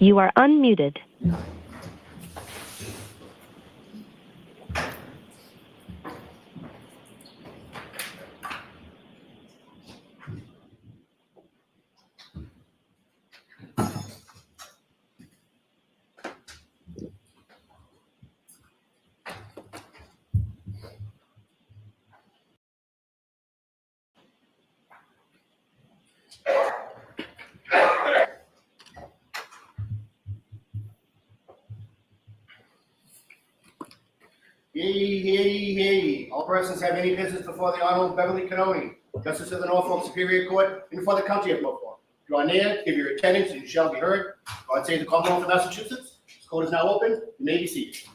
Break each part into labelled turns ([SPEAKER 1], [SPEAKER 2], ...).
[SPEAKER 1] You are unmuted.
[SPEAKER 2] Hey. All persons have any business before the Honorable Beverly Cannoni, Justice of the Norfolk Superior Court, and before the County of Norfolk. Draw near, give your attendance, and you shall be heard. God save the Commonwealth of Massachusetts. This court is now open. You may be seated.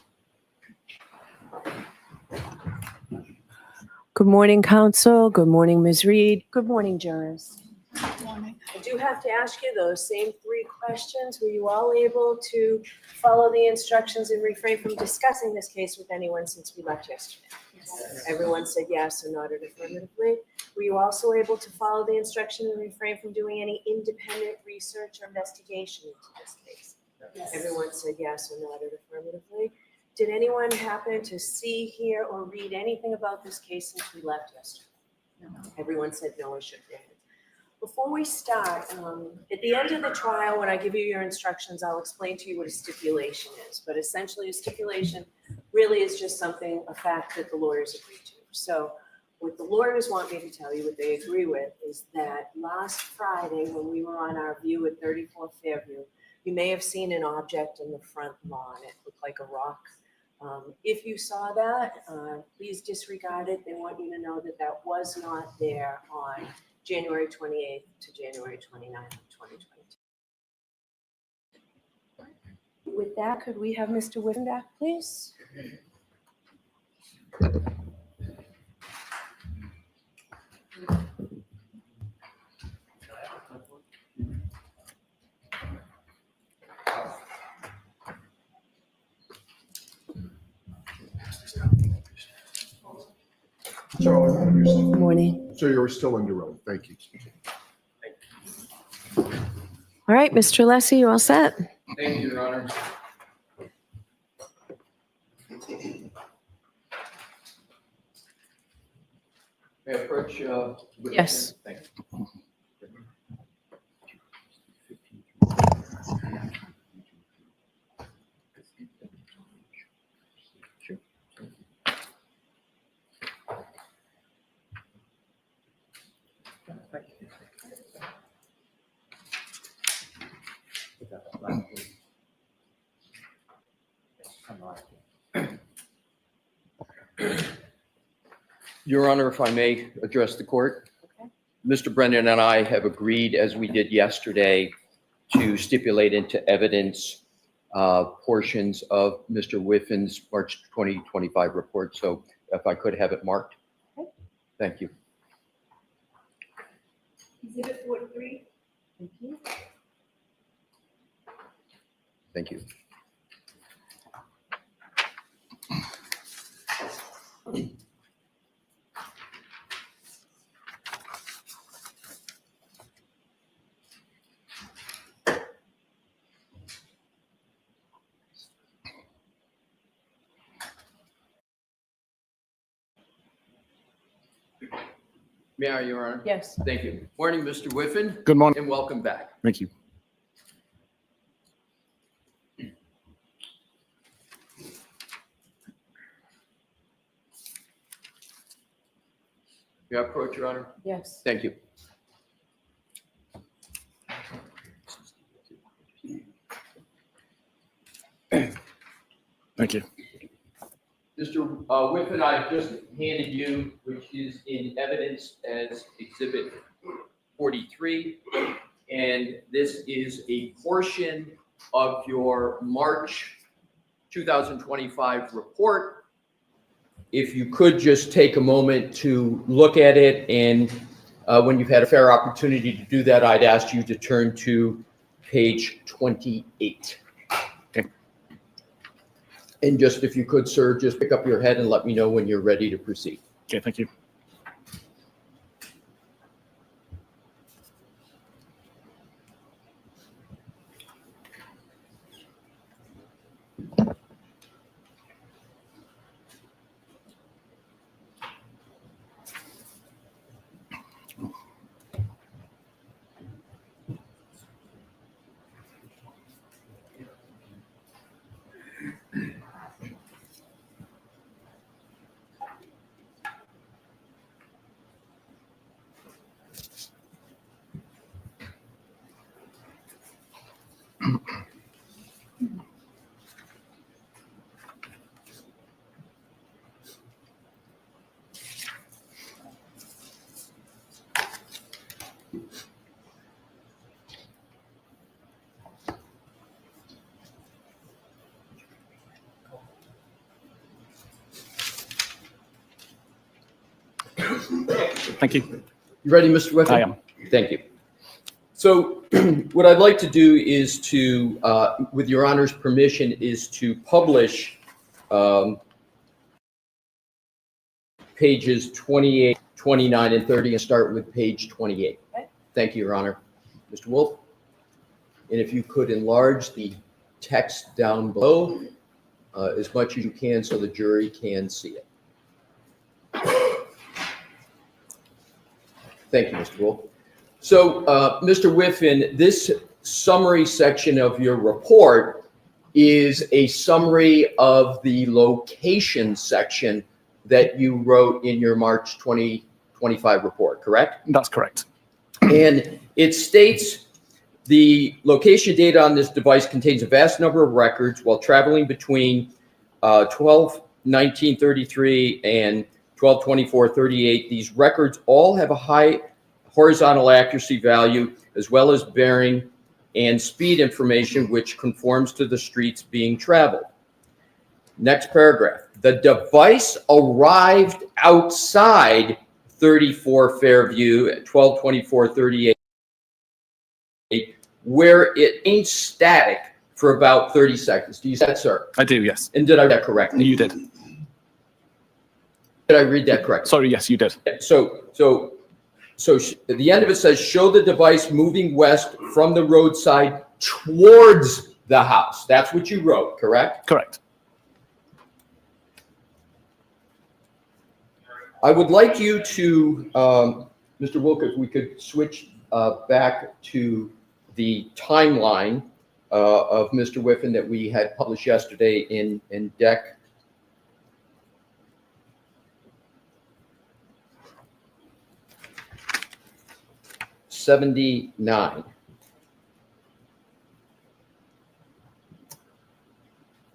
[SPEAKER 3] Good morning, counsel. Good morning, Ms. Reed. Good morning, jurors. Good morning. I do have to ask you those same 3 questions. Were you all able to follow the instructions and refrain from discussing this case with anyone since we left yesterday? Yes. Everyone said yes or nodded affirmatively. Were you also able to follow the instruction and refrain from doing any independent research or investigation into this case? Yes. Everyone said yes or nodded affirmatively. Did anyone happen to see, hear, or read anything about this case since we left yesterday? No. Everyone said no or shook their heads. Before we start, at the end of the trial, when I give you your instructions, I'll explain to you what a stipulation is. But essentially, a stipulation really is just something, a fact that the lawyers agree to. So what the lawyers want me to tell you, what they agree with, is that last Friday, when we were on our view at 34 Fairview, you may have seen an object in the front lawn. It looked like a rock. If you saw that, please disregard it. They want you to know that that was not there on January 28th to January 29th of 2022. With that, could we have Mr. Whiffen back, please? Good morning.
[SPEAKER 4] So you're still under oath. Thank you.
[SPEAKER 3] All right, Mr. Lessie, you all set?
[SPEAKER 5] Thank you, Your Honor. May I approach?
[SPEAKER 3] Yes.
[SPEAKER 5] Thank you. Your Honor, if I may address the court.
[SPEAKER 3] Okay.
[SPEAKER 5] Mr. Brennan and I have agreed, as we did yesterday, to stipulate into evidence portions of Mr. Whiffen's March 2025 report. So if I could have it marked.
[SPEAKER 3] Okay.
[SPEAKER 5] Thank you.
[SPEAKER 3] Exhibit 43. Thank you.
[SPEAKER 5] Thank you. May I, Your Honor?
[SPEAKER 3] Yes.
[SPEAKER 5] Thank you. Morning, Mr. Whiffen.
[SPEAKER 4] Good morning.
[SPEAKER 5] And welcome back.
[SPEAKER 4] Thank you.
[SPEAKER 5] May I approach, Your Honor?
[SPEAKER 3] Yes.
[SPEAKER 5] Thank you.
[SPEAKER 4] Thank you.
[SPEAKER 5] Mr. Whiffen, I've just handed you, which is in evidence as Exhibit 43. And this is a portion of your March 2025 report. If you could just take a moment to look at it, and when you've had a fair opportunity to do that, I'd ask you to turn to page 28.
[SPEAKER 4] Okay.
[SPEAKER 5] And just if you could, sir, just pick up your head and let me know when you're ready to proceed.
[SPEAKER 4] Okay, thank you. Thank you.
[SPEAKER 5] You ready, Mr. Whiffen?
[SPEAKER 4] I am.
[SPEAKER 5] Thank you. So what I'd like to do is to, with your honor's permission, is to publish pages 28, 29, and 30, and start with page 28.
[SPEAKER 3] Okay.
[SPEAKER 5] Thank you, Your Honor. Mr. Wolf? And if you could enlarge the text down below as much as you can so the jury can see it. Thank you, Mr. Wolf. So, Mr. Whiffen, this summary section of your report is a summary of the location section that you wrote in your March 2025 report, correct?
[SPEAKER 4] That's correct.
[SPEAKER 5] And it states the location data on this device contains a vast number of records while traveling between 12/19/33 and 12/24/38. These records all have a high horizontal accuracy value as well as bearing and speed information which conforms to the streets being traveled. Next paragraph. The device arrived outside 34 Fairview at 12/24/38, where it remained static for about 30 seconds. Do you see that, sir?
[SPEAKER 4] I do, yes.
[SPEAKER 5] And did I read that correctly?
[SPEAKER 4] You did.
[SPEAKER 5] Did I read that correctly?
[SPEAKER 4] Sorry, yes, you did.
[SPEAKER 5] So at the end of it says, show the device moving west from the roadside towards the house. That's what you wrote, correct?
[SPEAKER 4] Correct.
[SPEAKER 5] I would like you to, Mr. Wilk, if we could switch back to the timeline of Mr. Whiffen that we had published yesterday in Dec. '79.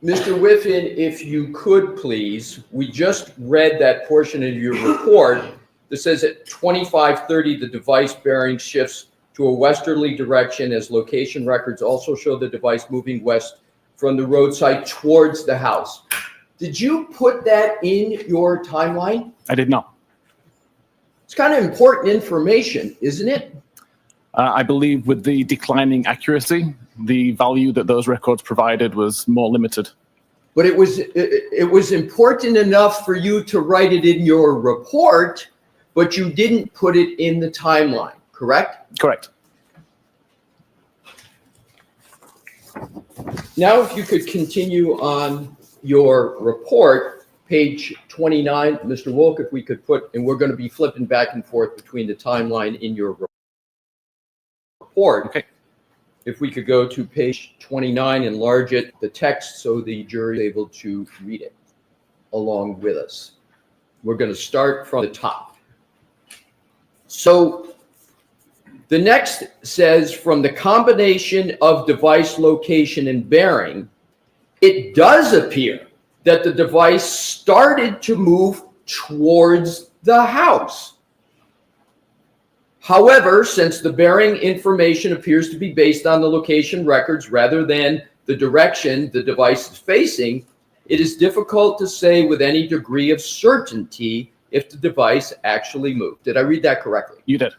[SPEAKER 5] Mr. Whiffen, if you could please, we just read that portion of your report that says at 25:30 the device bearing shifts to a westerly direction as location records also show the device moving west from the roadside towards the house. Did you put that in your timeline?
[SPEAKER 4] I did not.
[SPEAKER 5] It's kind of important information, isn't it?
[SPEAKER 4] I believe with the declining accuracy, the value that those records provided was more limited.
[SPEAKER 5] But it was important enough for you to write it in your report, but you didn't put it in the timeline, correct?
[SPEAKER 4] Correct.
[SPEAKER 5] Now, if you could continue on your report, page 29, Mr. Wolk, if we could put, and we're going to be flipping back and forth between the timeline in your report.
[SPEAKER 4] Okay.
[SPEAKER 5] If we could go to page 29, enlarge it, the text, so the jury is able to read it along with us. We're going to start from the top. So the next says, from the combination of device location and bearing, it does appear that the device started to move towards the house. However, since the bearing information appears to be based on the location records rather than the direction the device is facing, it is difficult to say with any degree of certainty if the device actually moved. Did I read that correctly?
[SPEAKER 4] You did.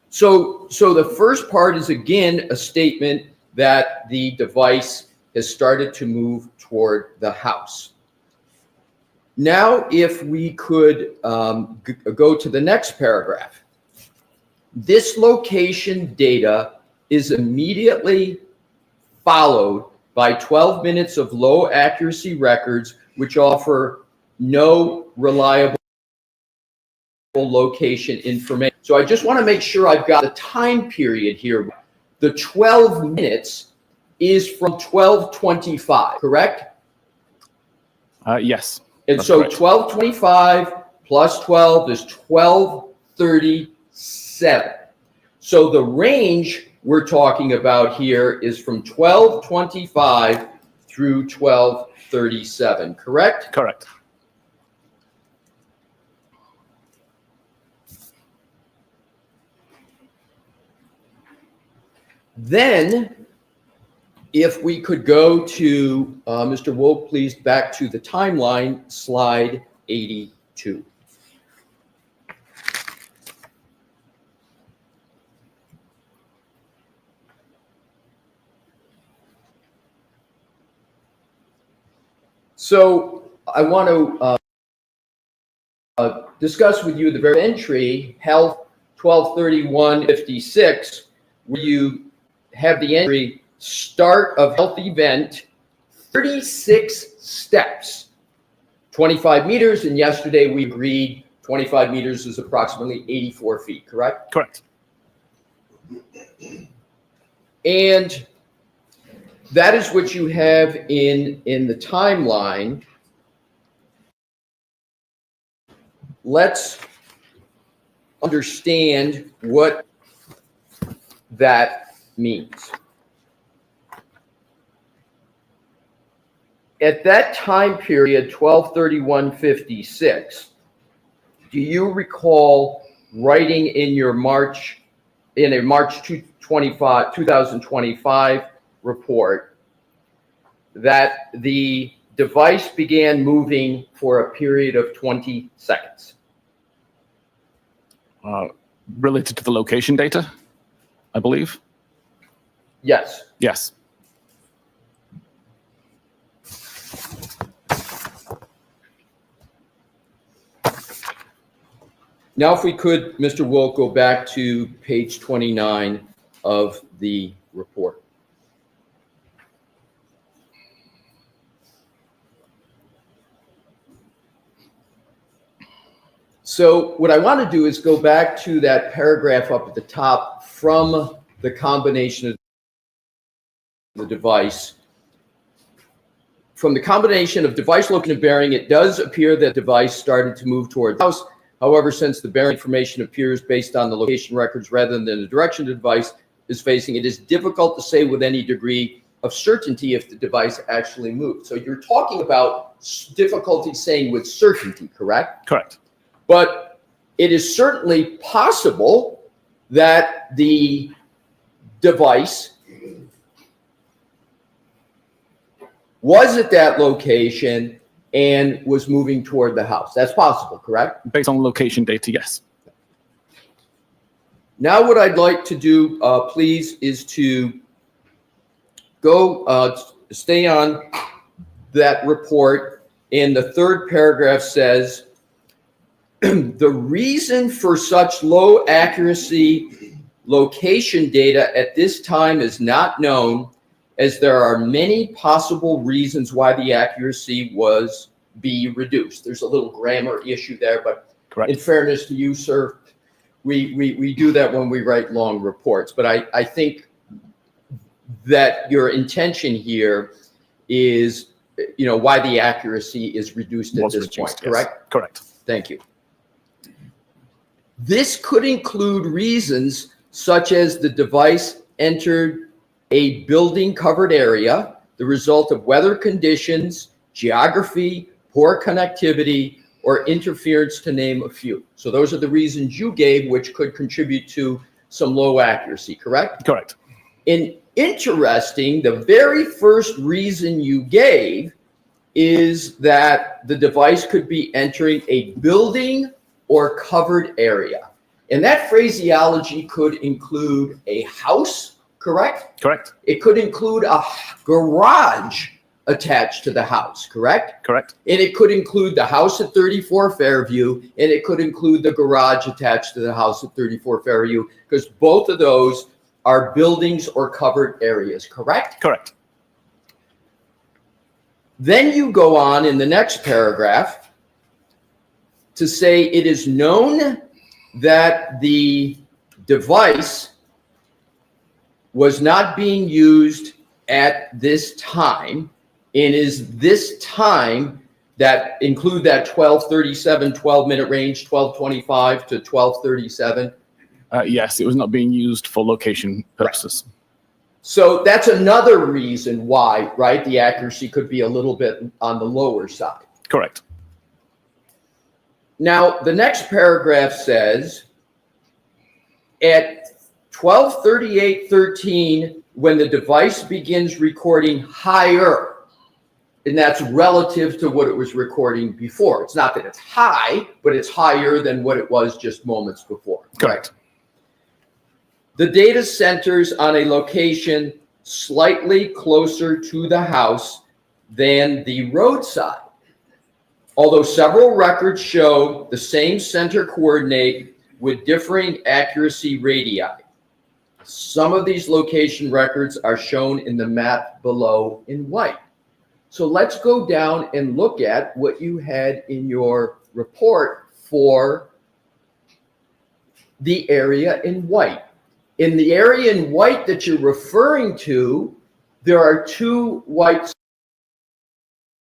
[SPEAKER 5] So the first part is, again, a statement that the device has started to move toward the house. Now, if we could go to the next paragraph. This location data is immediately followed by 12 minutes of low accuracy records, which offer no reliable location information. So I just want to make sure I've got the time period here. The 12 minutes is from 12:25, correct?
[SPEAKER 4] Yes.
[SPEAKER 5] And
[SPEAKER 4] That's
[SPEAKER 5] so
[SPEAKER 4] correct.
[SPEAKER 5] 12:25 plus 12 is 12:37. So the range we're talking about here is from 12:25 through 12:37, correct?
[SPEAKER 4] Correct.
[SPEAKER 5] Then, if we could go to, Mr. Wolk, please, back to the timeline, slide 82. So I want to discuss with you the very entry, health 12/31/56, where you have the entry start of health event, 36 steps, 25 meters, and yesterday we agreed 25 meters is approximately 84 feet, correct?
[SPEAKER 4] Correct.
[SPEAKER 5] And that is what you have in the timeline. Let's understand what that means. At that time period, 12/31/56, do you recall writing in a March 2025 report that the device began moving for a period of 20 seconds?
[SPEAKER 4] Related to the location data, I believe.
[SPEAKER 5] Yes.
[SPEAKER 4] Yes.
[SPEAKER 5] Now, if we could, Mr. Wilk, go back to page 29 of the report. So what I want to do is go back to that paragraph up at the top from the combination of the device. From the combination of device location and bearing, it does appear that device started to move toward the house. However, since the bearing information appears based on the location records rather than the direction the device is facing, it is difficult to say with any degree of certainty if the device actually moved. So you're talking about difficulty saying with certainty, correct?
[SPEAKER 4] Correct.
[SPEAKER 5] But it is certainly possible that the device was at that location and was moving toward the house. That's possible, correct?
[SPEAKER 4] Based on location data, yes.
[SPEAKER 5] Now what I'd like to do, please, is to go stay on that report. And the third paragraph says, the reason for such low accuracy location data at this time is not known, as there are many possible reasons why the accuracy was be reduced. There's a little grammar issue there, but
[SPEAKER 4] Correct.
[SPEAKER 5] In fairness to you, sir, we do that when we write long reports. But I think that your intention here is, why the accuracy is reduced at this point, correct?
[SPEAKER 4] Yes. Correct.
[SPEAKER 5] Thank you. This could include reasons such as the device entered a building covered area, the result of weather conditions, geography, poor connectivity, or interference, to name a few. So those are the reasons you gave, which could contribute to some low accuracy, correct?
[SPEAKER 4] Correct.
[SPEAKER 5] And interesting, the very first reason you gave is that the device could be entering a building or covered area. And that phraseology could include a house, correct?
[SPEAKER 4] Correct.
[SPEAKER 5] It could include a garage attached to the house, correct?
[SPEAKER 4] Correct.
[SPEAKER 5] And it could include the house at 34 Fairview, and it could include the garage attached to the house at 34 Fairview, because both of those are buildings or covered areas, correct?
[SPEAKER 4] Correct.
[SPEAKER 5] Then you go on in the next paragraph to say it is known that the device was not being used at this time, and is this time that include that 12:37, 12-minute range, 12:25 to 12:37?
[SPEAKER 4] Yes, it was not being used for location purposes.
[SPEAKER 5] Right. So that's another reason why, right, the accuracy could be a little bit on the lower side.
[SPEAKER 4] Correct.
[SPEAKER 5] Now, the next paragraph says, at 12:38:13, when the device begins recording higher, and that's relative to what it was recording before. It's not that it's high, but it's higher than what it was just moments before.
[SPEAKER 4] Correct.
[SPEAKER 5] The data centers on a location slightly closer to the house than the roadside. Although several records show the same center coordinate with differing accuracy radii. Some of these location records are shown in the map below in white. So let's go down and look at what you had in your report for the area in white. In the area in white that you're referring to, there are two white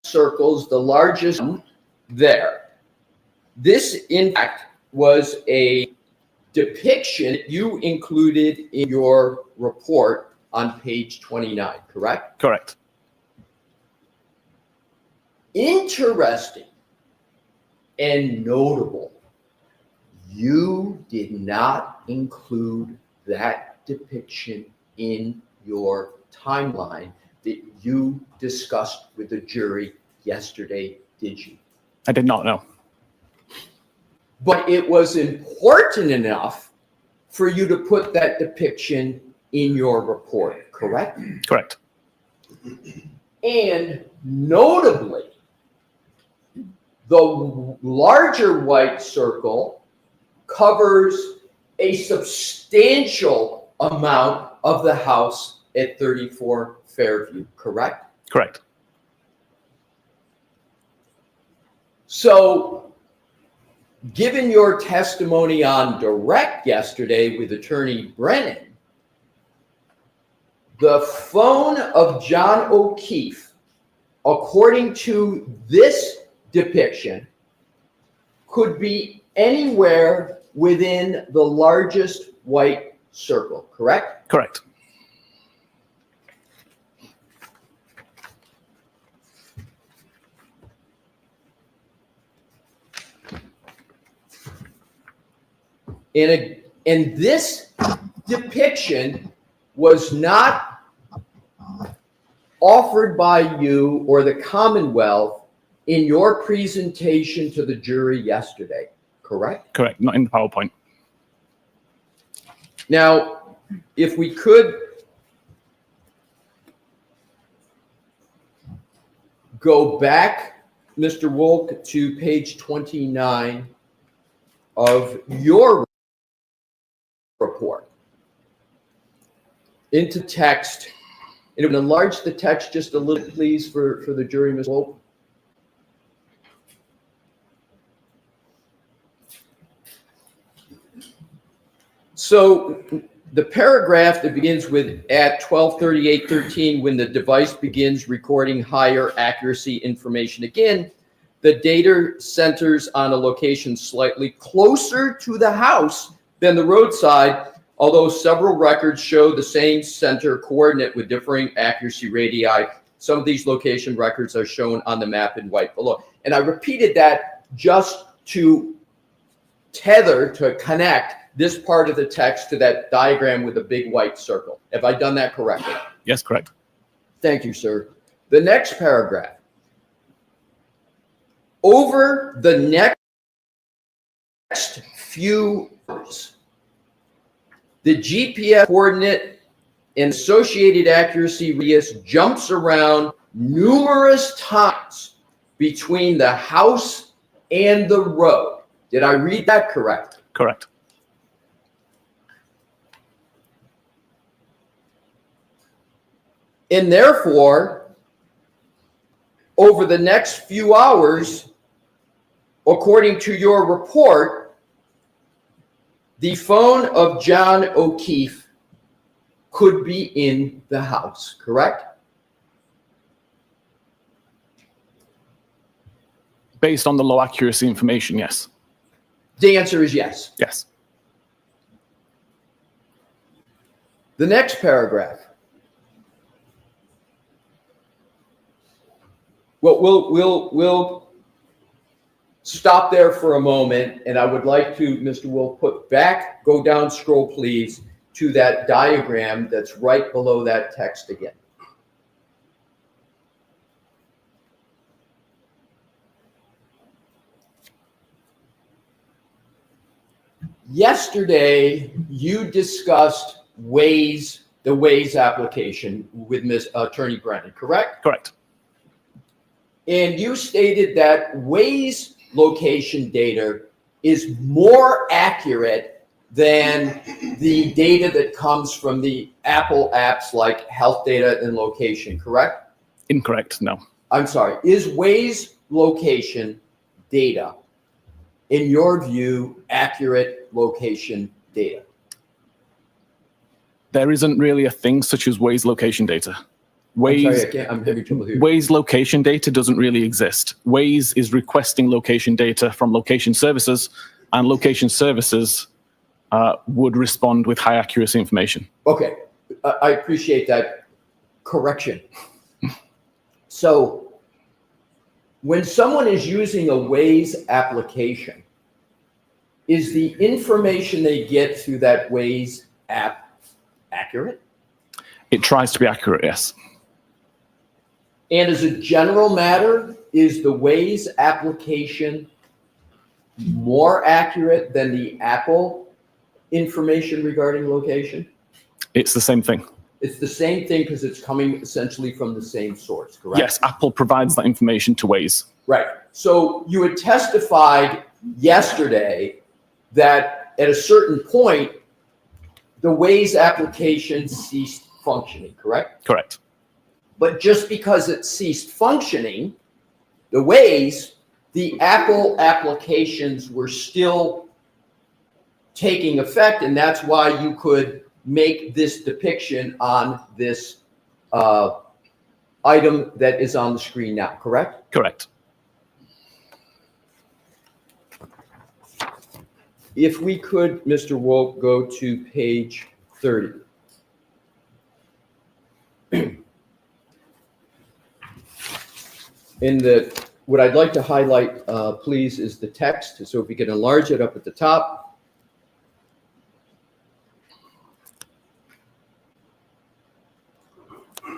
[SPEAKER 5] circles, the largest there. This, in fact, was a depiction you included in your report on page 29, correct?
[SPEAKER 4] Correct.
[SPEAKER 5] Interesting and notable, you did not include that depiction in your timeline that you discussed with the jury yesterday, did you?
[SPEAKER 4] I did not know.
[SPEAKER 5] But it was important enough for you to put that depiction in your report, correct?
[SPEAKER 4] Correct.
[SPEAKER 5] And notably, the larger white circle covers a substantial amount of the house at 34 Fairview, correct?
[SPEAKER 4] Correct.
[SPEAKER 5] So, given your testimony on direct yesterday with Attorney Brennan, the phone of John O'Keefe, according to this depiction, could be anywhere within the largest white circle, correct?
[SPEAKER 4] Correct.
[SPEAKER 5] And this depiction was not offered by you or the Commonwealth in your presentation to the jury yesterday, correct?
[SPEAKER 4] Correct. Not in the PowerPoint.
[SPEAKER 5] Now, if we could go back, Mr. Wolk, to page 29 of your report into text, and it would enlarge the text just a little, please, for the jury, Ms. Wolk. So the paragraph that begins with at 12:38:13, when the device begins recording higher accuracy information. Again, the data centers on a location slightly closer to the house than the roadside, although several records show the same center coordinate with differing accuracy radii. Some of these location records are shown on the map in white below. And I repeated that just to to connect this part of the text to that diagram with a big white circle. Have I done that correctly?
[SPEAKER 4] Yes, correct.
[SPEAKER 5] Thank you, sir. The next paragraph. Over the next few hours, the GPS coordinate and associated accuracy radius jumps around numerous times between the house and the road. Did I read that correct?
[SPEAKER 4] Correct.
[SPEAKER 5] And therefore, over the next few hours, according to your report, the phone of John O'Keefe could be in the house, correct?
[SPEAKER 4] Based on the low accuracy information, yes.
[SPEAKER 5] The answer is yes.
[SPEAKER 4] Yes.
[SPEAKER 5] The next paragraph. Well, we'll stop there for a moment, and I would like to, Mr. Wolf, go down, scroll, please, to that diagram that's right below that text again. Yesterday, you discussed Waze, the Waze application with Ms. Attorney Brennan, correct?
[SPEAKER 4] Correct.
[SPEAKER 5] And you stated that Waze location data is more accurate than the data that comes from the Apple apps like health data and location, correct?
[SPEAKER 4] Incorrect, no.
[SPEAKER 5] I'm sorry. Is Waze location data, in your view, accurate location data?
[SPEAKER 4] There isn't really a thing such as Waze location data.
[SPEAKER 5] I'm having trouble hearing.
[SPEAKER 4] Waze location data doesn't really exist. Waze is requesting location data from location services, and location services would respond with high accuracy information.
[SPEAKER 5] Okay, I appreciate that correction. So when someone is using a Waze application, is the information they get through that Waze app accurate?
[SPEAKER 4] It tries to be accurate, yes.
[SPEAKER 5] And as a general matter, is the Waze application more accurate than the Apple information regarding location?
[SPEAKER 4] It's the same thing.
[SPEAKER 5] It's the same thing because it's coming essentially from the same source, correct?
[SPEAKER 4] Yes, Apple provides that information to Waze.
[SPEAKER 5] Right. So you had testified yesterday that at a certain point, the Waze application ceased functioning, correct?
[SPEAKER 4] Correct.
[SPEAKER 5] But just because it ceased functioning, the Waze, the Apple applications were still taking effect, and that's why you could make this depiction on this item that is on the screen now, correct?
[SPEAKER 4] Correct.
[SPEAKER 5] If we could, Mr. Wolk, go to page 30. What I'd like to highlight, please, is the text. So if we can enlarge it up at the top.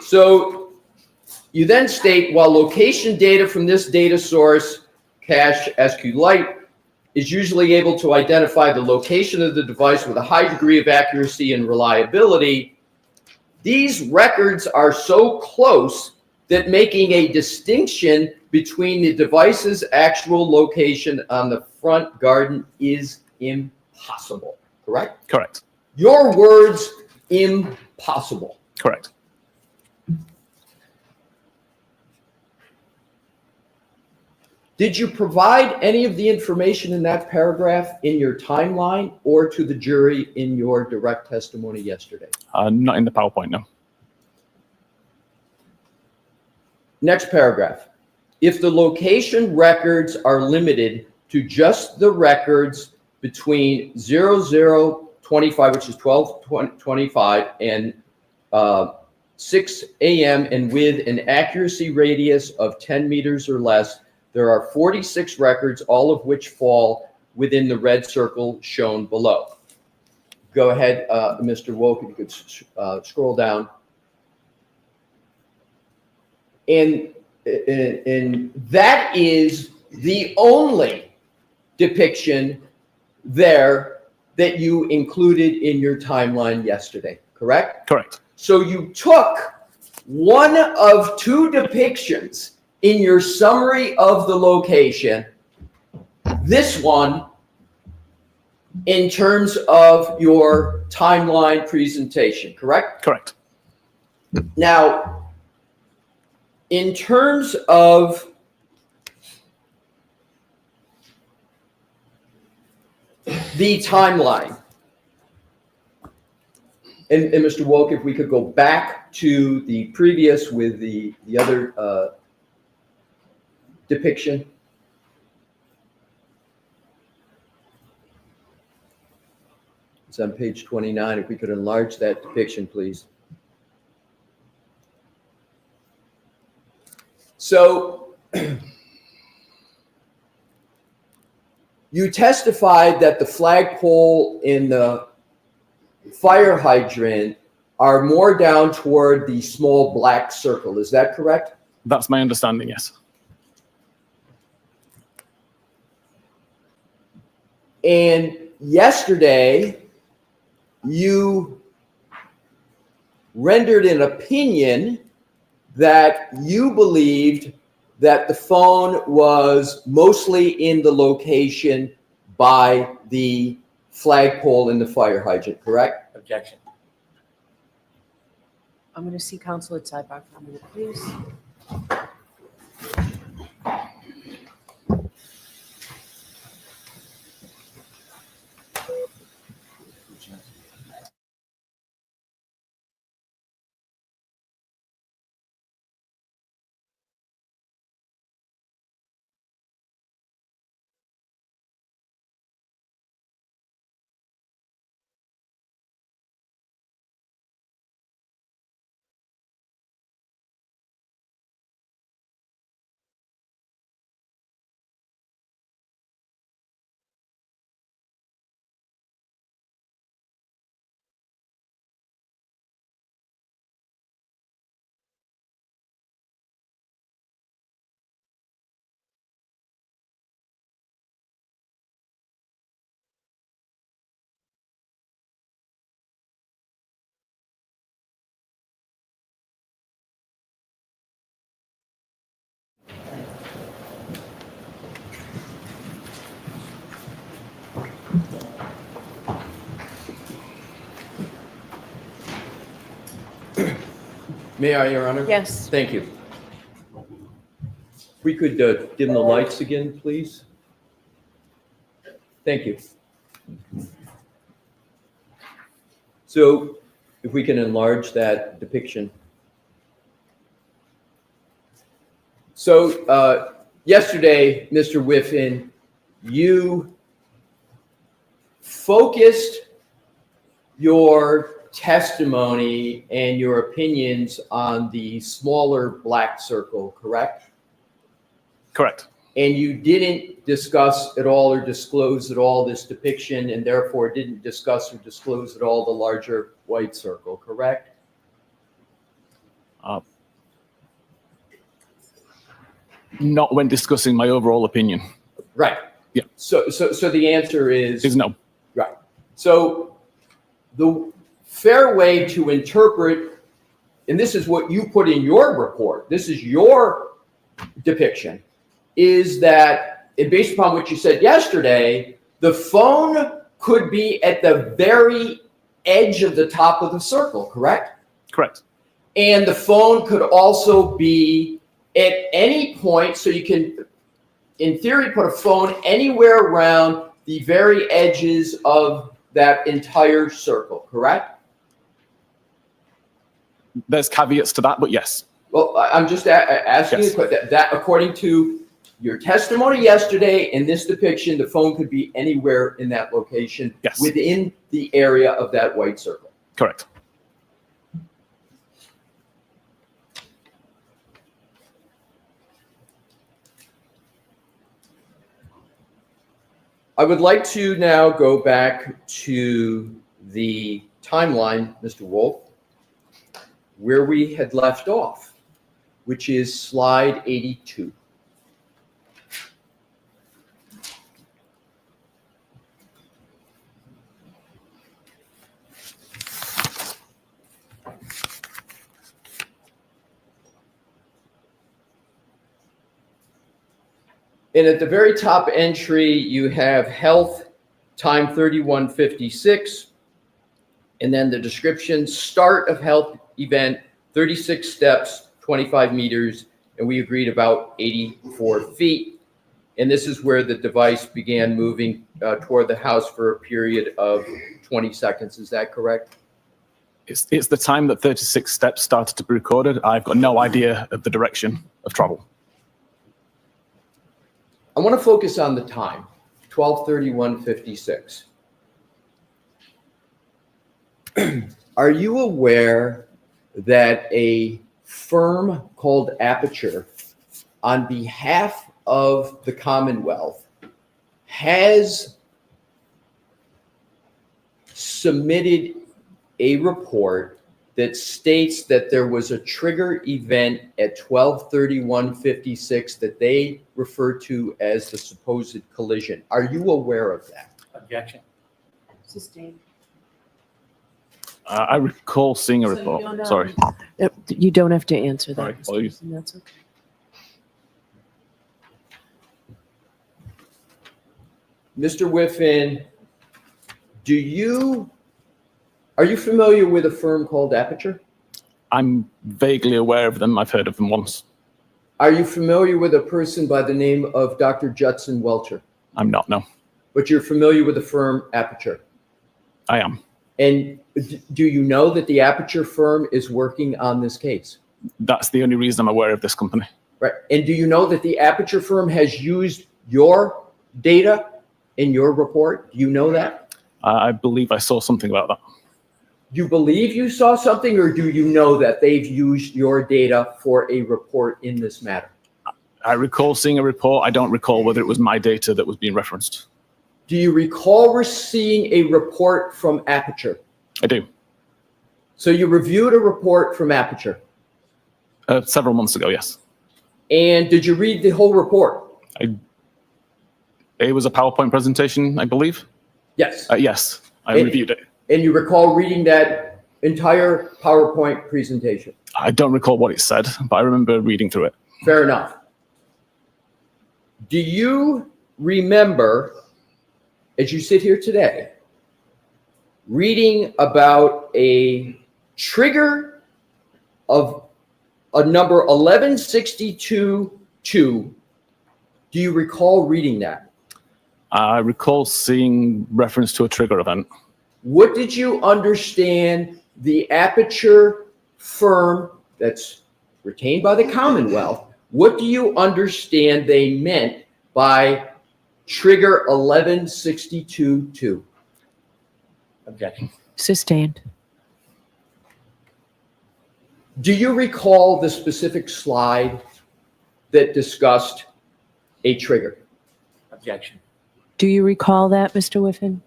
[SPEAKER 5] So you then state, while location data from this data source, cache SQLite, is usually able to identify the location of the device with a high degree of accuracy and reliability, these records are so close that making a distinction between the device's actual location on the front garden is impossible, correct?
[SPEAKER 4] Correct.
[SPEAKER 5] Your words, impossible.
[SPEAKER 4] Correct.
[SPEAKER 5] Did you provide any of the information in that paragraph in your timeline or to the jury in your direct testimony yesterday?
[SPEAKER 4] Not in the PowerPoint, no.
[SPEAKER 5] Next paragraph. If the location records are limited to just the records between 00:25, which is 12:25, and 6 a.m. and with an accuracy radius of 10 meters or less, there are 46 records, all of which fall within the red circle shown below. Go ahead, Mr. Wolk, if you could scroll down. And that is the only depiction there that you included in your timeline yesterday, correct?
[SPEAKER 4] Correct.
[SPEAKER 5] So you took one of two depictions in your summary of the location, this one, in terms of your timeline presentation, correct?
[SPEAKER 4] Correct.
[SPEAKER 5] Now, in terms of the timeline, and Mr. Wolk, if we could go back to the previous with the other depiction. It's on page 29. If we could enlarge that depiction, please. So you testified that the flagpole and the fire hydrant are more down toward the small black circle. Is that correct?
[SPEAKER 4] That's my understanding, yes.
[SPEAKER 5] And yesterday, you rendered an opinion that you believed that the phone was mostly in the location by the flagpole in the fire hydrant, correct?
[SPEAKER 2] Objection.
[SPEAKER 3] I'm going to see counsel at sidebar for a minute, please.
[SPEAKER 5] May I, Your Honor?
[SPEAKER 3] Yes.
[SPEAKER 5] Thank you. We could dim the lights again, please. Thank you. So if we can enlarge that depiction. So yesterday, Mr. Whiffen, you focused your testimony and your opinions on the smaller black circle, correct?
[SPEAKER 4] Correct.
[SPEAKER 5] And you didn't discuss at all or disclose at all this depiction, and therefore didn't discuss or disclose at all the larger white circle, correct?
[SPEAKER 4] Not when discussing my overall opinion.
[SPEAKER 5] Right.
[SPEAKER 4] Yeah.
[SPEAKER 5] So the answer is
[SPEAKER 4] No.
[SPEAKER 5] right. So the fair way to interpret, and this is what you put in your report, this is your depiction, is that, and based upon what you said yesterday, the phone could be at the very edge of the top of the circle, correct?
[SPEAKER 4] Correct.
[SPEAKER 5] And the phone could also be at any point, so you can, in theory, put a phone anywhere around the very edges of that entire circle, correct?
[SPEAKER 4] There's caveats to that, but yes.
[SPEAKER 5] Well, I'm just asking
[SPEAKER 4] Yes.
[SPEAKER 5] you that according to your testimony yesterday in this depiction, the phone could be anywhere in that location.
[SPEAKER 4] Yes.
[SPEAKER 5] Within the area of that white circle.
[SPEAKER 4] Correct.
[SPEAKER 5] I would like to now go back to the timeline, Mr. Wolf, where we had left off, which is slide 82. And at the very top entry, you have health, time 31:56, and then the description, start of health event, 36 steps, 25 meters, and we agreed about 84 feet. And this is where the device began moving toward the house for a period of 20 seconds. Is that correct?
[SPEAKER 4] It's the time that 36 steps started to be recorded. I've got no idea of the direction of travel.
[SPEAKER 5] I want to focus on the time, 12:31:56. Are you aware that a firm called Aperture, on behalf of the Commonwealth, has submitted a report that states that there was a trigger event at 12:31:56 that they refer to as the supposed collision? Are you aware of that?
[SPEAKER 2] Objection.
[SPEAKER 3] Sustained.
[SPEAKER 4] I recall seeing a
[SPEAKER 3] So you
[SPEAKER 4] report.
[SPEAKER 3] don't,
[SPEAKER 4] Sorry.
[SPEAKER 3] You don't have to answer that.
[SPEAKER 4] Sorry,
[SPEAKER 3] Mr.
[SPEAKER 4] please.
[SPEAKER 3] Wilson, that's okay.
[SPEAKER 5] Mr. Whiffen, are you familiar with a firm called Aperture?
[SPEAKER 4] I'm vaguely aware of them. I've heard of them once.
[SPEAKER 5] Are you familiar with a person by the name of Dr. Judson Welcher?
[SPEAKER 4] I'm not, no.
[SPEAKER 5] But you're familiar with the firm Aperture?
[SPEAKER 4] I am.
[SPEAKER 5] And do you know that the Aperture firm is working on this case?
[SPEAKER 4] That's the only reason I'm aware of this company.
[SPEAKER 5] Right. And do you know that the Aperture firm has used your data in your report? Do you know that?
[SPEAKER 4] I believe I saw something about that.
[SPEAKER 5] You believe you saw something, or do you know that they've used your data for a report in this matter?
[SPEAKER 4] I recall seeing a report. I don't recall whether it was my data that was being referenced.
[SPEAKER 5] Do you recall seeing a report from Aperture?
[SPEAKER 4] I do.
[SPEAKER 5] So you reviewed a report from Aperture.
[SPEAKER 4] Several months ago, yes.
[SPEAKER 5] And did you read the whole report?
[SPEAKER 4] It was a PowerPoint presentation, I believe.
[SPEAKER 5] Yes.
[SPEAKER 4] Yes, I reviewed it.
[SPEAKER 5] And you recall reading that entire PowerPoint presentation?
[SPEAKER 4] I don't recall what it said, but I remember reading through it.
[SPEAKER 5] Fair enough. Do you remember, as you sit here today, reading about a trigger of a number 1162-2? Do you recall reading that?
[SPEAKER 4] I recall seeing reference to a trigger event.
[SPEAKER 5] What did you understand the Aperture firm that's retained by the Commonwealth, what do you understand they meant by trigger 1162-2? Objection.
[SPEAKER 3] Sustained.
[SPEAKER 5] Do you recall the specific slide that discussed a trigger? Objection.
[SPEAKER 3] Do you recall that, Mr. Whiffen?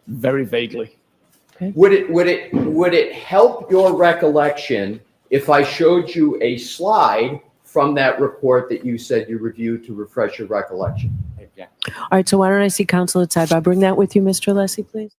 [SPEAKER 4] Very vaguely.
[SPEAKER 5] Would it help your recollection if I showed you a slide from that report that you said you reviewed to refresh your recollection?
[SPEAKER 3] All right, so why don't I see counsel at sidebar? Bring that with you, Mr. Lessie, please.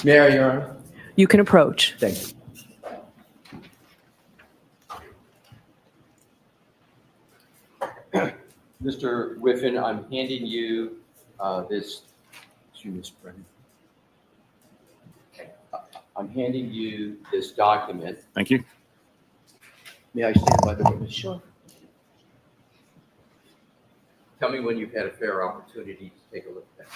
[SPEAKER 5] May I, Your Honor?
[SPEAKER 3] You can approach.
[SPEAKER 5] Thank you. Mr. Whiffen, I'm handing you this, excuse me, Mr. Brennan. I'm handing you this document.
[SPEAKER 4] Thank you.
[SPEAKER 5] May I stand by the witness? Sure. Tell me when you've had a fair opportunity to take a look at that.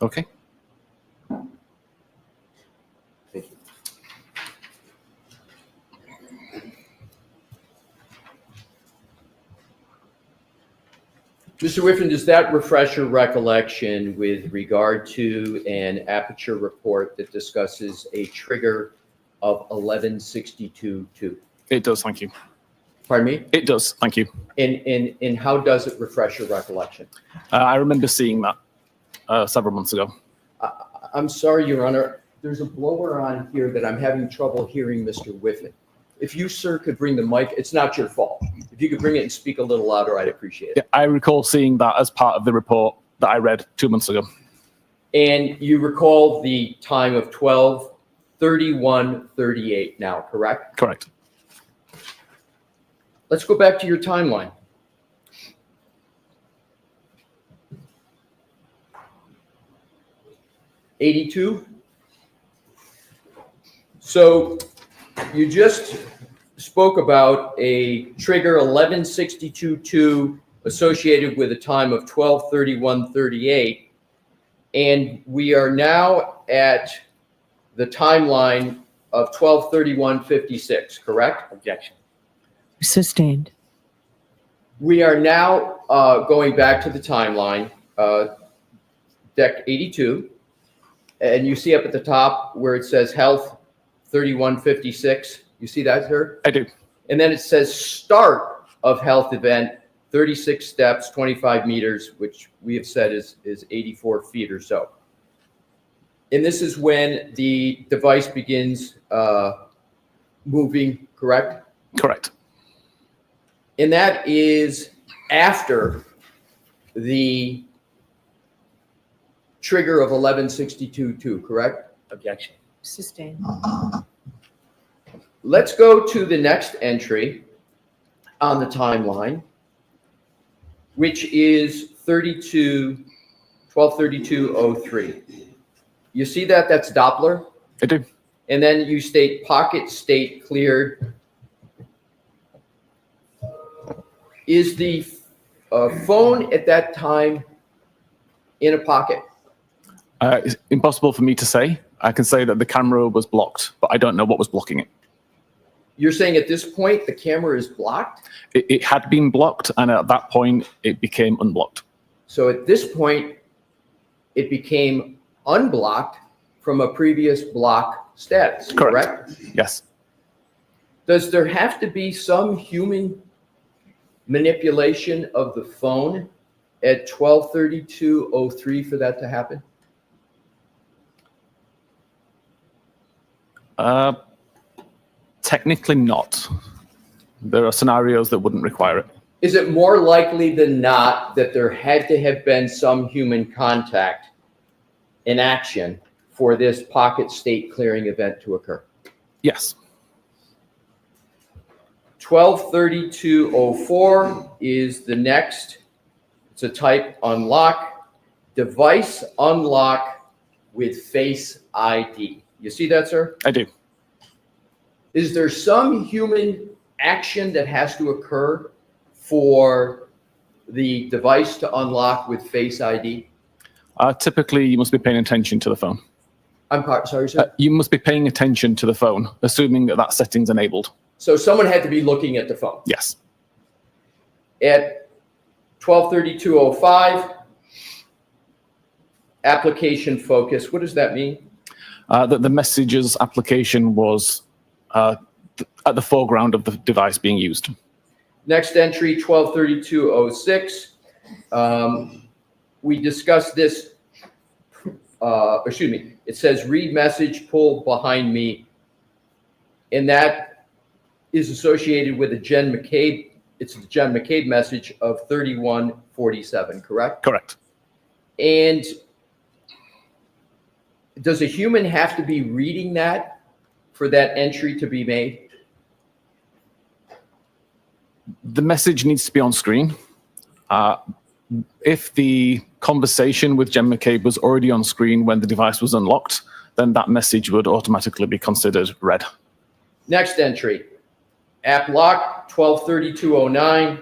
[SPEAKER 4] Okay.
[SPEAKER 5] Thank you. Mr. Whiffen, does that refresh your recollection with regard to an Aperture report that discusses a trigger of 1162.2?
[SPEAKER 4] It does. Thank you.
[SPEAKER 5] Pardon me?
[SPEAKER 4] It does. Thank you.
[SPEAKER 5] And how does it refresh your recollection?
[SPEAKER 4] I remember seeing that several months ago.
[SPEAKER 5] I'm sorry, Your Honor. There's a blower on here that I'm having trouble hearing Mr. Whiffen. If you, sir, could bring the mic, it's not your fault. If you could bring it and speak a little louder, I'd appreciate it.
[SPEAKER 4] Yeah, I recall seeing that as part of the report that I read 2 months ago.
[SPEAKER 5] And you recall the time of 12:31:38 now, correct?
[SPEAKER 4] Correct.
[SPEAKER 5] Let's go back to your timeline. '82. So you just spoke about a trigger 1162.2 associated with a time of 12:31:38, and we are now at the timeline of 12:31:56, correct?
[SPEAKER 4] Objection.
[SPEAKER 3] Sustained.
[SPEAKER 5] We are now going back to the timeline, deck 82, and you see up at the top where it says health 31:56. You see that, sir?
[SPEAKER 4] I do.
[SPEAKER 5] And then it says start of health event, 36 steps, 25 meters, which we have said is 84 feet or so. And this is when the device begins moving, correct?
[SPEAKER 4] Correct.
[SPEAKER 5] And that is after the trigger of 1162.2, correct?
[SPEAKER 4] Objection.
[SPEAKER 3] Sustained.
[SPEAKER 5] Let's go to the next entry on the timeline, which is 12:32:03. You see that? That's Doppler.
[SPEAKER 4] I do.
[SPEAKER 5] And then you state pocket state cleared. Is the phone at that time in a pocket?
[SPEAKER 4] It's impossible for me to say. I can say that the camera was blocked, but I don't know what was blocking it.
[SPEAKER 5] You're saying at this point the camera is blocked?
[SPEAKER 4] It had been blocked, and at that point, it became unblocked.
[SPEAKER 5] So at this point, it became unblocked from a previous block status, correct?
[SPEAKER 4] Yes.
[SPEAKER 5] Does there have to be some human manipulation of the phone at 12:32:03 for that to happen?
[SPEAKER 4] Technically not. There are scenarios that wouldn't require it.
[SPEAKER 5] Is it more likely than not that there had to have been some human contact in action for this pocket state clearing event to occur?
[SPEAKER 4] Yes.
[SPEAKER 5] 12:32:04 is the next. It's a type unlock, device unlock with Face ID. You see that, sir?
[SPEAKER 4] I do.
[SPEAKER 5] Is there some human action that has to occur for the device to unlock with Face ID?
[SPEAKER 4] Typically, you must be paying attention to the phone.
[SPEAKER 5] Sorry, sir?
[SPEAKER 4] You must be paying attention to the phone, assuming that that setting's enabled.
[SPEAKER 5] So someone had to be looking at the phone.
[SPEAKER 4] Yes.
[SPEAKER 5] At 12:32:05, application focus. What does that mean?
[SPEAKER 4] That the messages application was at the foreground of the device being used.
[SPEAKER 5] Next entry, 12:32:06. We discussed this it says read message, pull behind me. And that is associated with a Jen McCabe. It's the Jen McCabe message of 3147, correct?
[SPEAKER 4] Correct.
[SPEAKER 5] And does a human have to be reading that for that entry to be made?
[SPEAKER 4] The message needs to be on screen. If the conversation with Jen McCabe was already on screen when the device was unlocked, then that message would automatically be considered read.
[SPEAKER 5] Next entry, app lock 123209,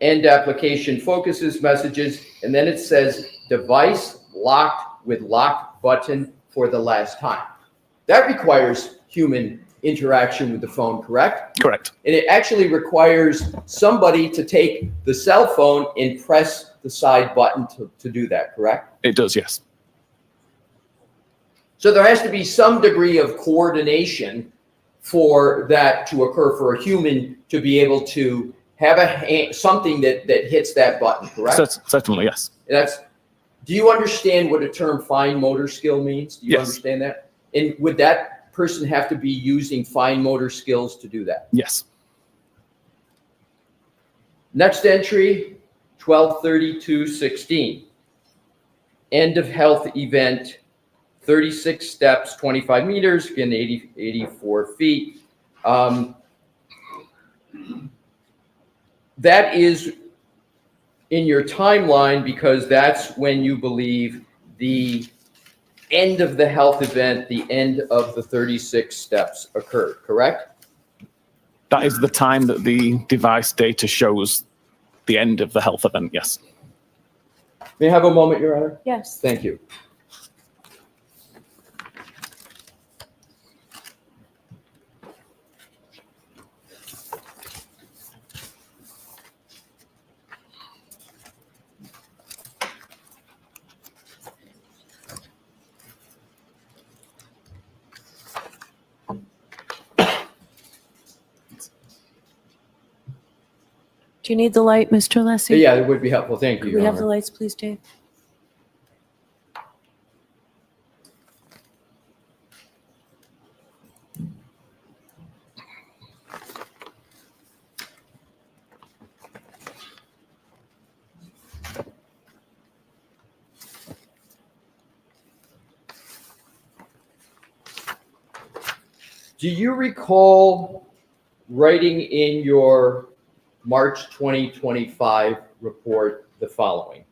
[SPEAKER 5] end application focuses messages, and then it says device locked with lock button for the last time. That requires human interaction with the phone, correct?
[SPEAKER 4] Correct.
[SPEAKER 5] And it actually requires somebody to take the cell phone and press the side button to do that, correct?
[SPEAKER 4] It does, yes.
[SPEAKER 5] So there has to be some degree of coordination for that to occur, for a human to be able to have something that hits that button, correct?
[SPEAKER 4] Certainly, yes.
[SPEAKER 5] Do you understand what a term fine motor skill means? Do you
[SPEAKER 4] Yes.
[SPEAKER 5] understand that? And would that person have to be using fine motor skills to do that?
[SPEAKER 4] Yes.
[SPEAKER 5] Next entry, 123216. End of health event, 36 steps, 25 meters, again, 84 feet. That is in your timeline because that's when you believe the end of the health event, the end of the 36 steps occurred, correct?
[SPEAKER 4] That is the time that the device data shows the end of the health event, yes.
[SPEAKER 5] May I have a moment, Your Honor?
[SPEAKER 3] Yes.
[SPEAKER 5] Thank you.
[SPEAKER 3] Do you need the light, Mr. Lessie?
[SPEAKER 5] Yeah, it would be helpful. Thank you,
[SPEAKER 3] Could
[SPEAKER 5] Your
[SPEAKER 3] we have the
[SPEAKER 5] Honor.
[SPEAKER 3] lights, please, Dave?
[SPEAKER 5] Do you recall writing in your March 2025 report the following?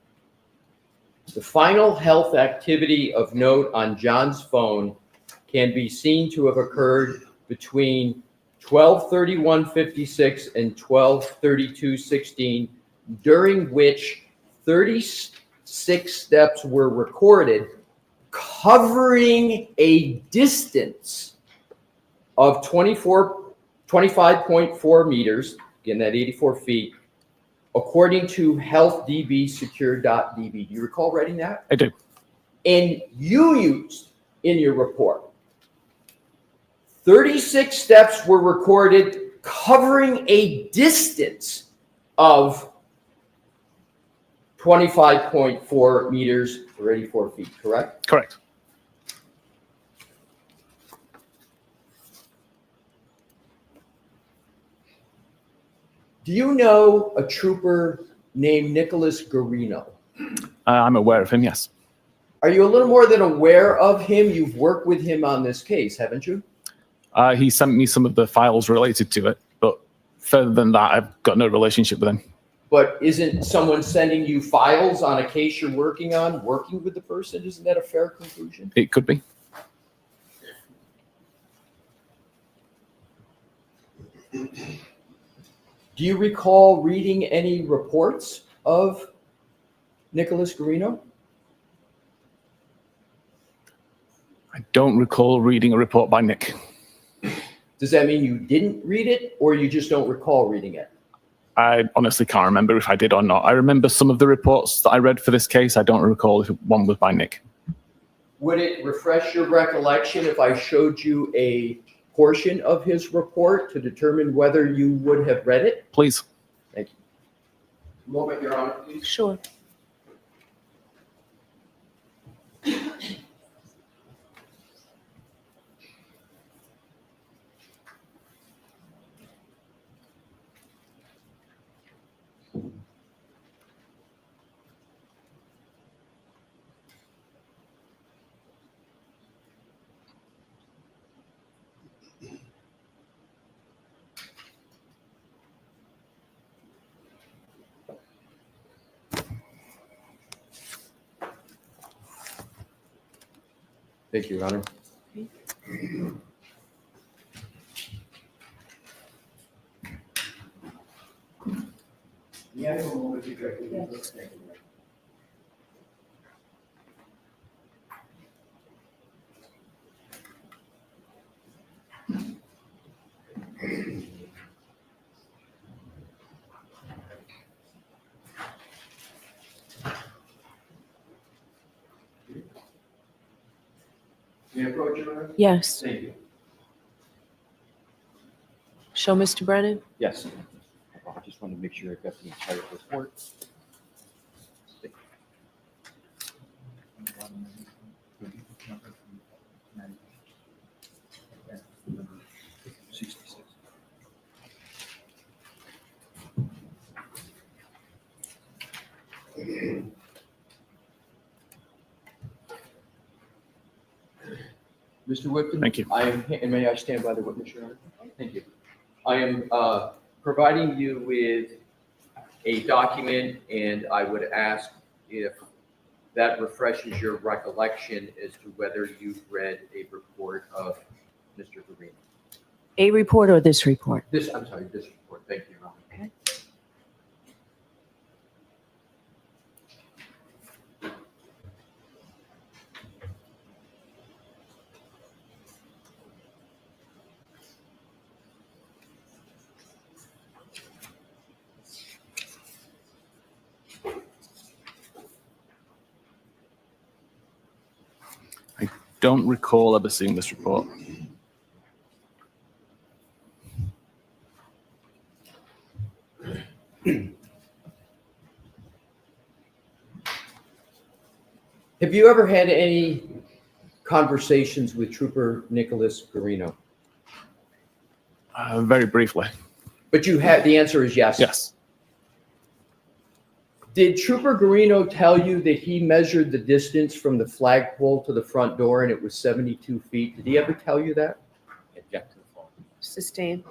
[SPEAKER 5] The final health activity of note on John's phone can be seen to have occurred between 12/31/56 and 12/32/16, during which 36 steps were recorded, covering a distance of 25.4 meters, again, that 84 feet, according to healthdbsecure.db. Do you recall writing that?
[SPEAKER 4] I do.
[SPEAKER 5] And you used in your report 36 steps were recorded covering a distance of 25.4 meters or 84 feet, correct?
[SPEAKER 4] Correct.
[SPEAKER 5] Do you know a trooper named Nicholas Garino?
[SPEAKER 4] I'm aware of him, yes.
[SPEAKER 5] Are you a little more than aware of him? You've worked with him on this case, haven't you?
[SPEAKER 4] He sent me some of the files related to it, but further than that, I've got no relationship with him.
[SPEAKER 5] But isn't someone sending you files on a case you're working on, working with the person? Isn't that a fair conclusion?
[SPEAKER 4] It could be.
[SPEAKER 5] Do you recall reading any reports of Nicholas Garino?
[SPEAKER 4] I don't recall reading a report by Nick.
[SPEAKER 5] Does that mean you didn't read it, or you just don't recall reading it?
[SPEAKER 4] I honestly can't remember if I did or not. I remember some of the reports that I read for this case. I don't recall if one was by Nick.
[SPEAKER 5] Would it refresh your recollection if I showed you a portion of his report to determine whether you would have read it?
[SPEAKER 4] Please.
[SPEAKER 5] Thank you. Moment, Your Honor, please.
[SPEAKER 3] Sure.
[SPEAKER 5] Thank you, Your Honor.
[SPEAKER 2] Yeah, we'll move it directly. Thank you. May I approach, Your Honor?
[SPEAKER 3] Yes.
[SPEAKER 2] Thank you.
[SPEAKER 3] Show Mr. Brennan.
[SPEAKER 5] Yes. I just wanted to make sure I got the entire report. Mr. Whitman?
[SPEAKER 4] Thank you.
[SPEAKER 5] And may I stand by the witness, Your Honor? Thank you. I am providing you with a document, and I would ask if that refreshes your recollection as to whether you've read a report of Mr. Garino.
[SPEAKER 3] A report or this report?
[SPEAKER 5] This report. Thank you, Your Honor.
[SPEAKER 3] Okay.
[SPEAKER 4] Don't recall ever seeing this report.
[SPEAKER 5] Have you ever had any conversations with Trooper Nicholas Garino?
[SPEAKER 4] Very briefly.
[SPEAKER 5] But you had, the answer is yes.
[SPEAKER 4] Yes.
[SPEAKER 5] Did Trooper Garino tell you that he measured the distance from the flagpole to the front door and it was 72 feet? Did he ever tell you that?
[SPEAKER 3] Sustained.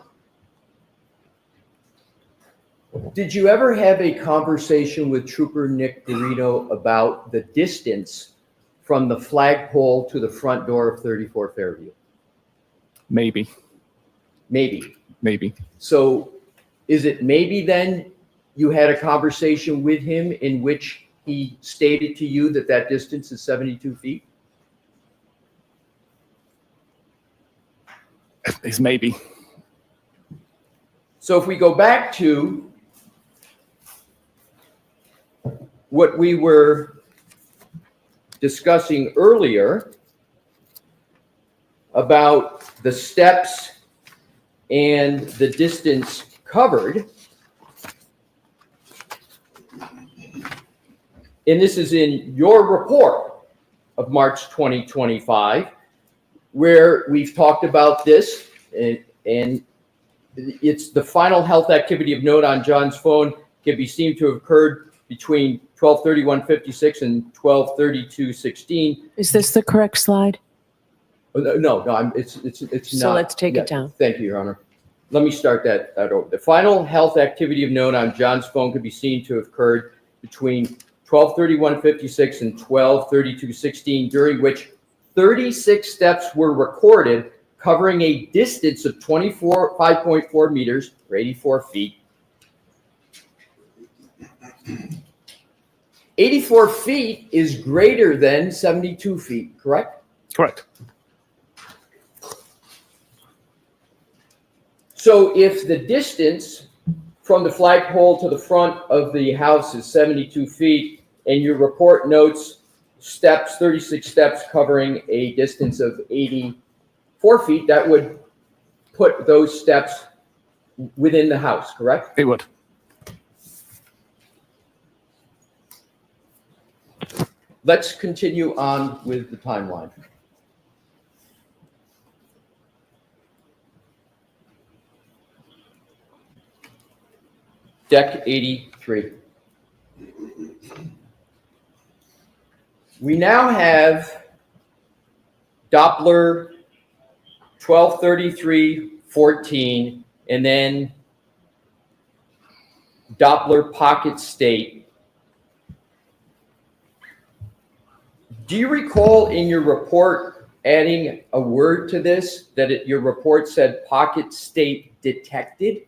[SPEAKER 5] Did you ever have a conversation with Trooper Nick Garino about the distance from the flagpole to the front door of 34 Fairview?
[SPEAKER 4] Maybe.
[SPEAKER 5] Maybe.
[SPEAKER 4] Maybe.
[SPEAKER 5] So is it maybe then you had a conversation with him in which he stated to you that that distance is 72 feet?
[SPEAKER 4] It's maybe.
[SPEAKER 5] So if we go back to what we were discussing earlier about the steps and the distance covered, and this is in your report of March 2025, where we've talked about this, and it's the final health activity of note on John's phone can be seen to have occurred between 12:31:56 and 12:32:16.
[SPEAKER 3] Is this the correct slide?
[SPEAKER 5] No, it's not.
[SPEAKER 3] So let's take
[SPEAKER 5] Yeah,
[SPEAKER 3] it down.
[SPEAKER 5] Thank you, Your Honor. Let me start that over. The final health activity of note on John's phone could be seen to have occurred between 12:31:56 and 12:32:16, during which 36 steps were recorded, covering a distance of 5.4 meters, or 84 feet. 84 feet is greater than 72 feet, correct?
[SPEAKER 4] Correct.
[SPEAKER 5] So if the distance from the flagpole to the front of the house is 72 feet, and your report notes steps, 36 steps covering a distance of 84 feet, that would put those steps within the house, correct?
[SPEAKER 4] It would.
[SPEAKER 5] Let's continue on with the timeline. Deck 83. We now have Doppler 1233:14, and then Doppler pocket state. Do you recall in your report adding a word to this, that your report said pocket state detected? Do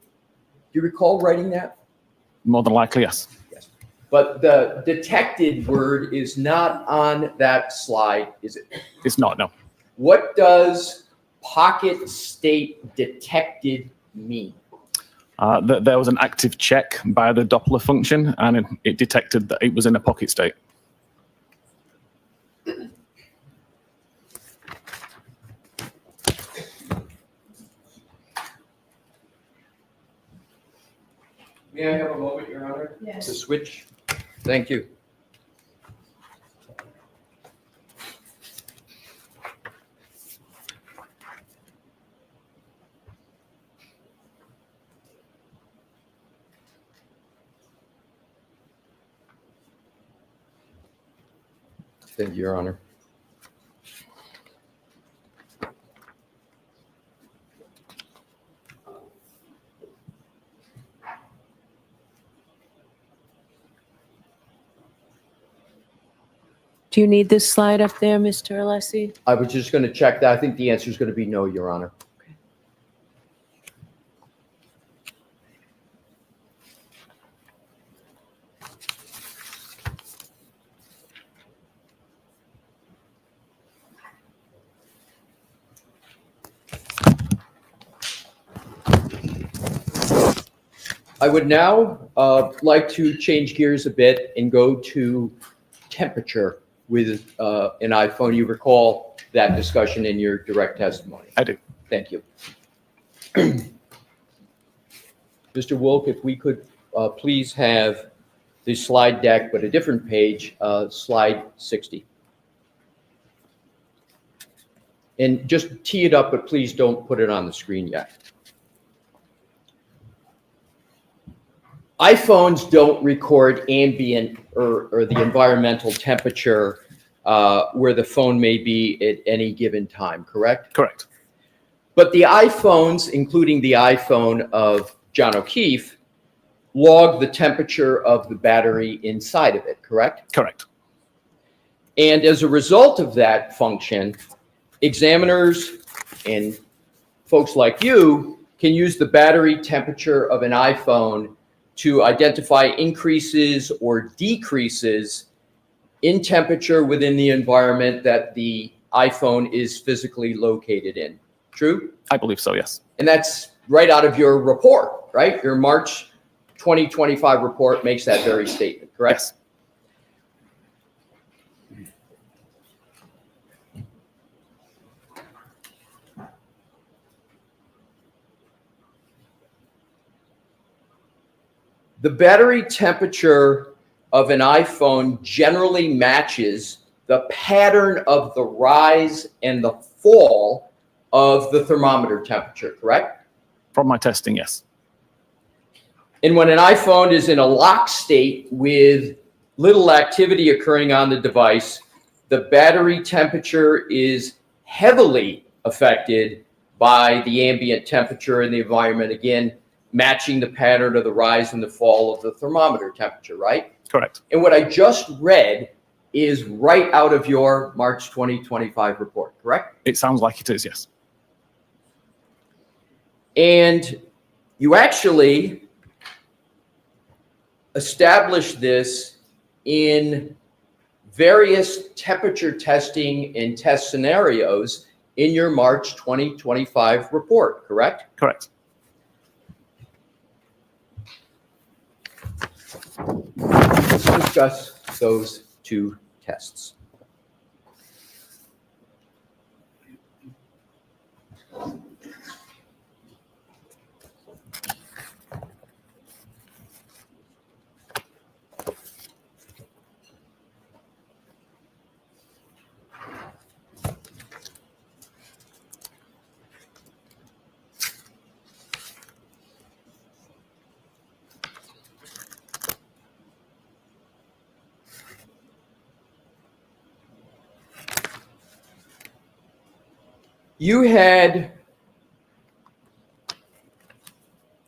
[SPEAKER 5] you recall writing that?
[SPEAKER 4] More than likely, yes.
[SPEAKER 5] Yes. But the detected word is not on that slide, is it?
[SPEAKER 4] It's not, no.
[SPEAKER 5] What does pocket state detected mean?
[SPEAKER 4] There was an active check by the Doppler function, and it detected that it was in a pocket state.
[SPEAKER 5] May I have a moment, Your Honor?
[SPEAKER 3] Yes.
[SPEAKER 5] To switch? Thank you. Thank you, Your Honor.
[SPEAKER 3] Do you need this slide up there, Mr. Alessi?
[SPEAKER 5] I was just going to check that. I think the answer is going to be no, Your Honor. I would now like to change gears a bit and go to temperature with an iPhone. You recall that discussion in your direct testimony?
[SPEAKER 4] I do.
[SPEAKER 5] Thank you. Mr. Wolk, if we could please have the slide deck, but a different page, slide 60. And just tee it up, but please don't put it on the screen yet. iPhones don't record ambient or the environmental temperature where the phone may be at any given time, correct?
[SPEAKER 4] Correct.
[SPEAKER 5] But the iPhones, including the iPhone of John O'Keefe, log the temperature of the battery inside of it, correct?
[SPEAKER 4] Correct.
[SPEAKER 5] And as a result of that function, examiners and folks like you can use the battery temperature of an iPhone to identify increases or decreases in temperature within the environment that the iPhone is physically located in. True?
[SPEAKER 4] I believe so, yes.
[SPEAKER 5] And that's right out of your report, right? Your March 2025 report makes that very statement, correct?
[SPEAKER 4] Yes.
[SPEAKER 5] The battery temperature of an iPhone generally matches the pattern of the rise and the fall of the thermometer temperature, correct?
[SPEAKER 4] From my testing, yes.
[SPEAKER 5] And when an iPhone is in a lock state with little activity occurring on the device, the battery temperature is heavily affected by the ambient temperature in the environment, again, matching the pattern of the rise and the fall of the thermometer temperature, right?
[SPEAKER 4] Correct.
[SPEAKER 5] And what I just read is right out of your March 2025 report, correct?
[SPEAKER 4] It sounds like it is, yes.
[SPEAKER 5] And you actually established this in various temperature testing and test scenarios in your March 2025 report, correct?
[SPEAKER 4] Correct.
[SPEAKER 5] Let's discuss those two tests. You had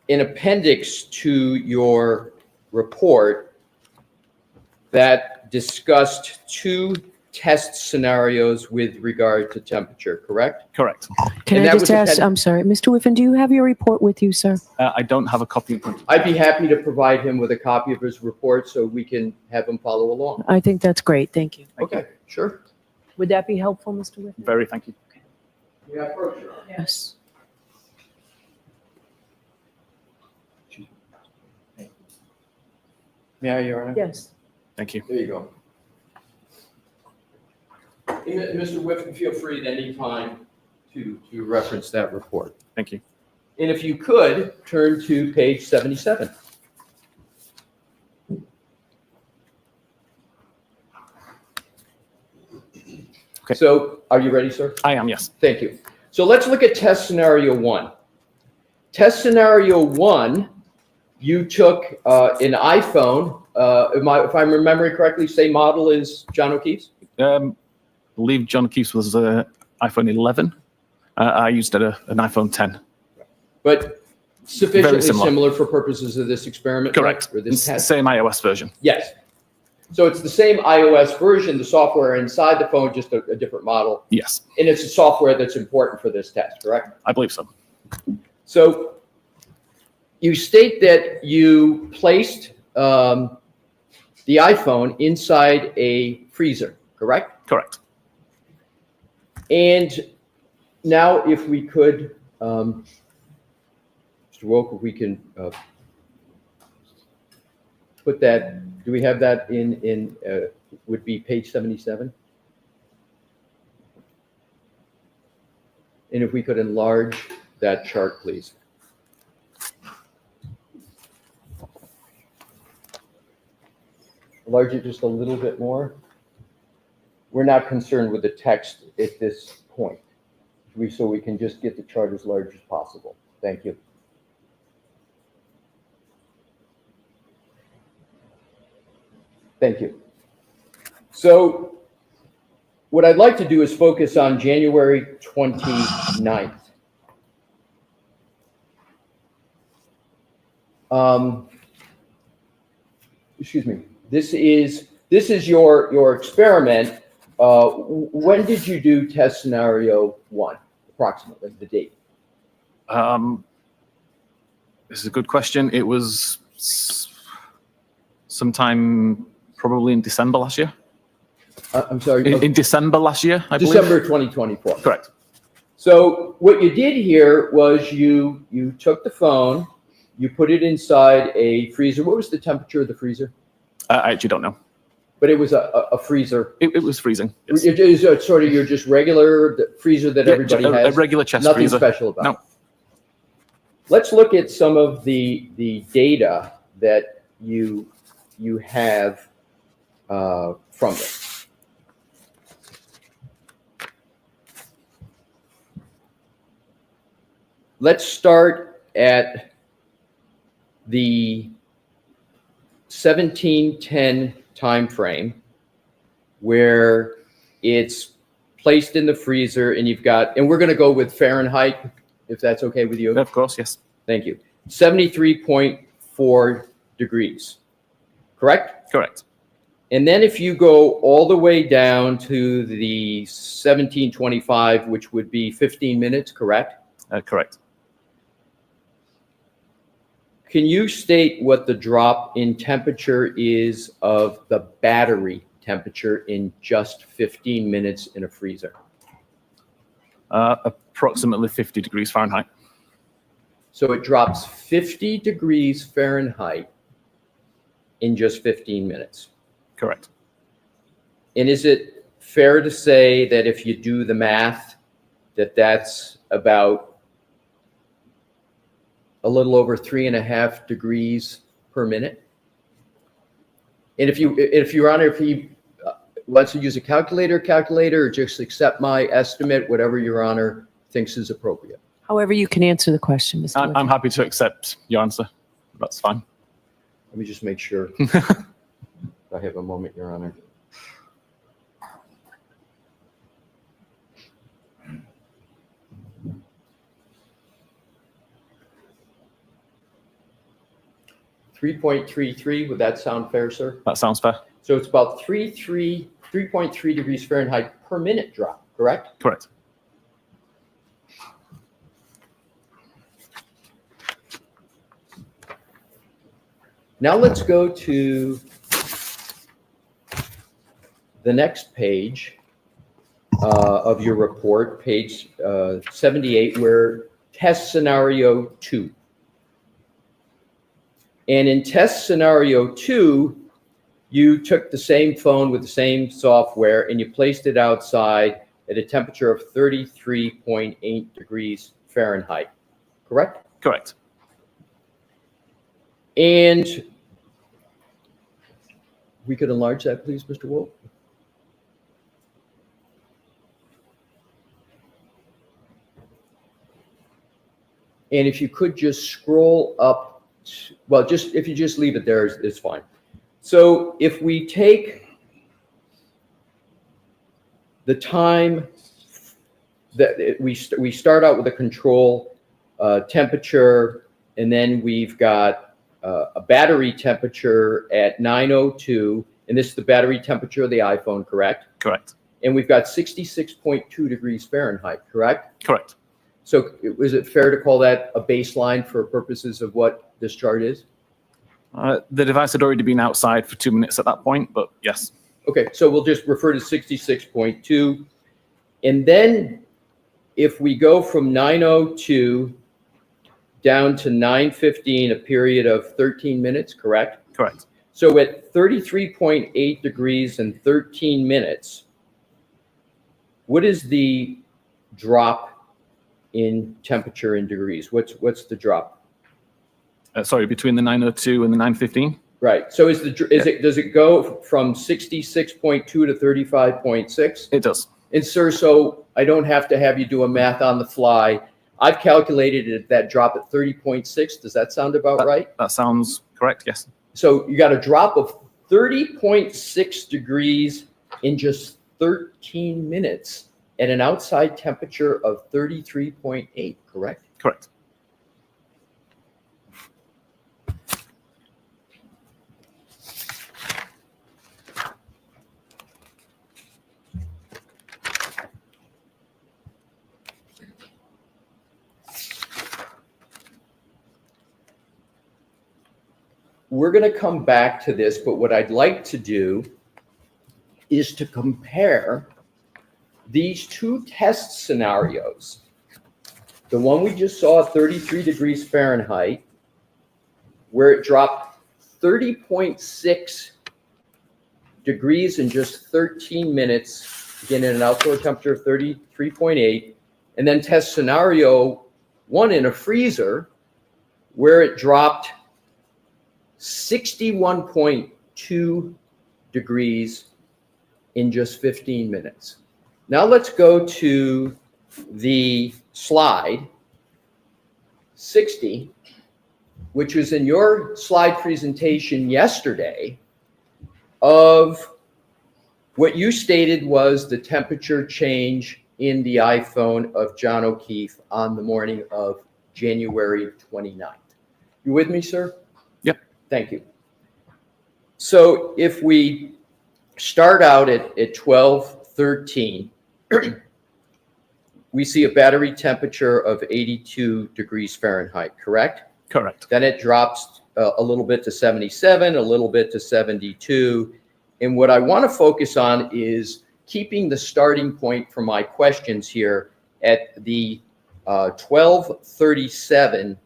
[SPEAKER 5] an appendix to your report that discussed two test scenarios with regard to temperature, correct?
[SPEAKER 4] Correct.
[SPEAKER 3] Can
[SPEAKER 5] And
[SPEAKER 3] I
[SPEAKER 5] that
[SPEAKER 3] just
[SPEAKER 5] was
[SPEAKER 3] ask,
[SPEAKER 5] appended-
[SPEAKER 3] I'm sorry, Mr. Whiffen, do you have your report with you, sir?
[SPEAKER 4] I don't have a copy in front of me.
[SPEAKER 5] I'd be happy to provide him with a copy of his report so we can have him follow along.
[SPEAKER 3] I think that's great, thank you.
[SPEAKER 5] Okay, sure.
[SPEAKER 3] Would that be helpful, Mr. Whiffen?
[SPEAKER 4] Very, thank you.
[SPEAKER 5] Yeah, sure.
[SPEAKER 3] Yes.
[SPEAKER 5] May I, Your Honor?
[SPEAKER 3] Yes.
[SPEAKER 4] Thank you.
[SPEAKER 5] There you go. And Mr. Whiffen, feel free at any time to reference that report.
[SPEAKER 4] Thank you.
[SPEAKER 5] And if you could, turn to page 77.
[SPEAKER 4] Okay.
[SPEAKER 5] So, are you ready, sir?
[SPEAKER 4] I am, yes.
[SPEAKER 5] Thank you. So let's look at test scenario 1. Test scenario 1, you took an iPhone, if I'm remembering correctly, same model as John O'Keefe's?
[SPEAKER 4] I believe John O'Keefe's was iPhone 11. I used an iPhone 10.
[SPEAKER 5] But sufficiently
[SPEAKER 4] similar.
[SPEAKER 5] similar for purposes of this experiment?
[SPEAKER 4] Correct.
[SPEAKER 5] Or this test?
[SPEAKER 4] Same iOS version.
[SPEAKER 5] Yes. So it's the same iOS version, the software inside the phone, just a different model.
[SPEAKER 4] Yes,
[SPEAKER 5] And it's the software that's important for this test, correct?
[SPEAKER 4] I believe so.
[SPEAKER 5] So you state that you placed the iPhone inside a freezer, correct?
[SPEAKER 4] Correct.
[SPEAKER 5] And now if we could, Mr. Woke, if we can put that, do we have that in would be page 77? And if we could enlarge that chart, please. Enlarge it just a little bit more. We're not concerned with the text at this point. So we can just get the chart as large as possible. Thank you. Thank you. So what I'd like to do is focus on January 29th. Excuse me. This is your experiment. When did you do test scenario 1, approximately, the date?
[SPEAKER 4] This is a good question. It was sometime probably in December last year.
[SPEAKER 5] I'm sorry.
[SPEAKER 4] In December last year, I believe.
[SPEAKER 5] December 2024.
[SPEAKER 4] Correct.
[SPEAKER 5] So what you did here was you took the phone, you put it inside a freezer. What was the temperature of the freezer?
[SPEAKER 4] I actually don't know.
[SPEAKER 5] But it was a freezer.
[SPEAKER 4] It was freezing. Yes.
[SPEAKER 5] It is sort of your just regular freezer that everybody
[SPEAKER 4] a
[SPEAKER 5] has.
[SPEAKER 4] regular chest
[SPEAKER 5] Nothing
[SPEAKER 4] freezer.
[SPEAKER 5] special about it.
[SPEAKER 4] No.
[SPEAKER 5] Let's look at some of the data that you have from this. Let's start at the 1710 time frame where it's placed in the freezer and you've got, and we're going to go with Fahrenheit, if that's okay with you.
[SPEAKER 4] Of course, yes.
[SPEAKER 5] Thank you. 73.4 degrees, correct?
[SPEAKER 4] Correct.
[SPEAKER 5] And then if you go all the way down to the 1725, which would be 15 minutes, correct?
[SPEAKER 4] Correct.
[SPEAKER 5] Can you state what the drop in temperature is of the battery temperature in just 15 minutes in a freezer?
[SPEAKER 4] Approximately 50 degrees Fahrenheit.
[SPEAKER 5] So it drops 50 degrees Fahrenheit in just 15 minutes.
[SPEAKER 4] Correct.
[SPEAKER 5] And is it fair to say that if you do the math, that's about a little over 3.5 degrees per minute? And if Your Honor, if he wants to use a calculator, or just accept my estimate, whatever Your Honor thinks is appropriate.
[SPEAKER 3] However you can answer the question, Mr.
[SPEAKER 4] I'm
[SPEAKER 3] Whiffen.
[SPEAKER 4] happy to accept your answer. That's fine.
[SPEAKER 5] Let me just make sure. I have a moment, Your Honor. $3.33, would that sound fair, sir?
[SPEAKER 4] That sounds fair.
[SPEAKER 5] So it's about 3.34 3.3 degrees Fahrenheit per minute drop, correct?
[SPEAKER 4] Correct.
[SPEAKER 5] Now let's go to the next page of your report, page 78, where test scenario 2. And in test scenario 2, you took the same phone with the same software and you placed it outside at a temperature of 33.8 degrees Fahrenheit, correct?
[SPEAKER 4] Correct.
[SPEAKER 5] And we could enlarge that, please, Mr. Wolf. And if you could just scroll up, well, just if you just leave it there, it's fine. So if we take the time that we start out with a control temperature, and then we've got a battery temperature at 9:02, and this is the battery temperature of the iPhone, correct?
[SPEAKER 4] Correct.
[SPEAKER 5] And we've got 66.2 degrees Fahrenheit, correct?
[SPEAKER 4] Correct.
[SPEAKER 5] So is it fair to call that a baseline for purposes of what this chart is?
[SPEAKER 4] The device had already been outside for 2 minutes at that point, but yes.
[SPEAKER 5] Okay, so we'll just refer to 66.2. And then if we go from 9:02 down to 9:15, a period of 13 minutes, correct?
[SPEAKER 4] Correct.
[SPEAKER 5] So at 33.8 degrees and 13 minutes, what is the drop in temperature in degrees? What's the drop?
[SPEAKER 4] Sorry, between the 9:02 and the 9:15?
[SPEAKER 5] Right. So does it go from 66.2 to 35.6?
[SPEAKER 4] It does.
[SPEAKER 5] And sir, so I don't have to have you do a math on the fly. I've calculated that drop at 30.6. Does that sound about right?
[SPEAKER 4] That sounds correct, yes.
[SPEAKER 5] So you got a drop of 30.6 degrees in just 13 minutes at an outside temperature of 33.8, correct?
[SPEAKER 4] Correct.
[SPEAKER 5] We're going to come back to this, but what I'd like to do is to compare these two test scenarios. The one we just saw at 33 degrees Fahrenheit, where it dropped 30.6 degrees in just 13 minutes, again at an outdoor temperature of 33.8, and then test scenario 1 in a freezer, where it dropped 61.2 degrees in just 15 minutes. Now let's go to the slide 60, which was in your slide presentation yesterday, of what you stated was the temperature change in the iPhone of John O'Keefe on the morning of January 29th. You with me, sir?
[SPEAKER 4] Yep.
[SPEAKER 5] Thank you. So if we start out at 12:13, we see a battery temperature of 82 degrees Fahrenheit, correct?
[SPEAKER 4] Correct.
[SPEAKER 5] Then it drops a little bit to 77, a little bit to 72. And what I want to focus on is keeping the starting point for my questions here at the 12:37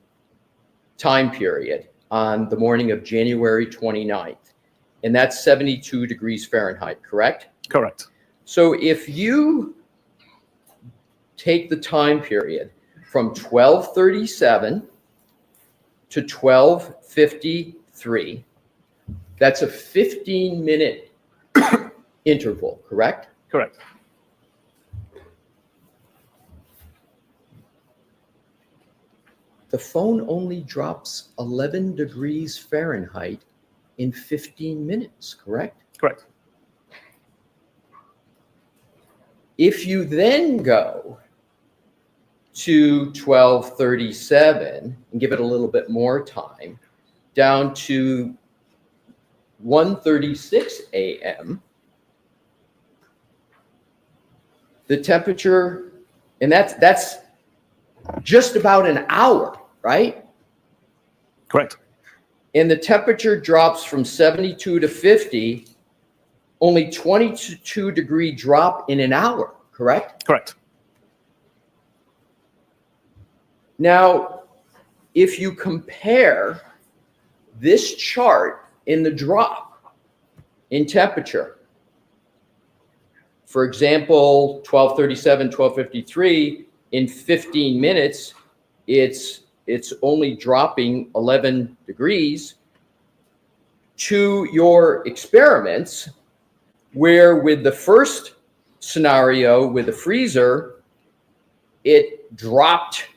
[SPEAKER 5] time period on the morning of January 29th. And that's 72 degrees Fahrenheit, correct?
[SPEAKER 4] Correct.
[SPEAKER 5] So if you take the time period from 12:37 to 12:53, that's a 15-minute interval, correct?
[SPEAKER 4] Correct.
[SPEAKER 5] The phone only drops 11 degrees Fahrenheit in 15 minutes, correct?
[SPEAKER 4] Correct.
[SPEAKER 5] If you then go to 12:37 and give it a little bit more time, down to 1:36 a.m., the temperature, and that's just about an hour, right?
[SPEAKER 4] Correct.
[SPEAKER 5] And the temperature drops from 72 to 50, only 22 degree drop in an hour, correct?
[SPEAKER 4] Correct.
[SPEAKER 5] Now, if you compare this chart in the drop in temperature, for example, 1237, 1253, in 15 minutes, it's only dropping 11 degrees, to your experiments, where with the first scenario with the freezer, it dropped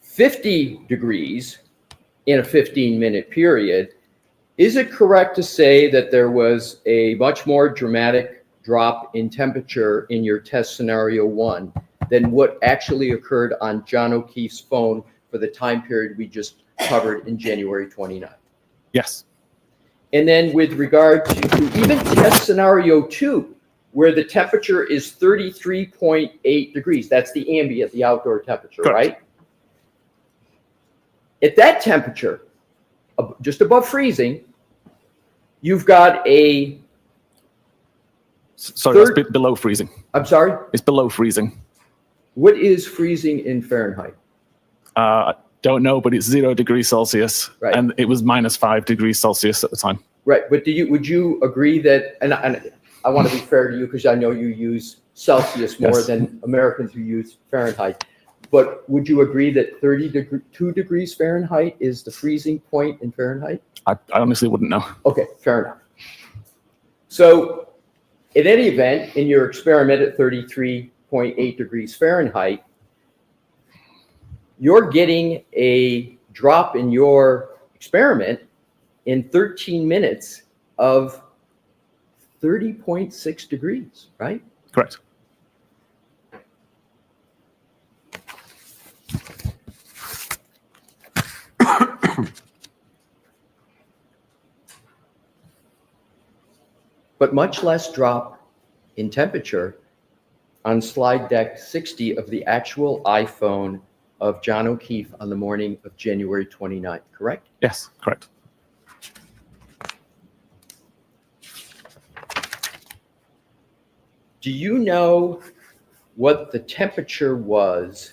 [SPEAKER 5] 50 degrees in a 15-minute period. Is it correct to say that there was a much more dramatic drop in temperature in your test scenario 1 than what actually occurred on John O'Keefe's phone for the time period we just covered in January 29?
[SPEAKER 4] Yes.
[SPEAKER 5] And then with regard to even test scenario 2, where the temperature is 33.8 degrees, that's the ambient, the outdoor temperature,
[SPEAKER 4] Correct.
[SPEAKER 5] right? At that temperature, just above freezing, you've got a...
[SPEAKER 4] Sorry, that's below freezing.
[SPEAKER 5] I'm sorry?
[SPEAKER 4] It's below freezing.
[SPEAKER 5] What is freezing in Fahrenheit?
[SPEAKER 4] Don't know, but it's 0 degrees Celsius,
[SPEAKER 5] Right.
[SPEAKER 4] and it was -5 degrees Celsius at the time.
[SPEAKER 5] Right, but would you agree that, and I want to be fair to you because I know you use Celsius more
[SPEAKER 4] Yes.
[SPEAKER 5] than Americans who use Fahrenheit, but would you agree that 32 degrees Fahrenheit is the freezing point in Fahrenheit?
[SPEAKER 4] I honestly wouldn't know.
[SPEAKER 5] Okay, fair enough. So in any event, in your experiment at 33.8 degrees Fahrenheit, you're getting a drop in your experiment in 13 minutes of 30.6 degrees, right?
[SPEAKER 4] Correct.
[SPEAKER 5] But much less drop in temperature on slide deck 60 of the actual iPhone of John O'Keefe on the morning of January 29th, correct?
[SPEAKER 4] Yes, correct.
[SPEAKER 5] Do you know what the temperature was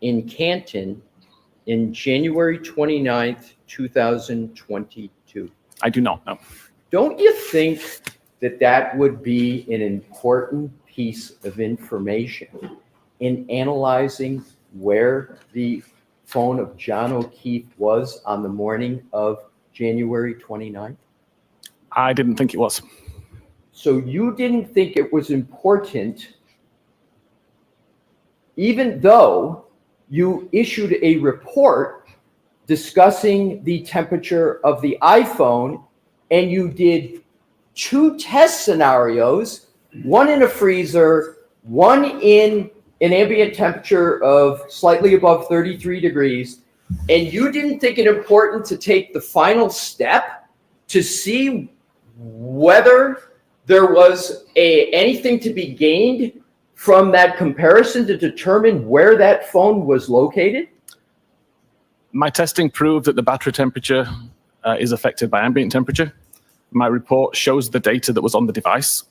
[SPEAKER 5] in Canton in January 29th, 2022?
[SPEAKER 4] I do not know.
[SPEAKER 5] Don't you think that that would be an important piece of information in analyzing where the phone of John O'Keefe was on the morning of January 29th?
[SPEAKER 4] I didn't think it was.
[SPEAKER 5] So you didn't think it was important, even though you issued a report discussing the temperature of the iPhone, and you did 2 test scenarios, one in a freezer, one in an ambient temperature of slightly above 33 degrees, and you didn't think it important to take the final step to see whether there was anything to be gained from that comparison to determine where that phone was located?
[SPEAKER 4] My testing proved that the battery temperature is affected by ambient temperature. My report shows the data that was on the device.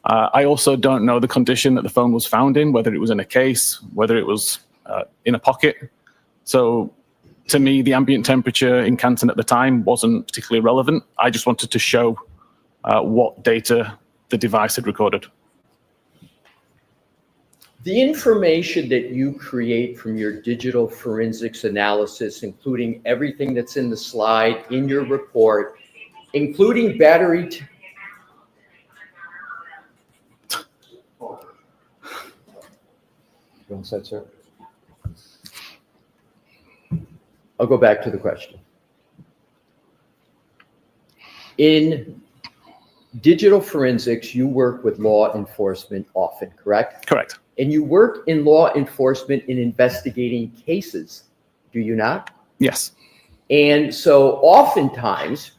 [SPEAKER 4] I also don't know the condition that the phone was found in, whether it was in a case, whether it was in a pocket. So to me, the ambient temperature in Canton at the time wasn't particularly relevant. I just wanted to show what data the device had recorded.
[SPEAKER 5] The information that you create from your digital forensics analysis, including everything that's in the slide in your report, including battery... You all set, sir? I'll go back to the question. In digital forensics, you work with law enforcement often, correct?
[SPEAKER 4] Correct.
[SPEAKER 5] And you work in law enforcement in investigating cases, do you not?
[SPEAKER 4] Yes.
[SPEAKER 5] And so oftentimes,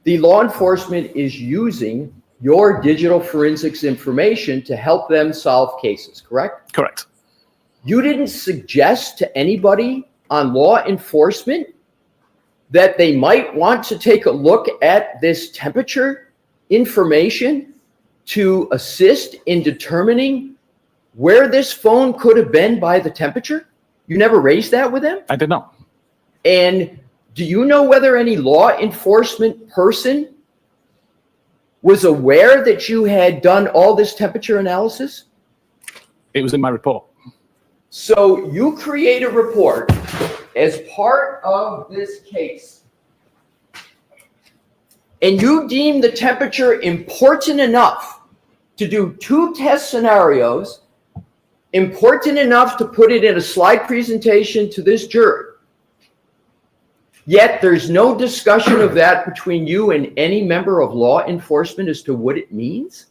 [SPEAKER 5] the law enforcement is using your digital forensics information to help them solve cases, correct?
[SPEAKER 4] Correct.
[SPEAKER 5] You didn't suggest to anybody on law enforcement that they might want to take a look at this temperature information to assist in determining where this phone could have been by the temperature? You never raised that with them?
[SPEAKER 4] I did not.
[SPEAKER 5] And do you know whether any law enforcement person was aware that you had done all this temperature analysis?
[SPEAKER 4] It was in my report.
[SPEAKER 5] So you create a report as part of this case, and you deem the temperature important enough to do 2 test scenarios, important enough to put it in a slide presentation to this jury. Yet there's no discussion of that between you and any member of law enforcement as to what it means?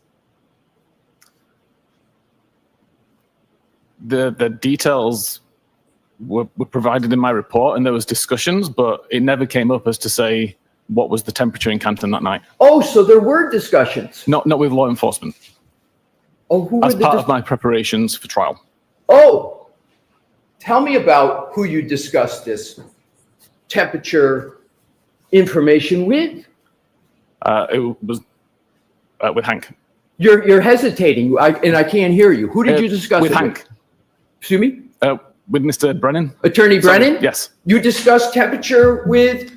[SPEAKER 4] The details were provided in my report, and there was discussions, but it never came up as to say what was the temperature in Canton that night.
[SPEAKER 5] Oh, so there were discussions.
[SPEAKER 4] Not with law enforcement.
[SPEAKER 5] Oh, who
[SPEAKER 4] As
[SPEAKER 5] were the
[SPEAKER 4] part of my preparations for trial.
[SPEAKER 5] Oh, tell me about who you discussed this temperature information with.
[SPEAKER 4] It was with Hank.
[SPEAKER 5] You're hesitating, and I can't hear you. Who did you discuss
[SPEAKER 4] with
[SPEAKER 5] it
[SPEAKER 4] Hank?
[SPEAKER 5] with? Excuse me?
[SPEAKER 4] With Mr. Brennan.
[SPEAKER 5] Attorney
[SPEAKER 4] Sorry,
[SPEAKER 5] Brennan?
[SPEAKER 4] yes.
[SPEAKER 5] You discussed temperature with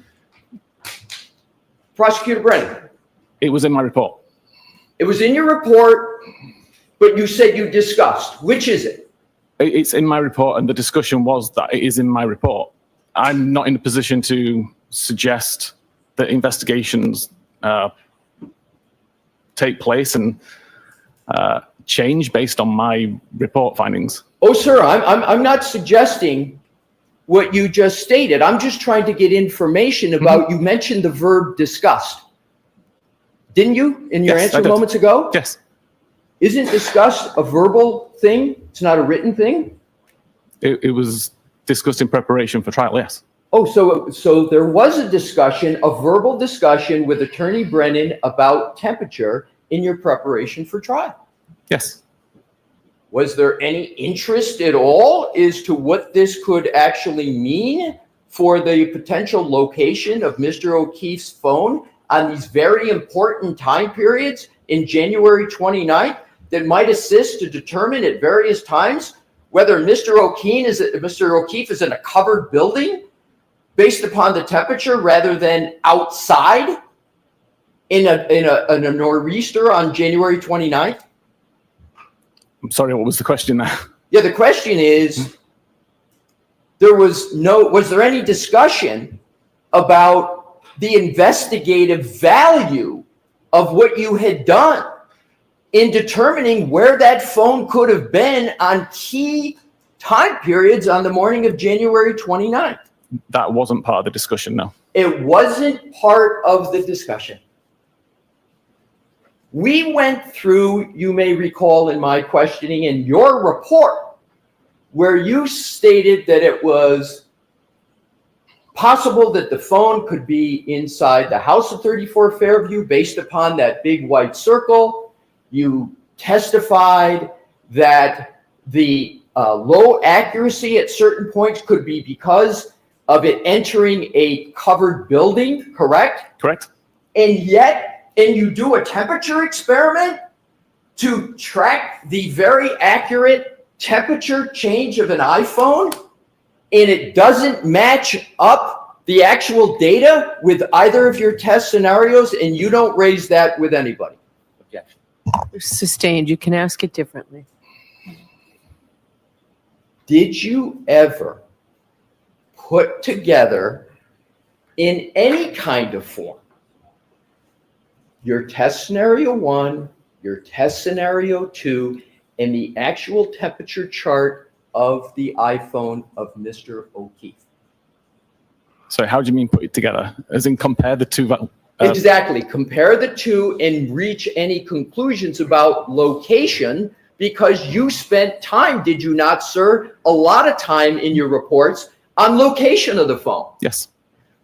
[SPEAKER 5] Prosecutor Brennan?
[SPEAKER 4] It was in my report.
[SPEAKER 5] It was in your report, but you said you discussed. Which is it?
[SPEAKER 4] It's in my report, and the discussion was that it is in my report. I'm not in a position to suggest that investigations take place and change based on my report findings.
[SPEAKER 5] Oh, sir, I'm not suggesting what you just stated. I'm just trying to get information about, you mentioned the verb discussed. Didn't you, in your
[SPEAKER 4] Yes,
[SPEAKER 5] answer moments ago?
[SPEAKER 4] Yes.
[SPEAKER 5] Isn't discussed a verbal thing? It's not a written thing?
[SPEAKER 4] It was discussed in preparation for trial, yes.
[SPEAKER 5] Oh, so there was a discussion, a verbal discussion with Attorney Brennan about temperature in your preparation for trial?
[SPEAKER 4] Yes.
[SPEAKER 5] Was there any interest at all as to what this could actually mean for the potential location of Mr. O'Keefe's phone on these very important time periods in January 29th that might assist to determine at various times whether Mr. O'Keefe is in a covered building based upon the temperature rather than outside in a nor'easter on January 29th?
[SPEAKER 4] I'm sorry, what was the question there?
[SPEAKER 5] Yeah, the question is, was there any discussion about the investigative value of what you had done in determining where that phone could have been on key time periods on the morning of January 29th?
[SPEAKER 4] That wasn't part of the discussion, no.
[SPEAKER 5] It wasn't part of the discussion. We went through, you may recall in my questioning, in your report, where you stated that it was possible that the phone could be inside the house of 34 Fairview based upon that big white circle. You testified that the low accuracy at certain points could be because of it entering a covered building, correct?
[SPEAKER 4] Correct.
[SPEAKER 5] And you do a temperature experiment to track the very accurate temperature change of an iPhone, and it doesn't match up the actual data with either of your test scenarios, and you don't raise that with anybody. Objection.
[SPEAKER 3] Sustained. You can ask it differently.
[SPEAKER 5] Did you ever put together in any kind of form your test scenario 1, your test scenario 2, and the actual temperature chart of the iPhone of Mr. O'Keefe?
[SPEAKER 4] So how do you mean put it together? As in compare the two?
[SPEAKER 5] Exactly. Compare the two and reach any conclusions about location, because you spent time, did you not, sir? A lot of time in your reports on location of the phone.
[SPEAKER 4] Yes.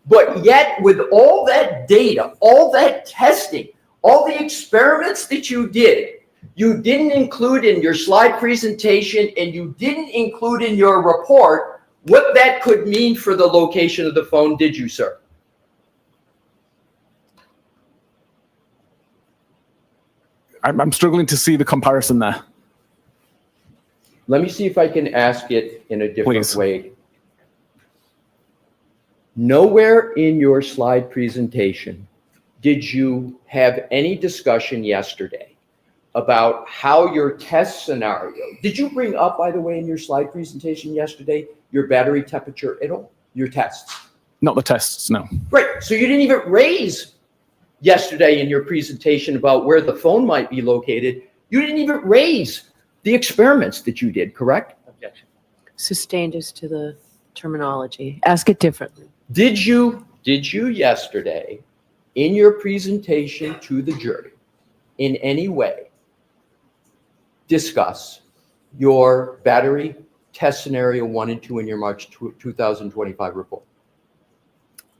[SPEAKER 5] But yet, with all that data, all that testing, all the experiments that you didn't include in your slide presentation and you didn't include in your report what that could mean for the location of the phone, did you, sir?
[SPEAKER 4] I'm struggling to see the comparison there.
[SPEAKER 5] Let me see if I can ask it in a different
[SPEAKER 4] Please.
[SPEAKER 5] way. Nowhere in your slide presentation did you have any discussion yesterday about how your test scenario, did you bring up, by the way, in your slide presentation yesterday, your battery temperature at all, your tests?
[SPEAKER 4] Not the tests, no.
[SPEAKER 5] Right, so you didn't even raise yesterday in your presentation about where the phone might be located. You didn't even raise the experiments that you did, correct?
[SPEAKER 1] Objection.
[SPEAKER 3] Sustained as to the terminology. Ask it differently.
[SPEAKER 5] Did you yesterday in your presentation to the jury in any way discuss your battery test scenario 1 and 2 in your March 2025 report?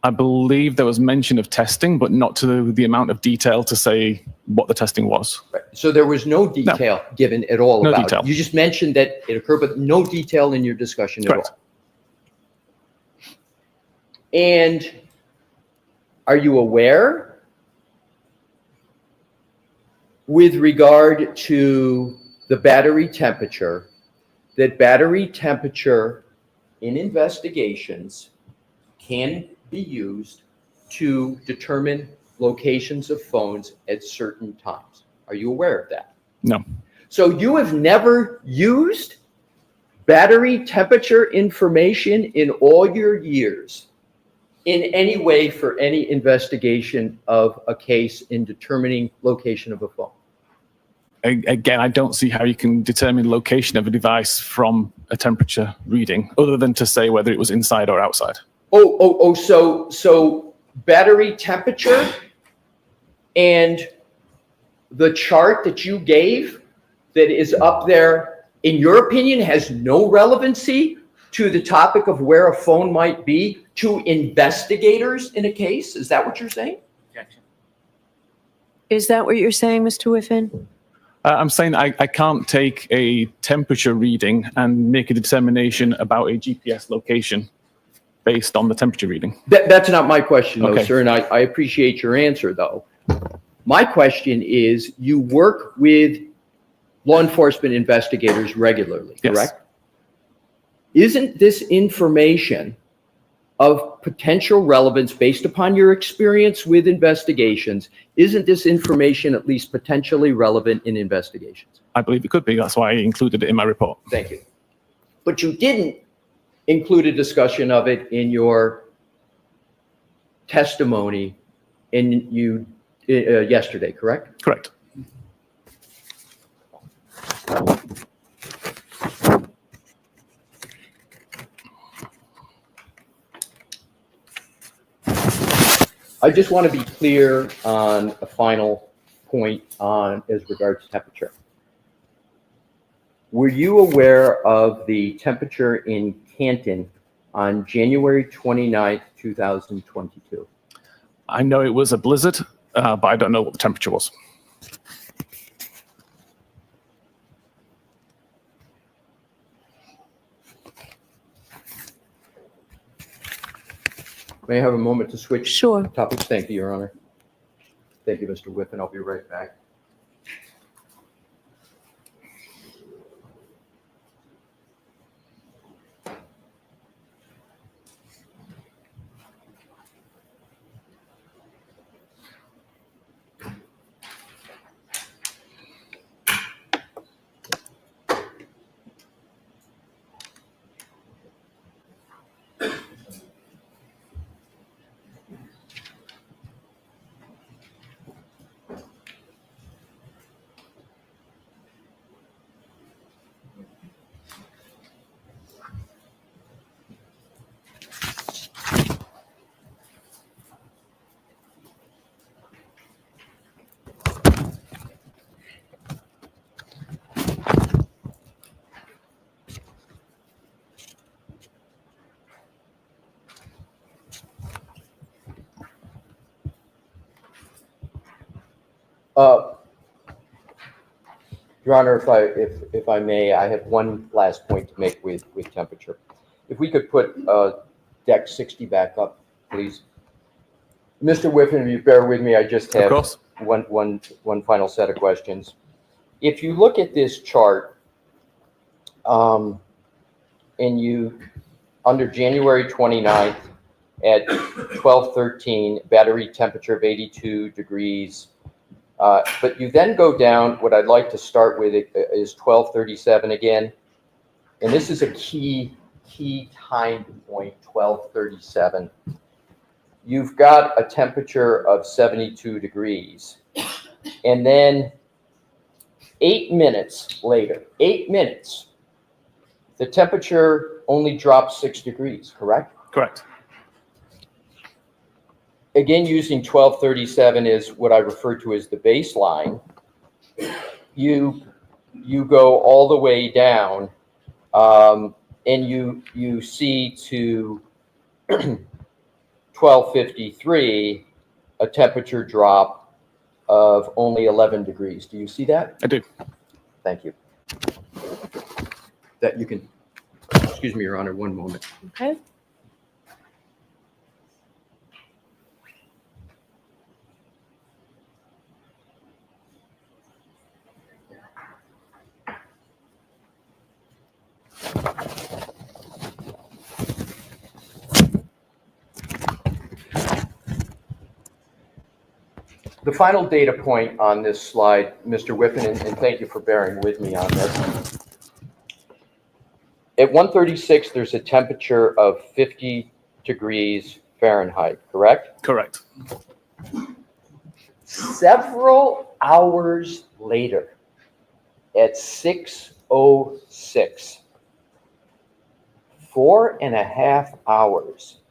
[SPEAKER 4] I believe there was mention of testing, but not to the amount of detail to say what the testing was.
[SPEAKER 5] Right. So there was no detail given at all
[SPEAKER 4] No
[SPEAKER 5] about
[SPEAKER 4] detail.
[SPEAKER 5] it. You just mentioned that it occurred, but no detail in your discussion at
[SPEAKER 4] Correct.
[SPEAKER 5] all. And are you aware with regard to the battery temperature, that battery temperature in investigations can be used to determine locations of phones at certain times? Are you aware of that?
[SPEAKER 4] No.
[SPEAKER 5] So you have never used battery temperature information in all your years in any way for any investigation of a case in determining location of a phone?
[SPEAKER 4] Again, I don't see how you can determine location of a device from a temperature reading, other than to say whether it was inside or outside.
[SPEAKER 5] So battery temperature and the chart that you gave that is up there, in your opinion, has no relevancy to the topic of where a phone might be to investigators in a case? Is that what you're saying?
[SPEAKER 1] Objection.
[SPEAKER 3] Is that what you're saying, Mr. Whiffen?
[SPEAKER 4] I'm saying I can't take a temperature reading and make a determination about a GPS location based on the temperature reading.
[SPEAKER 5] That's not my question, though,
[SPEAKER 4] Okay.
[SPEAKER 5] sir, and I appreciate your answer, though. My question is, you work with law enforcement investigators regularly,
[SPEAKER 4] Yes.
[SPEAKER 5] correct? Isn't this information of potential relevance based upon your experience with investigations? Isn't this information at least potentially relevant in investigations?
[SPEAKER 4] I believe it could be. That's why I included it in my report.
[SPEAKER 5] Thank you. But you didn't include a discussion of it in your testimony yesterday, correct?
[SPEAKER 4] Correct.
[SPEAKER 5] I just want to be clear on a final point as regards to temperature. Were you aware of the temperature in Canton on January 29th, 2022?
[SPEAKER 4] I know it was a blizzard, but I don't know what the temperature was.
[SPEAKER 5] May I have a moment to switch
[SPEAKER 3] Sure.
[SPEAKER 5] topics? Thank you, Your Honor. Thank you, Mr. Whiffen. I'll be right back. Your Honor, if I may, I have one last point to make with temperature. If we could put deck 60 back up, please. Mr. Whiffen, if you bear with me, I just
[SPEAKER 4] Of
[SPEAKER 5] have
[SPEAKER 4] course.
[SPEAKER 5] one final set of questions. If you look at this chart, and you, under January 29th at 12:13, battery temperature of 82 degrees, but you then go down, what I'd like to start with is 12:37 again. And this is a key time point, 12:37. You've got a temperature of 72 degrees. And then 8 minutes later, 8 minutes, the temperature only drops 6 degrees, correct?
[SPEAKER 4] Correct.
[SPEAKER 5] Again, using 12:37 is what I refer to as the baseline. You go all the way down, and you see to 12:53 a temperature drop of only 11 degrees. Do you see that?
[SPEAKER 4] I do.
[SPEAKER 5] Thank you. That you can, excuse me, Your Honor, one moment.
[SPEAKER 3] Okay.
[SPEAKER 5] The final data point on this slide, Mr. Whiffen, and thank you for bearing with me on this. At 1:36, there's a temperature of 50 degrees Fahrenheit, correct?
[SPEAKER 4] Correct.
[SPEAKER 5] Several hours later, at 6:06, 4.5 hours,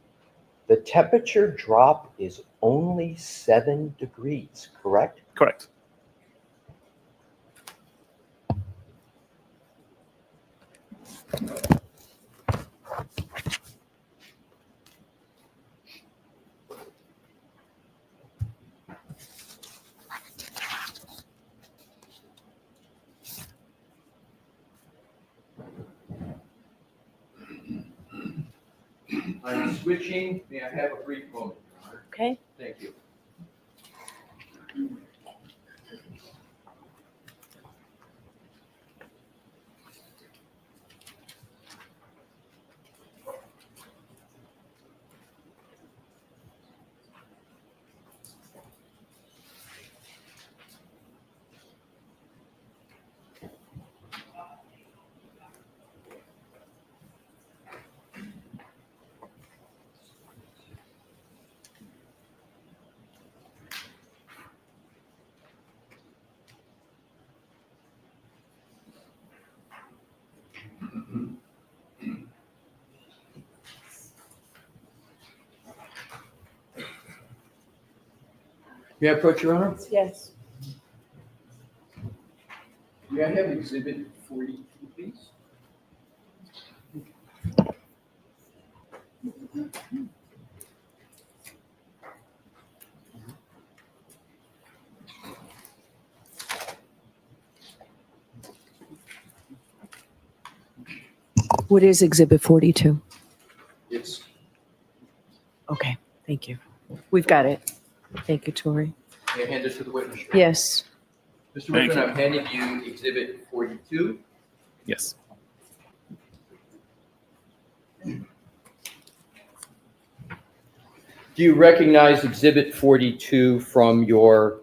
[SPEAKER 5] the temperature drop is only 7 degrees, correct?
[SPEAKER 4] Correct.
[SPEAKER 5] I'm switching. May I have a brief moment, Your Honor?
[SPEAKER 3] Okay.
[SPEAKER 5] Thank you. May I approach, Your Honor?
[SPEAKER 3] Yes.
[SPEAKER 5] May I have Exhibit 42, please?
[SPEAKER 3] What is Exhibit 42?
[SPEAKER 5] It's
[SPEAKER 3] Okay, thank you. We've got it. Thank you, Tori.
[SPEAKER 5] May I hand it to the witness?
[SPEAKER 3] Yes.
[SPEAKER 5] Mr.
[SPEAKER 4] Thank
[SPEAKER 5] Whiffen,
[SPEAKER 4] you.
[SPEAKER 5] I'm handing you Exhibit 42.
[SPEAKER 4] Yes.
[SPEAKER 5] Do you recognize Exhibit 42 from your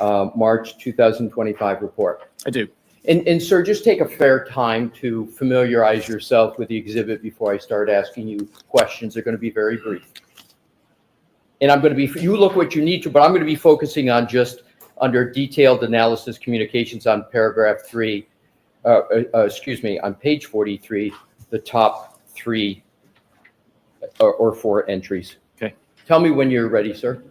[SPEAKER 5] March 2025 report?
[SPEAKER 4] I do.
[SPEAKER 5] And sir, just take a fair time to familiarize yourself with the exhibit before I start asking you questions. They're going to be very brief. And I'm going to be, you look what you need to, but I'm going to be focusing on just under detailed analysis communications on paragraph 3, on page 43, the top 3 or 4 entries.
[SPEAKER 4] Okay.
[SPEAKER 5] Tell me when you're ready, sir.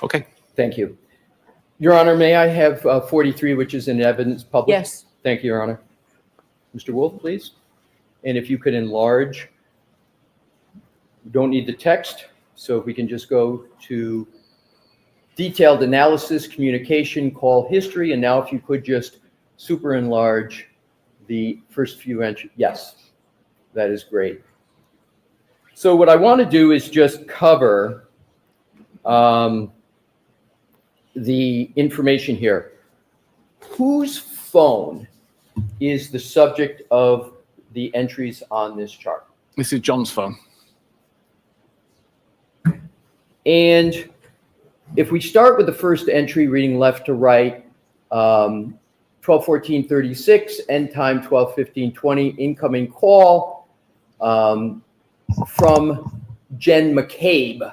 [SPEAKER 4] Okay.
[SPEAKER 5] Thank you. Your Honor, may I have 43, which is in evidence published?
[SPEAKER 3] Yes.
[SPEAKER 5] Thank you, Your Honor. Mr. Wolf, please. And if you could enlarge We don't need the text, so if we can just go to detailed analysis, communication, call history, and now if you could just super enlarge the first few entries. Yes, that is great. So what I want to do is just cover the information here. Whose phone is the subject of the entries on this chart?
[SPEAKER 4] This is John's phone.
[SPEAKER 5] And if we start with the first entry, reading left to right, 12:14:36, end time 12:15:20, incoming call from Jen McCabe,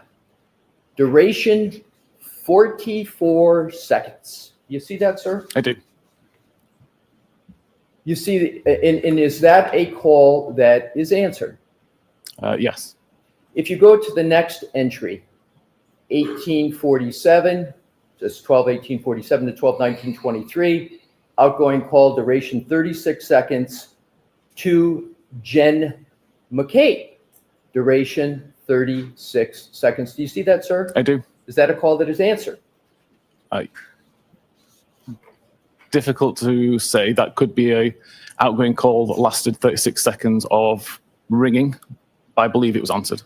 [SPEAKER 5] duration 44 seconds. You see that, sir?
[SPEAKER 4] I do.
[SPEAKER 5] You see, and is that a call that is answered?
[SPEAKER 4] Yes.
[SPEAKER 5] If you go to the next entry, 18:47, just 12:18:47 to 12:19:23, outgoing call duration 36 seconds to Jen McCabe, duration 36 seconds. Do you see that, sir?
[SPEAKER 4] I do.
[SPEAKER 5] Is that a call that is answered?
[SPEAKER 4] Difficult to say. That could be a outgoing call that lasted 36 seconds of ringing. I believe it was answered.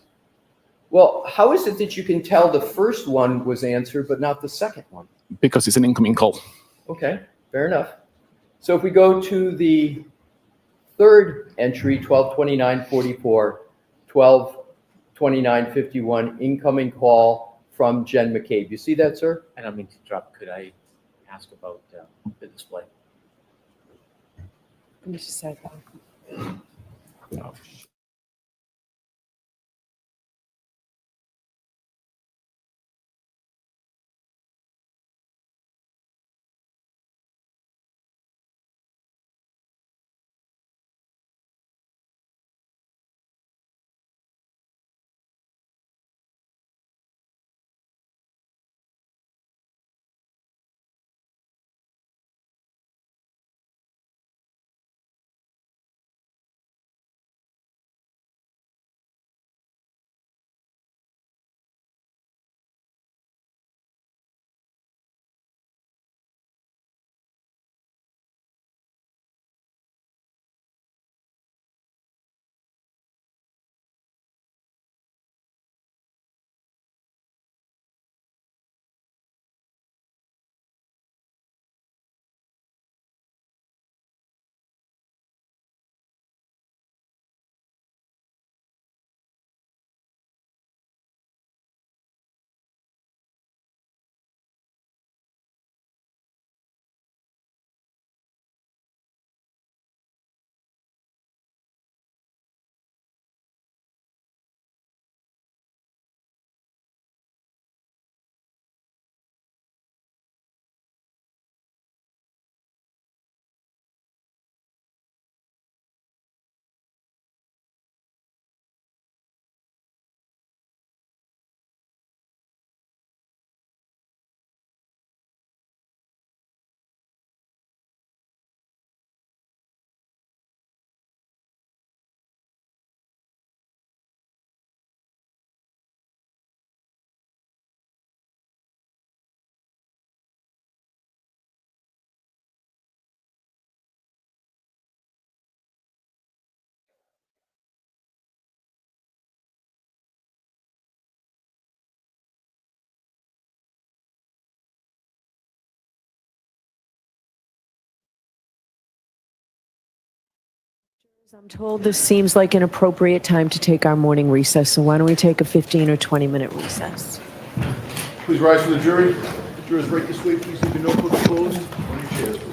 [SPEAKER 5] Well, how is it that you can tell the first one was answered but not the second one?
[SPEAKER 4] Because it's an incoming call.
[SPEAKER 5] Okay, fair enough. So if we go to the third entry, 12:29:44, 12:29:51, incoming call from Jen McCabe. You see that, sir?
[SPEAKER 1] I don't mean to interrupt. Could I ask about the display?
[SPEAKER 3] Let me just say that. I'm told this seems like an appropriate time to take our morning recess, so why don't we take a 15 or 20-minute recess?
[SPEAKER 2] Please rise for the jury. Jurors, break this way. Please leave your notebooks closed on your chairs, please.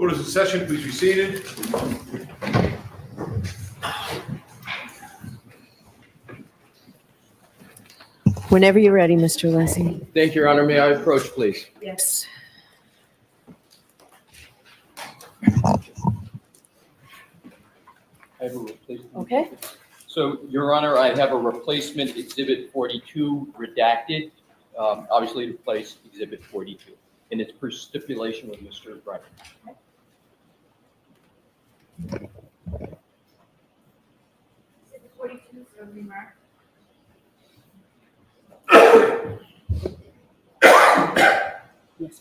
[SPEAKER 6] Court is in session, please be seated.
[SPEAKER 3] Whenever you're ready, Mr. Leslie.
[SPEAKER 5] Thank you, Your Honor. May I approach, please?
[SPEAKER 3] Yes.
[SPEAKER 5] I have a replacement.
[SPEAKER 3] Okay.
[SPEAKER 5] So, Your Honor, I have a replacement Exhibit 42 redacted, obviously to place Exhibit 42. And it's per stipulation with Mr. Bryant.
[SPEAKER 7] Exhibit 42 for remark.
[SPEAKER 3] Yes, please.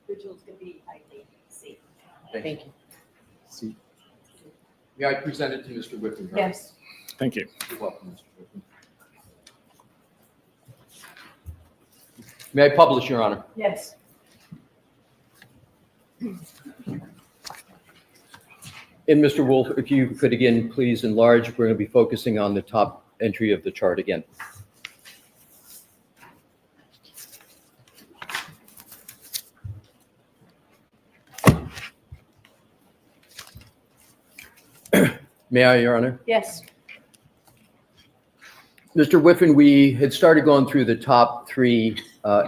[SPEAKER 3] Vigil's gonna be IAC. Thank you.
[SPEAKER 5] May I present it to Mr. Whiffen? Your Honor?
[SPEAKER 3] Yes.
[SPEAKER 4] Thank you.
[SPEAKER 5] You're welcome, Mr. Whiffen. May I publish, Your Honor?
[SPEAKER 3] Yes.
[SPEAKER 5] And Mr. Wolf, if you could again, please enlarge, we're going to be focusing on the top entry of the chart again. May I, Your Honor?
[SPEAKER 3] Yes.
[SPEAKER 5] Mr. Whiffen, we had started going through the top three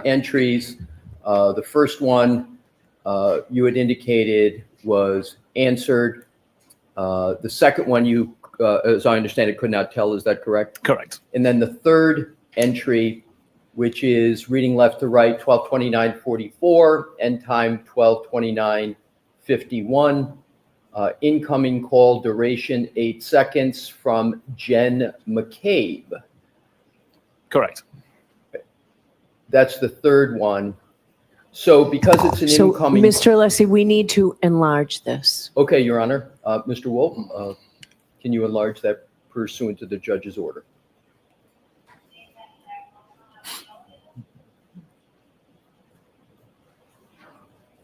[SPEAKER 5] entries. The first one you had indicated was answered. The second one you, as I understand it, could not tell. Is that correct?
[SPEAKER 4] Correct.
[SPEAKER 5] And then the third entry, which is reading left to right, 12:29:44, end time 12:29:51. Incoming call duration 8 seconds from Jen McCabe.
[SPEAKER 4] Correct.
[SPEAKER 5] That's the third one. So because it's an
[SPEAKER 3] So,
[SPEAKER 5] incoming.
[SPEAKER 3] Mr. Leslie, we need to enlarge this.
[SPEAKER 5] Okay, Your Honor. Mr. Wolf, can you enlarge that pursuant to the judge's order?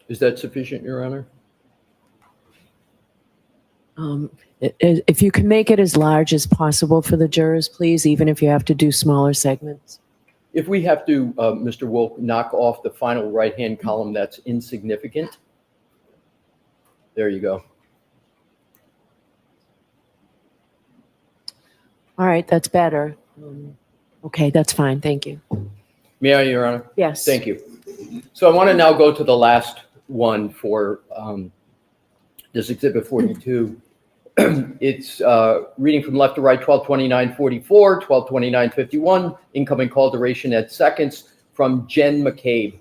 [SPEAKER 5] Is that sufficient, Your Honor?
[SPEAKER 3] If you can make it as large as possible for the jurors, please, even if you have to do smaller segments.
[SPEAKER 5] If we have to, Mr. Wolf, knock off the final right-hand column, that's insignificant. There you go.
[SPEAKER 3] All right, that's better. Okay, that's fine. Thank you.
[SPEAKER 5] May I, Your Honor?
[SPEAKER 3] Yes.
[SPEAKER 5] Thank you. So I want to now go to the last one for this Exhibit 42. It's reading from left to right, 12:29:44, 12:29:51, incoming call duration at seconds from Jen McCabe.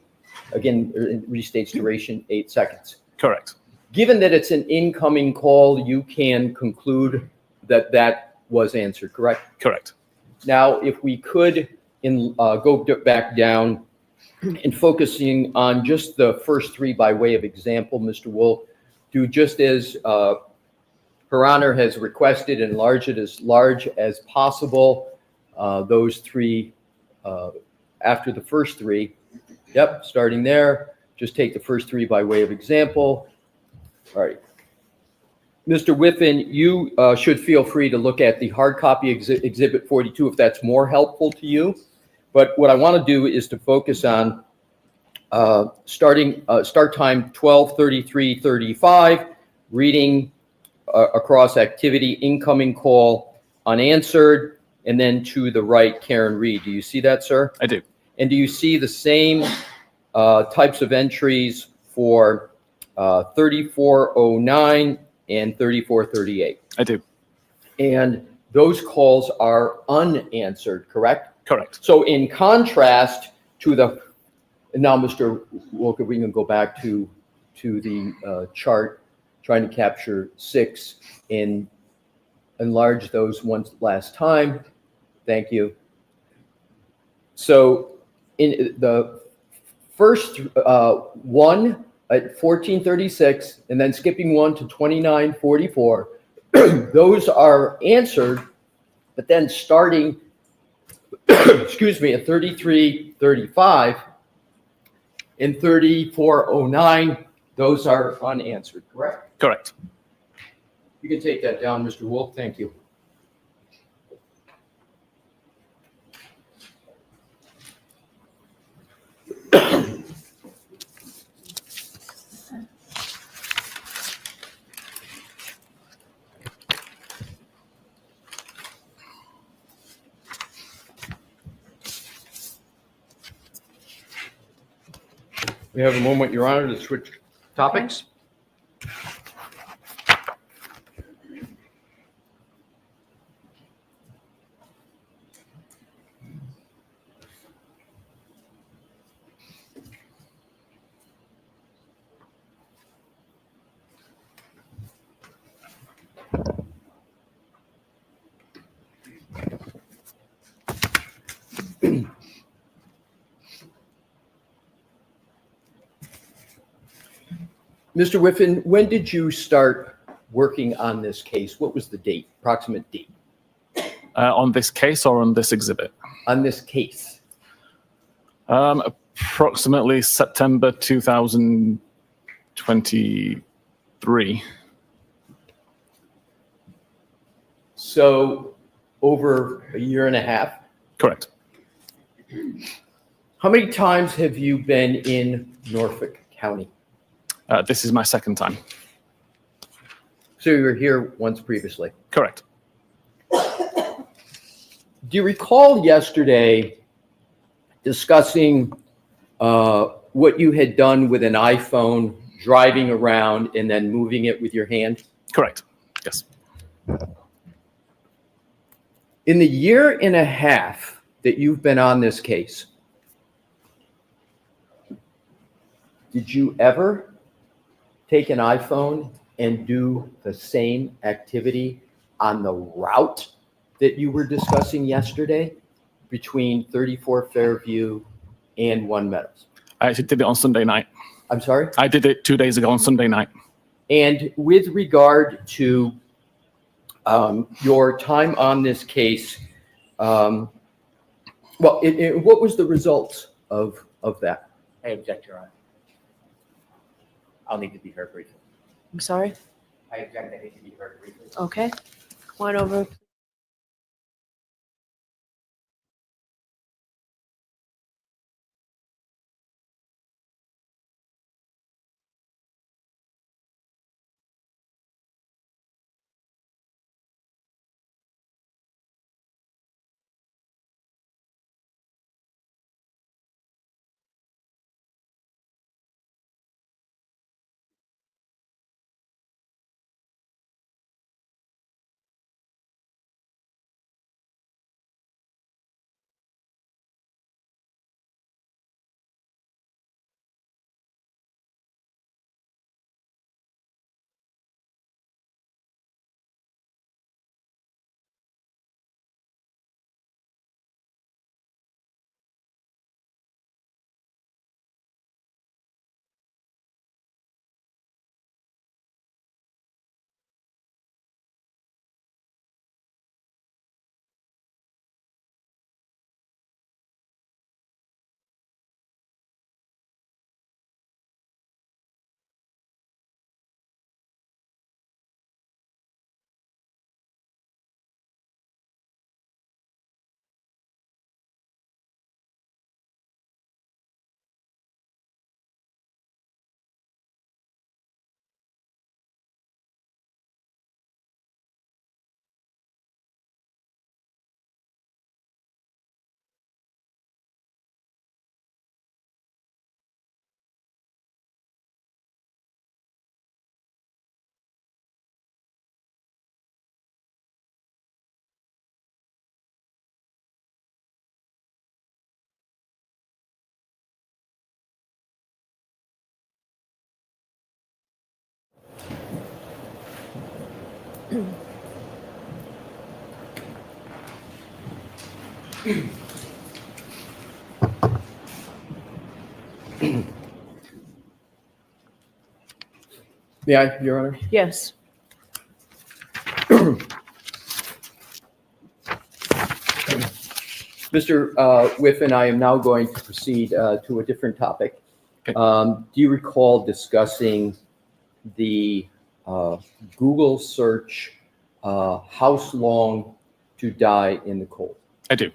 [SPEAKER 5] Again, it restates duration 8 seconds.
[SPEAKER 4] Correct.
[SPEAKER 5] Given that it's an incoming call, you can conclude that that was answered, correct?
[SPEAKER 4] Correct.
[SPEAKER 5] Now, if we could go back down and focusing on just the first three by way of example, Mr. Wolf, do just as Her Honor has requested, enlarge it as large as possible. Those three, after the first three, yep, starting there, just take the first three by way of example. All right. Mr. Whiffen, you should feel free to look at the hard copy Exhibit 42 if that's more helpful to you. But what I want to do is to focus on start time 12:33:35, reading across activity, incoming call, unanswered, and then to the right, Karen Reed. Do you see that, sir?
[SPEAKER 4] I do.
[SPEAKER 5] And do you see the same types of entries for 3409 and 3438?
[SPEAKER 4] I do.
[SPEAKER 5] And those calls are unanswered, correct?
[SPEAKER 4] Correct.
[SPEAKER 5] So in contrast to the, now Mr. Walker, we can go back to the chart, trying to capture 6 and enlarge those once last time. Thank you. So in the first one at 14:36 and then skipping one to 29:44, those are answered, but then starting, excuse me, at 33:35 and 34:09, those are unanswered, correct?
[SPEAKER 4] Correct.
[SPEAKER 5] You can take that down, Mr. Wolf. Thank you. We have a moment, Your Honor, to switch topics. Mr. Whiffen, when did you start working on this case? What was the date, approximate date
[SPEAKER 4] On this case or on this exhibit?
[SPEAKER 5] on this case?
[SPEAKER 4] Approximately September 2023.
[SPEAKER 5] So over a year and a half.
[SPEAKER 4] Correct.
[SPEAKER 5] How many times have you been in Norfolk County?
[SPEAKER 4] This is my second time.
[SPEAKER 5] So you were here once previously.
[SPEAKER 4] Correct.
[SPEAKER 5] Do you recall yesterday discussing what you had done with an iPhone, driving around and then moving it with your hand?
[SPEAKER 4] Correct. Yes.
[SPEAKER 5] In the year and a half that you've been on this case, did you ever take an iPhone and do the same activity on the route that you were discussing yesterday between 34 Fairview and One Meadows?
[SPEAKER 4] I actually did it on Sunday night.
[SPEAKER 5] I'm sorry?
[SPEAKER 4] I did it 2 days ago on Sunday night.
[SPEAKER 5] And with regard to your time on this case, what was the results of that?
[SPEAKER 1] I object, Your Honor. I'll need to be heard briefly.
[SPEAKER 3] I'm sorry?
[SPEAKER 1] I object, I need to be heard briefly.
[SPEAKER 3] Okay. Come on over.
[SPEAKER 5] May I, Your Honor?
[SPEAKER 3] Yes.
[SPEAKER 5] Mr. Whiffen, I am now going to proceed to a different topic.
[SPEAKER 4] Okay.
[SPEAKER 5] Do you recall discussing the Google search, how long to die in the cold?
[SPEAKER 4] I do.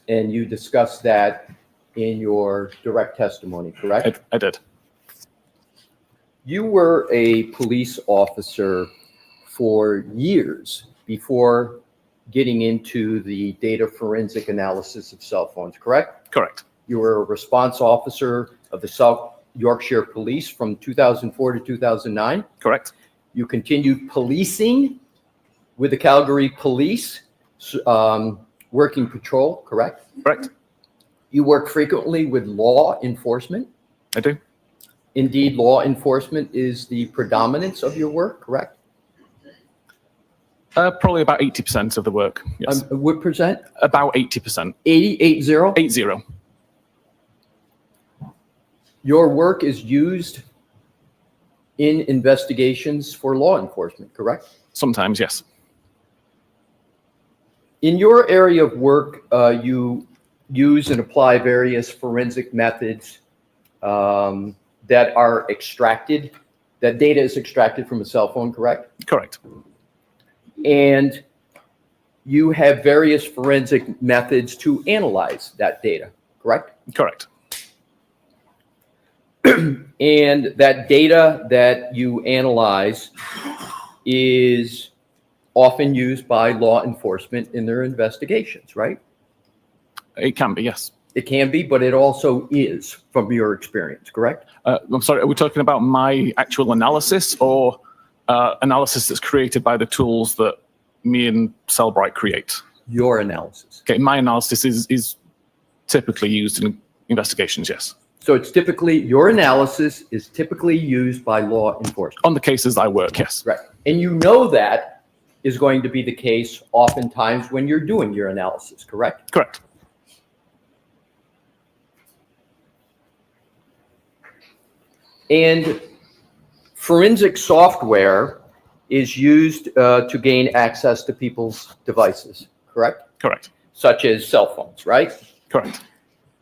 [SPEAKER 5] And you discussed that in your direct testimony, correct?
[SPEAKER 4] I did.
[SPEAKER 5] You were a police officer for years before getting into the data forensic analysis of cell phones, correct?
[SPEAKER 4] Correct.
[SPEAKER 5] You were a response officer of the South Yorkshire Police from 2004 to 2009.
[SPEAKER 4] Correct.
[SPEAKER 5] You continued policing with the Calgary Police, working patrol, correct?
[SPEAKER 4] Correct.
[SPEAKER 5] You work frequently with law enforcement.
[SPEAKER 4] I do.
[SPEAKER 5] Indeed, law enforcement is the predominance of your work, correct?
[SPEAKER 4] Probably about 80% of the work. Yes.
[SPEAKER 5] What percent?
[SPEAKER 4] About 80%.
[SPEAKER 5] 80?
[SPEAKER 4] 80.
[SPEAKER 5] Your work is used in investigations for law enforcement, correct?
[SPEAKER 4] Sometimes, yes.
[SPEAKER 5] In your area of work, you use and apply various forensic methods that are extracted, that data is extracted from a cell phone, correct?
[SPEAKER 4] Correct.
[SPEAKER 5] And you have various forensic methods to analyze that data, correct?
[SPEAKER 4] Correct.
[SPEAKER 5] And that data that you analyze is often used by law enforcement in their investigations, right?
[SPEAKER 4] It can be, yes.
[SPEAKER 5] It can be, but it also is from your experience, correct?
[SPEAKER 4] I'm sorry, are we talking about my actual analysis or analysis that's created by the tools that me and Cellbrite create?
[SPEAKER 5] Your analysis.
[SPEAKER 4] Okay, my analysis is typically used in investigations, yes.
[SPEAKER 5] So it's typically, your analysis is typically used by law enforcement.
[SPEAKER 4] On the cases I work, yes.
[SPEAKER 5] Right. And you know that is going to be the case oftentimes when you're doing your analysis, correct?
[SPEAKER 4] Correct.
[SPEAKER 5] And forensic software is used to gain access to people's devices, correct?
[SPEAKER 4] Correct.
[SPEAKER 5] Such as cell phones, right?
[SPEAKER 4] Correct.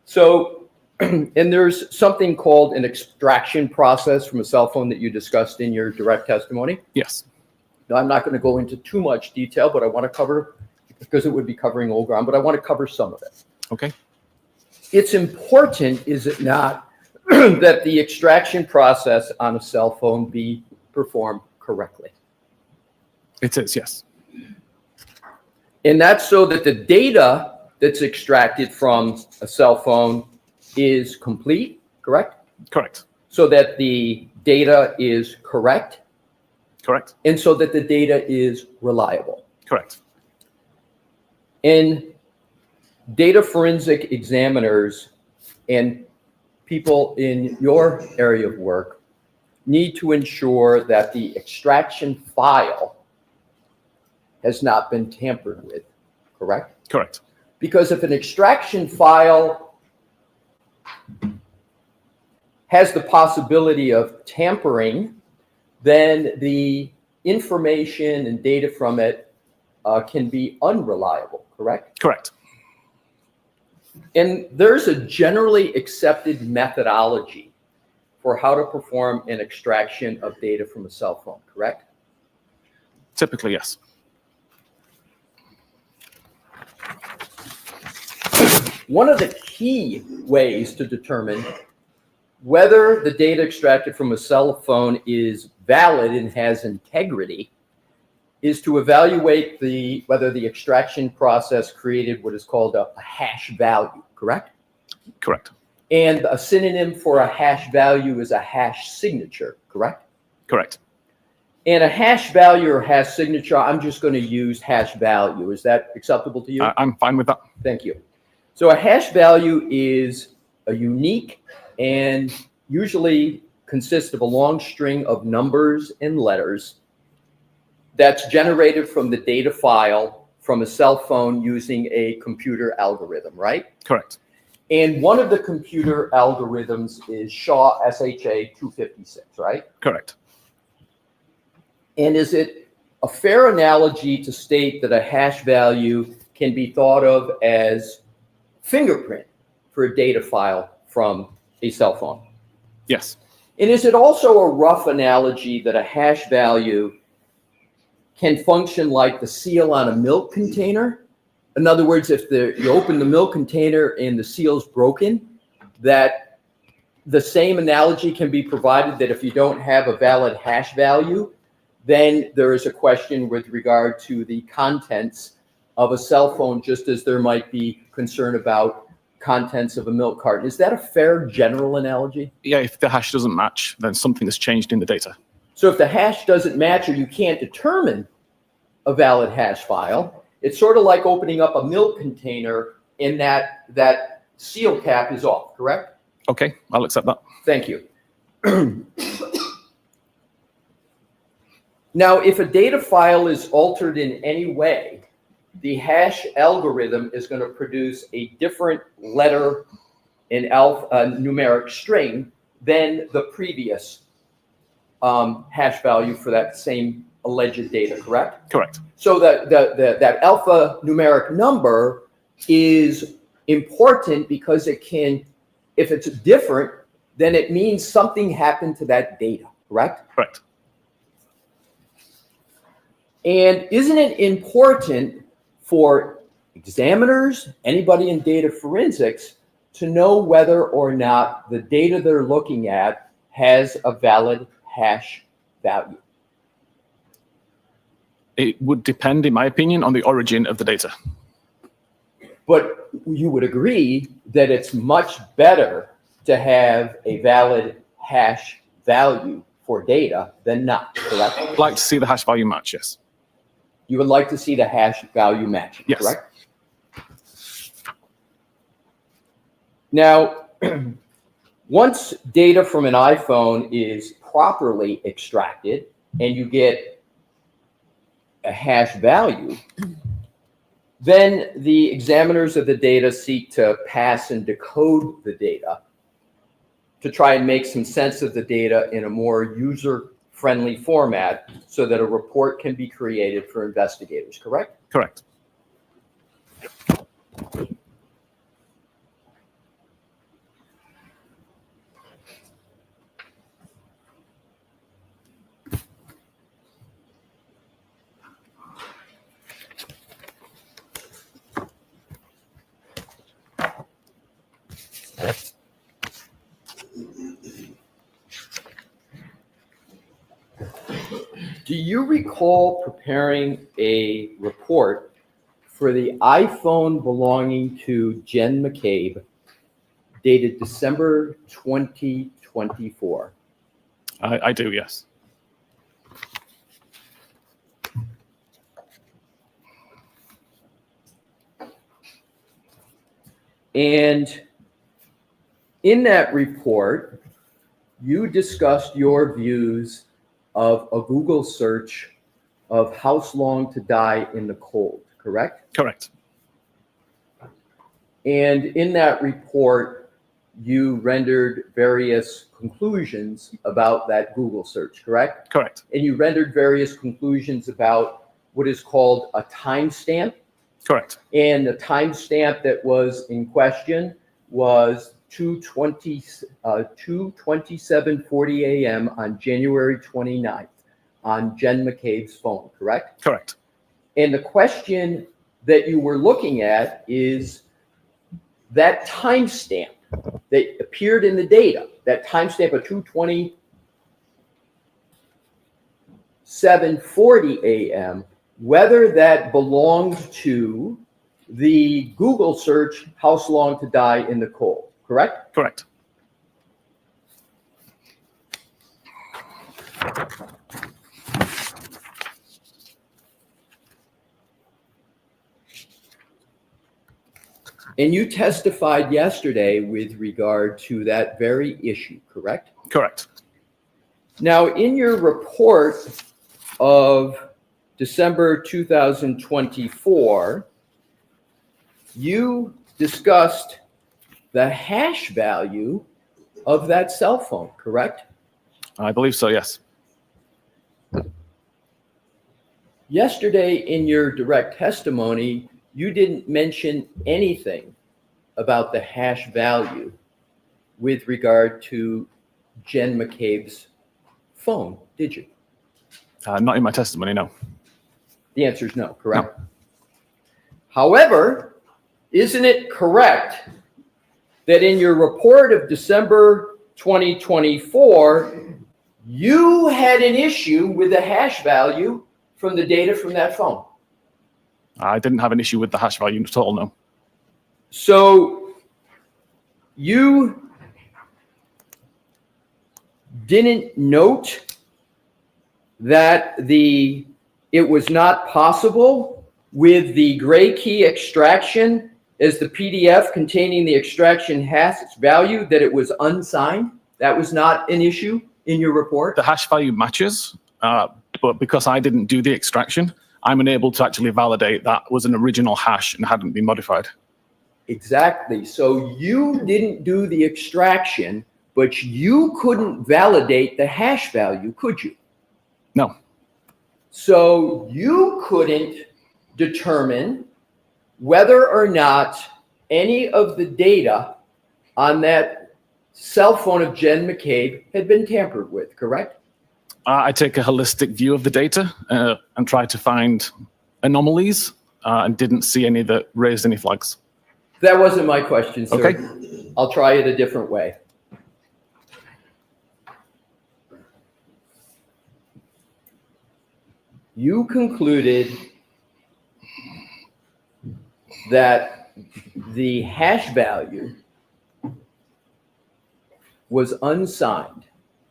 [SPEAKER 5] So, and there's something called an extraction process from a cell phone that you discussed in your direct testimony.
[SPEAKER 4] Yes.
[SPEAKER 5] Now, I'm not going to go into too much detail, but I want to cover, because it would be covering old ground, but I want to cover some of it.
[SPEAKER 4] Okay.
[SPEAKER 5] It's important, is it not, that the extraction process on a cell phone be performed correctly.
[SPEAKER 4] It is, yes.
[SPEAKER 5] And that's so that the data that's extracted from a cell phone is complete, correct?
[SPEAKER 4] Correct.
[SPEAKER 5] So that the data is correct,
[SPEAKER 4] Correct.
[SPEAKER 5] and so that the data is reliable.
[SPEAKER 4] Correct.
[SPEAKER 5] And data forensic examiners and people in your area of work need to ensure that the extraction file has not been tampered with, correct?
[SPEAKER 4] Correct.
[SPEAKER 5] Because if an extraction file has the possibility of tampering, then the information and data from it can be unreliable, correct?
[SPEAKER 4] Correct.
[SPEAKER 5] And there's a generally accepted methodology for how to perform an extraction of data from a cell phone, correct?
[SPEAKER 4] Typically, yes.
[SPEAKER 5] One of the key ways to determine whether the data extracted from a cell phone is valid and has integrity is to evaluate whether the extraction process created what is called a hash value, correct?
[SPEAKER 4] Correct.
[SPEAKER 5] And a synonym for a hash value is a hash signature, correct?
[SPEAKER 4] Correct.
[SPEAKER 5] And a hash value or hash signature, I'm just going to use hash value. Is that acceptable to you?
[SPEAKER 4] I'm fine with that.
[SPEAKER 5] Thank you. So a hash value is a unique and usually consists of a long string of numbers and letters that's generated from the data file from a cell phone using a computer algorithm, right?
[SPEAKER 4] Correct.
[SPEAKER 5] And one of the computer algorithms is SHA 256, right?
[SPEAKER 4] Correct.
[SPEAKER 5] And is it a fair analogy to state that a hash value can be thought of as fingerprint for a data file from a cell phone?
[SPEAKER 4] Yes.
[SPEAKER 5] And is it also a rough analogy that a hash value can function like the seal on a milk container? In other words, if you open the milk container and the seal's broken, that the same analogy can be provided that if you don't have a valid hash value, then there is a question with regard to the contents of a cell phone, just as there might be concern about contents of a milk carton. Is that a fair general analogy?
[SPEAKER 4] Yeah, if the hash doesn't match, then something has changed in the data.
[SPEAKER 5] So if the hash doesn't match or you can't determine a valid hash file, it's sort of like opening up a milk container and that seal cap is off, correct?
[SPEAKER 4] Okay, I'll accept that.
[SPEAKER 5] Thank you. Now, if a data file is altered in any way, the hash algorithm is going to produce a different letter in numeric string than the previous hash value for that same alleged data, correct?
[SPEAKER 4] Correct.
[SPEAKER 5] So that alpha numeric number is important because it can, if it's different, then it means something happened to that data, correct?
[SPEAKER 4] Correct.
[SPEAKER 5] And isn't it important for examiners, anybody in data forensics, to know whether or not the data they're looking at has a valid hash value?
[SPEAKER 4] It would depend, in my opinion, on the origin of the data.
[SPEAKER 5] But you would agree that it's much better to have a valid hash value for data than not, correct?
[SPEAKER 4] I'd like to see the hash value match, yes.
[SPEAKER 5] You would like to see the hash value matching,
[SPEAKER 4] Yes.
[SPEAKER 5] correct? Now, once data from an iPhone is properly extracted and you get a hash value, then the examiners of the data seek to pass and decode the data to try and make some sense of the data in a more user-friendly format so that a report can be created for investigators, correct?
[SPEAKER 4] Correct.
[SPEAKER 5] Do you recall preparing a report for the iPhone belonging to Jen McCabe dated December 2024?
[SPEAKER 4] I do, yes.
[SPEAKER 5] And in that report, you discussed your views of a Google search of How Long to Die in the Cold, correct?
[SPEAKER 4] Correct.
[SPEAKER 5] And in that report, you rendered various conclusions about that Google search, correct?
[SPEAKER 4] Correct.
[SPEAKER 5] And you rendered various conclusions about what is called a timestamp.
[SPEAKER 4] Correct.
[SPEAKER 5] And the timestamp that was in question was 2:27:40 a.m. on January 29th on Jen McCabe's phone, correct?
[SPEAKER 4] Correct.
[SPEAKER 5] And the question that you were looking at is that timestamp that appeared in the data, that timestamp of 2:27:40 a.m., whether that belonged to the Google search, How Long to Die in the Cold, correct?
[SPEAKER 4] Correct.
[SPEAKER 5] And you testified yesterday with regard to that very issue, correct?
[SPEAKER 4] Correct.
[SPEAKER 5] Now, in your report of December 2024, you discussed the hash value of that cell phone, correct?
[SPEAKER 4] I believe so, yes.
[SPEAKER 5] Yesterday, in your direct testimony, you didn't mention anything about the hash value with regard to Jen McCabe's phone, did you?
[SPEAKER 4] Not in my testimony, no.
[SPEAKER 5] The answer is no, correct? No. However, isn't it correct that in your report of December 2024, you had an issue with the hash value from the data from that phone?
[SPEAKER 4] I didn't have an issue with the hash value at all, no.
[SPEAKER 5] So you didn't note that it was not possible with the gray key extraction as the PDF containing the extraction has its value, that it was unsigned? That was not an issue in your report?
[SPEAKER 4] The hash value matches, but because I didn't do the extraction, I'm unable to actually validate that was an original hash and hadn't been modified.
[SPEAKER 5] Exactly. So you didn't do the extraction, but you couldn't validate the hash value, could you?
[SPEAKER 4] No.
[SPEAKER 5] So you couldn't determine whether or not any of the data on that cell phone of Jen McCabe had been tampered with, correct?
[SPEAKER 4] I take a holistic view of the data and try to find anomalies and didn't see any that raised any flags.
[SPEAKER 5] That wasn't my question, sir.
[SPEAKER 4] Okay.
[SPEAKER 5] I'll try it a different way. You concluded that the hash value was unsigned,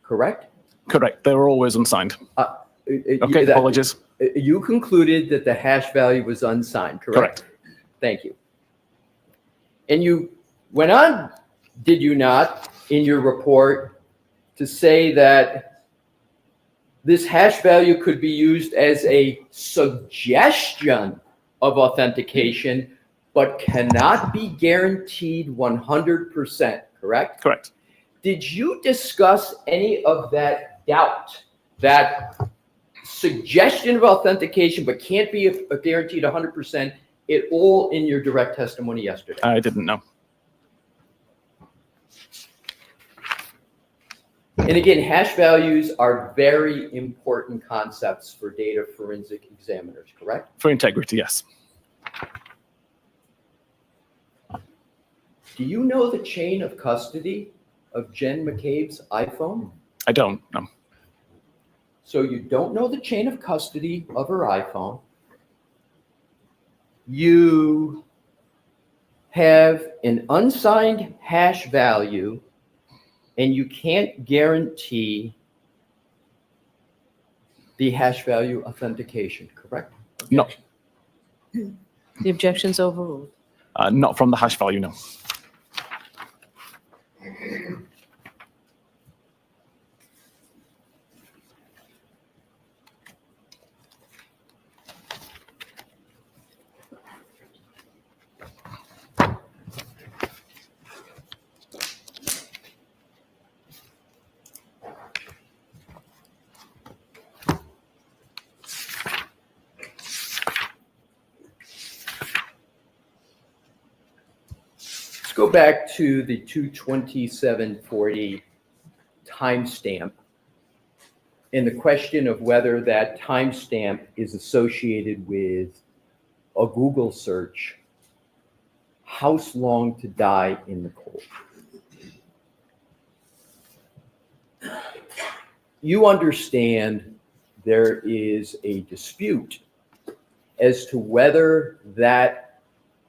[SPEAKER 5] correct?
[SPEAKER 4] Correct. They were always unsigned. Okay,
[SPEAKER 5] that-
[SPEAKER 4] apologies.
[SPEAKER 5] You concluded that the hash value was unsigned, correct?
[SPEAKER 4] Correct.
[SPEAKER 5] Thank you. And you went on, did you not, in your report to say that this hash value could be used as a suggestion of authentication, but cannot be guaranteed 100%, correct?
[SPEAKER 4] Correct.
[SPEAKER 5] Did you discuss any of that doubt, that suggestion of authentication, but can't be guaranteed 100% at all in your direct testimony yesterday?
[SPEAKER 4] I didn't know.
[SPEAKER 5] And again, hash values are very important concepts for data forensic examiners, correct?
[SPEAKER 4] For integrity, yes.
[SPEAKER 5] Do you know the chain of custody of Jen McCabe's iPhone?
[SPEAKER 4] I don't know.
[SPEAKER 5] So you don't know the chain of custody of her iPhone. You have an unsigned hash value, and you can't guarantee the hash value authentication, correct?
[SPEAKER 4] No.
[SPEAKER 3] The objection's overruled.
[SPEAKER 4] Not from the hash value, no.
[SPEAKER 5] Go back to the 22740 timestamp and the question of whether that timestamp is associated with a Google search, "House long to die in the cold." You understand there is a dispute as to whether that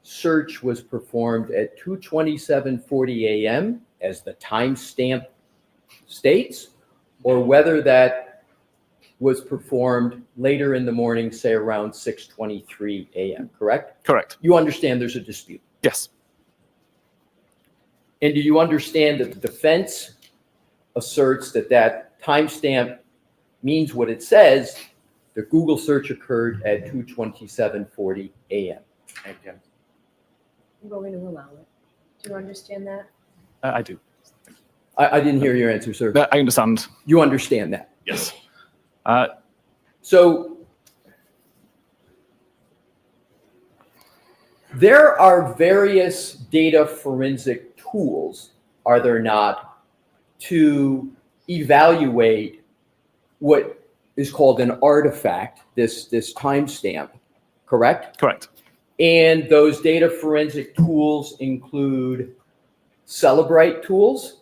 [SPEAKER 5] search was performed at 2:27:40 a.m. as the timestamp states, or whether that was performed later in the morning, say around 6:23 a.m., correct?
[SPEAKER 4] Correct.
[SPEAKER 5] You understand there's a dispute.
[SPEAKER 4] Yes.
[SPEAKER 5] And do you understand that the defense asserts that that timestamp means what it says, the Google search occurred at 2:27:40 a.m.?
[SPEAKER 3] I'm going to allow it. Do you understand that?
[SPEAKER 4] I do.
[SPEAKER 5] I didn't hear your answer, sir.
[SPEAKER 4] I understand.
[SPEAKER 5] You understand that?
[SPEAKER 4] Yes.
[SPEAKER 5] So there are various data forensic tools, are there not, to evaluate what is called an artifact, this timestamp, correct?
[SPEAKER 4] Correct.
[SPEAKER 5] And those data forensic tools include Celebrite tools,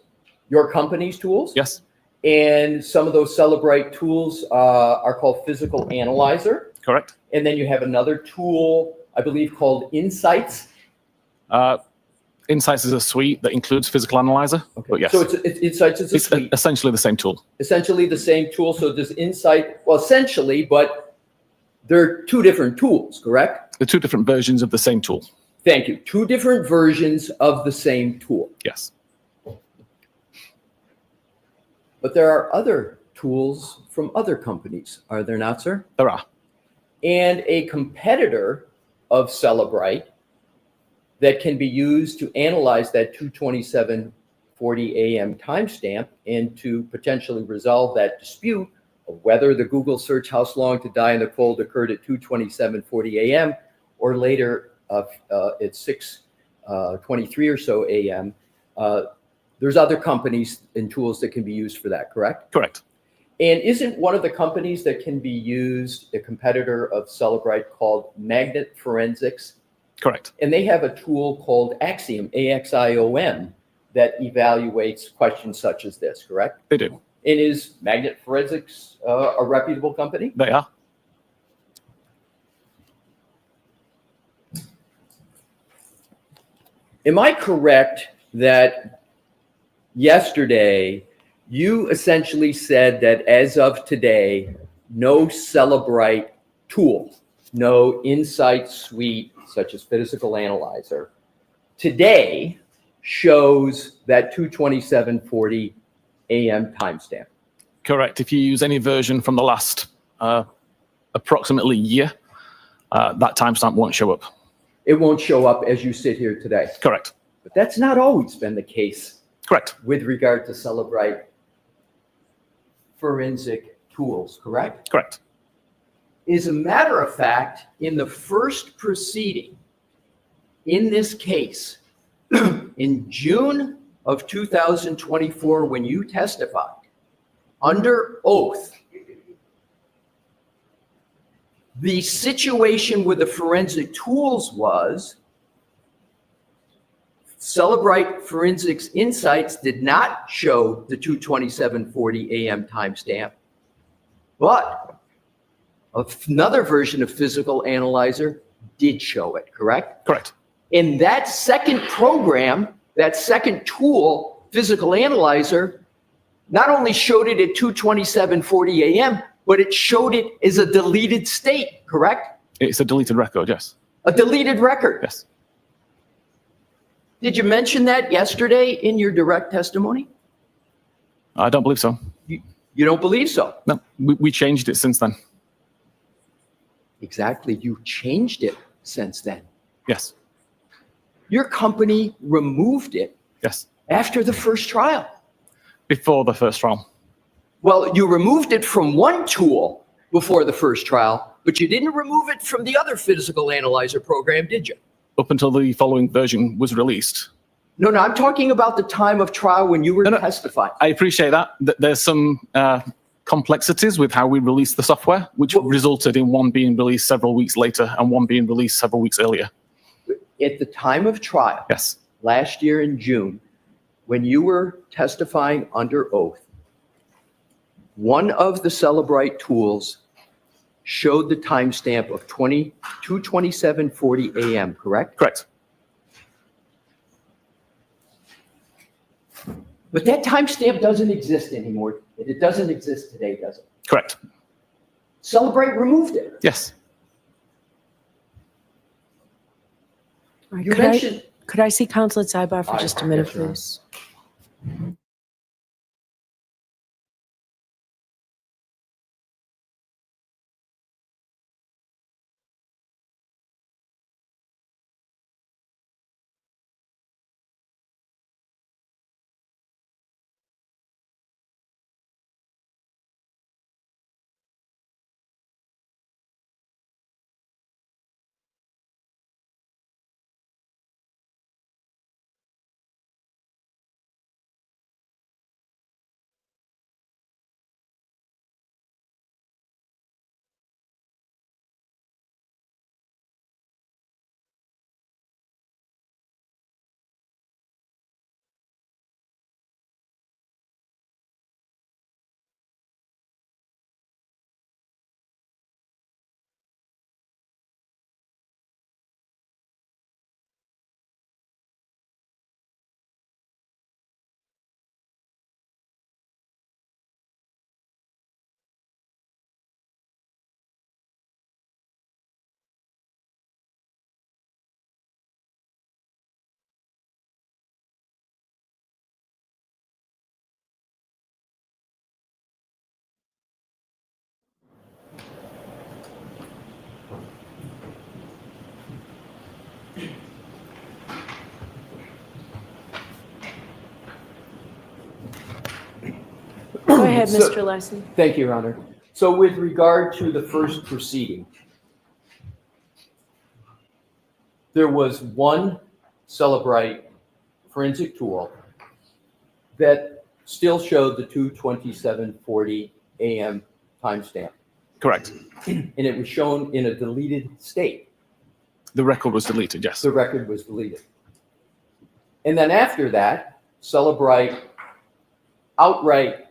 [SPEAKER 5] your company's tools.
[SPEAKER 4] Yes.
[SPEAKER 5] And some of those Celebrite tools are called Physical Analyzer.
[SPEAKER 4] Correct.
[SPEAKER 5] And then you have another tool, I believe, called Insights.
[SPEAKER 4] Insights is a suite that includes Physical Analyzer, but yes,
[SPEAKER 5] So it's Insights is a
[SPEAKER 4] it's
[SPEAKER 5] suite,
[SPEAKER 4] essentially the same tool.
[SPEAKER 5] essentially the same tool. So does Insight, well, essentially, but they're two different tools, correct?
[SPEAKER 4] The two different versions of the same tool.
[SPEAKER 5] Thank you. Two different versions of the same tool.
[SPEAKER 4] Yes,
[SPEAKER 5] But there are other tools from other companies, are there not, sir?
[SPEAKER 4] there are.
[SPEAKER 5] And a competitor of Celebrite that can be used to analyze that 22740 AM timestamp and to potentially resolve that dispute of whether the Google search "How Long to Die in the Cold" occurred at 22740 AM or later at 6:23 or so AM. There's other companies and tools that can be used for that, correct?
[SPEAKER 4] Correct.
[SPEAKER 5] And isn't one of the companies that can be used a competitor of Celebrite called Magnet Forensics?
[SPEAKER 4] Correct.
[SPEAKER 5] And they have a tool called Axiom, AXIOM, that evaluates questions such as this, correct?
[SPEAKER 4] They do.
[SPEAKER 5] And is Magnet Forensics a reputable company?
[SPEAKER 4] They are.
[SPEAKER 5] Am I correct that yesterday you essentially said that as of today, no Celebrite tool, no Insight suite such as Physical Analyzer, today shows that 22740 AM timestamp?
[SPEAKER 4] Correct. If you use any version from the last approximately year, that timestamp won't show up.
[SPEAKER 5] It won't show up as you sit here today.
[SPEAKER 4] Correct.
[SPEAKER 5] But that's not always been the case
[SPEAKER 4] Correct.
[SPEAKER 5] with regard to Celebrite forensic tools, correct?
[SPEAKER 4] Correct.
[SPEAKER 5] As a matter of fact, in the first proceeding in this case, in June of 2024, when you testified under oath, the situation with the forensic tools was Celebrite Forensics Insights did not show the 22740 AM timestamp, but another version of Physical Analyzer did show it, correct?
[SPEAKER 4] Correct.
[SPEAKER 5] In that second program, that second tool, Physical Analyzer, not only showed it at 22740 AM, but it showed it as a deleted state, correct?
[SPEAKER 4] It's a deleted record, yes.
[SPEAKER 5] A deleted record.
[SPEAKER 4] Yes.
[SPEAKER 5] Did you mention that yesterday in your direct testimony?
[SPEAKER 4] I don't believe so.
[SPEAKER 5] You don't believe so?
[SPEAKER 4] No, we changed it since then.
[SPEAKER 5] Exactly. You changed it since then.
[SPEAKER 4] Yes.
[SPEAKER 5] Your company removed it
[SPEAKER 4] Yes.
[SPEAKER 5] after the first trial.
[SPEAKER 4] Before the first trial.
[SPEAKER 5] Well, you removed it from one tool before the first trial, but you didn't remove it from the other Physical Analyzer program, did you?
[SPEAKER 4] Up until the following version was released.
[SPEAKER 5] No, I'm talking about the time of trial when you were testifying.
[SPEAKER 4] I appreciate that. There's some complexities with how we released the software, which resulted in one being released several weeks later and one being released several weeks earlier.
[SPEAKER 5] At the time of trial,
[SPEAKER 4] Yes.
[SPEAKER 5] last year in June, when you were testifying under oath, one of the Celebrite tools showed the timestamp of 22740 AM, correct?
[SPEAKER 4] Correct.
[SPEAKER 5] But that timestamp doesn't exist anymore. It doesn't exist today, does it?
[SPEAKER 4] Correct.
[SPEAKER 5] Celebrite removed it.
[SPEAKER 4] Yes.
[SPEAKER 3] All right,
[SPEAKER 5] You mentioned.
[SPEAKER 3] could I see Counsel at sidebar for just a minute,
[SPEAKER 5] Yes, Your Honor.
[SPEAKER 3] please? Go ahead,
[SPEAKER 5] So-
[SPEAKER 3] Mr. Larson.
[SPEAKER 5] Thank you, Your Honor. So with regard to the first proceeding, there was one Celebrite forensic tool that still showed the 2:27:40 a.m. timestamp,
[SPEAKER 4] Correct.
[SPEAKER 5] and it was shown in a deleted state.
[SPEAKER 4] The record was deleted, yes.
[SPEAKER 5] The record was deleted. And then after that, Celebrite outright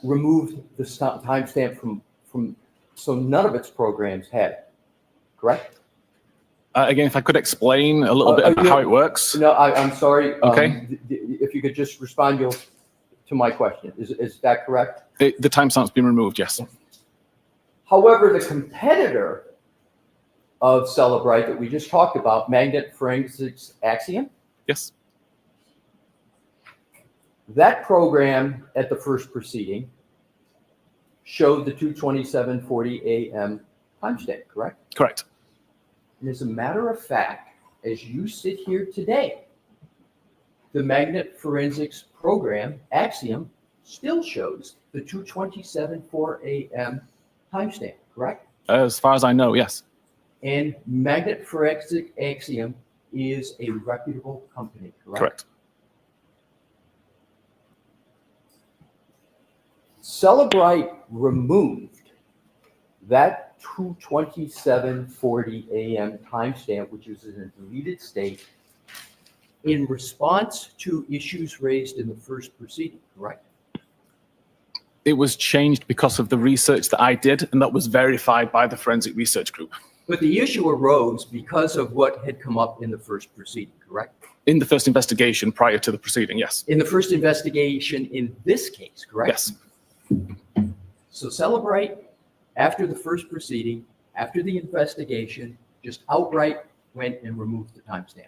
[SPEAKER 5] removed the timestamp from, so none of its programs had it, correct?
[SPEAKER 4] Again, if I could explain a little bit about how it works.
[SPEAKER 5] No, I'm sorry.
[SPEAKER 4] Okay.
[SPEAKER 5] If you could just respond to my question. Is that correct?
[SPEAKER 4] The timestamp's been removed, yes.
[SPEAKER 5] However, the competitor of Celebrite that we just talked about, Magnet Forensics Axiom,
[SPEAKER 4] Yes.
[SPEAKER 5] that program at the first proceeding showed the 2:27:40 a.m. timestamp, correct?
[SPEAKER 4] Correct.
[SPEAKER 5] And as a matter of fact, as you sit here today, the Magnet Forensics program, Axiom, still shows the 2:27:04 a.m. timestamp, correct?
[SPEAKER 4] As far as I know, yes.
[SPEAKER 5] And Magnet Forensics Axiom is a reputable company, correct?
[SPEAKER 4] Correct.
[SPEAKER 5] Celebrite removed that 2:27:40 a.m. timestamp, which is in a deleted state, in response to issues raised in the first proceeding, correct?
[SPEAKER 4] It was changed because of the research that I did, and that was verified by the forensic research group.
[SPEAKER 5] But the issue arose because of what had come up in the first proceeding, correct?
[SPEAKER 4] In the first investigation prior to the proceeding, yes.
[SPEAKER 5] In the first investigation in this case, correct?
[SPEAKER 4] Yes.
[SPEAKER 5] So Celebrite, after the first proceeding, after the investigation, just outright went and removed the timestamp.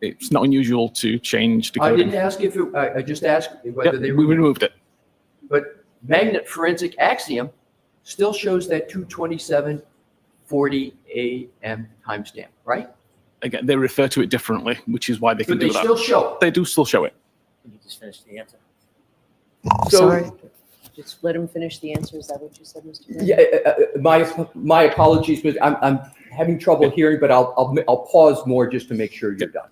[SPEAKER 4] It's not unusual to change
[SPEAKER 5] I
[SPEAKER 4] decoding.
[SPEAKER 5] didn't ask if it, I just asked
[SPEAKER 4] Yeah,
[SPEAKER 5] whether they
[SPEAKER 4] we
[SPEAKER 5] were,
[SPEAKER 4] removed it.
[SPEAKER 5] but Magnet Forensic Axiom still shows that 2:27:40 a.m. timestamp, right?
[SPEAKER 4] Again, they refer to it differently, which is why they can
[SPEAKER 5] But they
[SPEAKER 4] do that.
[SPEAKER 5] still show it.
[SPEAKER 4] They do still show it.
[SPEAKER 1] Can you just finish the answer?
[SPEAKER 5] So,
[SPEAKER 3] Sorry. Just let him finish the answer. Is that what you said, Mr. Green?
[SPEAKER 5] yeah, my apologies, but I'm having trouble hearing, but I'll pause more just to make sure you're done.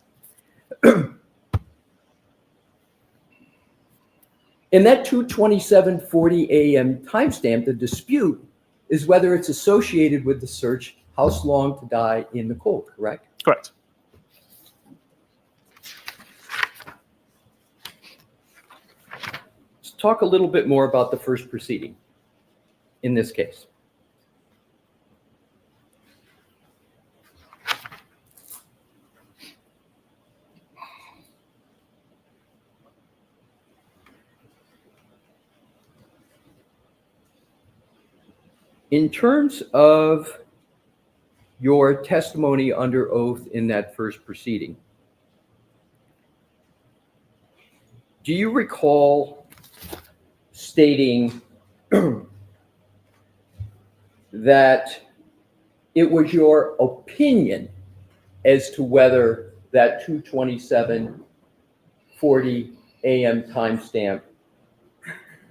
[SPEAKER 5] In that 2:27:40 a.m. timestamp, the dispute is whether it's associated with the search, House Long to Die in the Cold, correct?
[SPEAKER 4] Correct.
[SPEAKER 5] Let's talk a little bit more about the first proceeding in this case. In terms of your testimony under oath in that first proceeding, do you recall stating that it was your opinion as to whether that 2:27:40 a.m. timestamp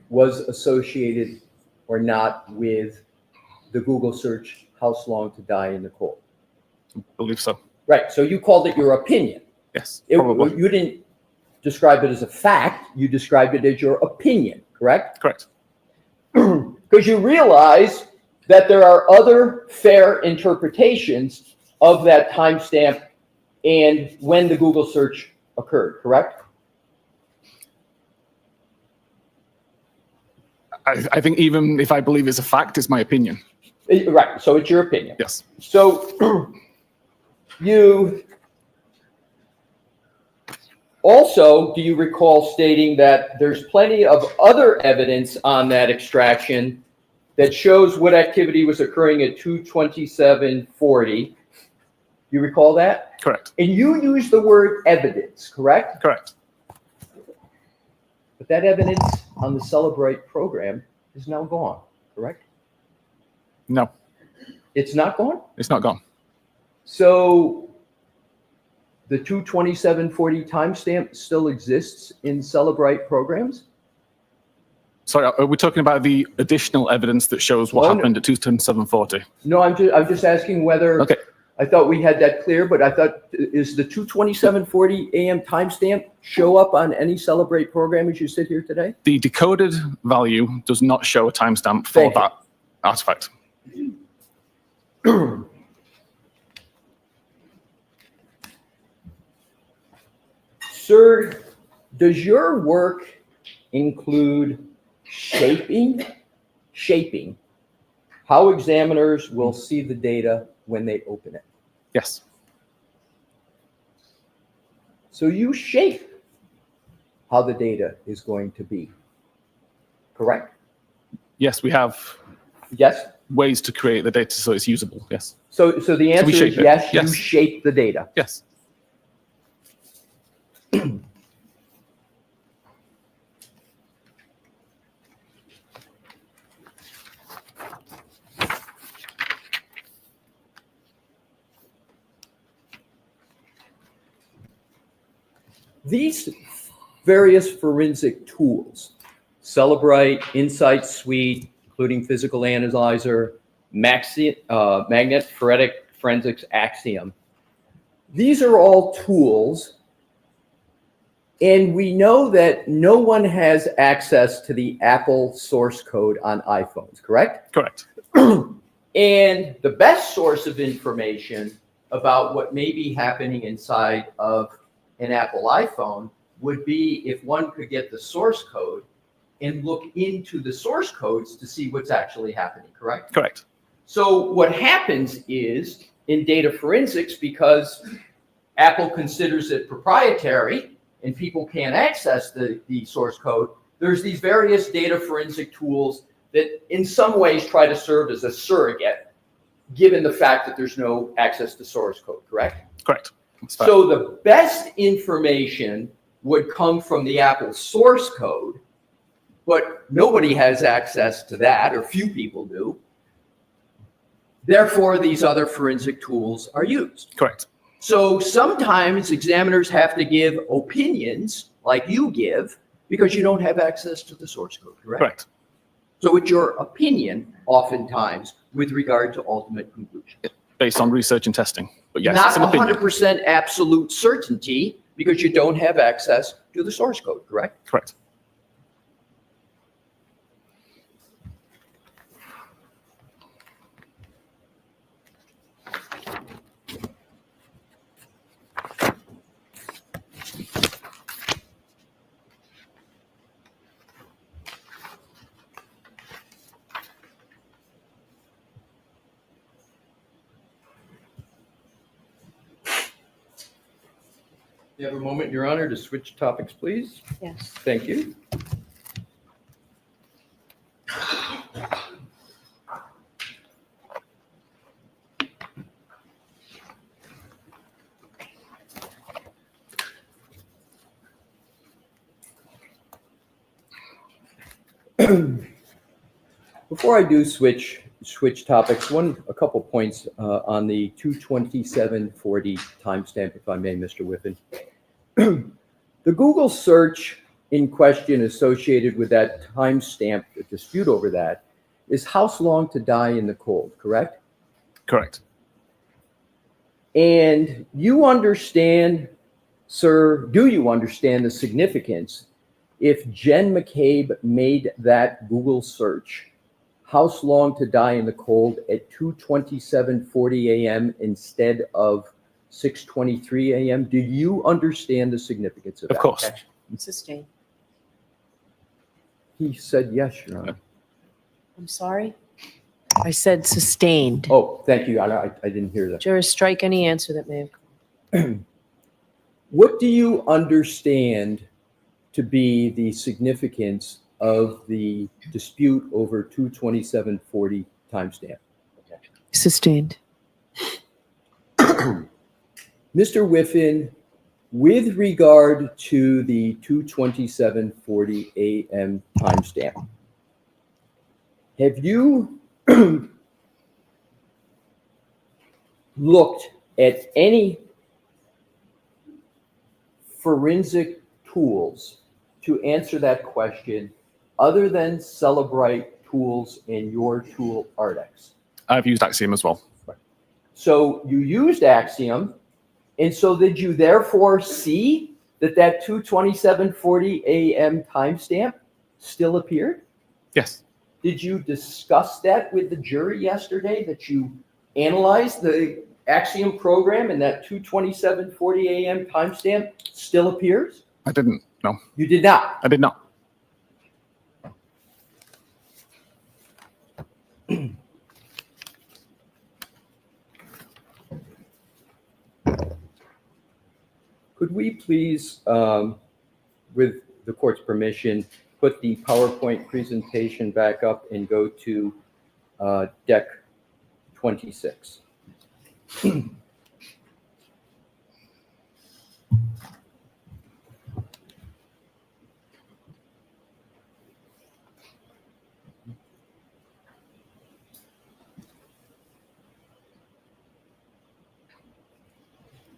[SPEAKER 5] was associated or not with the Google search, House Long to Die in the Cold?
[SPEAKER 4] I believe so.
[SPEAKER 5] Right, so you called it your opinion.
[SPEAKER 4] Yes, probably.
[SPEAKER 5] You didn't describe it as a fact, you described it as your opinion, correct?
[SPEAKER 4] Correct.
[SPEAKER 5] Because you realize that there are other fair interpretations of that timestamp and when the Google search occurred, correct?
[SPEAKER 4] I think even if I believe it's a fact, it's my opinion.
[SPEAKER 5] Right, so it's your opinion.
[SPEAKER 4] Yes.
[SPEAKER 5] So you also, do you recall stating that there's plenty of other evidence on that extraction that shows what activity was occurring at 2:27:40? You recall that?
[SPEAKER 4] Correct.
[SPEAKER 5] And you use the word evidence, correct?
[SPEAKER 4] Correct.
[SPEAKER 5] But that evidence on the Celebrate program is now gone, correct?
[SPEAKER 4] No,
[SPEAKER 5] It's not gone?
[SPEAKER 4] it's not gone.
[SPEAKER 5] So the 22740 timestamp still exists in Celebrite programs?
[SPEAKER 4] Sorry, are we talking about the additional evidence that shows what
[SPEAKER 5] Oh, no.
[SPEAKER 4] happened at 22740?
[SPEAKER 5] No, I'm just asking whether,
[SPEAKER 4] Okay.
[SPEAKER 5] I thought we had that clear, but I thought, is the 22740 AM timestamp show up on any Celebrate program as you sit here today?
[SPEAKER 4] The decoded value does not show a timestamp for
[SPEAKER 5] Thank you.
[SPEAKER 4] that artifact.
[SPEAKER 5] Sir, does your work include shaping how examiners will see the data when they open it?
[SPEAKER 4] Yes.
[SPEAKER 5] So you shape how the data is going to be, correct?
[SPEAKER 4] Yes, we have
[SPEAKER 5] Yes?
[SPEAKER 4] ways to create the data so it's usable. Yes.
[SPEAKER 5] So the answer is
[SPEAKER 4] shape it.
[SPEAKER 5] yes, you
[SPEAKER 4] Yes.
[SPEAKER 5] shape the data.
[SPEAKER 4] Yes.
[SPEAKER 5] These various forensic tools, Celebrite, Insight Suite, including Physical Analyzer, Magnet Forensics Axiom, these are all tools, and we know that no one has access to the Apple source code on iPhones, correct?
[SPEAKER 4] Correct.
[SPEAKER 5] And the best source of information about what may be happening inside of an Apple iPhone would be if one could get the source code and look into the source codes to see what's actually happening, correct?
[SPEAKER 4] Correct.
[SPEAKER 5] So what happens is in data forensics, because Apple considers it proprietary and people can't access the source code, there's these various data forensic tools that in some ways try to serve as a surrogate, given the fact that there's no access to source code, correct?
[SPEAKER 4] Correct. That's fair.
[SPEAKER 5] So the best information would come from the Apple source code, but nobody has access to that, or few people do. Therefore, these other forensic tools are used.
[SPEAKER 4] Correct.
[SPEAKER 5] So sometimes examiners have to give opinions like you give because you don't have access to the source code, correct?
[SPEAKER 4] Correct.
[SPEAKER 5] So it's your opinion oftentimes with regard to ultimate conclusion.
[SPEAKER 4] Based on research and testing. But yes,
[SPEAKER 5] Not
[SPEAKER 4] it's an opinion.
[SPEAKER 5] 100% absolute certainty because you don't have access to the source code, correct?
[SPEAKER 4] Correct.
[SPEAKER 5] You have a moment, Your Honor, to switch topics, please.
[SPEAKER 3] Yes.
[SPEAKER 5] Thank you. Before I do switch topics, a couple points on the 22740 timestamp, if I may, Mr. Whiffen. The Google search in question associated with that timestamp, the dispute over that, is house long to die in the cold, correct?
[SPEAKER 4] Correct.
[SPEAKER 5] And you understand, sir, do you understand the significance if Jen McCabe made that Google search, house long to die in the cold, at 2:27:40 a.m. instead of 6:23 a.m.? Do you understand the significance of that?
[SPEAKER 4] Of course.
[SPEAKER 5] Okay.
[SPEAKER 3] Sustained.
[SPEAKER 5] He said yes, Your Honor.
[SPEAKER 3] I'm sorry? I said sustained.
[SPEAKER 5] Oh, thank you, Your Honor. I didn't hear that.
[SPEAKER 3] Jurors, strike any answer that may have.
[SPEAKER 5] What do you understand to be the significance of the dispute over 22740 timestamp?
[SPEAKER 3] Sustained.
[SPEAKER 5] Mr. Whiffen, with regard to the 22740 AM timestamp, have you looked at any forensic tools to answer that question other than Celebrite tools in your tool Ardex?
[SPEAKER 4] I've used Axiom as well.
[SPEAKER 5] So you used Axiom, and so did you therefore see that 2:27:40 a.m. timestamp still appeared?
[SPEAKER 4] Yes.
[SPEAKER 5] Did you discuss that with the jury yesterday, that you analyzed the Axiom program and that 2:27:40 a.m. timestamp still appears?
[SPEAKER 4] I didn't. No,
[SPEAKER 5] You did not.
[SPEAKER 4] I did not.
[SPEAKER 5] Could we please, with the court's permission, put the PowerPoint presentation back up and go to deck 26?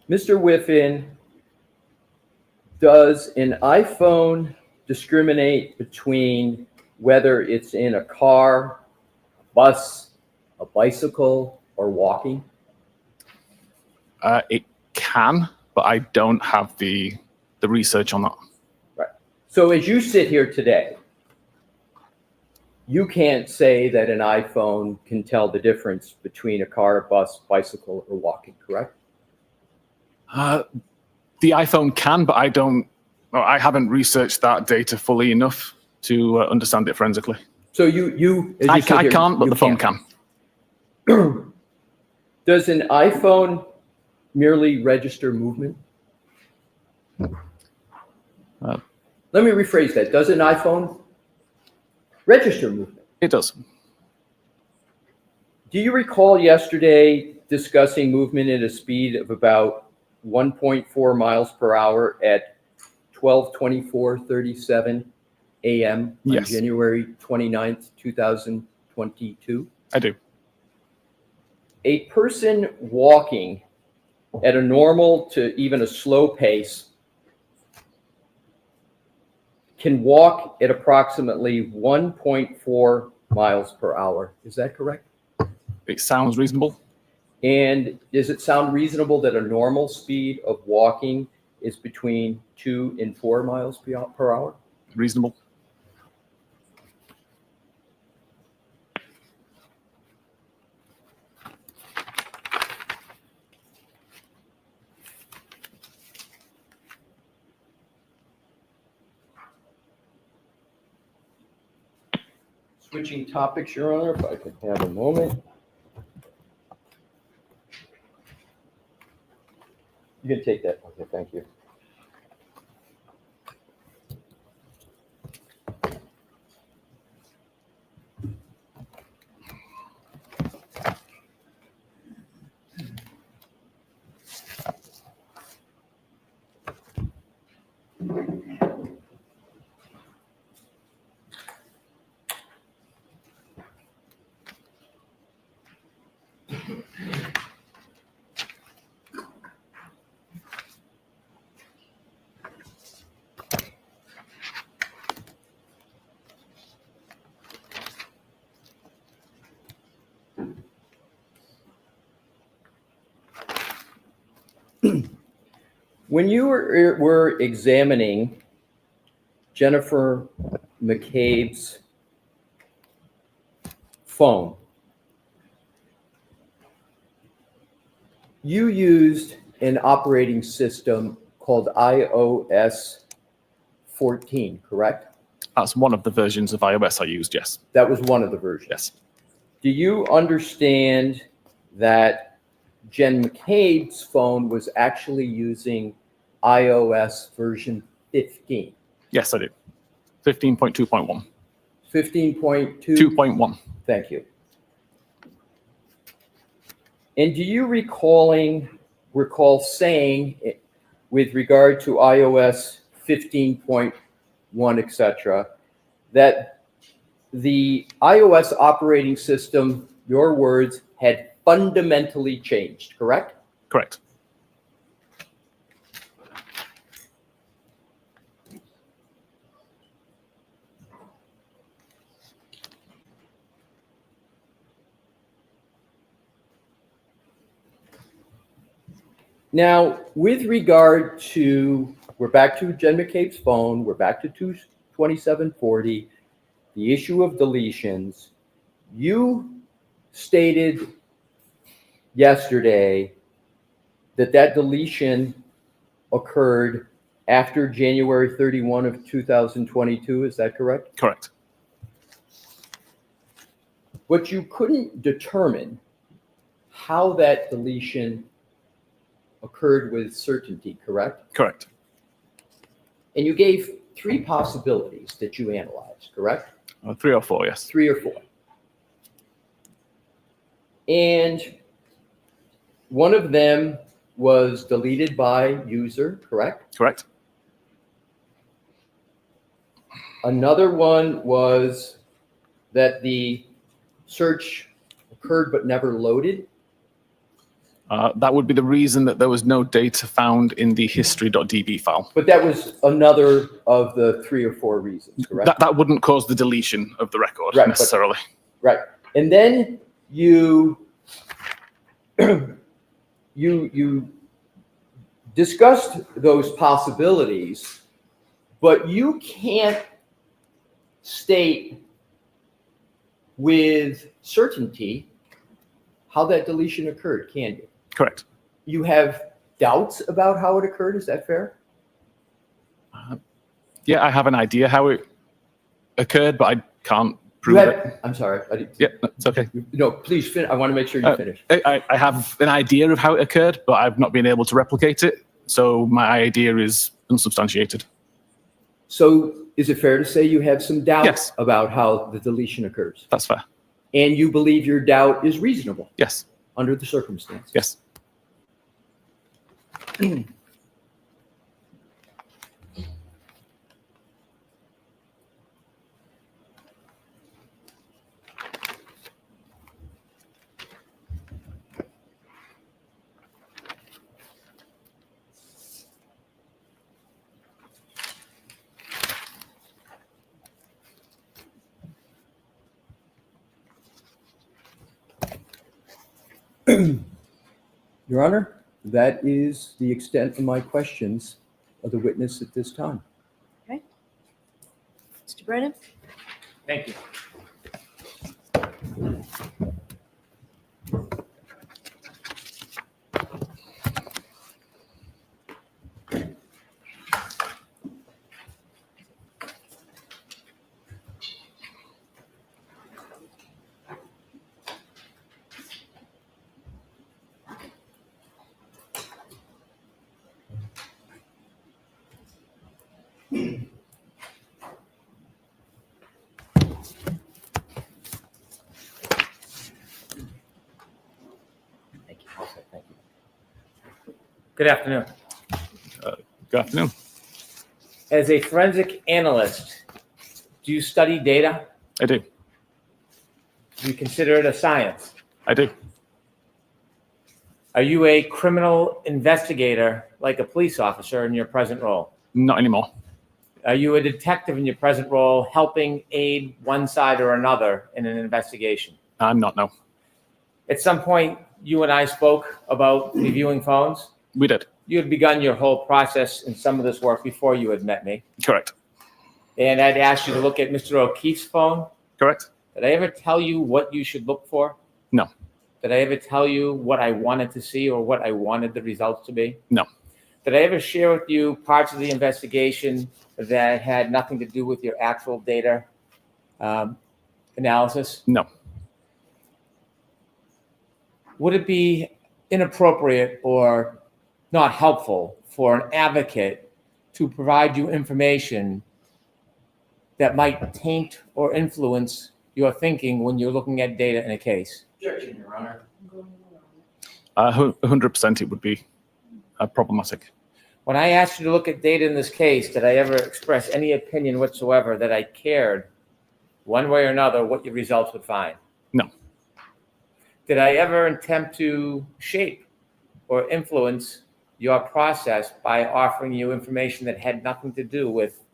[SPEAKER 5] Mr. Whiffen, does an iPhone discriminate between whether it's in a car, bus, a bicycle, or walking?
[SPEAKER 4] It can, but I don't have the research on that.
[SPEAKER 5] Right. So as you sit here today, you can't say that an iPhone can tell the difference between a car, bus, bicycle, or walking, correct?
[SPEAKER 4] The iPhone can, but I haven't researched that data fully enough to understand it forensically.
[SPEAKER 5] So you as
[SPEAKER 4] I
[SPEAKER 5] you sit here,
[SPEAKER 4] can't, but
[SPEAKER 5] you
[SPEAKER 4] the phone
[SPEAKER 5] can't.
[SPEAKER 4] can.
[SPEAKER 5] Does an iPhone merely register movement? Let me rephrase that. Does an iPhone register movement?
[SPEAKER 4] It does.
[SPEAKER 5] Do you recall yesterday discussing movement at a speed of about 1.4 miles per hour at 12:24:37 a.m. on
[SPEAKER 4] Yes.
[SPEAKER 5] January 29th, 2022?
[SPEAKER 4] I do.
[SPEAKER 5] A person walking at a normal to even a slow pace can walk at approximately 1.4 miles per hour. Is that correct?
[SPEAKER 4] It sounds reasonable.
[SPEAKER 5] And does it sound reasonable that a normal speed of walking is between 2 and 4 miles per hour?
[SPEAKER 4] Reasonable.
[SPEAKER 5] Switching topics, Your Honor, if I could have a moment. You can take that. Okay, thank you. When you were examining Jennifer McCabe's phone, you used an operating system called iOS 14, correct?
[SPEAKER 4] That's one of the versions of iOS I used, yes.
[SPEAKER 5] That was one of the versions.
[SPEAKER 4] Yes.
[SPEAKER 5] Do you understand that Jen McCabe's phone was actually using iOS version 15?
[SPEAKER 4] Yes, I do. 15.2.1.
[SPEAKER 5] 15.2?
[SPEAKER 4] 2.1.
[SPEAKER 5] Thank you. And do you recall saying, with regard to iOS 15.1, etc., that the iOS operating system, your words, had fundamentally changed, correct?
[SPEAKER 4] Correct.
[SPEAKER 5] Now, with regard to, we're back to Jen McCabe's phone, we're back to 2740, the issue of deletions. You stated yesterday that deletion occurred after January 31 of 2022, is that correct?
[SPEAKER 4] Correct.
[SPEAKER 5] But you couldn't determine how that deletion occurred with certainty, correct?
[SPEAKER 4] Correct.
[SPEAKER 5] And you gave 3 possibilities that you analyzed, correct?
[SPEAKER 4] 3 or 4, yes.
[SPEAKER 5] 3 or 4. And one of them was deleted by user, correct?
[SPEAKER 4] Correct.
[SPEAKER 5] Another one was that the search occurred but never loaded.
[SPEAKER 4] That would be the reason that there was no data found in the history.db file.
[SPEAKER 5] But that was another of the 3 or 4 reasons, correct?
[SPEAKER 4] That wouldn't cause the deletion of the record
[SPEAKER 5] Right, but-
[SPEAKER 4] necessarily.
[SPEAKER 5] Right. And then you you discussed those possibilities, but you can't state with certainty how that deletion occurred, can you?
[SPEAKER 4] Correct.
[SPEAKER 5] You have doubts about how it occurred, is that fair?
[SPEAKER 4] Yeah, I have an idea how it occurred, but I can't
[SPEAKER 5] You
[SPEAKER 4] prove
[SPEAKER 5] have,
[SPEAKER 4] it.
[SPEAKER 5] I'm sorry.
[SPEAKER 4] Yeah, it's okay.
[SPEAKER 5] No, please finish. I want to make sure you finish.
[SPEAKER 4] I have an idea of how it occurred, but I've not been able to replicate it. So my idea is unsubstantiated.
[SPEAKER 5] So is it fair to say you have some doubts
[SPEAKER 4] Yes.
[SPEAKER 5] about how the deletion occurs?
[SPEAKER 4] That's fair.
[SPEAKER 5] And you believe your doubt is reasonable
[SPEAKER 4] Yes.
[SPEAKER 5] under the circumstances?
[SPEAKER 4] Yes.
[SPEAKER 5] Your Honor, that is the extent of my questions of the witness at this time.
[SPEAKER 3] Mr. Brennan?
[SPEAKER 1] Thank you. Thank you. Also, thank you. Good afternoon.
[SPEAKER 4] Good afternoon.
[SPEAKER 1] As a forensic analyst, do you study data?
[SPEAKER 4] I do.
[SPEAKER 1] Do you consider it a science?
[SPEAKER 4] I do.
[SPEAKER 1] Are you a criminal investigator like a police officer in your present role?
[SPEAKER 4] Not anymore.
[SPEAKER 1] Are you a detective in your present role helping aid one side or another in an investigation?
[SPEAKER 4] I'm not, no.
[SPEAKER 1] At some point, you and I spoke about reviewing phones.
[SPEAKER 4] We did.
[SPEAKER 1] You had begun your whole process in some of this work before you had met me.
[SPEAKER 4] Correct.
[SPEAKER 1] And I'd asked you to look at Mr. O'Keefe's phone.
[SPEAKER 4] Correct.
[SPEAKER 1] Did I ever tell you what you should look for?
[SPEAKER 4] No.
[SPEAKER 1] Did I ever tell you what I wanted to see or what I wanted the results to be?
[SPEAKER 4] No.
[SPEAKER 1] Did I ever share with you parts of the investigation that had nothing to do with your actual data analysis?
[SPEAKER 4] No.
[SPEAKER 1] Would it be inappropriate or not helpful for an advocate to provide you information that might taint or influence your thinking when you're looking at data in a case?
[SPEAKER 5] Objection, Your Honor.
[SPEAKER 4] 100% it would be problematic.
[SPEAKER 1] When I asked you to look at data in this case, did I ever express any opinion whatsoever that I cared one way or another what your results would find?
[SPEAKER 4] No.
[SPEAKER 1] Did I ever attempt to shape or influence your process by offering you information that had nothing to do with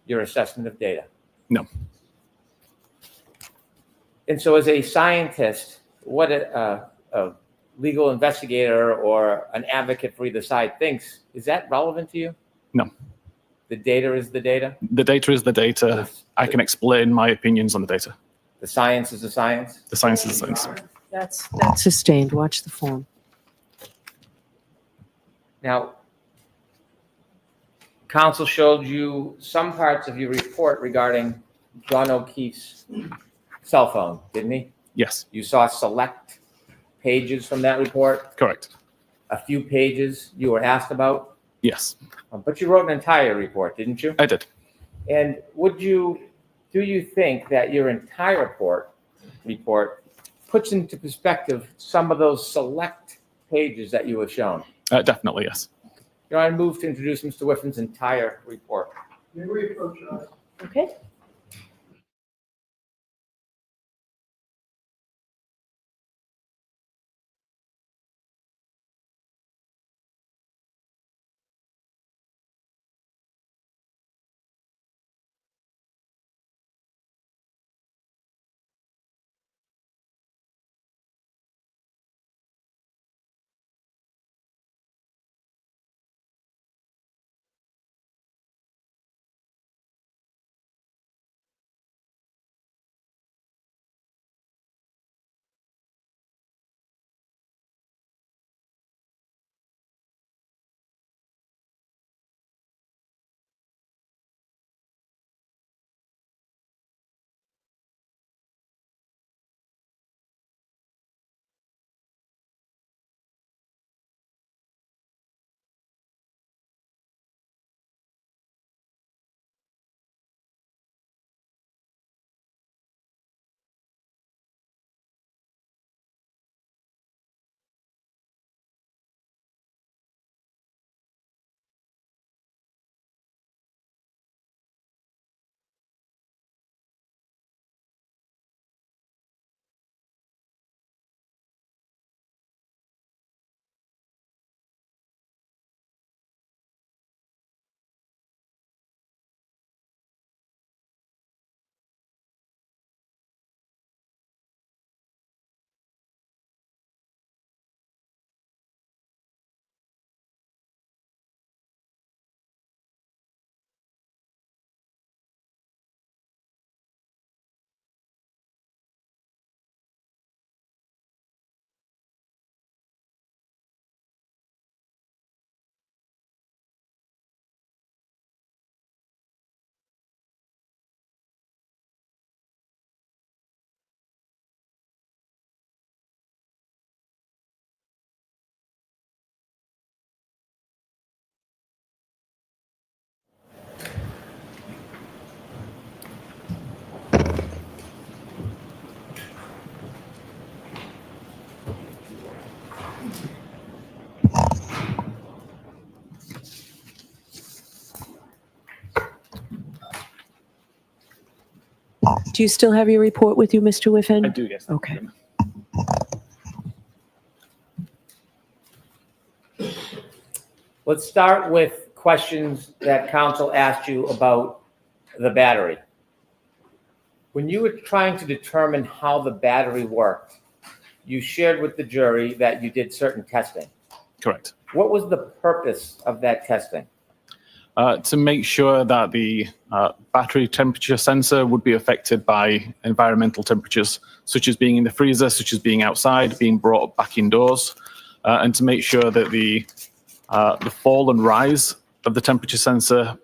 [SPEAKER 1] your assessment of data?
[SPEAKER 4] No.
[SPEAKER 1] And so as a scientist, what legal investigator or an advocate for either side thinks, is that relevant to you?
[SPEAKER 4] No.
[SPEAKER 1] The data is the data?
[SPEAKER 4] The data is the data. I can explain my opinions on the data.
[SPEAKER 1] The science is the science?
[SPEAKER 4] The science is the science.
[SPEAKER 3] That's sustained. Watch the form.
[SPEAKER 1] Now, counsel showed you some parts of your report regarding John O'Keefe's cell phone, didn't he?
[SPEAKER 4] Yes,
[SPEAKER 1] You saw select pages from that report,
[SPEAKER 4] correct.
[SPEAKER 1] a few pages you were asked about,
[SPEAKER 4] Yes,
[SPEAKER 1] but you wrote an entire report, didn't you?
[SPEAKER 4] I did.
[SPEAKER 1] And do you think that your entire report puts into perspective some of those select pages that you were shown?
[SPEAKER 4] Definitely, yes.
[SPEAKER 1] Your Honor, I move to introduce Mr. Whiffin's entire report.
[SPEAKER 3] Okay. Do you still have your report with you, Mr. Whiffen?
[SPEAKER 4] I do, yes.
[SPEAKER 3] Okay.
[SPEAKER 1] Let's start with questions that counsel asked you about the battery. When you were trying to determine how the battery worked, you shared with the jury that you did certain testing.
[SPEAKER 4] Correct.
[SPEAKER 1] What was the purpose of that testing?
[SPEAKER 4] To make sure that the battery temperature sensor would be affected by environmental temperatures, such as being in the freezer, such as being outside, being brought back indoors, and to make sure that the fall and rise of the temperature sensor,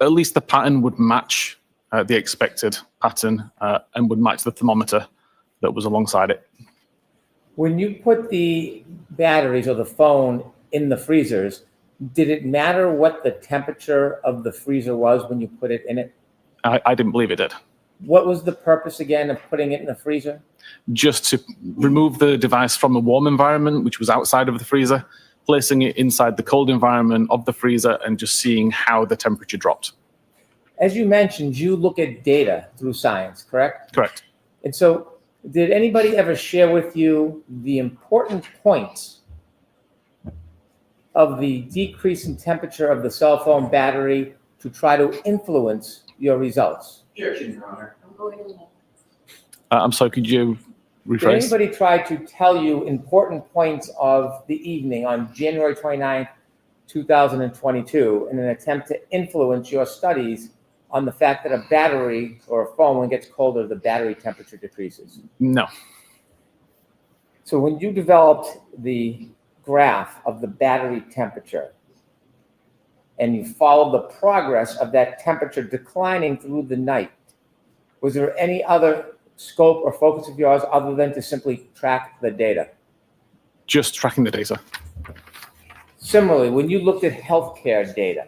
[SPEAKER 4] at least the pattern would match the expected pattern and would match the thermometer that was alongside it.
[SPEAKER 1] When you put the batteries or the phone in the freezers, did it matter what the temperature of the freezer was when you put it in it?
[SPEAKER 4] I didn't believe it did.
[SPEAKER 1] What was the purpose again of putting it in the freezer?
[SPEAKER 4] Just to remove the device from the warm environment, which was outside of the freezer, placing it inside the cold environment of the freezer and just seeing how the temperature dropped.
[SPEAKER 1] As you mentioned, you look at data through science, correct?
[SPEAKER 4] Correct.
[SPEAKER 1] And so did anybody ever share with you the important points of the decrease in temperature of the cell phone battery to try to influence your results?
[SPEAKER 5] Objection, Your Honor.
[SPEAKER 4] I'm sorry, could you
[SPEAKER 1] Did
[SPEAKER 4] Rephrase.
[SPEAKER 1] anybody try to tell you important points of the evening on January 29th, 2022 in an attempt to influence your studies on the fact that a battery or a phone, when it gets colder, the battery temperature decreases?
[SPEAKER 4] No.
[SPEAKER 1] So when you developed the graph of the battery temperature and you followed the progress of that temperature declining through the night, was there any other scope or focus of yours other than to simply track the data?
[SPEAKER 4] Just tracking the data.
[SPEAKER 1] Similarly, when you looked at healthcare data,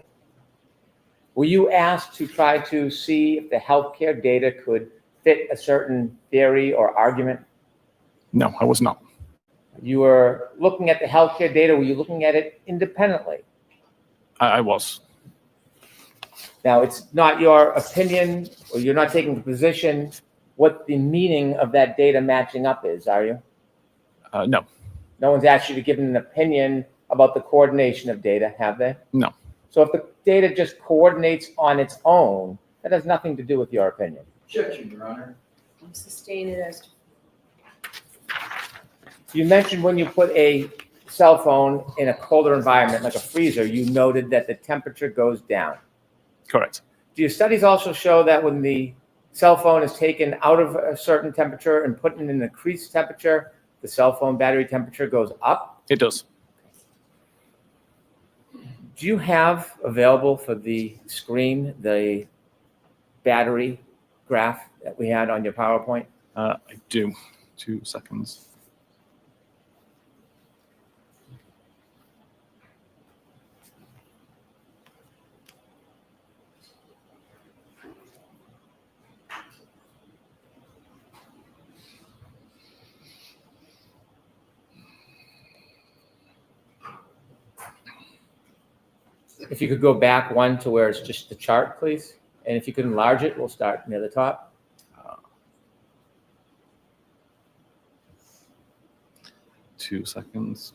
[SPEAKER 1] were you asked to try to see if the healthcare data could fit a certain theory or argument?
[SPEAKER 4] No, I was not.
[SPEAKER 1] You were looking at the healthcare data. Were you looking at it independently?
[SPEAKER 4] I was.
[SPEAKER 1] Now, it's not your opinion, or you're not taking the position what the meaning of that data matching up is, are you?
[SPEAKER 4] No.
[SPEAKER 1] No one's asked you to give an opinion about the coordination of data, have they?
[SPEAKER 4] No.
[SPEAKER 1] So if the data just coordinates on its own, that has nothing to do with your opinion.
[SPEAKER 5] Objection, Your Honor.
[SPEAKER 3] Sustain it as.
[SPEAKER 1] You mentioned when you put a cell phone in a colder environment, like a freezer, you noted that the temperature goes down.
[SPEAKER 4] Correct.
[SPEAKER 1] Do your studies also show that when the cell phone is taken out of a certain temperature and put in an increased temperature, the cell phone battery temperature goes up?
[SPEAKER 4] It does.
[SPEAKER 1] Do you have available for the screen the battery graph that we had on your PowerPoint?
[SPEAKER 4] I do. 2 seconds.
[SPEAKER 1] If you could go back one to where it's just the chart, please. And if you could enlarge it, we'll start near the top.
[SPEAKER 4] 2 seconds.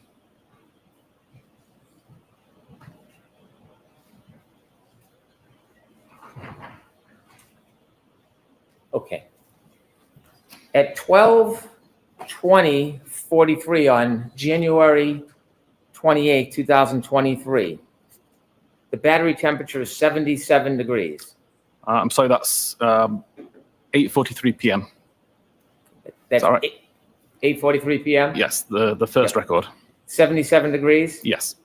[SPEAKER 1] Okay. At 12:20:43 on January 28, 2023, the battery temperature is 77 degrees.
[SPEAKER 4] I'm sorry, that's 8:43 p.m.
[SPEAKER 1] That's
[SPEAKER 4] all right?
[SPEAKER 1] 8:43 p.m.?
[SPEAKER 4] Yes, the first record.
[SPEAKER 1] 77 degrees?
[SPEAKER 4] Yes.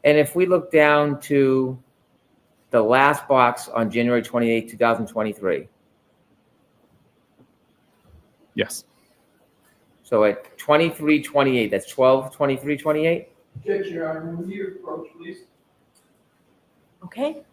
[SPEAKER 1] And if we look down to the last box on January 28, 2023,
[SPEAKER 4] Yes.
[SPEAKER 1] so at 23:28, that's 12:23:28?
[SPEAKER 5] Objection, Your Honor. Will you approach, please?
[SPEAKER 3] Okay.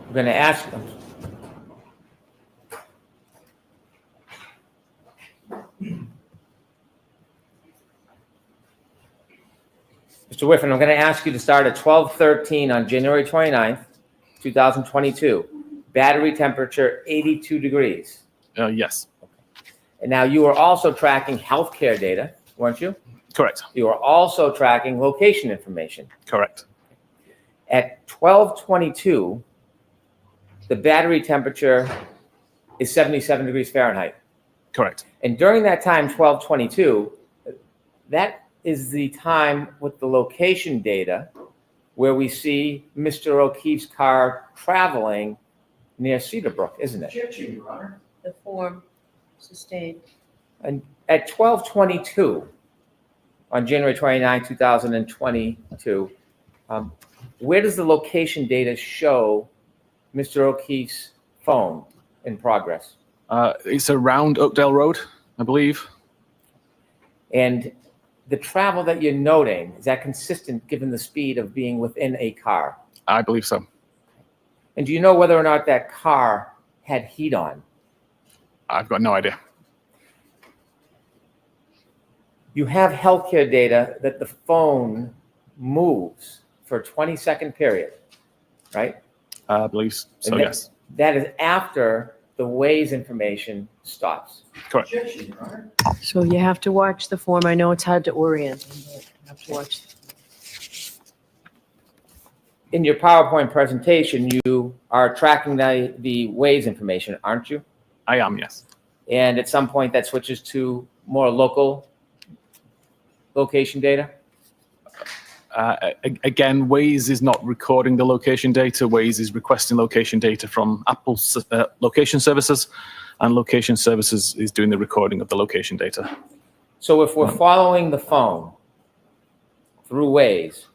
[SPEAKER 1] I'm going to ask them. Mr. Whiffen, I'm going to ask you to start at 12:13 on January 29th, 2022. Battery temperature 82 degrees.
[SPEAKER 4] Yes.
[SPEAKER 1] And now you were also tracking healthcare data, weren't you?
[SPEAKER 4] Correct.
[SPEAKER 1] You were also tracking location information.
[SPEAKER 4] Correct.
[SPEAKER 1] At 12:22, the battery temperature is 77 degrees Fahrenheit.
[SPEAKER 4] Correct.
[SPEAKER 1] And during that time, 12:22, that is the time with the location data where we see Mr. O'Keefe's car traveling near Cedarbrook, isn't it?
[SPEAKER 6] Objection, Your Honor.
[SPEAKER 3] The form sustained.
[SPEAKER 1] And at 12:22 on January 29, 2022, where does the location data show Mr. O'Keefe's phone in progress?
[SPEAKER 4] It's around Oakdale Road, I believe.
[SPEAKER 1] And the travel that you're noting, is that consistent given the speed of being within a car?
[SPEAKER 4] I believe so.
[SPEAKER 1] And do you know whether or not that car had heat on?
[SPEAKER 4] I've got no idea.
[SPEAKER 1] You have healthcare data that the phone moves for a 20-second period, right?
[SPEAKER 4] I believe so,
[SPEAKER 1] And
[SPEAKER 4] yes.
[SPEAKER 1] That is after the Waze information stops.
[SPEAKER 4] Correct.
[SPEAKER 6] Objection, Your Honor.
[SPEAKER 3] So you have to watch the form. I know it's hard to orient, but you have to watch.
[SPEAKER 1] In your PowerPoint presentation, you are tracking the Waze information, aren't you?
[SPEAKER 4] I am, yes.
[SPEAKER 1] And at some point that switches to more local location data?
[SPEAKER 4] Again, Waze is not recording the location data. Waze is requesting location data from Apple's location services, and location services is doing the recording of the location data.
[SPEAKER 1] So if we're following the phone through Waze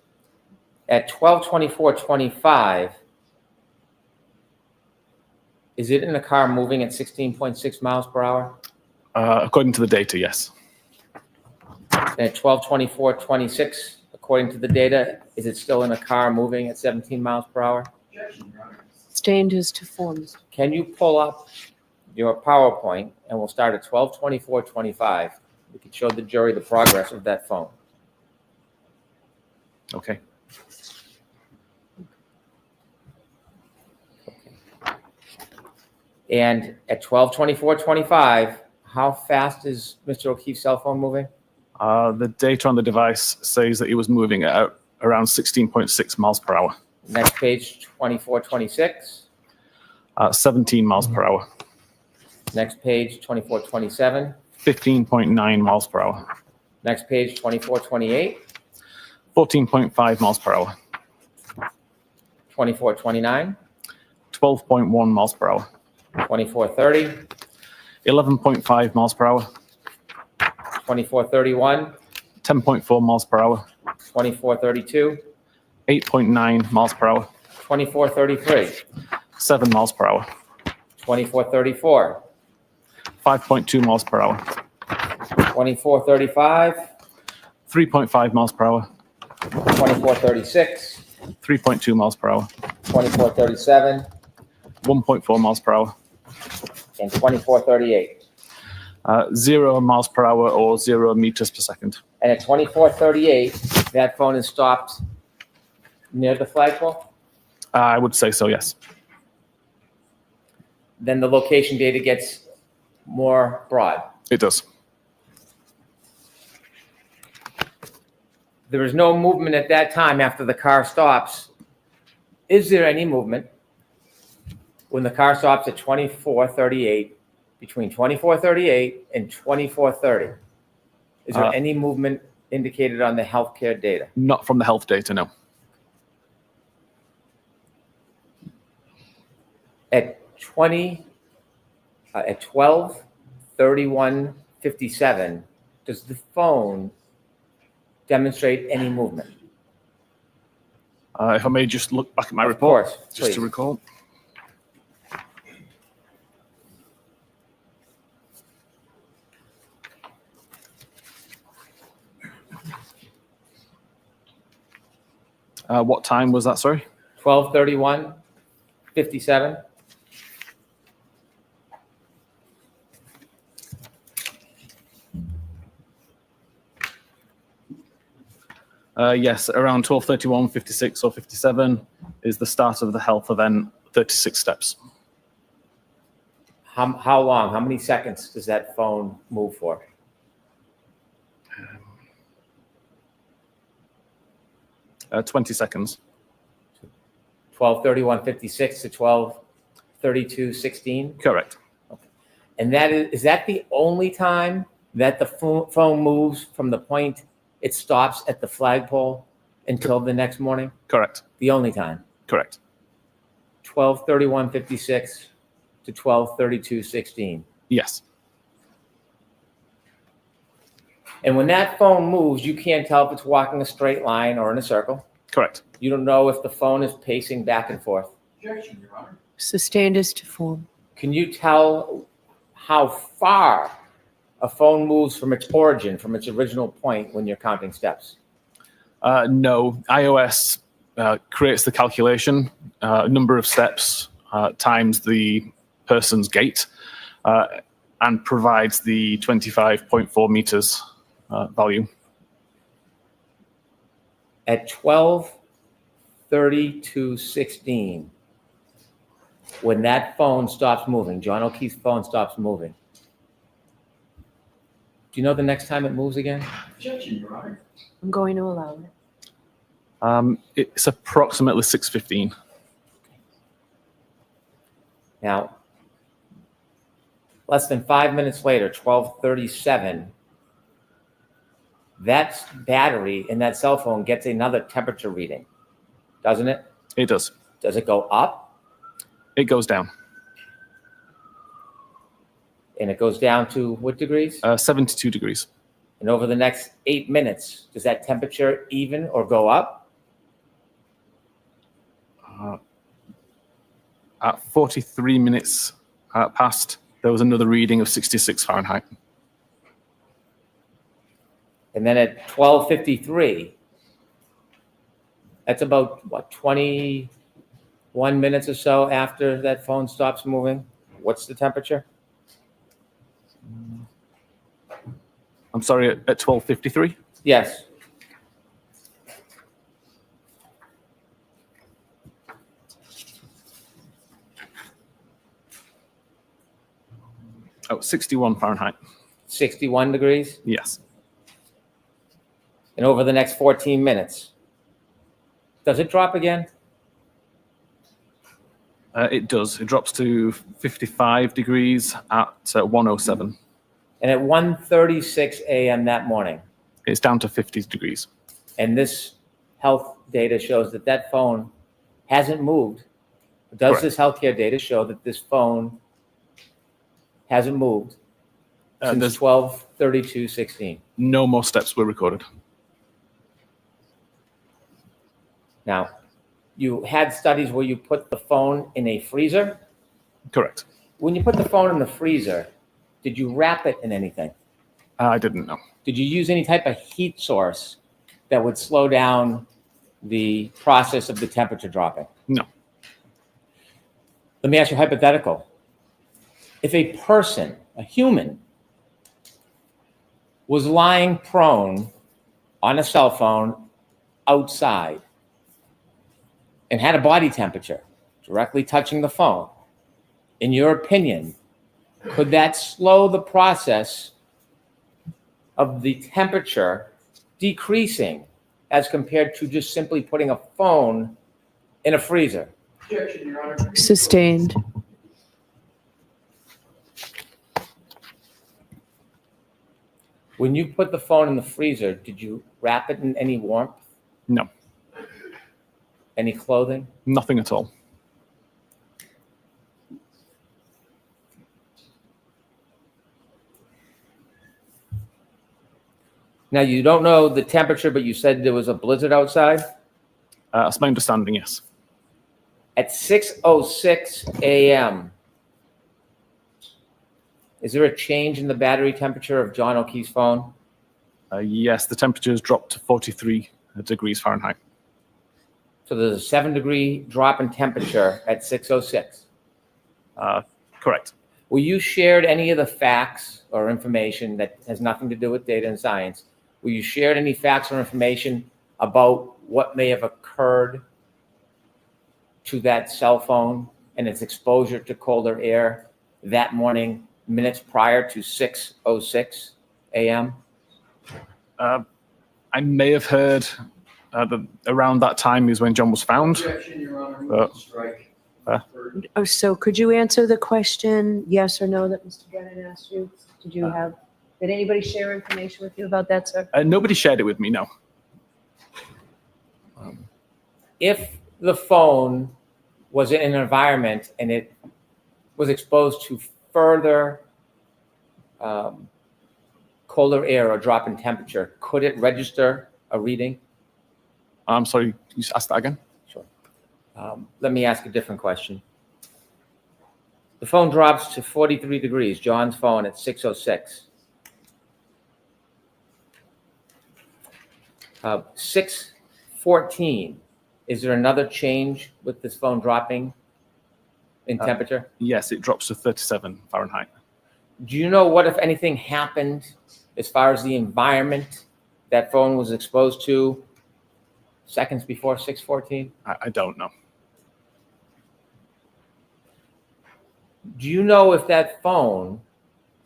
[SPEAKER 1] at 12:24:25, is it in a car moving at 16.6 miles per hour?
[SPEAKER 4] According to the data, yes.
[SPEAKER 1] And at 12:24:26, according to the data, is it still in a car moving at 17 miles per hour?
[SPEAKER 6] Objection, Your Honor.
[SPEAKER 3] Sustained is to forms.
[SPEAKER 1] Can you pull up your PowerPoint and we'll start at 12:24:25. We can show the jury the progress of that phone.
[SPEAKER 4] Okay.
[SPEAKER 1] And at 12:24:25, how fast is Mr. O'Keefe's cell phone moving?
[SPEAKER 4] The data on the device says that it was moving at around 16.6 miles per hour.
[SPEAKER 1] Next page, 24:26.
[SPEAKER 4] 17 miles per hour.
[SPEAKER 1] Next page, 24:27.
[SPEAKER 4] 15.9 miles per hour.
[SPEAKER 1] Next page, 24:28.
[SPEAKER 4] 14.5 miles per hour.
[SPEAKER 1] 24:29.
[SPEAKER 4] 12.1 miles per hour.
[SPEAKER 1] 24:30.
[SPEAKER 4] 11.5 miles per hour.
[SPEAKER 1] 24:31.
[SPEAKER 4] 10.4 miles per hour.
[SPEAKER 1] 24:32.
[SPEAKER 4] 8.9 miles per hour.
[SPEAKER 1] 24:33.
[SPEAKER 4] 7 miles per hour.
[SPEAKER 1] 24:34.
[SPEAKER 4] 5.2 miles per hour.
[SPEAKER 1] 24:35.
[SPEAKER 4] 3.5 miles per hour.
[SPEAKER 1] 24:36.
[SPEAKER 4] 3.2 miles per hour.
[SPEAKER 1] 24:37.
[SPEAKER 4] 1.4 miles per hour.
[SPEAKER 1] And 24:38.
[SPEAKER 4] 0 miles per hour or 0 meters per second.
[SPEAKER 1] And at 24:38, that phone is stopped near the flagpole.
[SPEAKER 4] I would say so, yes.
[SPEAKER 1] Then the location data gets more broad.
[SPEAKER 4] It does.
[SPEAKER 1] There is no movement at that time after the car stops. Is there any movement when the car stops at 24:38, between 24:38 and 24:30? Is there any movement indicated on the healthcare data?
[SPEAKER 4] Not from the health data, no.
[SPEAKER 1] At 12:31:57, does the phone demonstrate any movement?
[SPEAKER 4] If I may just look back at my
[SPEAKER 1] Of
[SPEAKER 4] report,
[SPEAKER 1] course,
[SPEAKER 4] just to
[SPEAKER 1] please.
[SPEAKER 4] recall. What time was that, sorry?
[SPEAKER 1] 12:31:57.
[SPEAKER 4] Yes, around 12:31, 56 or 57 is the start of the health event, 36 steps.
[SPEAKER 1] How long? How many seconds does that phone move for?
[SPEAKER 4] 20 seconds.
[SPEAKER 1] 12:31:56 to 12:32:16.
[SPEAKER 4] Correct.
[SPEAKER 1] And that is that the only time that the phone moves from the point it stops at the flagpole until the next morning?
[SPEAKER 4] Correct.
[SPEAKER 1] The only time?
[SPEAKER 4] Correct.
[SPEAKER 1] 12:31:56 to 12:32:16.
[SPEAKER 4] Yes.
[SPEAKER 1] And when that phone moves, you can't tell if it's walking a straight line or in a circle.
[SPEAKER 4] Correct.
[SPEAKER 1] You don't know if the phone is pacing back and forth.
[SPEAKER 6] Objection, Your Honor.
[SPEAKER 3] Sustained as to form.
[SPEAKER 1] Can you tell how far a phone moves from its origin, from its original point when you're counting steps?
[SPEAKER 4] No. iOS creates the calculation, number of steps times the person's gait, and provides the 25.4 meters value.
[SPEAKER 1] At 12:32:16, when that phone stops moving, John O'Keefe's phone stops moving, do you know the next time it moves again?
[SPEAKER 6] Objection, Your Honor.
[SPEAKER 3] I'm going to allow it.
[SPEAKER 4] It's approximately 6:15.
[SPEAKER 1] Now, less than 5 minutes later, 12:37, that battery in that cell phone gets another temperature reading, doesn't it?
[SPEAKER 4] It does.
[SPEAKER 1] Does it go up?
[SPEAKER 4] It goes down.
[SPEAKER 1] And it goes down to what degrees?
[SPEAKER 4] 72 degrees.
[SPEAKER 1] And over the next 8 minutes, does that temperature even or go up?
[SPEAKER 4] At 43 minutes past, there was another reading of 66 Fahrenheit.
[SPEAKER 1] And then at 12:53, that's about, what, 21 minutes or so after that phone stops moving? What's the temperature?
[SPEAKER 4] I'm sorry, at 12:53?
[SPEAKER 1] Yes.
[SPEAKER 4] Oh, 61 Fahrenheit.
[SPEAKER 1] 61 degrees?
[SPEAKER 4] Yes.
[SPEAKER 1] And over the next 14 minutes, does it drop again?
[SPEAKER 4] It does. It drops to 55 degrees at 1:07.
[SPEAKER 1] And at 1:36 a.m. that morning,
[SPEAKER 4] It's down to 50 degrees.
[SPEAKER 1] and this health data shows that that phone hasn't moved. Does
[SPEAKER 4] Correct.
[SPEAKER 1] this healthcare data show that this phone hasn't moved since
[SPEAKER 4] There's
[SPEAKER 1] 12:32:16?
[SPEAKER 4] no more steps were recorded.
[SPEAKER 1] Now, you had studies where you put the phone in a freezer.
[SPEAKER 4] Correct.
[SPEAKER 1] When you put the phone in the freezer, did you wrap it in anything?
[SPEAKER 4] I didn't know.
[SPEAKER 1] Did you use any type of heat source that would slow down the process of the temperature dropping?
[SPEAKER 4] No.
[SPEAKER 1] Let me ask you a hypothetical. If a person, a human, was lying prone on a cell phone outside and had a body temperature directly touching the phone, in your opinion, could that slow the process of the temperature decreasing as compared to just simply putting a phone in a freezer?
[SPEAKER 6] Objection, Your Honor.
[SPEAKER 3] Sustained.
[SPEAKER 1] When you put the phone in the freezer, did you wrap it in any warmth,
[SPEAKER 4] No.
[SPEAKER 1] any clothing?
[SPEAKER 4] Nothing at all.
[SPEAKER 1] Now, you don't know the temperature, but you said there was a blizzard outside.
[SPEAKER 4] That's my understanding, yes.
[SPEAKER 1] At 6:06 a.m., is there a change in the battery temperature of John O'Keefe's phone?
[SPEAKER 4] Yes, the temperature has dropped to 43 degrees Fahrenheit.
[SPEAKER 1] So there's a 7-degree drop in temperature at 6:06.
[SPEAKER 4] Correct.
[SPEAKER 1] Were you shared any of the facts or information that has nothing to do with data and science? Were you shared any facts or information about what may have occurred to that cell phone and its exposure to colder air that morning, minutes prior to 6:06 a.m.?
[SPEAKER 4] I may have heard that around that time is when John was found.
[SPEAKER 6] Objection, Your Honor. Move to strike.
[SPEAKER 3] So could you answer the question, yes or no, that Mr. Brennan asked you? Did you have Did anybody share information with you about that, sir?
[SPEAKER 4] Nobody shared it with me, no.
[SPEAKER 1] If the phone was in an environment and it was exposed to further colder air or drop in temperature, could it register a reading?
[SPEAKER 4] I'm sorry, can you ask that again?
[SPEAKER 1] Sure. Let me ask a different question. The phone drops to 43 degrees, John's phone at 6:06. 6:14, is there another change with this phone dropping in temperature?
[SPEAKER 4] Yes, it drops to 37 Fahrenheit.
[SPEAKER 1] Do you know what, if anything, happened as far as the environment that phone was exposed to seconds before 6:14?
[SPEAKER 4] I don't know.
[SPEAKER 1] Do you know if that phone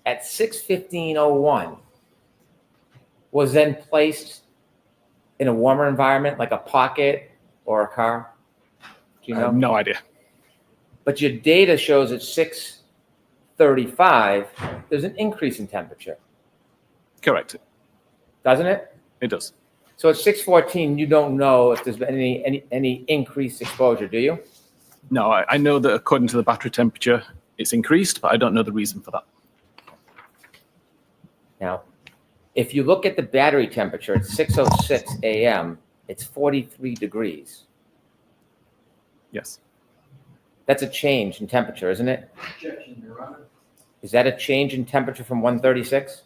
[SPEAKER 1] at 6:15:01 was then placed in a warmer environment, like a pocket or a car? Do you
[SPEAKER 4] I
[SPEAKER 1] know?
[SPEAKER 4] have no idea.
[SPEAKER 1] But your data shows at 6:35, there's an increase in temperature,
[SPEAKER 4] Correct.
[SPEAKER 1] doesn't it?
[SPEAKER 4] It does.
[SPEAKER 1] So at 6:14, you don't know if there's been any increased exposure, do you?
[SPEAKER 4] No, I know that according to the battery temperature, it's increased, but I don't know the reason for that.
[SPEAKER 1] Now, if you look at the battery temperature at 6:06 a.m., it's 43 degrees.
[SPEAKER 4] Yes.
[SPEAKER 1] That's a change in temperature, isn't it?
[SPEAKER 6] Objection, Your Honor.
[SPEAKER 1] Is that a change in temperature from 136?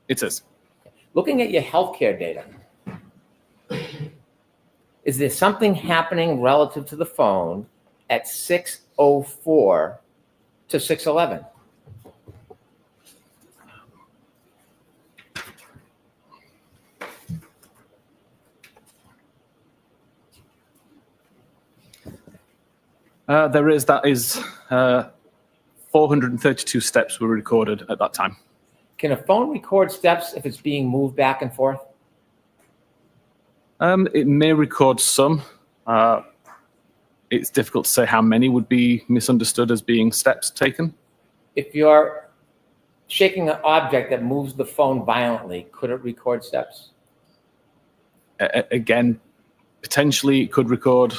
[SPEAKER 4] It is.
[SPEAKER 1] Looking at your healthcare data, is there something happening relative to the phone at 6:04 to 6:11?
[SPEAKER 4] There is, that is 432 steps were recorded at that time.
[SPEAKER 1] Can a phone record steps if it's being moved back and forth?
[SPEAKER 4] It may record some. It's difficult to say how many would be misunderstood as being steps taken.
[SPEAKER 1] If you're shaking an object that moves the phone violently, could it record steps?
[SPEAKER 4] Again, potentially it could record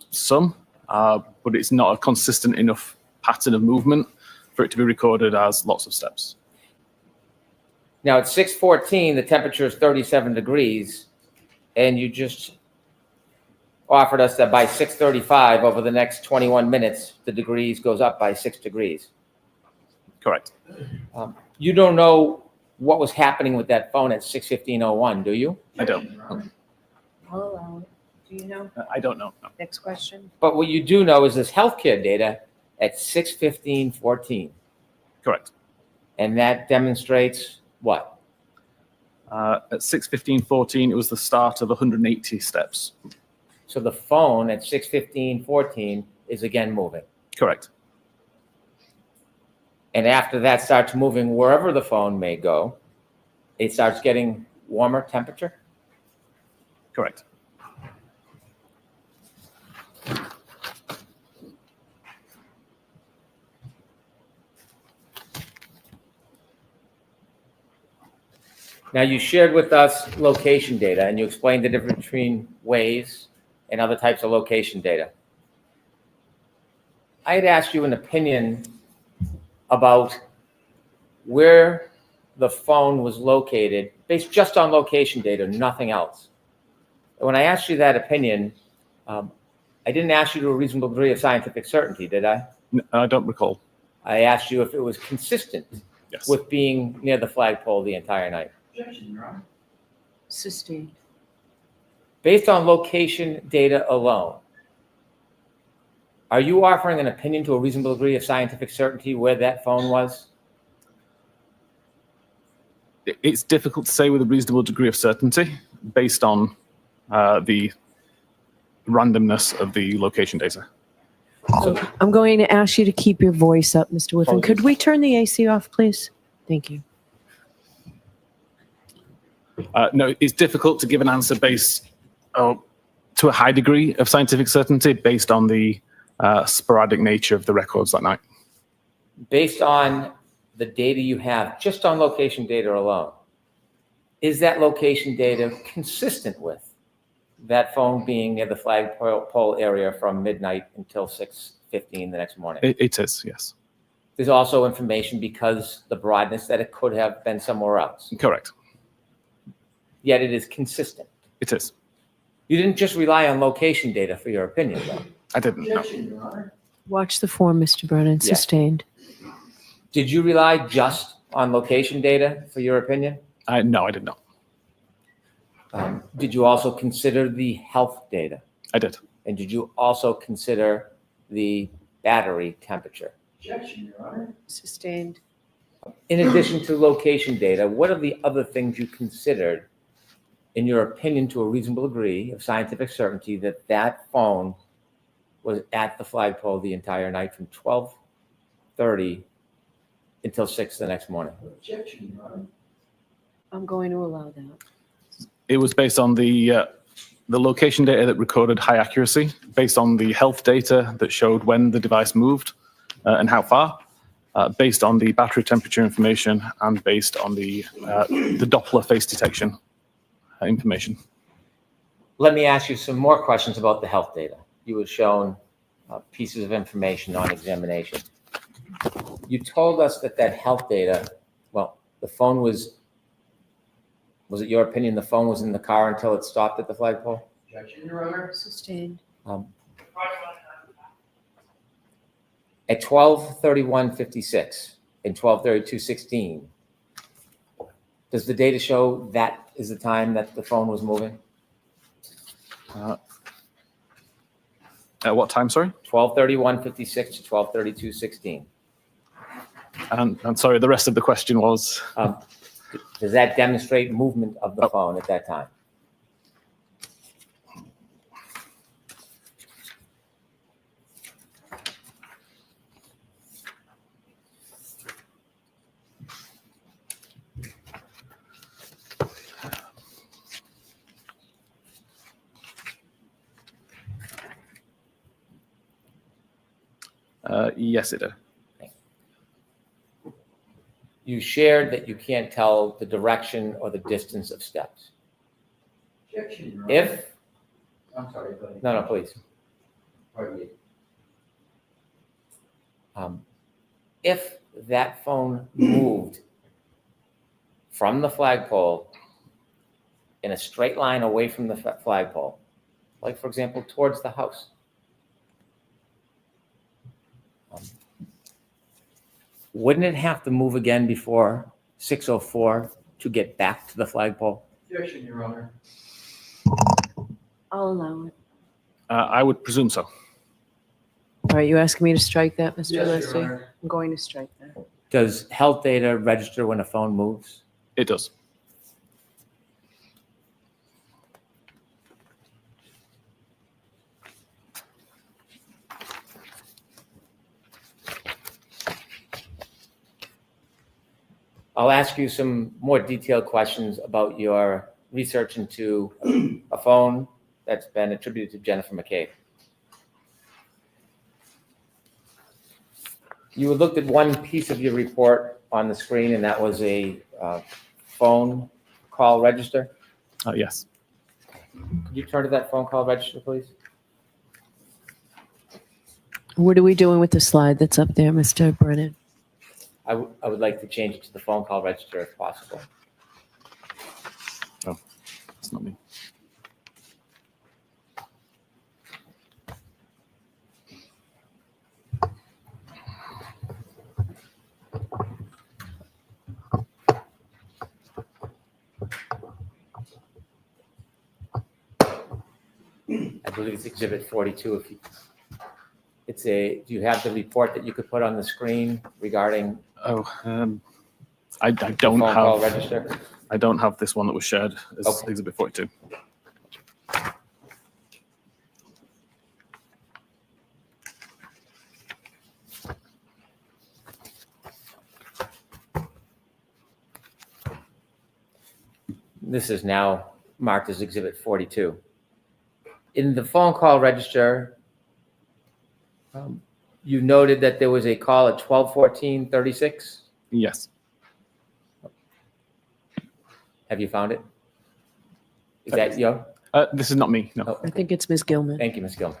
[SPEAKER 4] some, but it's not a consistent enough pattern of movement for it to be recorded as lots of steps.
[SPEAKER 1] Now, at 6:14, the temperature is 37 degrees, and you just offered us that by 6:35, over the next 21 minutes, the degrees goes up by 6 degrees.
[SPEAKER 4] Correct.
[SPEAKER 1] You don't know what was happening with that phone at 6:15:01, do you?
[SPEAKER 4] I don't.
[SPEAKER 6] Objection, Your Honor.
[SPEAKER 3] I'll allow it. Do you know?
[SPEAKER 4] I don't know. No.
[SPEAKER 3] Next question.
[SPEAKER 1] But what you do know is this healthcare data at 6:15:14,
[SPEAKER 4] Correct.
[SPEAKER 1] and that demonstrates what?
[SPEAKER 4] At 6:15:14, it was the start of 180 steps.
[SPEAKER 1] So the phone at 6:15:14 is again moving.
[SPEAKER 4] Correct.
[SPEAKER 1] And after that starts moving wherever the phone may go, it starts getting warmer temperature.
[SPEAKER 4] Correct.
[SPEAKER 1] Now, you shared with us location data, and you explained the difference between Waze and other types of location data. I had asked you an opinion about where the phone was located based just on location data, nothing else. And when I asked you that opinion, I didn't ask you to a reasonable degree of scientific certainty, did I?
[SPEAKER 4] I don't recall.
[SPEAKER 1] I asked you if it was consistent
[SPEAKER 4] Yes.
[SPEAKER 1] with being near the flagpole the entire night.
[SPEAKER 6] Objection, Your Honor.
[SPEAKER 3] Sustained.
[SPEAKER 1] Based on location data alone, are you offering an opinion to a reasonable degree of scientific certainty where that phone was?
[SPEAKER 4] It's difficult to say with a reasonable degree of certainty based on the randomness of the location data.
[SPEAKER 3] I'm going to ask you to keep your voice up, Mr. Whiffen. Could we turn the AC off, please? Thank you.
[SPEAKER 4] No, it's difficult to give an answer based to a high degree of scientific certainty based on the sporadic nature of the records that night.
[SPEAKER 1] Based on the data you have just on location data alone, is that location data consistent with that phone being near the flagpole area from midnight until 6:15 the next morning?
[SPEAKER 4] It is, yes.
[SPEAKER 1] There's also information because the broadness that it could have been somewhere else.
[SPEAKER 4] Correct.
[SPEAKER 1] Yet it is consistent.
[SPEAKER 4] It is.
[SPEAKER 1] You didn't just rely on location data for your opinion, though.
[SPEAKER 4] I didn't. No.
[SPEAKER 6] Objection, Your Honor.
[SPEAKER 3] Watch the form, Mr. Brennan.
[SPEAKER 1] Yeah.
[SPEAKER 3] Sustained.
[SPEAKER 1] Did you rely just on location data for your opinion?
[SPEAKER 4] No, I did not.
[SPEAKER 1] Did you also consider the health data?
[SPEAKER 4] I did.
[SPEAKER 1] And did you also consider the battery temperature?
[SPEAKER 6] Objection, Your Honor.
[SPEAKER 3] Sustained.
[SPEAKER 1] In addition to location data, what are the other things you considered, in your opinion, to a reasonable degree of scientific certainty, that that phone was at the flagpole the entire night from 12:30 until 6 the next morning?
[SPEAKER 6] Objection, Your Honor.
[SPEAKER 3] I'm going to allow that.
[SPEAKER 4] It was based on the location data that recorded high accuracy, based on the health data that showed when the device moved and how far, based on the battery temperature information, and based on the Doppler face detection information.
[SPEAKER 1] Let me ask you some more questions about the health data. You were shown pieces of information on examination. You told us that health data, well, the phone was it your opinion the phone was in the car until it stopped at the flagpole?
[SPEAKER 6] Objection, Your Honor.
[SPEAKER 3] Sustained.
[SPEAKER 1] At 12:31:56 and 12:32:16, does the data show that is the time that the phone was moving?
[SPEAKER 4] At what time, sorry?
[SPEAKER 1] 12:31:56 to 12:32:16.
[SPEAKER 4] And sorry, the rest of the question was?
[SPEAKER 1] Does that demonstrate movement of the phone at that time?
[SPEAKER 4] Yes, it did.
[SPEAKER 1] You shared that you can't tell the direction or the distance of steps.
[SPEAKER 6] Objection, Your Honor.
[SPEAKER 1] If,
[SPEAKER 6] I'm sorry, go ahead.
[SPEAKER 1] no, please.
[SPEAKER 6] Pardon me.
[SPEAKER 1] If that phone moved from the flagpole in a straight line away from the flagpole, like, for example, towards the house, wouldn't it have to move again before 6:04 to get back to the flagpole?
[SPEAKER 6] Objection, Your Honor.
[SPEAKER 3] I'll allow it.
[SPEAKER 4] I would presume so.
[SPEAKER 3] All right, you asking me to strike that, Mr.
[SPEAKER 6] Yes,
[SPEAKER 3] Leslie?
[SPEAKER 6] Your Honor.
[SPEAKER 3] I'm going to strike that.
[SPEAKER 1] Does health data register when a phone moves?
[SPEAKER 4] It does.
[SPEAKER 1] I'll ask you some more detailed questions about your research into a phone that's been attributed to Jennifer McCabe. You had looked at one piece of your report on the screen, and that was a phone call register.
[SPEAKER 4] Yes.
[SPEAKER 1] Could you turn to that phone call register, please?
[SPEAKER 3] What are we doing with the slide that's up there, Mr. Brennan?
[SPEAKER 1] I would like to change it to the phone call register if possible.
[SPEAKER 4] Oh, it's not me.
[SPEAKER 1] I believe it's Exhibit 42. If you, do you have the report that you could put on the screen regarding
[SPEAKER 4] Oh, I
[SPEAKER 1] the
[SPEAKER 4] don't
[SPEAKER 1] phone call
[SPEAKER 4] have.
[SPEAKER 1] register?
[SPEAKER 4] I don't have this one that was shared as
[SPEAKER 1] Okay.
[SPEAKER 4] Exhibit 42.
[SPEAKER 1] This is now marked as Exhibit 42. In the phone call register, you noted that there was a call at 12:14:36.
[SPEAKER 4] Yes.
[SPEAKER 1] Have you found it? Is that you?
[SPEAKER 4] This is not me, no.
[SPEAKER 1] Oh,
[SPEAKER 3] I think it's Ms. Gilman.
[SPEAKER 1] thank you, Ms. Gilman.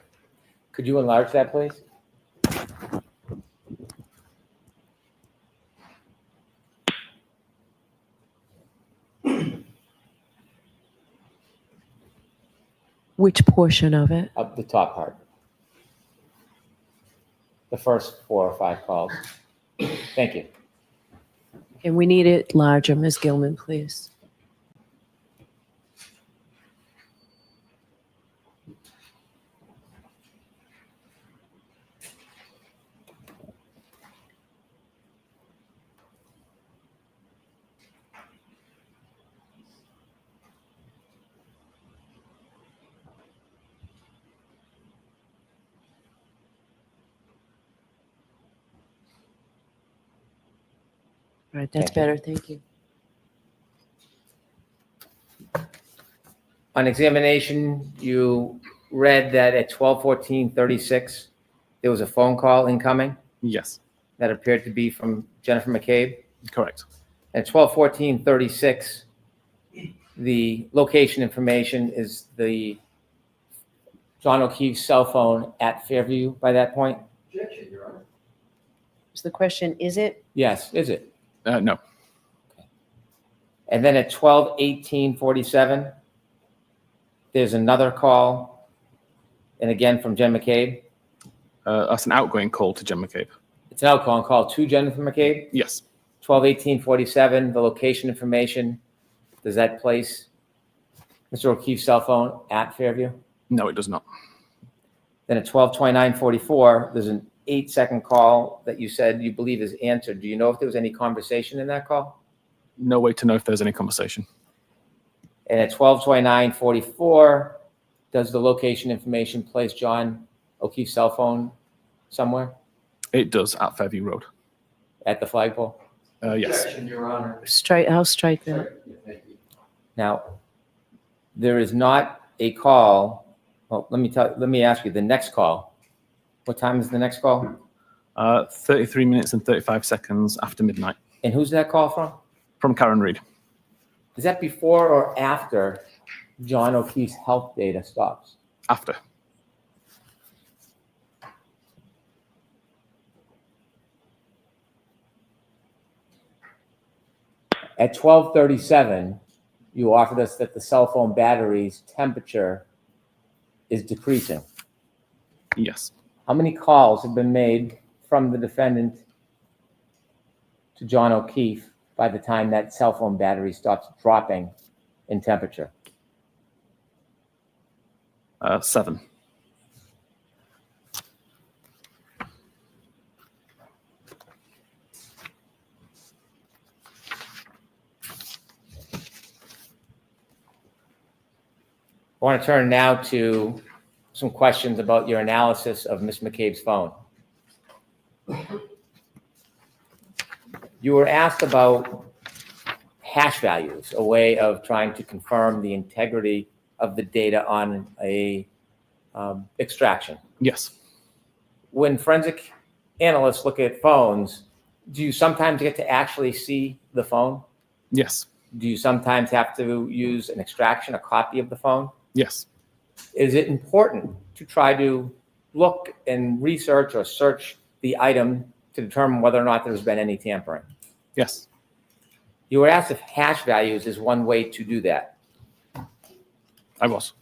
[SPEAKER 1] Could you enlarge that, please?
[SPEAKER 3] Which portion of it?
[SPEAKER 1] Up the top part. The first 4 or 5 calls. Thank you.
[SPEAKER 3] And we need it larger, Ms. Gilman, please. All right, that's
[SPEAKER 1] Thank you.
[SPEAKER 3] better. Thank you.
[SPEAKER 1] On examination, you read that at 12:14:36, there was a phone call incoming
[SPEAKER 4] Yes,
[SPEAKER 1] that appeared to be from Jennifer McCabe.
[SPEAKER 4] correct.
[SPEAKER 1] At 12:14:36, the location information is the John O'Keefe's cell phone at Fairview by that point?
[SPEAKER 6] Objection, Your Honor.
[SPEAKER 3] So the question, is it?
[SPEAKER 1] Yes, is it?
[SPEAKER 4] No,
[SPEAKER 1] And then at 12:18:47, there's another call, and again from Jen McCabe.
[SPEAKER 4] that's an outgoing call to Jen McCabe.
[SPEAKER 1] It's an outgoing call to Jennifer McCabe.
[SPEAKER 4] Yes,
[SPEAKER 1] 12:18:47, the location information, does that place Mr. O'Keefe's cell phone at Fairview?
[SPEAKER 4] no, it does not.
[SPEAKER 1] Then at 12:29:44, there's an 8-second call that you said you believe is answered. Do you know if there was any conversation in that call?
[SPEAKER 4] No way to know if there's any conversation.
[SPEAKER 1] And at 12:29:44, does the location information place John O'Keefe's cell phone somewhere
[SPEAKER 4] It does at Fairview Road.
[SPEAKER 1] at the flagpole?
[SPEAKER 4] Yes,
[SPEAKER 6] Objection, Your Honor.
[SPEAKER 3] I'll strike that.
[SPEAKER 6] Yeah, thank you.
[SPEAKER 1] Now, there is not a call. Well, let me ask you, the next call, what time is the next call?
[SPEAKER 4] 33 minutes and 35 seconds after midnight
[SPEAKER 1] And who's that call from?
[SPEAKER 4] from Karen Reed.
[SPEAKER 1] Is that before or after John O'Keefe's health data stops?
[SPEAKER 4] After.
[SPEAKER 1] At 12:37, you offered us that the cell phone battery's temperature is decreasing.
[SPEAKER 4] Yes,
[SPEAKER 1] How many calls have been made from the defendant to John O'Keefe by the time that cell phone battery stops dropping in temperature?
[SPEAKER 4] 7.
[SPEAKER 1] I want to turn now to some questions about your analysis of Ms. McCabe's phone. You were asked about hash values, a way of trying to confirm the integrity of the data on a extraction.
[SPEAKER 4] Yes,
[SPEAKER 1] When forensic analysts look at phones, do you sometimes get to actually see the phone?
[SPEAKER 4] yes,
[SPEAKER 1] Do you sometimes have to use an extraction, a copy of the phone?
[SPEAKER 4] yes,
[SPEAKER 1] Is it important to try to look and research or search the item to determine whether or not there's been any tampering?
[SPEAKER 4] yes,
[SPEAKER 1] You were asked if hash values is one way to do that.
[SPEAKER 4] I was.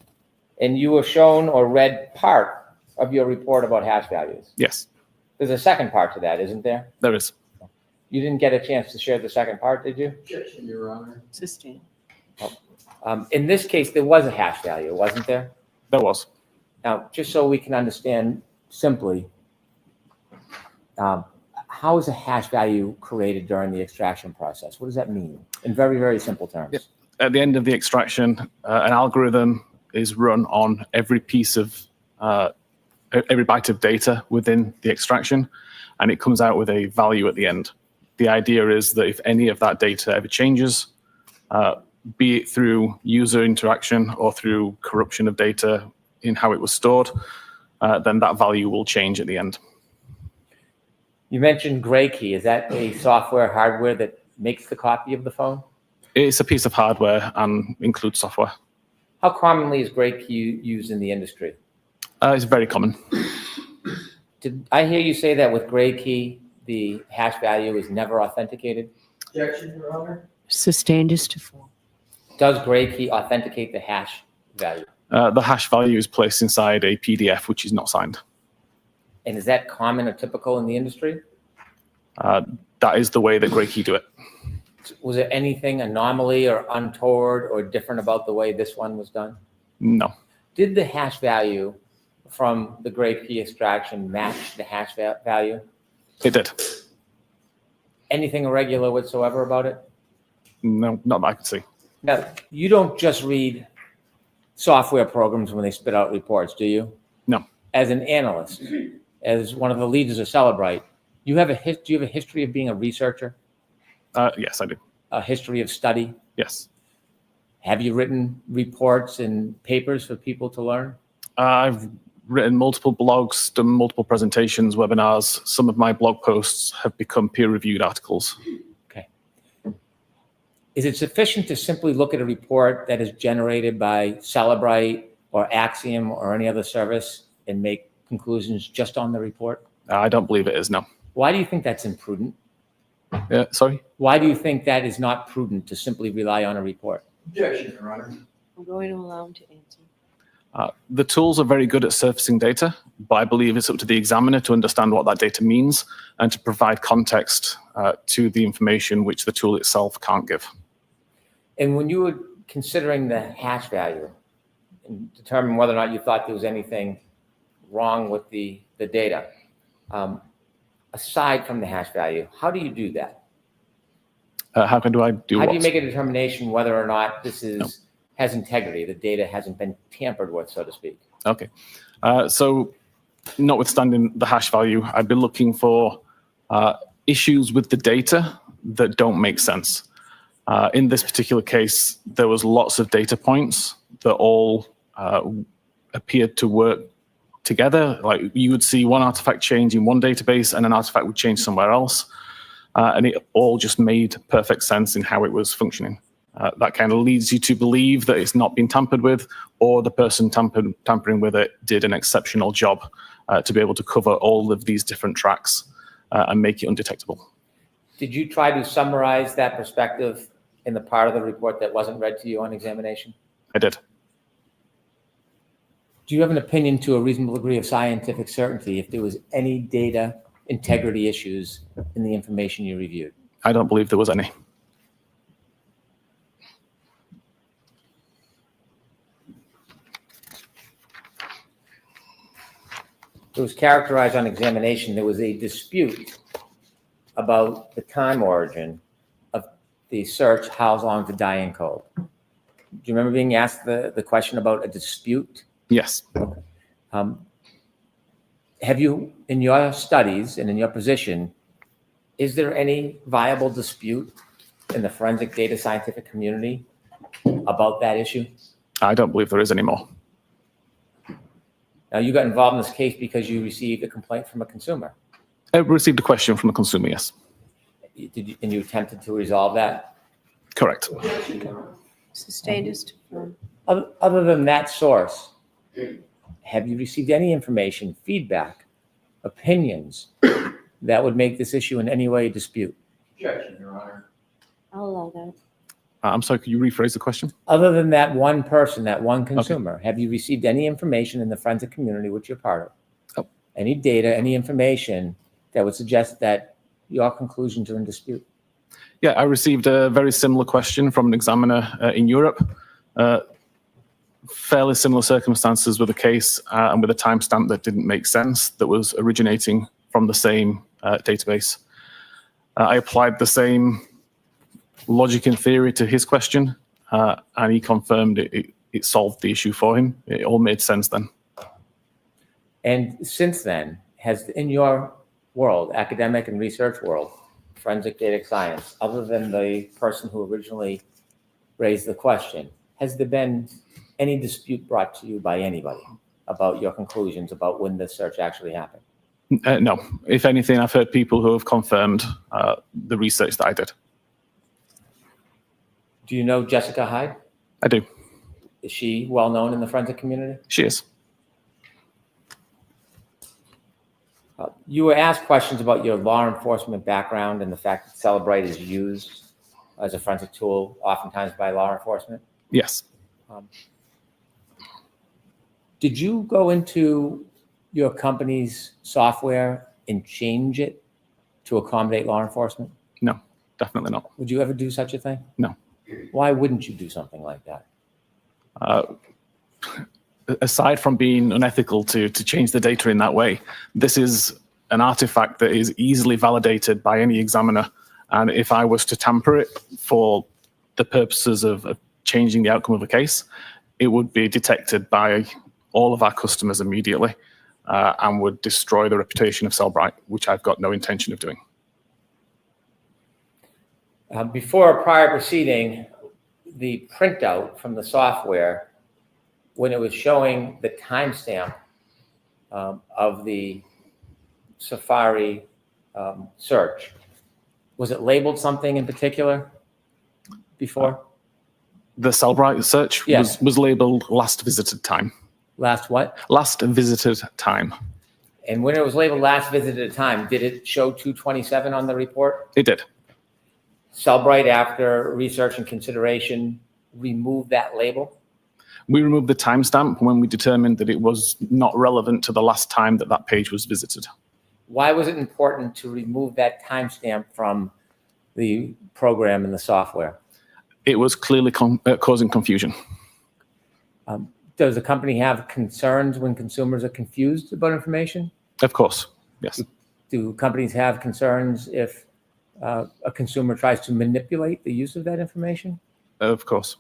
[SPEAKER 1] And you were shown or read part of your report about hash values.
[SPEAKER 4] Yes,
[SPEAKER 1] There's a second part to that, isn't there?
[SPEAKER 4] there is.
[SPEAKER 1] You didn't get a chance to share the second part, did you?
[SPEAKER 6] Objection, Your Honor.
[SPEAKER 3] Sustain.
[SPEAKER 1] In this case, there was a hash value, wasn't there?
[SPEAKER 4] There was.
[SPEAKER 1] Now, just so we can understand simply, how is a hash value created during the extraction process? What does that mean in very, very simple terms?
[SPEAKER 4] Yep. At the end of the extraction, an algorithm is run on every piece of, every byte of data within the extraction, and it comes out with a value at the end. The idea is that if any of that data ever changes, be it through user interaction or through corruption of data in how it was stored, then that value will change at the end.
[SPEAKER 1] You mentioned Gray Key. Is that a software hardware that makes the copy of the phone?
[SPEAKER 4] It's a piece of hardware and includes software.
[SPEAKER 1] How commonly is Gray Key used in the industry?
[SPEAKER 4] It's very common.
[SPEAKER 1] Did I hear you say that with Gray Key, the hash value is never authenticated?
[SPEAKER 6] Objection, Your Honor.
[SPEAKER 3] Sustained as to form.
[SPEAKER 1] Does Gray Key authenticate the hash value?
[SPEAKER 4] The hash value is placed inside a PDF, which is not signed.
[SPEAKER 1] And is that common or typical in the industry?
[SPEAKER 4] That is the way that Gray Key do it.
[SPEAKER 1] Was there anything anomaly or untoward or different about the way this one was done?
[SPEAKER 4] No.
[SPEAKER 1] Did the hash value from the Gray Key extraction match the hash value?
[SPEAKER 4] It did.
[SPEAKER 1] Anything irregular whatsoever about it?
[SPEAKER 4] No, not that I can see.
[SPEAKER 1] Now, you don't just read software programs when they spit out reports, do you?
[SPEAKER 4] No.
[SPEAKER 1] As an analyst, as one of the leaders of Celebrite, do you have a history of being a researcher?
[SPEAKER 4] Yes, I do.
[SPEAKER 1] A history of study?
[SPEAKER 4] Yes.
[SPEAKER 1] Have you written reports and papers for people to learn?
[SPEAKER 4] I've written multiple blogs, done multiple presentations, webinars. Some of my blog posts have become peer-reviewed articles.
[SPEAKER 1] Okay. Is it sufficient to simply look at a report that is generated by Celebrite or Axiom or any other service and make conclusions just on the report?
[SPEAKER 4] I don't believe it is, no.
[SPEAKER 1] Why do you think that's imprudent?
[SPEAKER 4] Sorry?
[SPEAKER 1] Why do you think that is not prudent to simply rely on a report?
[SPEAKER 6] Objection, Your Honor.
[SPEAKER 3] I'm going to allow him to answer.
[SPEAKER 4] The tools are very good at surfacing data, but I believe it's up to the examiner to understand what that data means and to provide context to the information which the tool itself can't give.
[SPEAKER 1] And when you were considering the hash value and determining whether or not you thought there was anything wrong with the data, aside from the hash value, how do you do that?
[SPEAKER 4] How do I do
[SPEAKER 1] How
[SPEAKER 4] what?
[SPEAKER 1] do you make a determination whether or not this has integrity, the data hasn't been tampered with, so to speak?
[SPEAKER 4] Okay. So notwithstanding the hash value, I'd be looking for issues with the data that don't make sense. In this particular case, there was lots of data points that all appeared to work together. Like you would see one artifact change in one database and an artifact would change somewhere else. And it all just made perfect sense in how it was functioning. That kind of leads you to believe that it's not been tampered with, or the person tampering with it did an exceptional job to be able to cover all of these different tracks and make it undetectable.
[SPEAKER 1] Did you try to summarize that perspective in the part of the report that wasn't read to you on examination?
[SPEAKER 4] I did.
[SPEAKER 1] Do you have an opinion to a reasonable degree of scientific certainty if there was any data integrity issues in the information you reviewed?
[SPEAKER 4] I don't believe there was any.
[SPEAKER 1] It was characterized on examination, there was a dispute about the time origin of the search, how long to die in code. Do you remember being asked the question about a dispute?
[SPEAKER 4] Yes.
[SPEAKER 1] Have you, in your studies and in your position, is there any viable dispute in the forensic data scientific community about that issue?
[SPEAKER 4] I don't believe there is anymore.
[SPEAKER 1] Now, you got involved in this case because you received a complaint from a consumer.
[SPEAKER 4] I received a question from a consumer, yes.
[SPEAKER 1] And you attempted to resolve that?
[SPEAKER 4] Correct.
[SPEAKER 3] Sustained as to form.
[SPEAKER 1] Other than that source, have you received any information, feedback, opinions that would make this issue in any way a dispute?
[SPEAKER 6] Objection, Your Honor.
[SPEAKER 3] I'll allow that.
[SPEAKER 4] I'm sorry, could you rephrase the question?
[SPEAKER 1] Other than that one person, that one consumer, have you received any information in the forensic community which you're part of?
[SPEAKER 4] Oh.
[SPEAKER 1] Any data, any information that would suggest that your conclusions are in dispute?
[SPEAKER 4] Yeah, I received a very similar question from an examiner in Europe. Fairly similar circumstances with a case and with a timestamp that didn't make sense, that was originating from the same database. I applied the same logic and theory to his question, and he confirmed it solved the issue for him. It all made sense then.
[SPEAKER 1] And since then, has in your world, academic and research world, forensic data science, other than the person who originally raised the question, has there been any dispute brought to you by anybody about your conclusions about when the search actually happened?
[SPEAKER 4] No. If anything, I've heard people who have confirmed the research that I did.
[SPEAKER 1] Do you know Jessica Hyde?
[SPEAKER 4] I do.
[SPEAKER 1] Is she well known in the forensic community?
[SPEAKER 4] She is.
[SPEAKER 1] You were asked questions about your law enforcement background and the fact that Celebrite is used as a forensic tool oftentimes by law enforcement.
[SPEAKER 4] Yes.
[SPEAKER 1] Did you go into your company's software and change it to accommodate law enforcement?
[SPEAKER 4] No, definitely not.
[SPEAKER 1] Would you ever do such a thing?
[SPEAKER 4] No.
[SPEAKER 1] Why wouldn't you do something like that?
[SPEAKER 4] Aside from being unethical to change the data in that way, this is an artifact that is easily validated by any examiner. And if I was to tamper it for the purposes of changing the outcome of a case, it would be detected by all of our customers immediately and would destroy the reputation of Cellbrite, which I've got no intention of doing.
[SPEAKER 1] Before a prior proceeding, the printout from the software, when it was showing the timestamp of the Safari search, was it labeled something in particular before?
[SPEAKER 4] The Cellbrite search
[SPEAKER 1] Yes.
[SPEAKER 4] was labeled last visited time.
[SPEAKER 1] Last what?
[SPEAKER 4] Last visited time.
[SPEAKER 1] And when it was labeled last visited time, did it show 227 on the report?
[SPEAKER 4] It did.
[SPEAKER 1] Cellbrite, after research and consideration, removed that label?
[SPEAKER 4] We removed the timestamp when we determined that it was not relevant to the last time that that page was visited.
[SPEAKER 1] Why was it important to remove that timestamp from the program and the software?
[SPEAKER 4] It was clearly causing confusion.
[SPEAKER 1] Does the company have concerns when consumers are confused about information?
[SPEAKER 4] Of course, yes.
[SPEAKER 1] Do companies have concerns if a consumer tries to manipulate the use of that information?
[SPEAKER 4] Of course.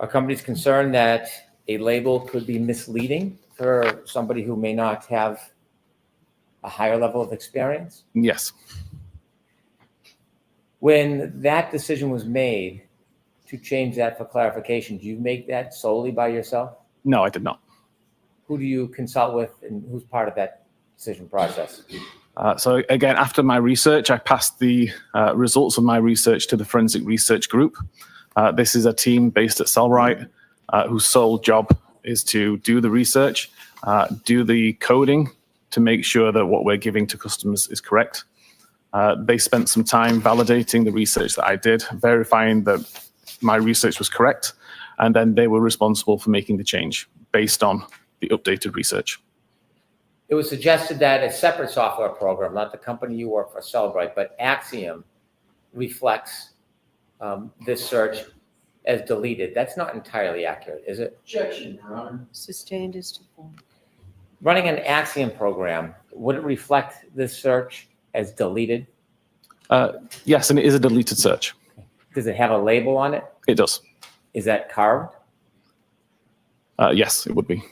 [SPEAKER 1] Are companies concerned that a label could be misleading for somebody who may not have a higher level of experience?
[SPEAKER 4] Yes.
[SPEAKER 1] When that decision was made to change that for clarification, do you make that solely by yourself?
[SPEAKER 4] No, I did not.
[SPEAKER 1] Who do you consult with and who's part of that decision process?
[SPEAKER 4] So again, after my research, I passed the results of my research to the Forensic Research Group. This is a team based at Cellbrite whose sole job is to do the research, do the coding to make sure that what we're giving to customers is correct. They spent some time validating the research that I did, verifying that my research was correct, and then they were responsible for making the change based on the updated research.
[SPEAKER 1] It was suggested that a separate software program, not the company you work for, Cellbrite, but Axiom, reflects this search as deleted. That's not entirely accurate, is it?
[SPEAKER 6] Objection, Your Honor.
[SPEAKER 3] Sustained as to form.
[SPEAKER 1] Running an Axiom program, would it reflect this search as deleted?
[SPEAKER 4] Yes, and it is a deleted search.
[SPEAKER 1] Does it have a label on it?
[SPEAKER 4] It does.
[SPEAKER 1] Is that carved?
[SPEAKER 4] Yes, it would be.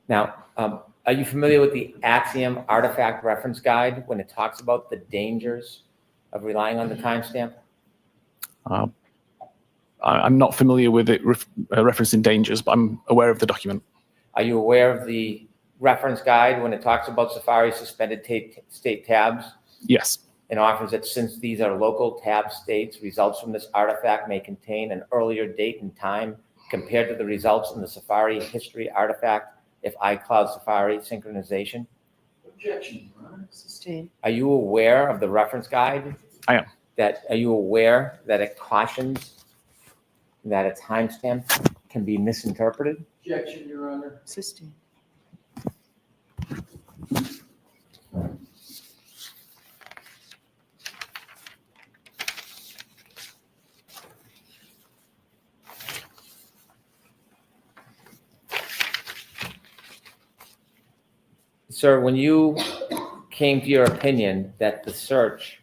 [SPEAKER 1] Now, are you familiar with the Axiom Artifact Reference Guide when it talks about the dangers of relying on the timestamp?
[SPEAKER 4] I'm not familiar with it referencing dangers, but I'm aware of the document.
[SPEAKER 1] Are you aware of the reference guide when it talks about Safari suspended state tabs?
[SPEAKER 4] Yes.
[SPEAKER 1] And offers that since these are local tab states, results from this artifact may contain an earlier date and time compared to the results in the Safari history artifact if iCloud Safari synchronization?
[SPEAKER 6] Objection, Your Honor.
[SPEAKER 3] Sustained.
[SPEAKER 1] Are you aware of the reference guide?
[SPEAKER 4] I am.
[SPEAKER 1] Are you aware that it cautions that a timestamp can be misinterpreted?
[SPEAKER 6] Objection, Your Honor.
[SPEAKER 3] Sustained.
[SPEAKER 1] Sir, when you came to your opinion that the search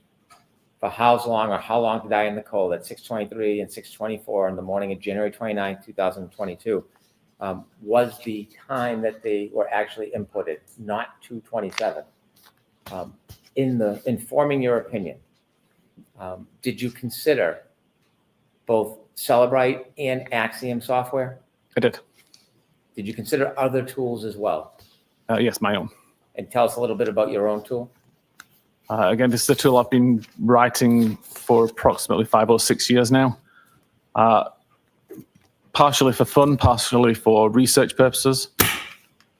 [SPEAKER 1] for how long to die in the cold at 6:23 and 6:24 in the morning of January 29, 2022, was the time that they were actually inputted, not 2:27. In forming your opinion, did you consider both Celebrite and Axiom software?
[SPEAKER 4] I did.
[SPEAKER 1] Did you consider other tools as well?
[SPEAKER 4] Yes, my own.
[SPEAKER 1] and tell us a little bit about your own tool?
[SPEAKER 4] Again, this is a tool I've been writing for approximately 5 or 6 years now. Partially for fun, partially for research purposes.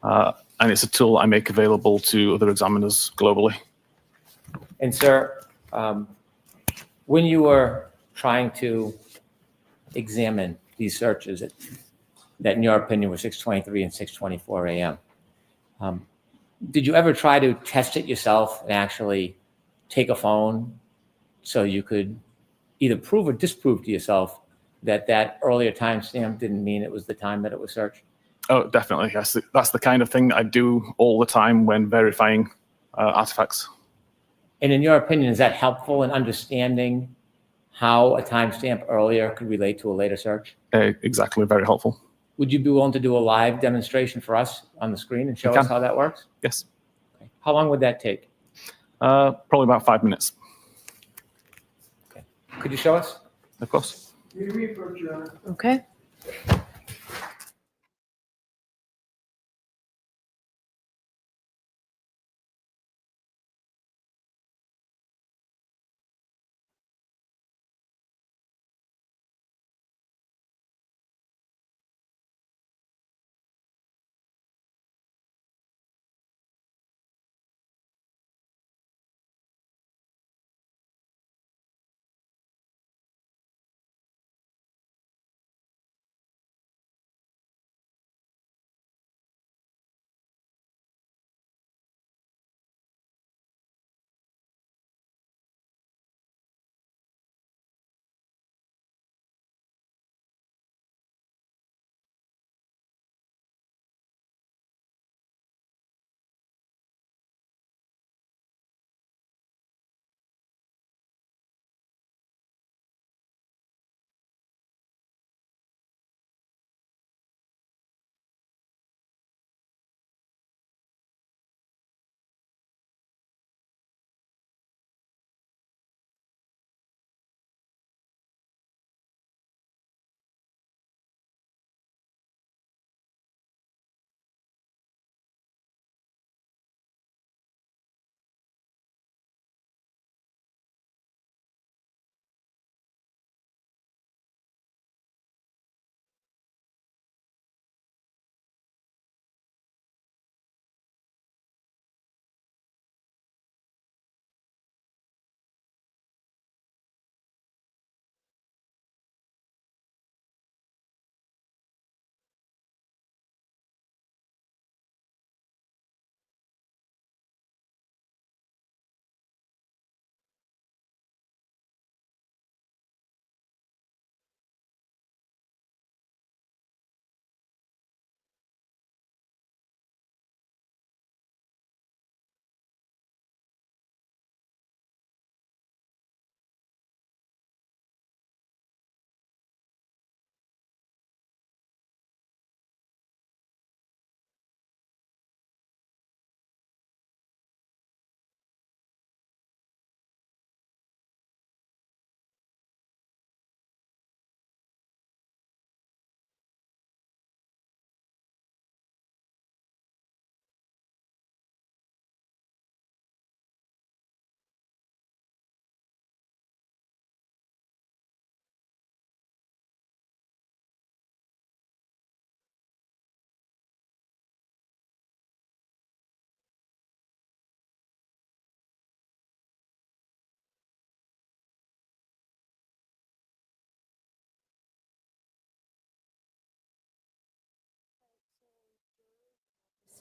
[SPEAKER 4] And it's a tool I make available to other examiners globally.
[SPEAKER 1] And sir, when you were trying to examine these searches that in your opinion were 6:23 and 6:24 a.m., did you ever try to test it yourself and actually take a phone so you could either prove or disprove to yourself that that earlier timestamp didn't mean it was the time that it was searched?
[SPEAKER 4] Oh, definitely, yes. That's the kind of thing I do all the time when verifying artifacts.
[SPEAKER 1] And in your opinion, is that helpful in understanding how a timestamp earlier could relate to a later search?
[SPEAKER 4] Exactly, very helpful.
[SPEAKER 1] Would you be willing to do a live demonstration for us on the screen and show us how that works?
[SPEAKER 4] Yes.
[SPEAKER 1] Okay. How long would that take?
[SPEAKER 4] Probably about 5 minutes.
[SPEAKER 1] Okay. Could you show us?
[SPEAKER 4] Of course.
[SPEAKER 6] May we approach, Your Honor?
[SPEAKER 3] Okay.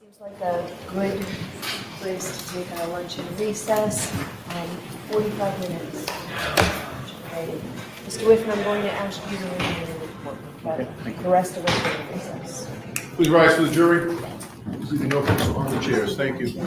[SPEAKER 3] Seems like a good place to take our lunch and recess. 45 minutes. Okay. Mr. Whiffen, I'm going to ask you to read the report, but the rest of us are in recess.
[SPEAKER 8] Please rise for the jury. Please leave the notebooks on the chairs. Thank you.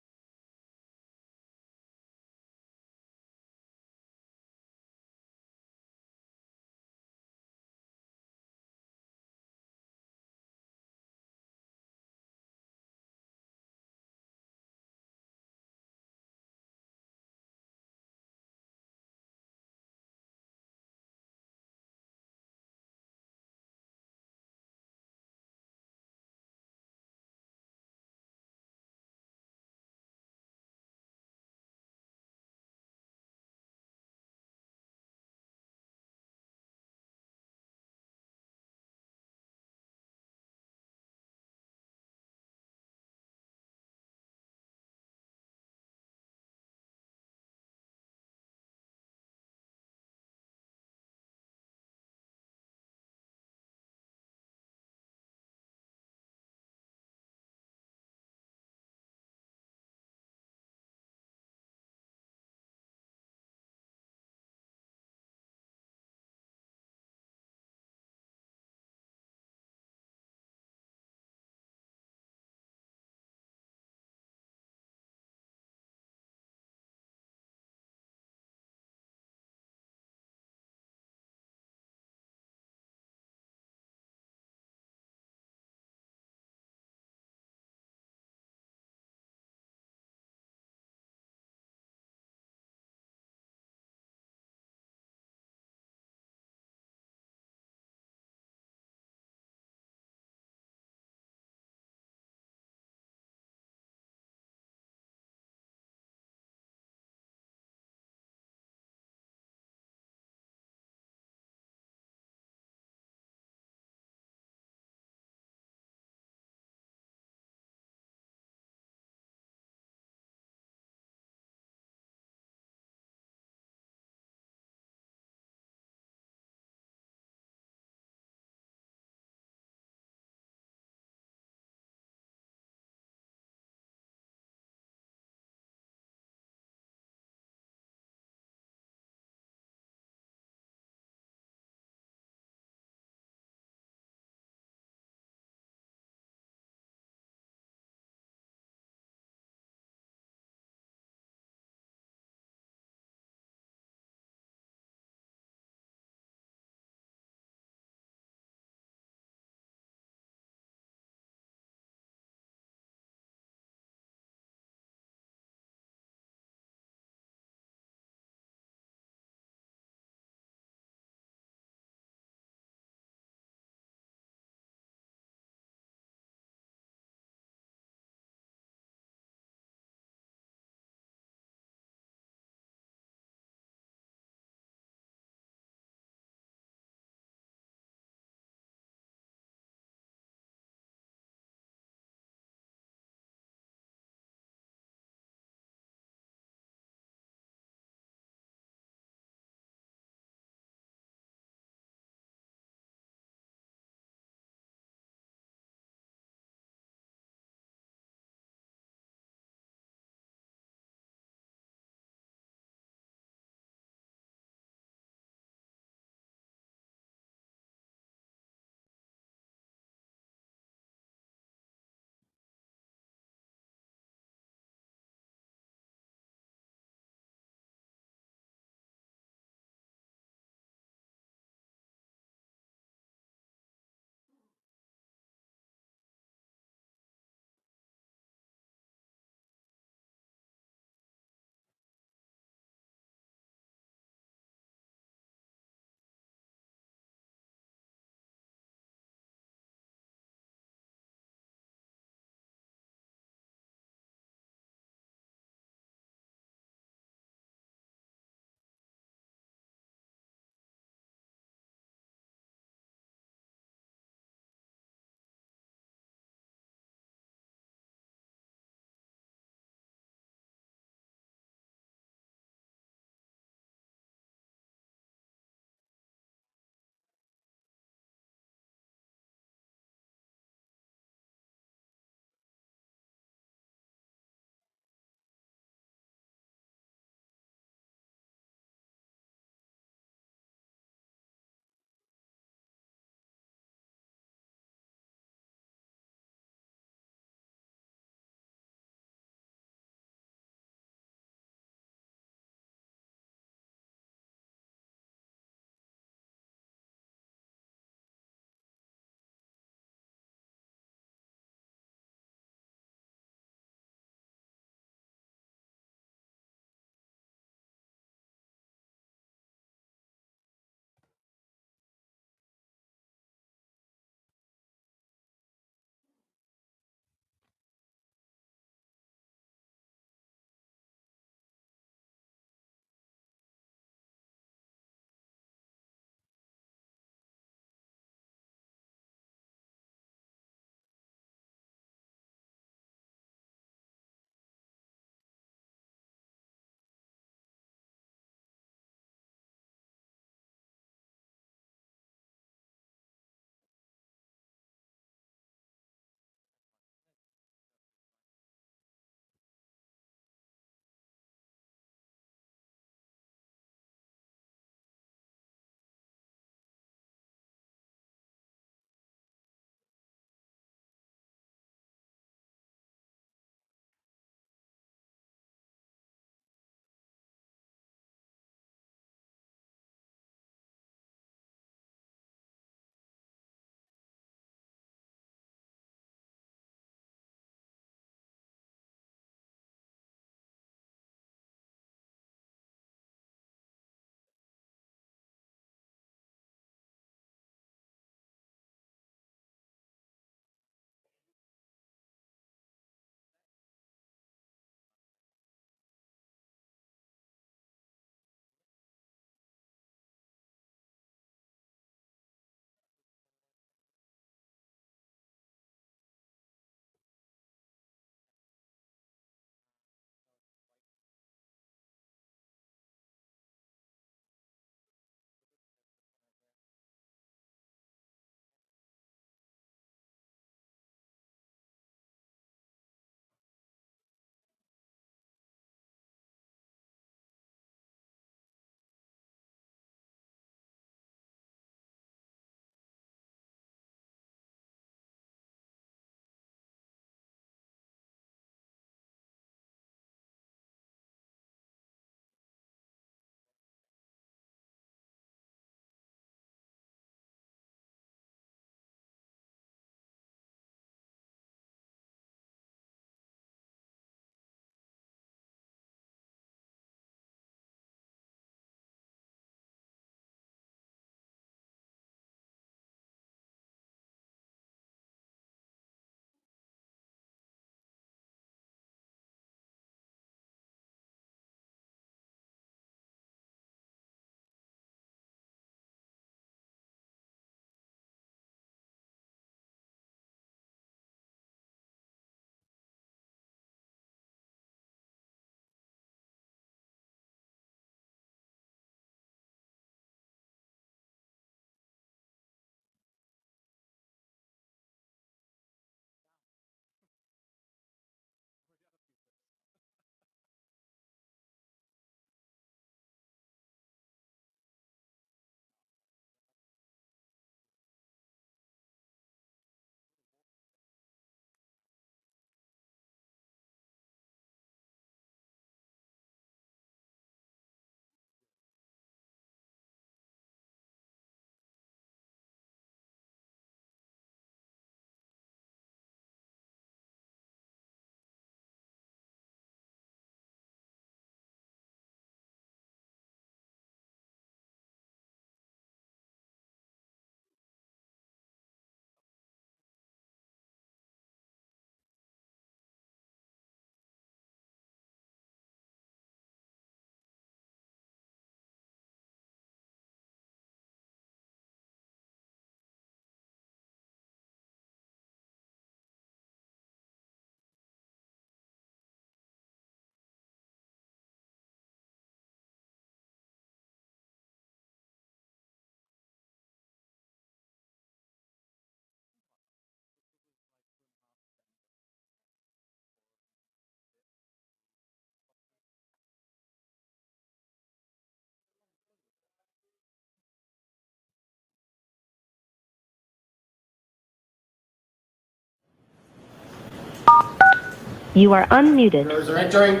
[SPEAKER 9] You are unmuted.
[SPEAKER 2] Jurors are entering.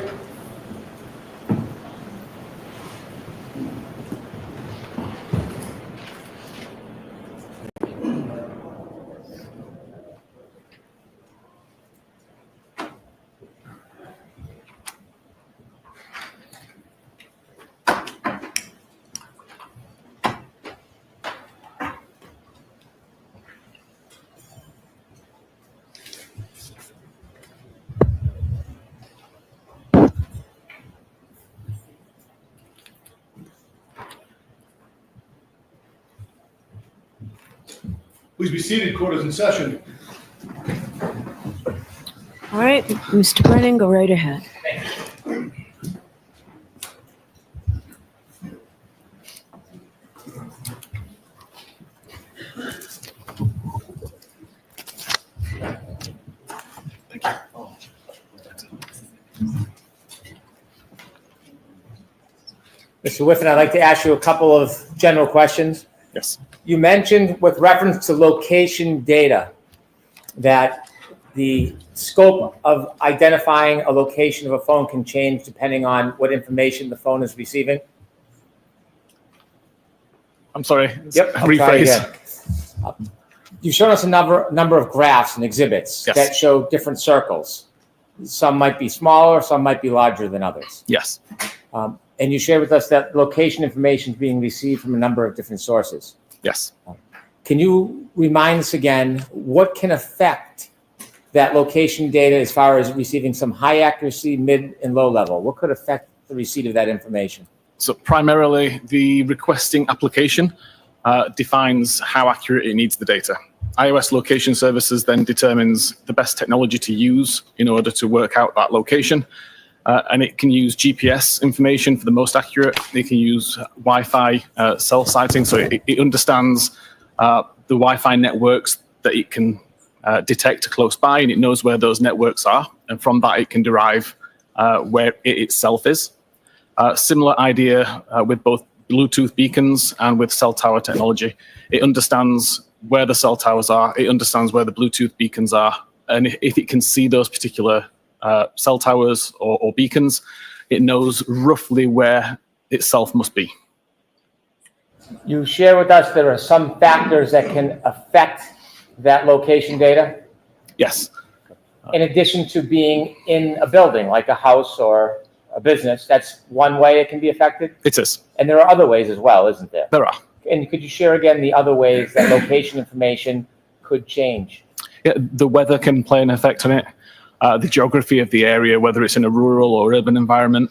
[SPEAKER 8] Please be seated, court is in session.
[SPEAKER 3] All right, Mr. Brennan, go right ahead.
[SPEAKER 1] Mr. Whiffen, I'd like to ask you a couple of general questions.
[SPEAKER 4] Yes.
[SPEAKER 1] You mentioned with reference to location data that the scope of identifying a location of a phone can change depending on what information the phone is receiving.
[SPEAKER 4] I'm sorry.
[SPEAKER 1] Yep, I'll try
[SPEAKER 4] Rephrase.
[SPEAKER 1] again. You've shown us a number of graphs and exhibits
[SPEAKER 4] Yes.
[SPEAKER 1] that show different circles. Some might be smaller, some might be larger than others.
[SPEAKER 4] Yes.
[SPEAKER 1] And you shared with us that location information is being received from a number of different sources.
[SPEAKER 4] Yes.
[SPEAKER 1] Can you remind us again what can affect that location data as far as receiving some high accuracy, mid, and low level? What could affect the receipt of that information?
[SPEAKER 4] So primarily, the requesting application defines how accurate it needs the data. iOS location services then determines the best technology to use in order to work out that location. And it can use GPS information for the most accurate. It can use Wi-Fi cell sighting, so it understands the Wi-Fi networks that it can detect close by, and it knows where those networks are. And from that, it can derive where it itself is. Similar idea with both Bluetooth beacons and with cell tower technology. It understands where the cell towers are. It understands where the Bluetooth beacons are. And if it can see those particular cell towers or beacons, it knows roughly where itself must be.
[SPEAKER 1] You share with us there are some factors that can affect that location data,
[SPEAKER 4] Yes.
[SPEAKER 1] in addition to being in a building, like a house or a business. That's one way it can be affected.
[SPEAKER 4] It is.
[SPEAKER 1] And there are other ways as well, isn't there?
[SPEAKER 4] There are.
[SPEAKER 1] And could you share again the other ways that location information could change?
[SPEAKER 4] Yeah, the weather can play an effect on it. The geography of the area, whether it's in a rural or urban environment,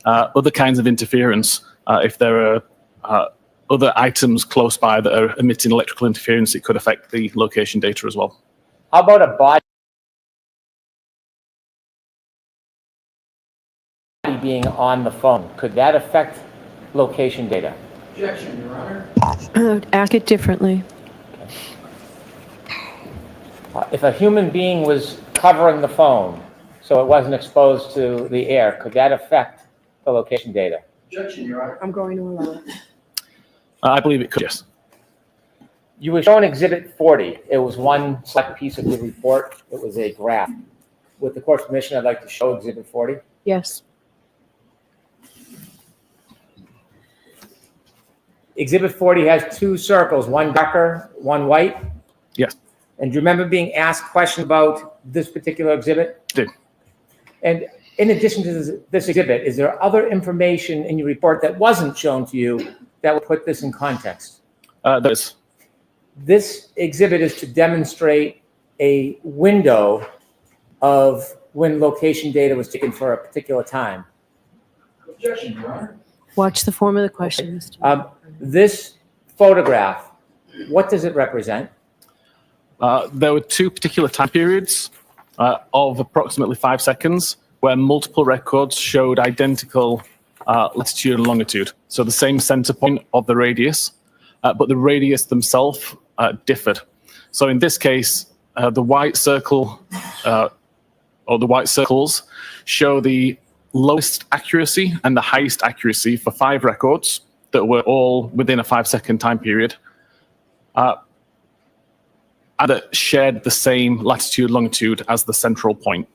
[SPEAKER 4] other kinds of interference. If there are other items close by that are emitting electrical interference, it could affect the location data as well.
[SPEAKER 1] How about a body being on the phone? Could that affect location data?
[SPEAKER 6] Objection, Your Honor.
[SPEAKER 3] Act it differently.
[SPEAKER 1] If a human being was covering the phone so it wasn't exposed to the air, could that affect the location data?
[SPEAKER 6] Objection, Your Honor.
[SPEAKER 3] I'm going to allow it.
[SPEAKER 4] I believe it could, yes.
[SPEAKER 1] You were shown Exhibit 40. It was one select piece of your report. It was a graph. With the court's permission, I'd like to show Exhibit 40.
[SPEAKER 3] Yes.
[SPEAKER 1] Exhibit 40 has two circles, one darker, one white.
[SPEAKER 4] Yes.
[SPEAKER 1] And do you remember being asked questions about this particular exhibit?
[SPEAKER 4] Did.
[SPEAKER 1] And in addition to this exhibit, is there other information in your report that wasn't shown to you that would put this in context?
[SPEAKER 4] There is.
[SPEAKER 1] This exhibit is to demonstrate a window of when location data was taken for a particular time.
[SPEAKER 6] Objection, Your Honor.
[SPEAKER 3] Watch the form of the question, Mr.
[SPEAKER 1] This photograph, what does it represent?
[SPEAKER 4] There were two particular time periods of approximately 5 seconds where multiple records showed identical latitude and longitude. So the same center point of the radius, but the radius themselves differed. So in this case, the white circle or the white circles show the lowest accuracy and the highest accuracy for 5 records that were all within a 5-second time period. And that shared the same latitude, longitude as the central point.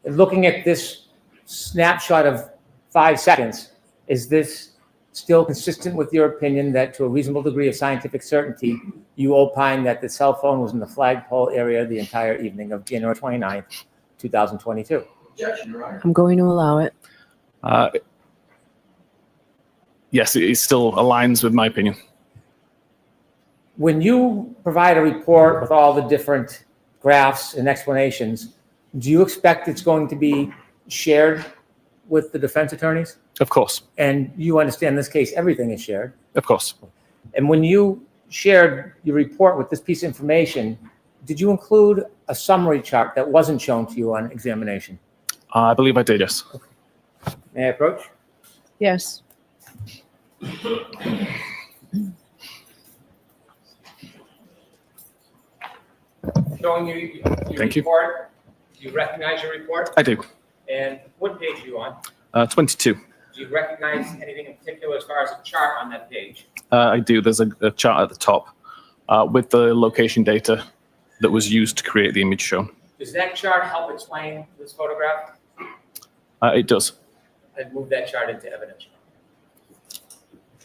[SPEAKER 1] Looking at this snapshot of 5 seconds, is this still consistent with your opinion that to a reasonable degree of scientific certainty, you opine that the cell phone was in the flagpole area the entire evening of January 29th, 2022?
[SPEAKER 6] Objection, Your Honor.
[SPEAKER 3] I'm going to allow it.
[SPEAKER 4] Yes, it still aligns with my opinion.
[SPEAKER 1] When you provide a report with all the different graphs and explanations, do you expect it's going to be shared with the defense attorneys?
[SPEAKER 4] Of course,
[SPEAKER 1] And you understand in this case, everything is shared.
[SPEAKER 4] of course.
[SPEAKER 1] And when you shared your report with this piece of information, did you include a summary chart that wasn't shown to you on examination?
[SPEAKER 4] I believe I did, yes.
[SPEAKER 1] May I approach?
[SPEAKER 3] Yes.
[SPEAKER 1] Showing you your
[SPEAKER 4] Thank you.
[SPEAKER 1] report. Do you recognize your report?
[SPEAKER 4] I do.
[SPEAKER 1] And what page are you on?
[SPEAKER 4] 22.
[SPEAKER 1] Do you recognize anything in particular as far as a chart on that page?
[SPEAKER 4] I do. There's a chart at the top with the location data that was used to create the image shown.
[SPEAKER 1] Does that chart help explain this photograph?
[SPEAKER 4] It does.
[SPEAKER 1] I'd move that chart into evidence.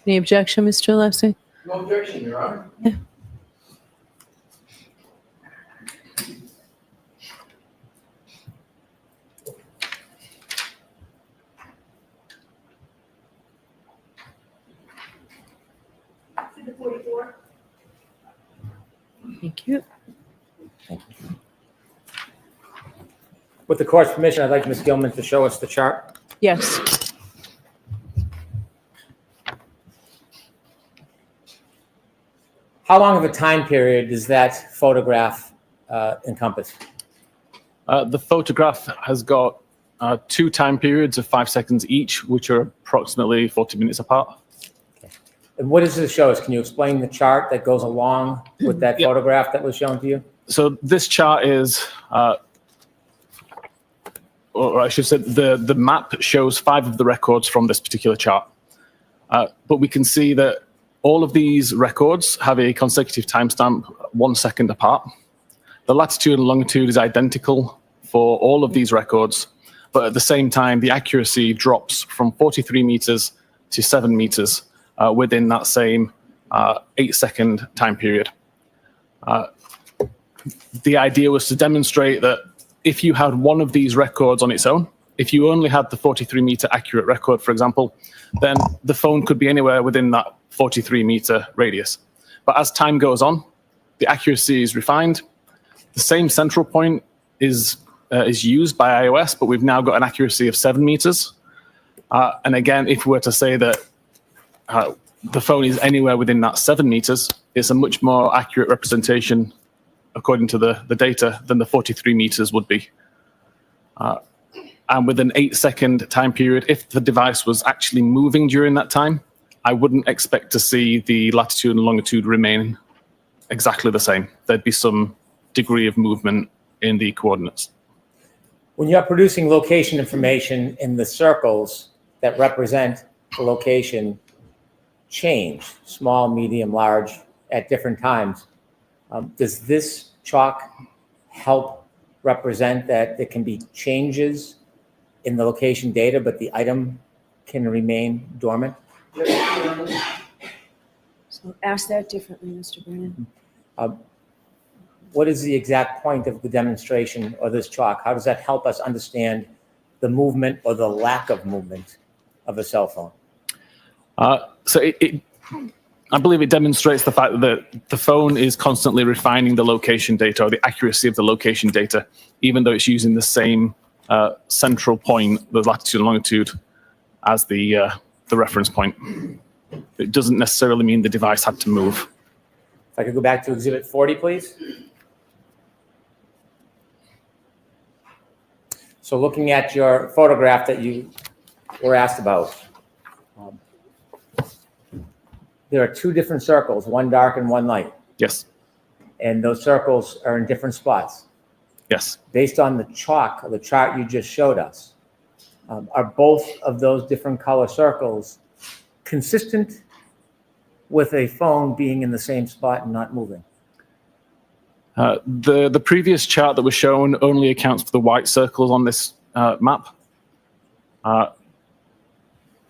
[SPEAKER 3] Any objection, Mr. Alessi?
[SPEAKER 6] No objection, Your Honor.
[SPEAKER 7] Exhibit 44.
[SPEAKER 3] Thank you.
[SPEAKER 1] With the court's permission, I'd like Ms. Gilman to show us the chart.
[SPEAKER 3] Yes.
[SPEAKER 1] How long of a time period does that photograph encompass?
[SPEAKER 4] The photograph has got 2 time periods of 5 seconds each, which are approximately 40 minutes apart.
[SPEAKER 1] And what does this show us? Can you explain the chart that goes along with that
[SPEAKER 4] Yeah.
[SPEAKER 1] photograph that was shown to you?
[SPEAKER 4] So this chart is, or I should say, the map shows 5 of the records from this particular chart. But we can see that all of these records have a consecutive timestamp 1 second apart. The latitude and longitude is identical for all of these records, but at the same time, the accuracy drops from 43 meters to 7 meters within that same 8-second time period. The idea was to demonstrate that if you had one of these records on its own, if you only had the 43-meter accurate record, for example, then the phone could be anywhere within that 43-meter radius. But as time goes on, the accuracy is refined. The same central point is used by iOS, but we've now got an accuracy of 7 meters. And again, if we were to say that the phone is anywhere within that 7 meters, it's a much more accurate representation, according to the data, than the 43 meters would be. And with an 8-second time period, if the device was actually moving during that time, I wouldn't expect to see the latitude and longitude remain exactly the same. There'd be some degree of movement in the coordinates.
[SPEAKER 1] When you're producing location information in the circles that represent the location change, small, medium, large, at different times, does this chalk help represent that there can be changes in the location data, but the item can remain dormant?
[SPEAKER 6] Yes, Your Honor.
[SPEAKER 3] So ask that differently, Mr. Brennan.
[SPEAKER 1] What is the exact point of the demonstration or this chalk? How does that help us understand the movement or the lack of movement of a cell phone?
[SPEAKER 4] So I believe it demonstrates the fact that the phone is constantly refining the location data or the accuracy of the location data, even though it's using the same central point, the latitude and longitude, as the reference point. It doesn't necessarily mean the device had to move.
[SPEAKER 1] If I could go back to Exhibit 40, please. So looking at your photograph that you were asked about, there are 2 different circles, one dark and one light,
[SPEAKER 4] Yes,
[SPEAKER 1] and those circles are in different spots.
[SPEAKER 4] yes.
[SPEAKER 1] Based on the chalk, or the chart you just showed us, are both of those different color circles consistent with a phone being in the same spot and not moving?
[SPEAKER 4] The previous chart that was shown only accounts for the white circles on this map.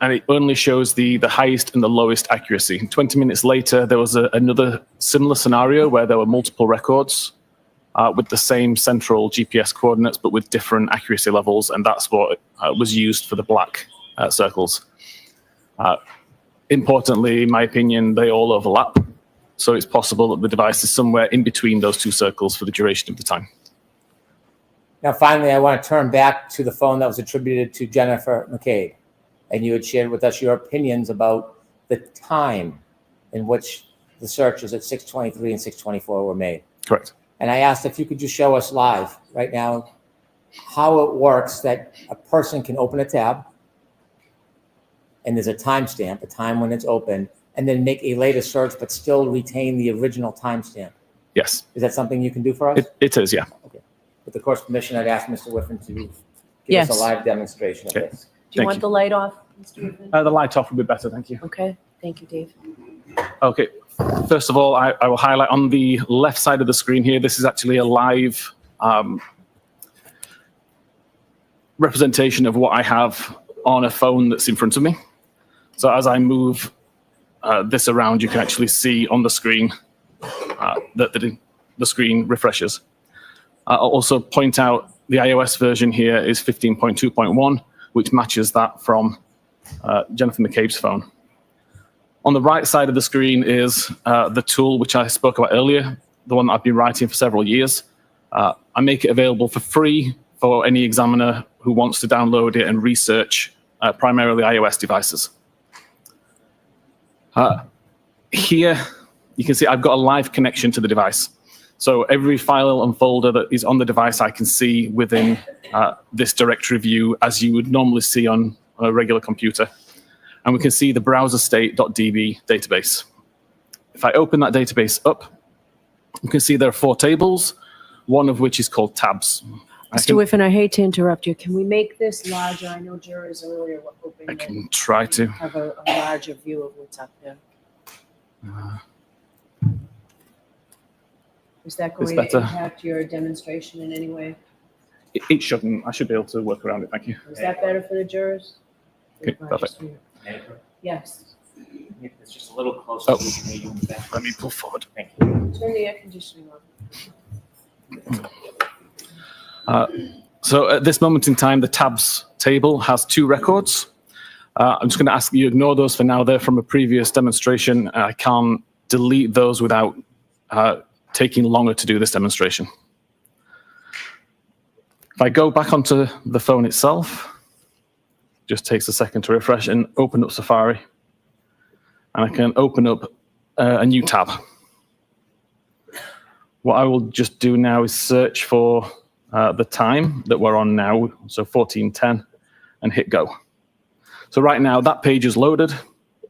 [SPEAKER 4] And it only shows the highest and the lowest accuracy. 20 minutes later, there was another similar scenario where there were multiple records with the same central GPS coordinates, but with different accuracy levels, and that's what was used for the black circles. Importantly, in my opinion, they all overlap, so it's possible that the device is somewhere in between those two circles for the duration of the time.
[SPEAKER 1] Now, finally, I want to turn back to the phone that was attributed to Jennifer McCabe. And you had shared with us your opinions about the time in which the searches at 6:23 and 6:24 were made.
[SPEAKER 4] Correct.
[SPEAKER 1] And I asked if you could just show us live right now how it works that a person can open a tab and there's a timestamp, a time when it's open, and then make a later search but still retain the original timestamp.
[SPEAKER 4] Yes.
[SPEAKER 1] Is that something you can do for us?
[SPEAKER 4] It is, yeah.
[SPEAKER 1] Okay. With the court's permission, I'd ask Mr. Whiffen to give
[SPEAKER 3] Yes.
[SPEAKER 1] us a live demonstration of
[SPEAKER 4] Okay.
[SPEAKER 1] this.
[SPEAKER 3] Do you
[SPEAKER 4] Thank
[SPEAKER 3] want
[SPEAKER 4] you.
[SPEAKER 3] the light off, Mr. Whiffen?
[SPEAKER 4] The light off would be better, thank you.
[SPEAKER 3] Okay, thank you, Dave.
[SPEAKER 4] Okay, first of all, I will highlight on the left side of the screen here, this is actually a live representation of what I have on a phone that's in front of me. So as I move this around, you can actually see on the screen that the screen refreshes. I'll also point out the iOS version here is 15.2.1, which matches that from Jennifer McCabe's phone. On the right side of the screen is the tool which I spoke about earlier, the one that I've been writing for several years. I make it available for free for any examiner who wants to download it and research primarily iOS devices. Here, you can see I've got a live connection to the device. So every file and folder that is on the device, I can see within this directory view as you would normally see on a regular computer. And we can see the browser state.db database. If I open that database up, you can see there are 4 tables, one of which is called tabs.
[SPEAKER 3] Mr. Whiffen, I hate to interrupt you. Can we make this larger? I know jurors earlier were hoping
[SPEAKER 4] I
[SPEAKER 3] that
[SPEAKER 4] can try to.
[SPEAKER 3] have a larger view of what's up there. Is that
[SPEAKER 4] It's
[SPEAKER 3] going to
[SPEAKER 4] better.
[SPEAKER 3] impact your demonstration in any way?
[SPEAKER 4] It shouldn't. I should be able to work around it. Thank you.
[SPEAKER 3] Is that better for the jurors?
[SPEAKER 4] Okay, perfect.
[SPEAKER 3] Yes.
[SPEAKER 1] It's just a little closer.
[SPEAKER 4] Oh.
[SPEAKER 1] So we can hear you in the back.
[SPEAKER 4] Let me pull forward.
[SPEAKER 1] Thank you.
[SPEAKER 3] Turn the air conditioning on.
[SPEAKER 4] So at this moment in time, the tabs table has 2 records. I'm just going to ask that you ignore those for now. They're from a previous demonstration. I can't delete those without taking longer to do this demonstration. If I go back onto the phone itself, just takes a second to refresh and open up Safari. And I can open up a new tab. What I will just do now is search for the time that we're on now, so 14:10, and hit go. So right now, that page is loaded.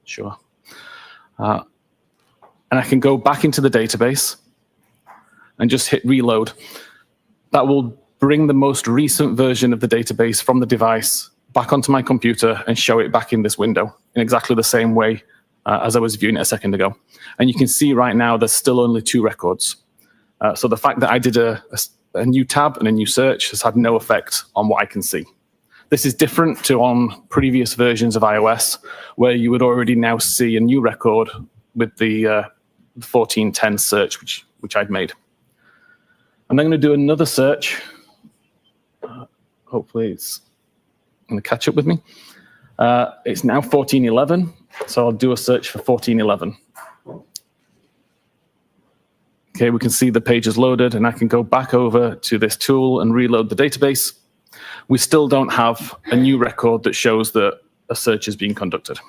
[SPEAKER 4] Sure. And I can go back into the database and just hit reload. That will bring the most recent version of the database from the device back onto my computer and show it back in this window in exactly the same way as I was viewing it a second ago. And you can see right now there's still only 2 records. So the fact that I did a new tab and a new search has had no effect on what I can see. This is different to on previous versions of iOS, where you would already now see a new record with the 1410 search, which I'd made. I'm then going to do another search. Hopefully it's going to catch up with me. It's now 1411, so I'll do a search for 1411. Okay, we can see the page is loaded, and I can go back over to this tool and reload the database. We still don't have a new record that shows that a search is being conducted.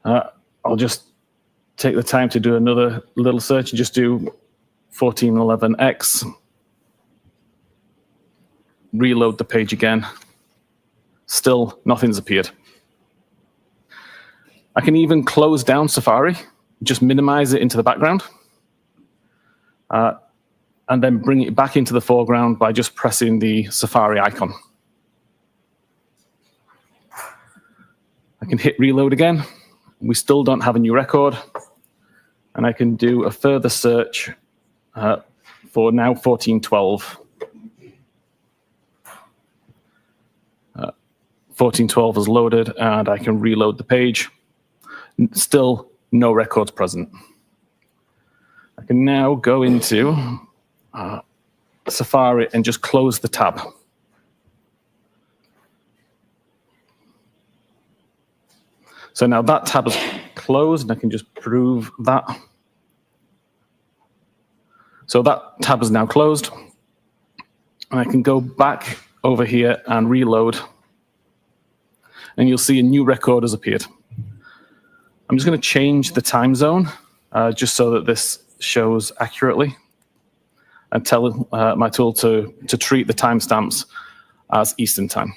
[SPEAKER 4] I'll just take the time to do another little search and just do 1411X. Reload the page again. Still, nothing's appeared. I can even close down Safari, just minimize it into the background, and then bring it back into the foreground by just pressing the Safari icon. I can hit reload again. We still don't have a new record, and I can do a further search for now 1412. 1412 is loaded, and I can reload the page. Still no records present. I can now go into Safari and just close the tab. So now that tab is closed, and I can just prove that. So that tab is now closed. And I can go back over here and reload. And you'll see a new record has appeared. I'm just going to change the time zone just so that this shows accurately. And tell my tool to treat the timestamps as Eastern time.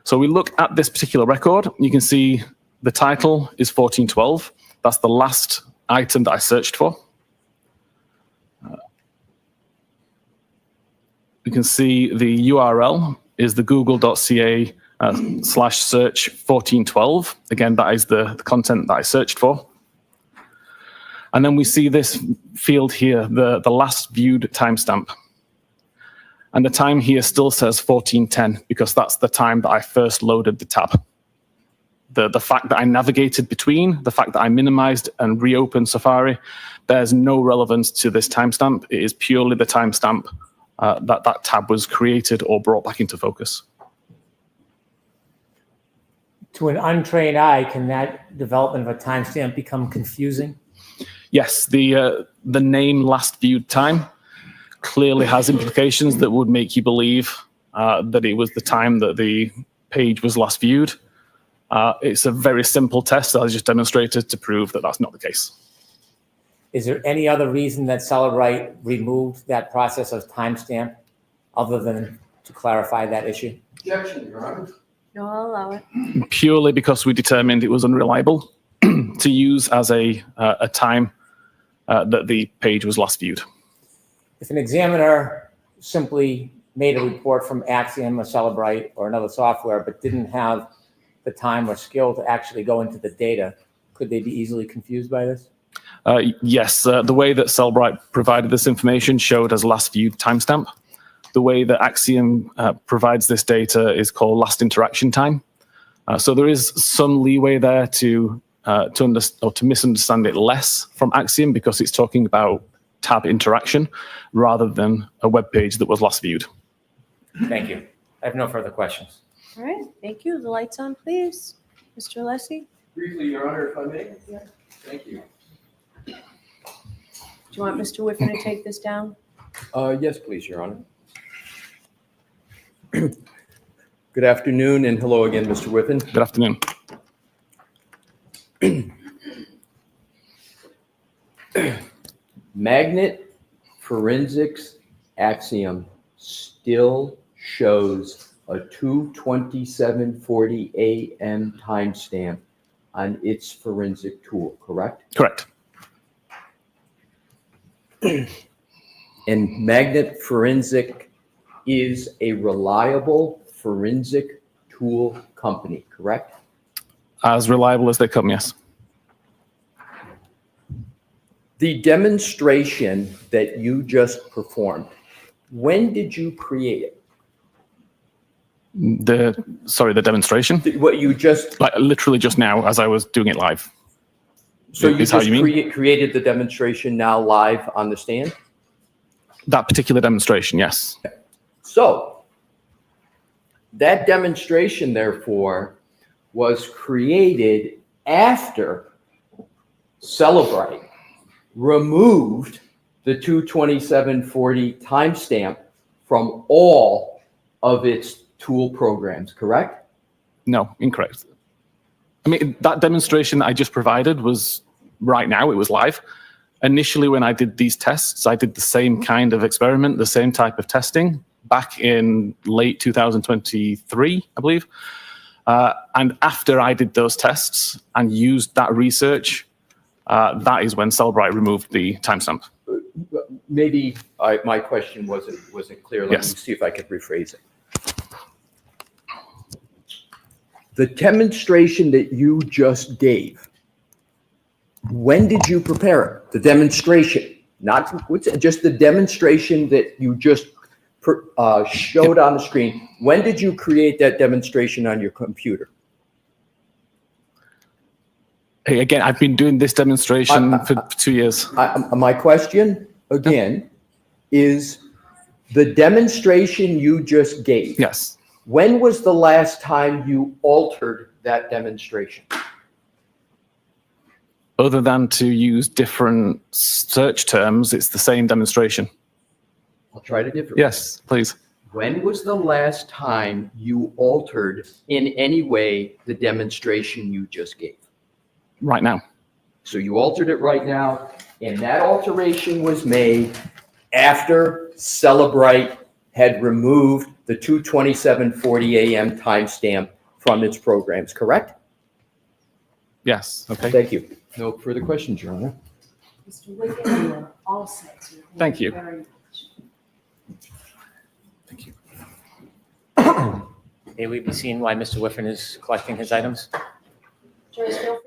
[SPEAKER 4] So we look at this particular record. You can see the title is 1412. That's the last item that I searched for. You can see the URL is the google.ca /search 1412. Again, that is the content that I searched for. And then we see this field here, the last viewed timestamp. And the time here still says 1410 because that's the time that I first loaded the tab. The fact that I navigated between, the fact that I minimized and reopened Safari, there's no relevance to this timestamp. It is purely the timestamp that tab was created or brought back into focus.
[SPEAKER 1] To an untrained eye, can that development of a timestamp become confusing?
[SPEAKER 4] Yes, the name last viewed time clearly has implications that would make you believe that it was the time that the page was last viewed. It's a very simple test that I just demonstrated to prove that that's not the case.
[SPEAKER 1] Is there any other reason that Celebrite removed that process of timestamp other than to clarify that issue?
[SPEAKER 6] Objection, Your Honor.
[SPEAKER 3] No, I'll allow it.
[SPEAKER 4] Purely because we determined it was unreliable to use as a time that the page was last viewed.
[SPEAKER 1] If an examiner simply made a report from Axiom or Celebrite or another software but didn't have the time or skill to actually go into the data, could they be easily confused by this?
[SPEAKER 4] Yes, the way that Celebrite provided this information showed as last viewed timestamp. The way that Axiom provides this data is called last interaction time. So there is some leeway there to misunderstand it less from Axiom because it's talking about tab interaction rather than a web page that was last viewed.
[SPEAKER 1] Thank you. I have no further questions.
[SPEAKER 3] All right, thank you. The lights on, please. Mr. Alessi,
[SPEAKER 6] Briefly, Your Honor, if I may.
[SPEAKER 3] Yeah.
[SPEAKER 6] Thank you.
[SPEAKER 3] do you want Mr. Whiffen to take this down?
[SPEAKER 6] Yes, please, Your Honor. Good afternoon, and hello again, Mr. Whiffen.
[SPEAKER 4] Good afternoon.
[SPEAKER 5] Magnet forensics Axiom still shows a 2:27:40 a.m. timestamp on its forensic tool, correct?
[SPEAKER 4] Correct.
[SPEAKER 5] And Magnet Forensic is a reliable forensic tool company, correct?
[SPEAKER 4] As reliable as they come, yes.
[SPEAKER 5] The demonstration that you just performed, when did you create it?
[SPEAKER 4] The demonstration?
[SPEAKER 5] What you just,
[SPEAKER 4] Like literally just now as I was doing it live.
[SPEAKER 5] so you
[SPEAKER 4] Is how
[SPEAKER 5] just
[SPEAKER 4] you mean?
[SPEAKER 5] created the demonstration now live on the stand?
[SPEAKER 4] That particular demonstration, yes.
[SPEAKER 5] So that demonstration, therefore, was created after Celebrite removed the 2:27:40 timestamp from all of its tool programs, correct?
[SPEAKER 4] No, incorrect. I mean, that demonstration that I just provided was right now, it was live. Initially, when I did these tests, I did the same kind of experiment, the same type of testing back in late 2023, I believe. And after I did those tests and used that research, that is when Celebrite removed the timestamp.
[SPEAKER 5] Maybe my question wasn't clear. Let me
[SPEAKER 4] Yes.
[SPEAKER 5] see if I could rephrase it. The demonstration that you just gave, when did you prepare it? The demonstration, not just the demonstration that you just
[SPEAKER 6] showed on the screen, when did you create that demonstration on your computer?
[SPEAKER 4] Hey, again, I've been doing this demonstration for 2 years.
[SPEAKER 6] My question, again, is the demonstration you just gave.
[SPEAKER 4] Yes.
[SPEAKER 6] When was the last time you altered that demonstration?
[SPEAKER 4] Other than to use different search terms, it's the same demonstration.
[SPEAKER 6] I'll try it differently.
[SPEAKER 4] Yes, please.
[SPEAKER 6] When was the last time you altered in any way the demonstration you just gave?
[SPEAKER 4] Right now.
[SPEAKER 6] So you altered it right now, and that alteration was made after Celebrite had removed the 2:27:40 a.m. timestamp from its programs, correct?
[SPEAKER 4] Yes. Okay.
[SPEAKER 6] Thank you. No further questions, Your Honor.
[SPEAKER 3] Mr. Wickett, you are all set. sir.
[SPEAKER 4] Thank you.
[SPEAKER 3] Very much.
[SPEAKER 4] Thank you.
[SPEAKER 1] May we be seeing why Mr. Whiffen is collecting his items?
[SPEAKER 3] Joyce, feel free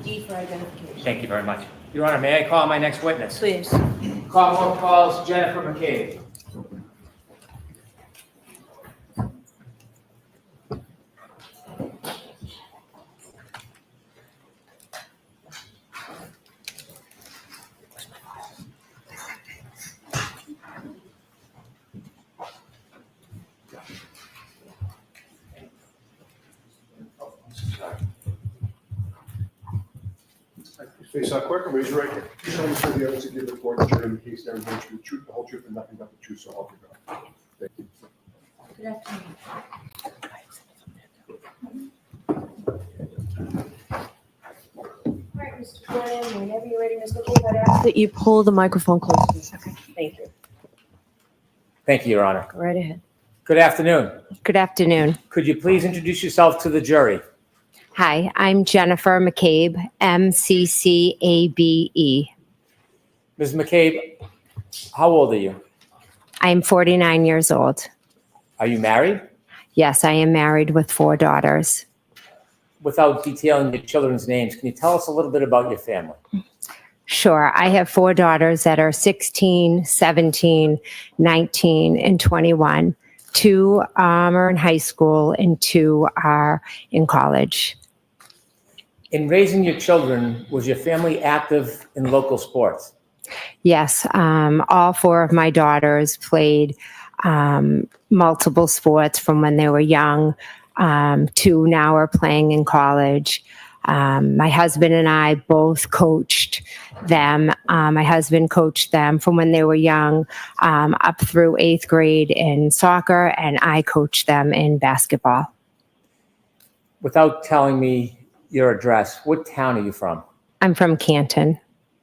[SPEAKER 3] D for identification.
[SPEAKER 1] Thank you very much. Your Honor, may I call my next witness?
[SPEAKER 3] Please.
[SPEAKER 1] Commonwealth calls Jennifer McCabe.
[SPEAKER 8] Face up quick and raise your right hand. You solemnly swear the evidence you give the court is true in the case there is no truth, the truth, the whole truth, and nothing but the truth, so help you God. Thank you.
[SPEAKER 3] Good afternoon. All right, Mr. Gordon, whenever you're ready, Ms. McCabe, I'd ask that you pull the microphone close, please. Okay, thank you.
[SPEAKER 1] Thank you, Your Honor.
[SPEAKER 3] Go right ahead.
[SPEAKER 1] Good afternoon.
[SPEAKER 9] Good afternoon.
[SPEAKER 1] Could you please introduce yourself to the jury?
[SPEAKER 9] Hi, I'm Jennifer McCabe, MCCABE.
[SPEAKER 1] Ms. McCabe, how old are you?
[SPEAKER 9] I'm 49 years old.
[SPEAKER 1] Are you married?
[SPEAKER 9] Yes, I am married with 4 daughters.
[SPEAKER 1] Without detailing your children's names, can you tell us a little bit about your family?
[SPEAKER 9] Sure, I have 4 daughters that are 16, 17, 19, and 21. 2 are in high school and 2 are in college.
[SPEAKER 1] In raising your children, was your family active in local sports?
[SPEAKER 9] Yes, all 4 of my daughters played multiple sports from when they were young. 2 now are playing in college. My husband and I both coached them. My husband coached them from when they were young up through 8th grade in soccer, and I coached them in basketball.
[SPEAKER 1] Without telling me your address, what town are you from?
[SPEAKER 9] I'm from Canton.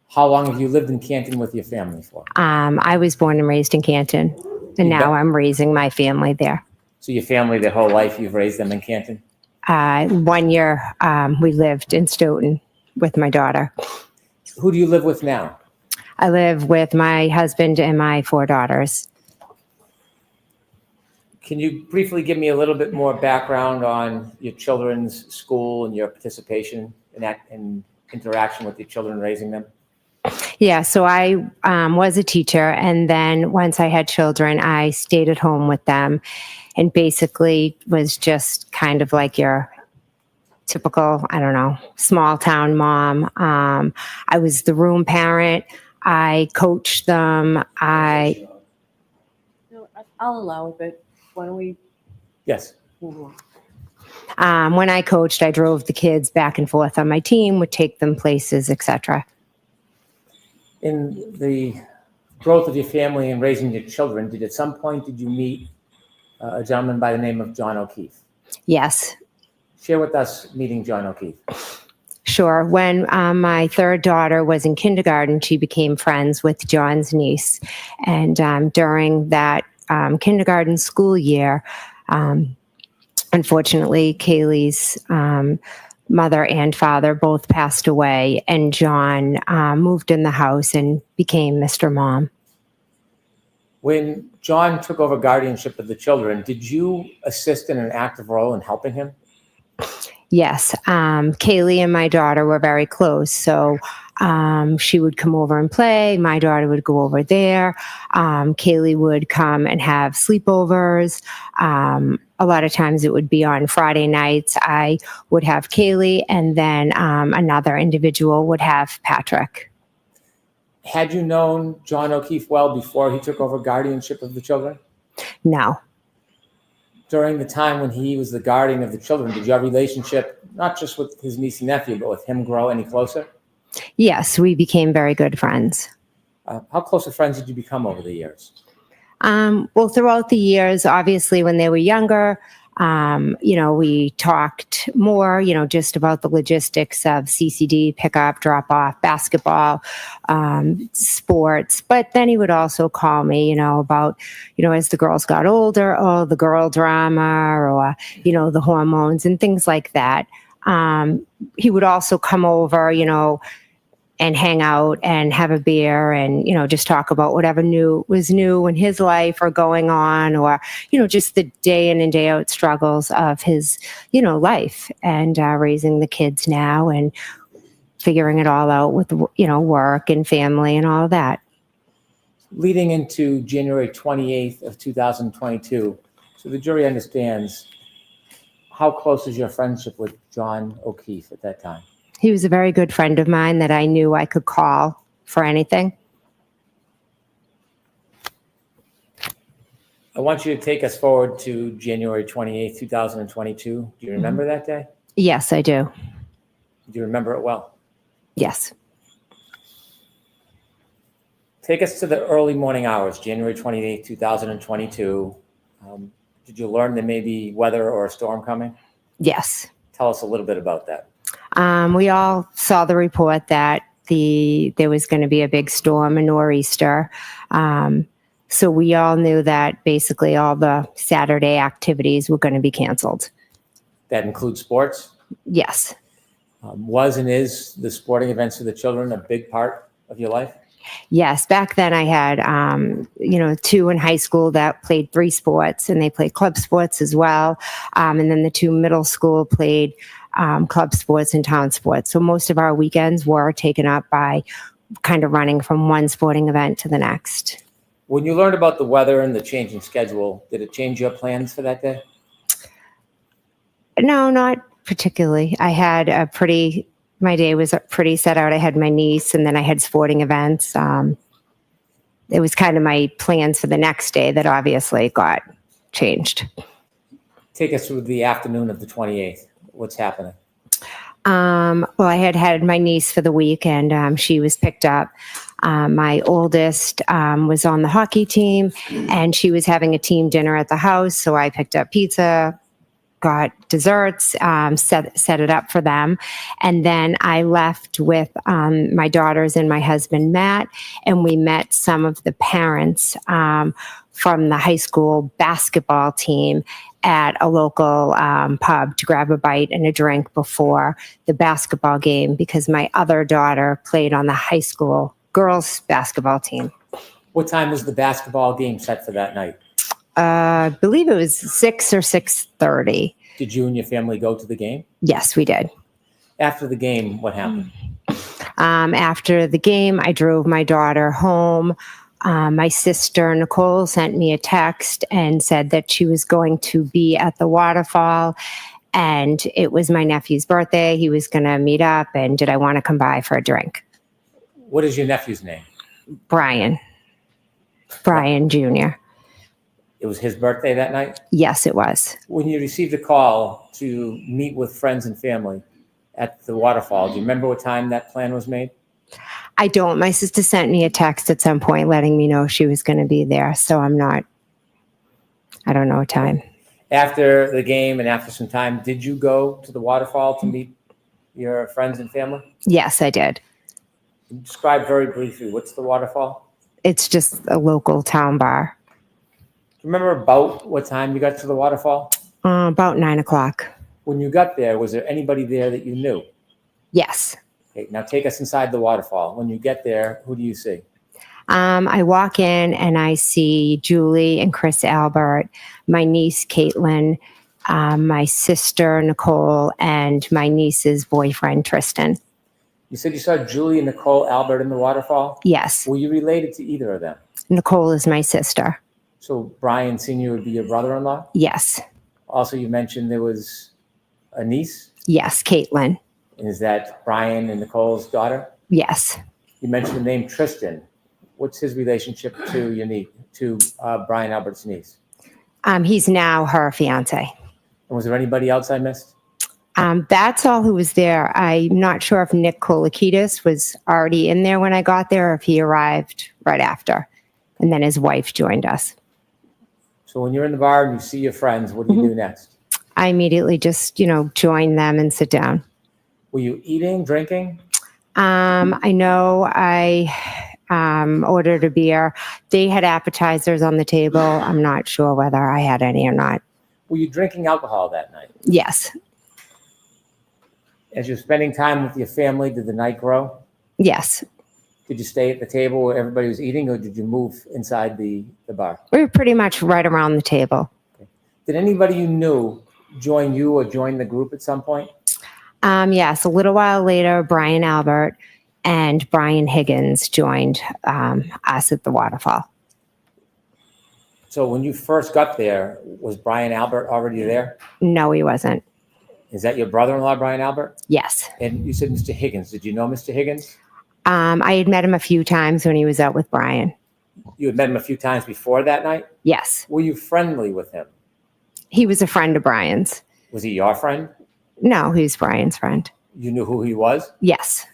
[SPEAKER 1] How long have you lived in Canton with your family for?
[SPEAKER 9] I was born and raised in Canton, and
[SPEAKER 1] You
[SPEAKER 9] now
[SPEAKER 1] bet.
[SPEAKER 9] I'm raising my family there.
[SPEAKER 1] So your family, their whole life, you've raised them in Canton?
[SPEAKER 9] 1 year we lived in Stoughton with my daughter.
[SPEAKER 1] Who do you live with now?
[SPEAKER 9] I live with my husband and my 4 daughters.
[SPEAKER 1] Can you briefly give me a little bit more background on your children's school and your participation in that and interaction with your children, raising them?
[SPEAKER 9] Yeah, so I was a teacher, and then once I had children, I stayed at home with them and basically was just kind of like your typical, I don't know, small town mom. I was the room parent. I coached them.
[SPEAKER 3] No, I'll allow it, but why don't we
[SPEAKER 1] Yes.
[SPEAKER 3] move on?
[SPEAKER 9] When I coached, I drove the kids back and forth on my team, would take them places, etc.
[SPEAKER 1] In the growth of your family and raising your children, did you meet a gentleman by the name of John O'Keefe?
[SPEAKER 9] Yes,
[SPEAKER 1] Share with us meeting John O'Keefe.
[SPEAKER 9] sure. When my 3rd daughter was in kindergarten, she became friends with John's niece. And during that kindergarten school year, unfortunately, Kaylee's mother and father both passed away, and John moved in the house and became Mr. Mom.
[SPEAKER 1] When John took over guardianship of the children, did you assist in an active role in helping him?
[SPEAKER 9] Yes, Kaylee and my daughter were very close, so she would come over and play. My daughter would go over there. Kaylee would come and have sleepovers. A lot of times it would be on Friday nights. I would have Kaylee, and then another individual would have Patrick.
[SPEAKER 1] Had you known John O'Keefe well before he took over guardianship of the children?
[SPEAKER 9] No.
[SPEAKER 1] During the time when he was the guardian of the children, did your relationship, not just with his niece and nephew, but with him, grow any closer?
[SPEAKER 9] Yes, we became very good friends.
[SPEAKER 1] How close of friends did you become over the years?
[SPEAKER 9] Well, throughout the years, obviously, when they were younger, we talked more, just about the logistics of CCD, pickup, drop off, basketball, sports. But then he would also call me, about, as the girls got older, the girl drama or, the hormones and things like that. He would also come over, and hang out and have a beer and, just talk about whatever was new in his life or going on, or, just the day in and day out struggles of his, life, and raising the kids now and figuring it all out with, work and family and all of that.
[SPEAKER 1] Leading into January 28th of 2022, so the jury understands, how close is your friendship with John O'Keefe at that time?
[SPEAKER 9] He was a very good friend of mine that I knew I could call for anything.
[SPEAKER 1] I want you to take us forward to January 28th, 2022. Do you remember that day?
[SPEAKER 9] Yes, I do.
[SPEAKER 1] Do you remember it well?
[SPEAKER 9] Yes.
[SPEAKER 1] Take us to the early morning hours, January 28th, 2022. Did you learn there may be weather or a storm coming?
[SPEAKER 9] Yes.
[SPEAKER 1] Tell us a little bit about that.
[SPEAKER 9] We all saw the report that there was going to be a big storm, a nor'easter. So we all knew that basically all the Saturday activities were going to be canceled.
[SPEAKER 1] That includes sports?
[SPEAKER 9] Yes.
[SPEAKER 1] Was and is the sporting events for the children a big part of your life?
[SPEAKER 9] Yes. Back then I had, 2 in high school that played 3 sports, and they played club sports as well. And then the 2 middle school played club sports and town sports. So most of our weekends were taken up by kind of running from one sporting event to the next.
[SPEAKER 1] When you learned about the weather and the changing schedule, did it change your plans for that day?
[SPEAKER 9] No, not particularly. I had my day was pretty set out. I had my niece, and then I had sporting events. It was kind of my plans for the next day that obviously got changed.
[SPEAKER 1] Take us through the afternoon of the 28th. What's happening?
[SPEAKER 9] Well, I had my niece for the week, and she was picked up. My oldest was on the hockey team, and she was having a team dinner at the house. So I picked up pizza, got desserts, set it up for them. And then I left with my daughters and my husband, Matt, and we met some of the parents from the high school basketball team at a local pub to grab a bite and a drink before the basketball game, because my other daughter played on the high school girls basketball team.
[SPEAKER 1] What time was the basketball game set for that night?
[SPEAKER 9] I believe it was 6 or 6:30.
[SPEAKER 1] Did you and your family go to the game?
[SPEAKER 9] Yes, we did.
[SPEAKER 1] After the game, what happened?
[SPEAKER 9] After the game, I drove my daughter home. My sister, Nicole, sent me a text and said that she was going to be at the waterfall, and it was my nephew's birthday. He was going to meet up, and did I want to come by for a drink?
[SPEAKER 1] What is your nephew's name?
[SPEAKER 9] Brian Jr.
[SPEAKER 1] It was his birthday that night?
[SPEAKER 9] Yes, it was.
[SPEAKER 1] When you received a call to meet with friends and family at the waterfall, do you remember what time that plan was made?
[SPEAKER 9] I don't. My sister sent me a text at some point letting me know she was going to be there. So I don't know what time.
[SPEAKER 1] After the game and after some time, did you go to the waterfall to meet your friends and family?
[SPEAKER 9] Yes, I did.
[SPEAKER 1] Describe very briefly, what's the waterfall?
[SPEAKER 9] It's just a local town bar.
[SPEAKER 1] Do you remember about what time you got to the waterfall?
[SPEAKER 9] About 9:00.
[SPEAKER 1] When you got there, was there anybody there that you knew?
[SPEAKER 9] Yes.
[SPEAKER 1] Okay, now take us inside the waterfall. When you get there, who do you see?
[SPEAKER 9] I walk in and I see Julie and Chris Albert, my niece Caitlin, my sister Nicole, and my niece's boyfriend Tristan.
[SPEAKER 1] You said you saw Julie and Nicole Albert in the waterfall?
[SPEAKER 9] Yes.
[SPEAKER 1] Were you related to either of them?
[SPEAKER 9] Nicole is my sister.
[SPEAKER 1] So Brian Sr. would be your brother-in-law?
[SPEAKER 9] Yes.
[SPEAKER 1] Also, you mentioned there was a niece?
[SPEAKER 9] Yes, Caitlin.
[SPEAKER 1] And is that Brian and Nicole's daughter?
[SPEAKER 9] Yes.
[SPEAKER 1] You mentioned the name Tristan. What's his relationship to your niece, to Brian Albert's niece?
[SPEAKER 9] He's now her fiance.
[SPEAKER 1] And was there anybody else I missed?
[SPEAKER 9] That's all who was there. I'm not sure if Nick Kolakidis was already in there when I got there or if he arrived right after. And then his wife joined us.
[SPEAKER 1] So when you're in the bar and you see your friends, what do you do next?
[SPEAKER 9] I immediately just, join them and sit down.
[SPEAKER 1] Were you eating, drinking?
[SPEAKER 9] I know I ordered a beer. They had appetizers on the table. I'm not sure whether I had any or not.
[SPEAKER 1] Were you drinking alcohol that night?
[SPEAKER 9] Yes.
[SPEAKER 1] As you're spending time with your family, did the night grow?
[SPEAKER 9] Yes,
[SPEAKER 1] Did you stay at the table where everybody was eating, or did you move inside the bar?
[SPEAKER 9] we were pretty much right around the table.
[SPEAKER 1] Did anybody you knew join you or join the group at some point?
[SPEAKER 9] Yes, a little while later, Brian Albert and Brian Higgins joined us at the waterfall.
[SPEAKER 1] So when you first got there, was Brian Albert already there?
[SPEAKER 9] No, he wasn't.
[SPEAKER 1] Is that your brother-in-law, Brian Albert?
[SPEAKER 9] Yes.
[SPEAKER 1] And you said Mr. Higgins. Did you know Mr. Higgins?
[SPEAKER 9] I had met him a few times when he was out with Brian.
[SPEAKER 1] You had met him a few times before that night?
[SPEAKER 9] Yes.
[SPEAKER 1] Were you friendly with him?
[SPEAKER 9] He was a friend of Brian's.
[SPEAKER 1] Was he your friend?
[SPEAKER 9] No, he was Brian's friend.
[SPEAKER 1] You knew who he was?
[SPEAKER 9] Yes.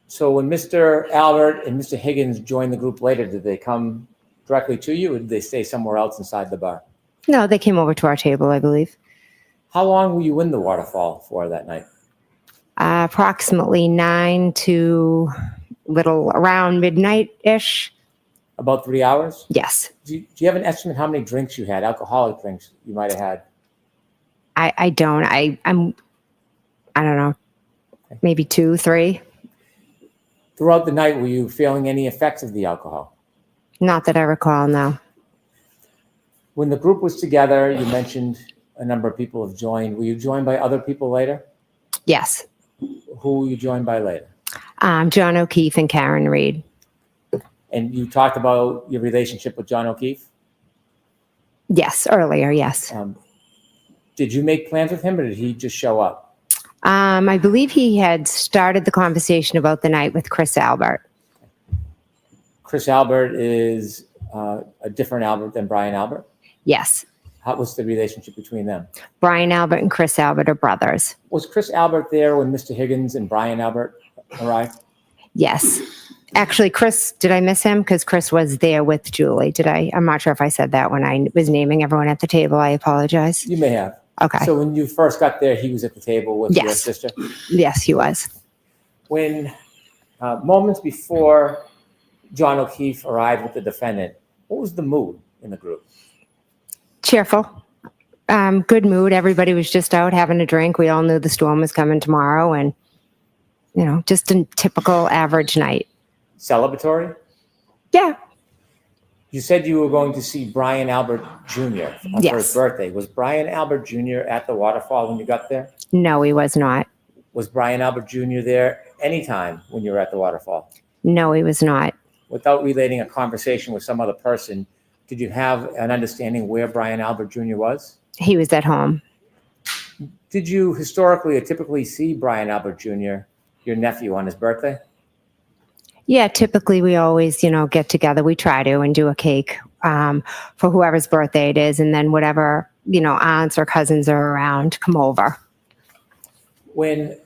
[SPEAKER 1] So when Mr. Albert and Mr. Higgins joined the group later, did they come directly to you, or did they stay somewhere else inside the bar?
[SPEAKER 9] No, they came over to our table, I believe.
[SPEAKER 1] How long were you in the waterfall for that night?
[SPEAKER 9] Approximately 9 to little around midnight-ish.
[SPEAKER 1] About 3 hours?
[SPEAKER 9] Yes.
[SPEAKER 1] Do you have an estimate how many drinks you had, alcoholic drinks you might have had?
[SPEAKER 9] I don't. I don't know. Maybe 2, 3.
[SPEAKER 1] Throughout the night, were you feeling any effects of the alcohol?
[SPEAKER 9] Not that I recall, no.
[SPEAKER 1] When the group was together, you mentioned a number of people have joined. Were you joined by other people later?
[SPEAKER 9] Yes.
[SPEAKER 1] Who were you joined by later?
[SPEAKER 9] John O'Keefe and Karen Reed.
[SPEAKER 1] And you talked about your relationship with John O'Keefe.
[SPEAKER 9] Yes, earlier, yes.
[SPEAKER 1] Did you make plans with him, or did he just show up?
[SPEAKER 9] I believe he had started the conversation about the night with Chris Albert.
[SPEAKER 1] Chris Albert is a different Albert than Brian Albert.
[SPEAKER 9] Yes.
[SPEAKER 1] Was the relationship between them?
[SPEAKER 9] Brian Albert and Chris Albert are brothers.
[SPEAKER 1] Was Chris Albert there when Mr. Higgins and Brian Albert arrived?
[SPEAKER 9] Yes. Actually, Chris, did I miss him? Because Chris was there with Julie. Did I? I'm not sure if I said that when I was naming everyone at the table. I apologize.
[SPEAKER 1] You may have.
[SPEAKER 9] Okay.
[SPEAKER 1] So when you first got there, he was at the table with your
[SPEAKER 9] Yes.
[SPEAKER 1] sister?
[SPEAKER 9] Yes, he was.
[SPEAKER 1] When moments before John O'Keefe arrived with the defendant, what was the mood in the group?
[SPEAKER 9] Cheerful. Good mood. Everybody was just out having a drink. We all knew the storm was coming tomorrow, and, just a typical average night.
[SPEAKER 1] Celebratory?
[SPEAKER 9] Yeah.
[SPEAKER 1] You said you were going to see Brian Albert Jr. for
[SPEAKER 9] Yes.
[SPEAKER 1] his birthday. Was Brian Albert Jr. at the waterfall when you got there?
[SPEAKER 9] No, he was not.
[SPEAKER 1] Was Brian Albert Jr. there anytime when you were at the waterfall?
[SPEAKER 9] No, he was not.
[SPEAKER 1] Without relating a conversation with some other person, did you have an understanding where Brian Albert Jr. was?
[SPEAKER 9] He was at home.
[SPEAKER 1] Did you historically or typically see Brian Albert Jr., your nephew, on his birthday?
[SPEAKER 9] Yeah, typically we always, get together. We try to and do a cake for whoever's birthday it is. And then whatever, aunts or cousins are around, come over.
[SPEAKER 1] When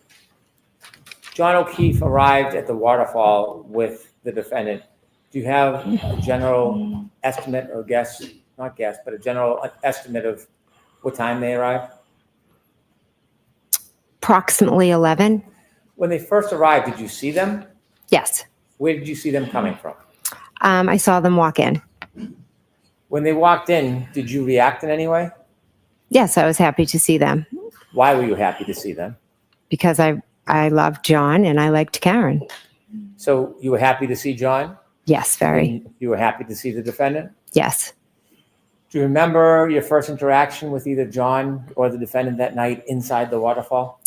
[SPEAKER 1] John O'Keefe arrived at the waterfall with the defendant, do you have a general estimate or guess, not guess, but a general estimate of what time they arrived?
[SPEAKER 9] Approximately 11.
[SPEAKER 1] When they first arrived, did you see them?
[SPEAKER 9] Yes.
[SPEAKER 1] Where did you see them coming from?
[SPEAKER 9] I saw them walk in.
[SPEAKER 1] When they walked in, did you react in any way?
[SPEAKER 9] Yes, I was happy to see them
[SPEAKER 1] Why were you happy to see them?
[SPEAKER 9] because I loved John and I liked Karen.
[SPEAKER 1] So you were happy to see John?
[SPEAKER 9] Yes, very.
[SPEAKER 1] And you were happy to see the defendant?
[SPEAKER 9] Yes.
[SPEAKER 1] Do you remember your first interaction with either John or the defendant that night inside the waterfall?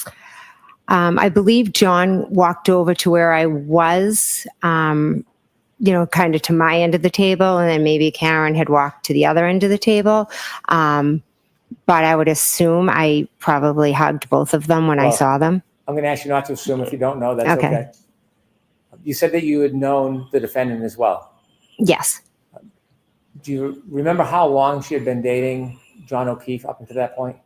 [SPEAKER 9] I believe John walked over to where I was, kind of to my end of the table, and then maybe Karen had walked to the other end of the table. But I would assume I probably hugged both of them when I
[SPEAKER 1] Well,
[SPEAKER 9] saw them.
[SPEAKER 1] I'm going to ask you not to assume if you don't know. That's
[SPEAKER 9] Okay.
[SPEAKER 1] okay. You said that you had known the defendant as well.
[SPEAKER 9] Yes.
[SPEAKER 1] Do you remember how long she had been dating John O'Keefe up until that point?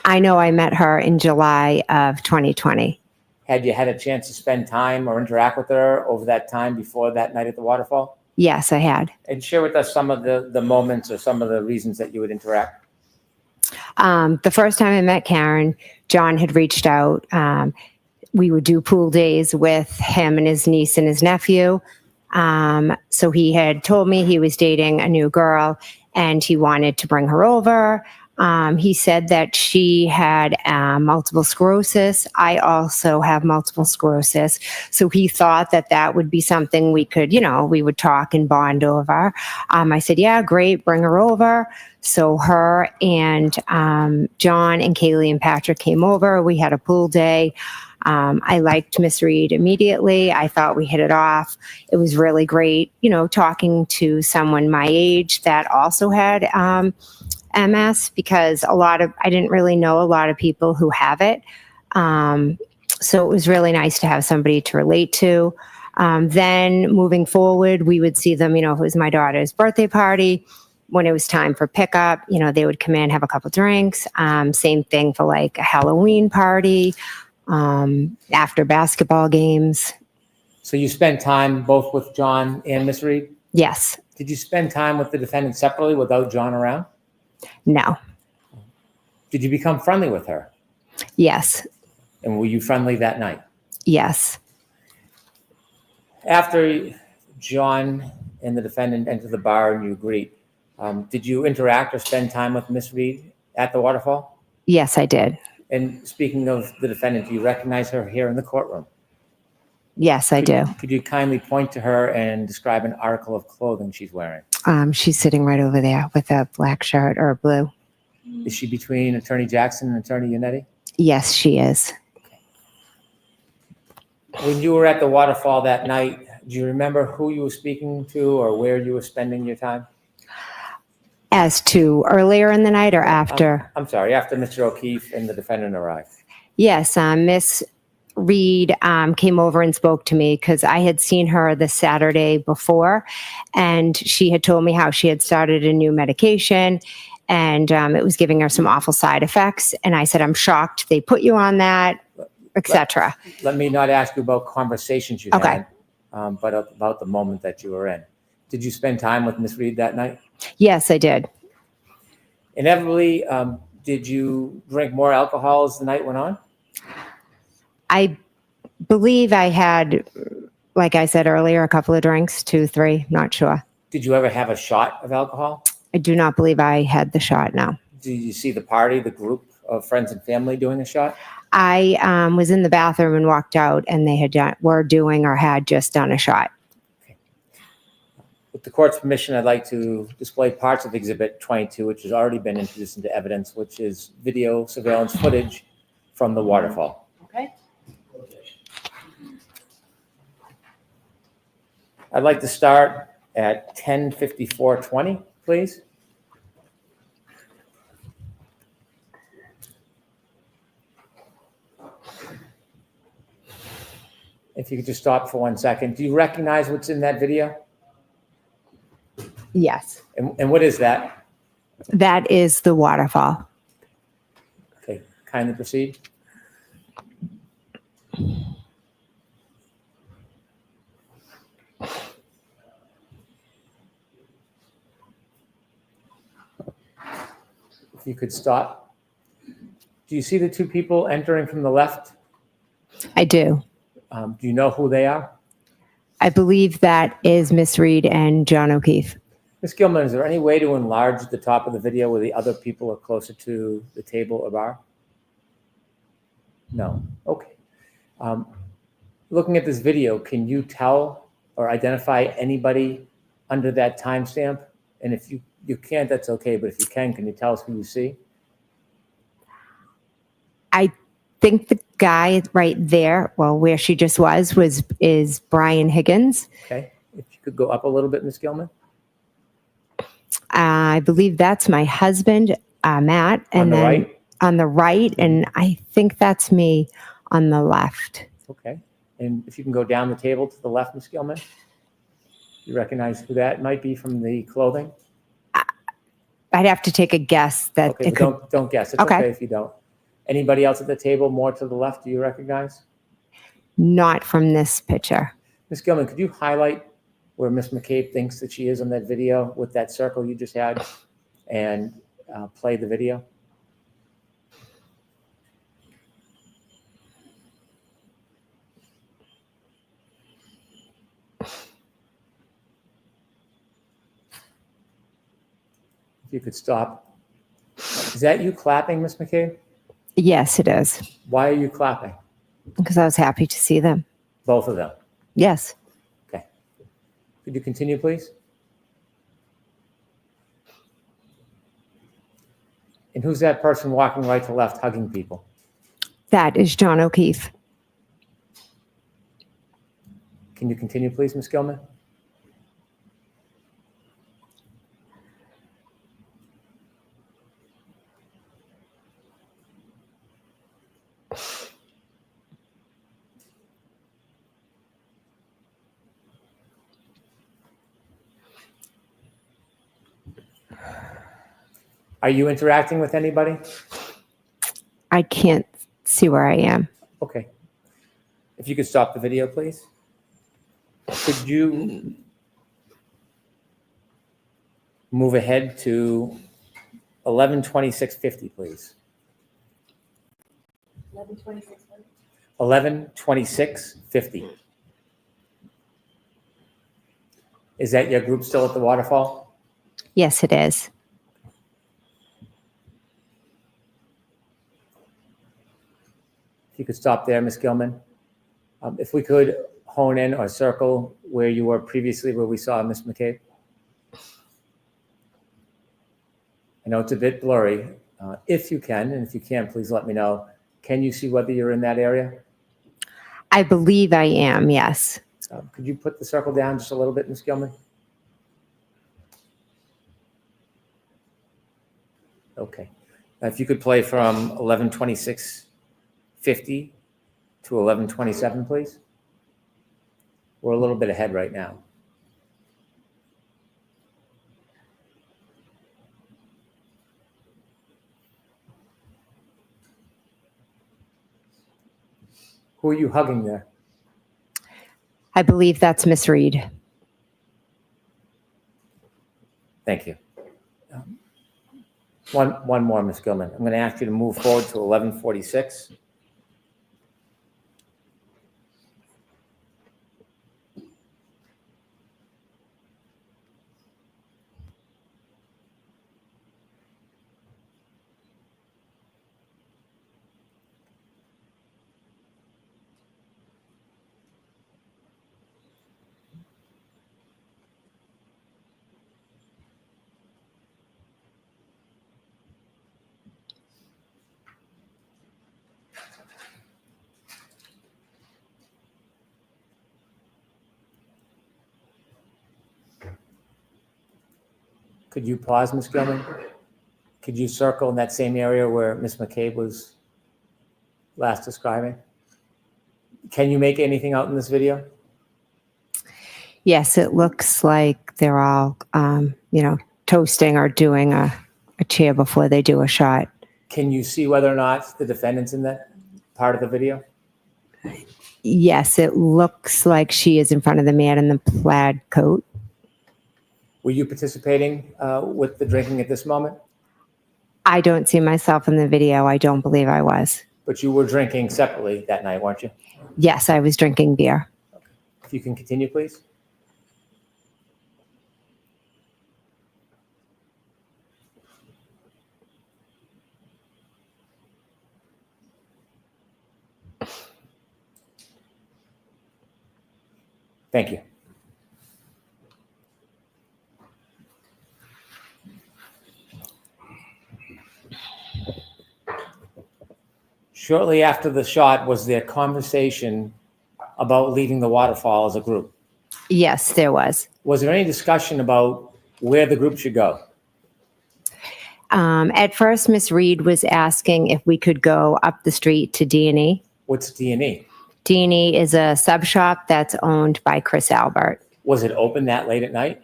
[SPEAKER 9] I know I met her in July of 2020.
[SPEAKER 1] Had you had a chance to spend time or interact with her over that time before that night at the waterfall?
[SPEAKER 9] Yes, I had.
[SPEAKER 1] And share with us some of the moments or some of the reasons that you would interact.
[SPEAKER 9] The first time I met Karen, John had reached out. We would do pool days with him and his niece and his nephew. So he had told me he was dating a new girl and he wanted to bring her over. He said that she had multiple sclerosis. I also have multiple sclerosis. So he thought that that would be something we could, we would talk and bond over. I said, yeah, great, bring her over. So her and John and Kaylee and Patrick came over. We had a pool day. I liked Miss Reed immediately. I thought we hit it off. It was really great, talking to someone my age that also had MS, because I didn't really know a lot of people who have it. So it was really nice to have somebody to relate to. Then moving forward, we would see them, if it was my daughter's birthday party, when it was time for pickup, they would come in, have a couple drinks. Same thing for like a Halloween party, after basketball games.
[SPEAKER 1] So you spent time both with John and Miss Reed?
[SPEAKER 9] Yes.
[SPEAKER 1] Did you spend time with the defendant separately without John around?
[SPEAKER 9] No.
[SPEAKER 1] Did you become friendly with her?
[SPEAKER 9] Yes.
[SPEAKER 1] And were you friendly that night?
[SPEAKER 9] Yes.
[SPEAKER 1] After John and the defendant enter the bar and you greet, did you interact or spend time with Miss Reed at the waterfall?
[SPEAKER 9] Yes, I did.
[SPEAKER 1] And speaking of the defendant, do you recognize her here in the courtroom?
[SPEAKER 9] Yes, I do.
[SPEAKER 1] Could you kindly point to her and describe an article of clothing she's wearing?
[SPEAKER 9] She's sitting right over there with a black shirt or blue.
[SPEAKER 1] Is she between Attorney Jackson and Attorney Yannetti?
[SPEAKER 9] Yes, she is.
[SPEAKER 1] When you were at the waterfall that night, do you remember who you were speaking to or where you were spending your time?
[SPEAKER 9] As to earlier in the night or after?
[SPEAKER 1] I'm sorry, after Mr. O'Keefe and the defendant arrived.
[SPEAKER 9] Yes, Miss Reed came over and spoke to me because I had seen her the Saturday before, and she had told me how she had started a new medication and it was giving her some awful side effects. And I said, I'm shocked they put you on that, etc.
[SPEAKER 1] Let me not ask you about conversations you
[SPEAKER 9] Okay.
[SPEAKER 1] had, but about the moment that you were in. Did you spend time with Miss Reed that night?
[SPEAKER 9] Yes, I did.
[SPEAKER 1] Inevitably, did you drink more alcohol as the night went on?
[SPEAKER 9] I believe I had, like I said earlier, a couple of drinks, 2, 3, not sure.
[SPEAKER 1] Did you ever have a shot of alcohol?
[SPEAKER 9] I do not believe I had the shot, no.
[SPEAKER 1] Did you see the party, the group of friends and family doing a shot?
[SPEAKER 9] I was in the bathroom and walked out, and they were doing or had just done a shot.
[SPEAKER 1] With the court's permission, I'd like to display parts of Exhibit 22, which has already been introduced into evidence, which is video surveillance footage from the waterfall.
[SPEAKER 3] Okay.
[SPEAKER 1] I'd like to start at 10:54:20, please. If you could just stop for 1 second. Do you recognize what's in that video?
[SPEAKER 9] Yes.
[SPEAKER 1] And what is that?
[SPEAKER 9] That is the waterfall.
[SPEAKER 1] Okay, kindly proceed. If you could stop. Do you see the two people entering from the left?
[SPEAKER 9] I do.
[SPEAKER 1] Do you know who they are?
[SPEAKER 9] I believe that is Miss Reed and John O'Keefe.
[SPEAKER 1] Ms. Gilman, is there any way to enlarge the top of the video where the other people are closer to the table or bar? No. Okay. Looking at this video, can you tell or identify anybody under that timestamp? And if you can't, that's okay. But if you can you tell us who you see?
[SPEAKER 9] I think the guy right there, well, where she just is Brian Higgins.
[SPEAKER 1] Okay. If you could go up a little bit, Ms. Gilman.
[SPEAKER 9] I believe that's my husband, Matt. And
[SPEAKER 1] On the
[SPEAKER 9] then
[SPEAKER 1] right?
[SPEAKER 9] on the right, and I think that's me on the left.
[SPEAKER 1] Okay. And if you can go down the table to the left, Ms. Gilman. You recognize who that might be from the clothing?
[SPEAKER 9] I'd have to take a guess that
[SPEAKER 1] Okay,
[SPEAKER 9] it
[SPEAKER 1] but
[SPEAKER 9] could.
[SPEAKER 1] don't guess. It's
[SPEAKER 9] Okay.
[SPEAKER 1] okay if you don't. Anybody else at the table more to the left do you recognize?
[SPEAKER 9] Not from this picture.
[SPEAKER 1] Ms. Gilman, could you highlight where Ms. McCabe thinks that she is on that video with that circle you just had and play the video? you could stop. Is that you clapping, Ms. McCabe?
[SPEAKER 9] Yes, it is,
[SPEAKER 1] Why are you clapping?
[SPEAKER 9] because I was happy to see them.
[SPEAKER 1] Both of them.
[SPEAKER 9] Yes.
[SPEAKER 1] Okay. Could you continue, please? And who's that person walking right to left hugging people?
[SPEAKER 9] That is John O'Keefe.
[SPEAKER 1] Can you continue, please, Ms. Gilman? Are you interacting with anybody?
[SPEAKER 9] I can't see where I am.
[SPEAKER 1] Okay. If you could stop the video, please. Could you move ahead to 11:26:50, please?
[SPEAKER 3] 11:26.
[SPEAKER 1] 11:26:50. Is that your group still at the waterfall?
[SPEAKER 9] Yes, it is.
[SPEAKER 1] If you could stop there, Ms. Gilman. If we could hone in or circle where you were previously, where we saw Ms. McCabe. I know it's a bit blurry. If you can, and if you can't, please let me know. Can you see whether you're in that area?
[SPEAKER 9] I believe I am, yes.
[SPEAKER 1] Could you put the circle down just a little bit, Ms. Gilman? Okay. If you could play from 11:26:50 to 11:27, please. We're a little bit ahead right now. Who are you hugging there?
[SPEAKER 9] I believe that's Miss Reed.
[SPEAKER 1] Thank you. One more, Ms. Gilman. I'm going to ask you to move forward to 11:46. Could you pause, Ms. Gilman? Could you circle in that same area where Ms. McCabe was last describing? Can you make anything out in this video?
[SPEAKER 9] Yes, it looks like they're all, toasting or doing a chair before they do a shot.
[SPEAKER 1] Can you see whether or not the defendant's in that part of the video?
[SPEAKER 9] Yes, it looks like she is in front of the man in the plaid coat.
[SPEAKER 1] Were you participating with the drinking at this moment?
[SPEAKER 9] I don't see myself in the video. I don't believe I was.
[SPEAKER 1] But you were drinking separately that night, weren't you?
[SPEAKER 9] Yes, I was drinking beer.
[SPEAKER 1] If you can continue, please. Thank you. Shortly after the shot, was there conversation about leaving the waterfall as a group?
[SPEAKER 9] Yes, there was.
[SPEAKER 1] Was there any discussion about where the group should go?
[SPEAKER 9] At first, Miss Reed was asking if we could go up the street to D&E.
[SPEAKER 1] What's D&E?
[SPEAKER 9] D&E is a sub shop that's owned by Chris Albert.
[SPEAKER 1] Was it open that late at night?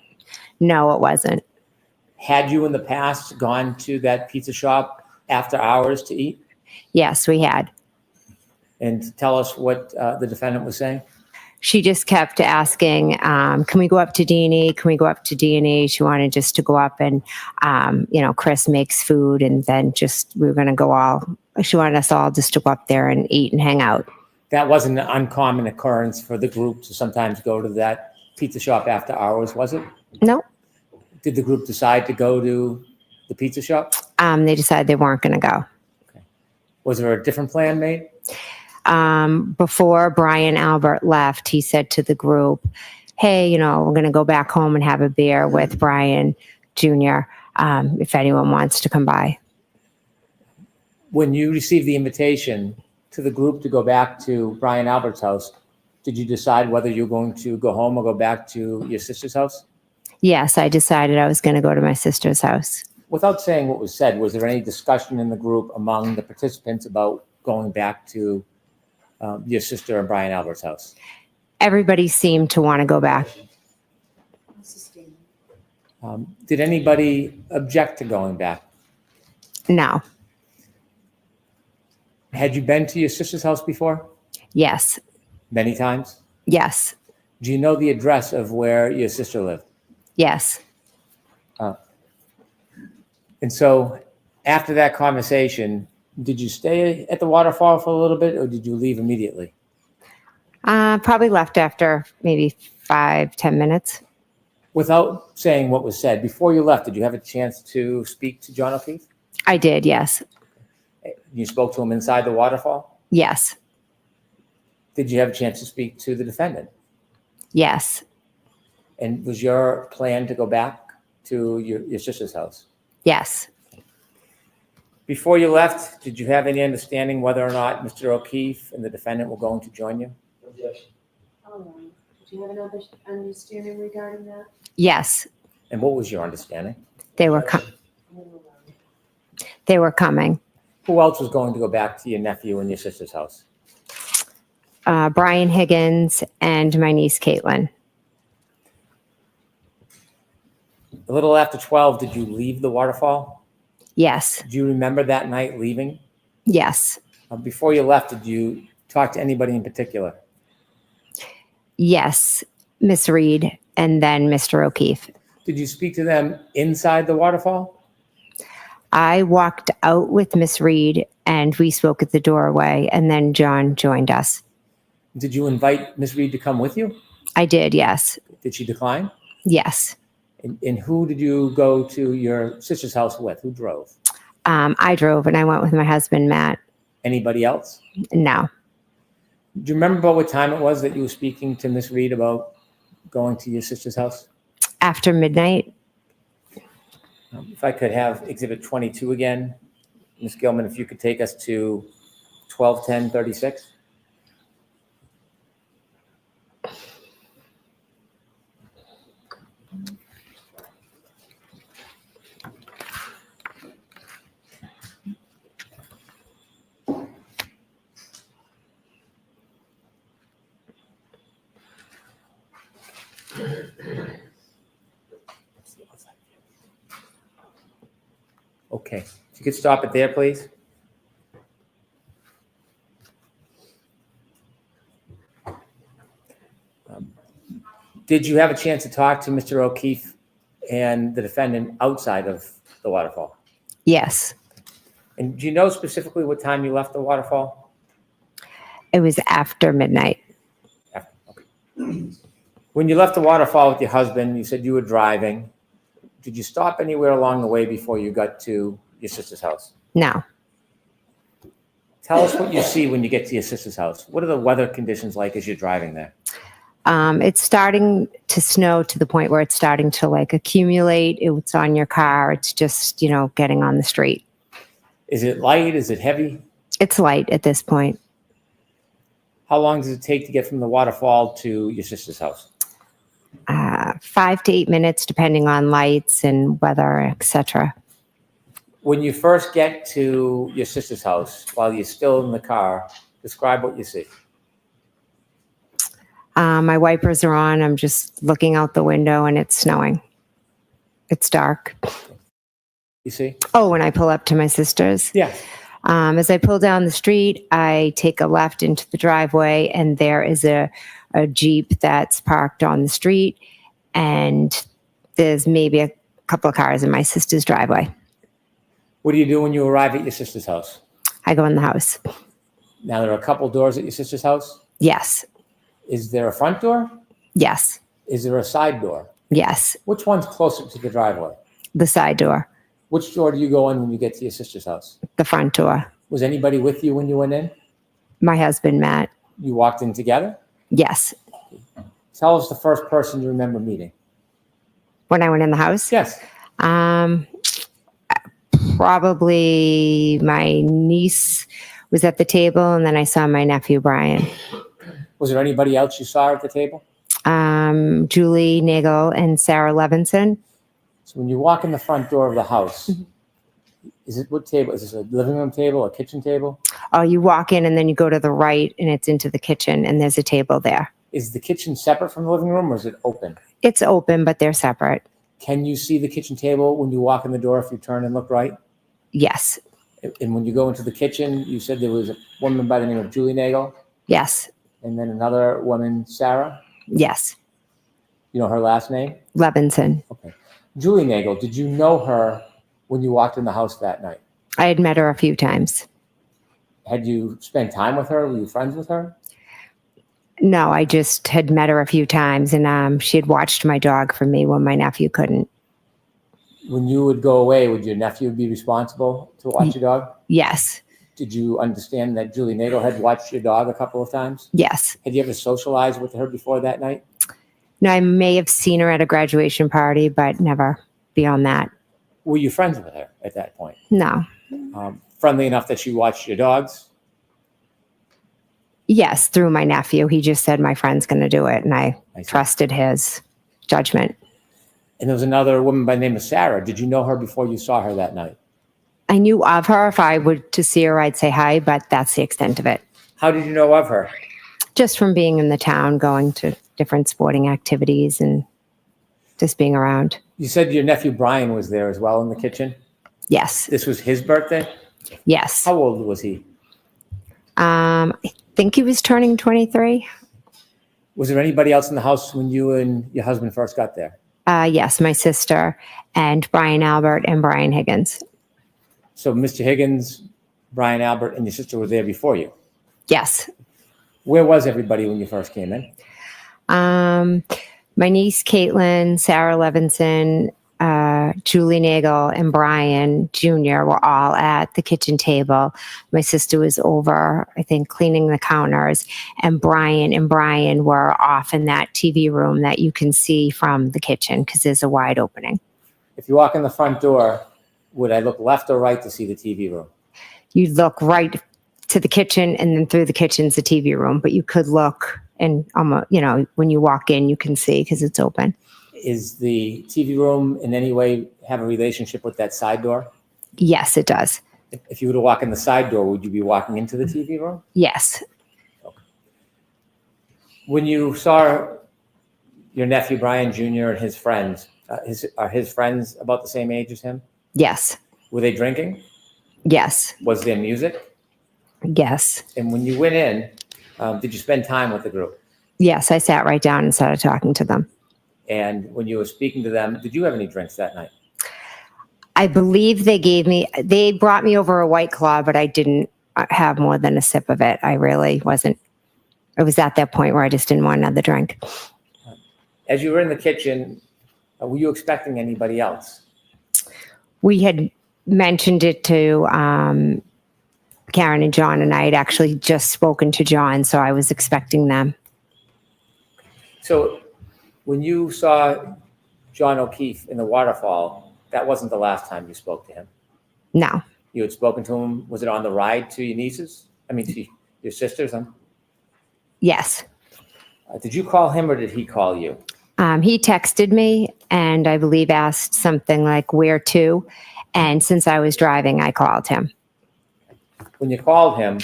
[SPEAKER 9] No, it wasn't.
[SPEAKER 1] Had you in the past gone to that pizza shop after hours to eat?
[SPEAKER 9] Yes, we had.
[SPEAKER 1] And tell us what the defendant was saying.
[SPEAKER 9] She just kept asking, can we go up to D&E? Can we go up to D&E? She wanted just to go up and, Chris makes food and then we were going to go she wanted us all just to go up there and eat and hang out.
[SPEAKER 1] That wasn't an uncommon occurrence for the group to sometimes go to that pizza shop after hours, was it?
[SPEAKER 9] No.
[SPEAKER 1] Did the group decide to go to the pizza shop?
[SPEAKER 9] They decided they weren't going to go.
[SPEAKER 1] Was there a different plan made?
[SPEAKER 9] Before Brian Albert left, he said to the group, hey, we're going to go back home and have a beer with Brian Jr. If anyone wants to come by.
[SPEAKER 1] When you received the invitation to the group to go back to Brian Albert's house, did you decide whether you're going to go home or go back to your sister's house?
[SPEAKER 9] Yes, I decided I was going to go to my sister's house.
[SPEAKER 1] Without saying what was said, was there any discussion in the group among the participants about going back to your sister and Brian Albert's house?
[SPEAKER 9] Everybody seemed to want to go back.
[SPEAKER 1] Did anybody object to going back?
[SPEAKER 9] No.
[SPEAKER 1] Had you been to your sister's house before?
[SPEAKER 9] Yes.
[SPEAKER 1] Many times?
[SPEAKER 9] Yes.
[SPEAKER 1] Do you know the address of where your sister lived?
[SPEAKER 9] Yes.
[SPEAKER 1] And so after that conversation, did you stay at the waterfall for a little bit or did you leave immediately?
[SPEAKER 9] Probably left after maybe 5-10 minutes.
[SPEAKER 1] Without saying what was said, before you left, did you have a chance to speak to John O'Keefe?
[SPEAKER 9] I did, yes.
[SPEAKER 1] You spoke to him inside the waterfall?
[SPEAKER 9] Yes.
[SPEAKER 1] Did you have a chance to speak to the defendant?
[SPEAKER 9] Yes.
[SPEAKER 1] And was your plan to go back to your sister's house?
[SPEAKER 9] Yes.
[SPEAKER 1] Before you left, did you have any understanding whether or not Mr. O'Keefe and the defendant were going to join you?
[SPEAKER 3] Do you have another understanding regarding that?
[SPEAKER 9] Yes.
[SPEAKER 1] And what was your understanding?
[SPEAKER 9] They were coming.
[SPEAKER 1] Who else was going to go back to your nephew and your sister's house?
[SPEAKER 9] Brian Higgins and my niece Caitlin.
[SPEAKER 1] A little after 12, did you leave the waterfall?
[SPEAKER 9] Yes.
[SPEAKER 1] Do you remember that night leaving?
[SPEAKER 9] Yes.
[SPEAKER 1] Before you left, did you talk to anybody in particular?
[SPEAKER 9] Yes. Miss Reed and then Mr. O'Keefe.
[SPEAKER 1] Did you speak to them inside the waterfall?
[SPEAKER 9] I walked out with Miss Reed and we spoke at the doorway and then John joined us.
[SPEAKER 1] Did you invite Miss Reed to come with you?
[SPEAKER 9] I did, yes.
[SPEAKER 1] Did she decline?
[SPEAKER 9] Yes.
[SPEAKER 1] And who did you go to your sister's house with? Who drove?
[SPEAKER 9] I drove and I went with my husband, Matt.
[SPEAKER 1] Anybody else?
[SPEAKER 9] No.
[SPEAKER 1] Do you remember about what time it was that you were speaking to Miss Reed about going to your sister's house?
[SPEAKER 9] After midnight.
[SPEAKER 1] If I could have Exhibit 22 again. Ms. Gilman, if you could take us to 12:10:36. Okay, if you could stop it there, please. Did you have a chance to talk to Mr. O'Keefe and the defendant outside of the waterfall?
[SPEAKER 9] Yes.
[SPEAKER 1] And do you know specifically what time you left the waterfall?
[SPEAKER 9] It was after midnight.
[SPEAKER 1] Okay. When you left the waterfall with your husband, you said you were driving. Did you stop anywhere along the way before you got to your sister's house?
[SPEAKER 9] No.
[SPEAKER 1] Tell us what you see when you get to your sister's house. What are the weather conditions like as you're driving there?
[SPEAKER 9] It's starting to snow to the point where it's starting to accumulate. It's on your car. It's just, getting on the street.
[SPEAKER 1] Is it light? Is it heavy?
[SPEAKER 9] It's light at this point.
[SPEAKER 1] How long does it take to get from the waterfall to your sister's house?
[SPEAKER 9] 5 to 8 minutes, depending on lights and weather, etc.
[SPEAKER 1] When you first get to your sister's house, while you're still in the car, describe what you see.
[SPEAKER 9] My wipers are on. I'm just looking out the window and it's snowing. It's dark.
[SPEAKER 1] You see?
[SPEAKER 9] Oh, when I pull up to my sister's?
[SPEAKER 1] Yeah.
[SPEAKER 9] As I pull down the street, I take a left into the driveway and there is a Jeep that's parked on the street and there's maybe a couple of cars in my sister's driveway.
[SPEAKER 1] What do you do when you arrive at your sister's house?
[SPEAKER 9] I go in the house.
[SPEAKER 1] Now, there are a couple doors at your sister's house.
[SPEAKER 9] Yes.
[SPEAKER 1] Is there a front door?
[SPEAKER 9] Yes.
[SPEAKER 1] Is there a side door?
[SPEAKER 9] Yes.
[SPEAKER 1] Which one's closer to the driveway?
[SPEAKER 9] The side door.
[SPEAKER 1] Which door do you go in when you get to your sister's house?
[SPEAKER 9] The front door.
[SPEAKER 1] Was anybody with you when you went in?
[SPEAKER 9] My husband, Matt.
[SPEAKER 1] You walked in together?
[SPEAKER 9] Yes.
[SPEAKER 1] Tell us the first person you remember meeting.
[SPEAKER 9] When I went in the house?
[SPEAKER 1] Yes.
[SPEAKER 9] Probably my niece was at the table, and then I saw my nephew, Brian.
[SPEAKER 1] Was there anybody else you saw at the table?
[SPEAKER 9] Julie Nagel and Sarah Levinson.
[SPEAKER 1] So when you walk in the front door of the house, is it what table? Is this a living room table, a kitchen table?
[SPEAKER 9] Oh, you walk in and then you go to the right and it's into the kitchen and there's a table there.
[SPEAKER 1] Is the kitchen separate from the living room or is it open?
[SPEAKER 9] It's open, but they're separate.
[SPEAKER 1] Can you see the kitchen table when you walk in the door if you turn and look right?
[SPEAKER 9] Yes.
[SPEAKER 1] And when you go into the kitchen, you said there was a woman by the name of Julie Nagel
[SPEAKER 9] Yes.
[SPEAKER 1] and then another woman, Sarah.
[SPEAKER 9] Yes.
[SPEAKER 1] You know her last name?
[SPEAKER 9] Levinson.
[SPEAKER 1] Okay. Julie Nagel, did you know her when you walked in the house that night?
[SPEAKER 9] I had met her a few times.
[SPEAKER 1] Had you spent time with her? Were you friends with her?
[SPEAKER 9] No, I just had met her a few times, and she had watched my dog for me when my nephew couldn't.
[SPEAKER 1] When you would go away, would your nephew be responsible to watch your dog?
[SPEAKER 9] Yes.
[SPEAKER 1] Did you understand that Julie Nagel had watched your dog a couple of times?
[SPEAKER 9] Yes.
[SPEAKER 1] Had you ever socialized with her before that night?
[SPEAKER 9] No, I may have seen her at a graduation party, but never beyond that.
[SPEAKER 1] Were you friends with her at that point?
[SPEAKER 9] No.
[SPEAKER 1] Friendly enough that she watched your dogs?
[SPEAKER 9] Yes, through my nephew. He just said my friend's going to do it, and I
[SPEAKER 1] see.
[SPEAKER 9] trusted his judgment.
[SPEAKER 1] And there was another woman by the name of Sarah. Did you know her before you saw her that night?
[SPEAKER 9] I knew of her. If I were to see her, I'd say hi, but that's the extent of it.
[SPEAKER 1] How did you know of her?
[SPEAKER 9] Just from being in the town, going to different sporting activities and just being around.
[SPEAKER 1] You said your nephew Brian was there as well in the kitchen?
[SPEAKER 9] Yes.
[SPEAKER 1] This was his birthday?
[SPEAKER 9] Yes.
[SPEAKER 1] How old was he?
[SPEAKER 9] I think he was turning 23.
[SPEAKER 1] Was there anybody else in the house when you and your husband first got there?
[SPEAKER 9] Yes, my sister and Brian Albert and Brian Higgins.
[SPEAKER 1] So Mr. Higgins, Brian Albert, and your sister were there before you?
[SPEAKER 9] Yes.
[SPEAKER 1] Where was everybody when you first came in?
[SPEAKER 9] My niece, Caitlin, Sarah Levinson, Julie Nagel, and Brian Jr. were all at the kitchen table. My sister was over, I think, cleaning the counters, and Brian were off in that TV room that you can see from the kitchen because there's a wide opening.
[SPEAKER 1] If you walk in the front door, would I look left or right to see the TV room?
[SPEAKER 9] You'd look right to the kitchen, and then through the kitchen's the TV room, but you could look and, when you walk in, you can see because it's open.
[SPEAKER 1] Is the TV room in any way have a relationship with that side door?
[SPEAKER 9] Yes, it does.
[SPEAKER 1] If you were to walk in the side door, would you be walking into the TV room?
[SPEAKER 9] Yes.
[SPEAKER 1] When you saw your nephew Brian Jr. and his friends, are his friends about the same age as him?
[SPEAKER 9] Yes.
[SPEAKER 1] Were they drinking?
[SPEAKER 9] Yes.
[SPEAKER 1] Was there music?
[SPEAKER 9] Yes.
[SPEAKER 1] And when you went in, did you spend time with the group?
[SPEAKER 9] Yes, I sat right down and started talking to them.
[SPEAKER 1] And when you were speaking to them, did you have any drinks that night?
[SPEAKER 9] I believe they brought me over a White Claw, but I didn't have more than a sip of it. I really wasn't. It was at that point where I just didn't want another drink.
[SPEAKER 1] As you were in the kitchen, were you expecting anybody else?
[SPEAKER 9] We had mentioned it to Karen and John, and I had actually just spoken to John, so I was expecting them.
[SPEAKER 1] So when you saw John O'Keefe in the waterfall, that wasn't the last time you spoke to him?
[SPEAKER 9] No.
[SPEAKER 1] You had spoken to him, was it on the ride to your nieces? To your sisters?
[SPEAKER 9] Yes.
[SPEAKER 1] Did you call him or did he call you?
[SPEAKER 9] He texted me and I believe asked something like, where to? And since I was driving, I called him.
[SPEAKER 1] When you called him,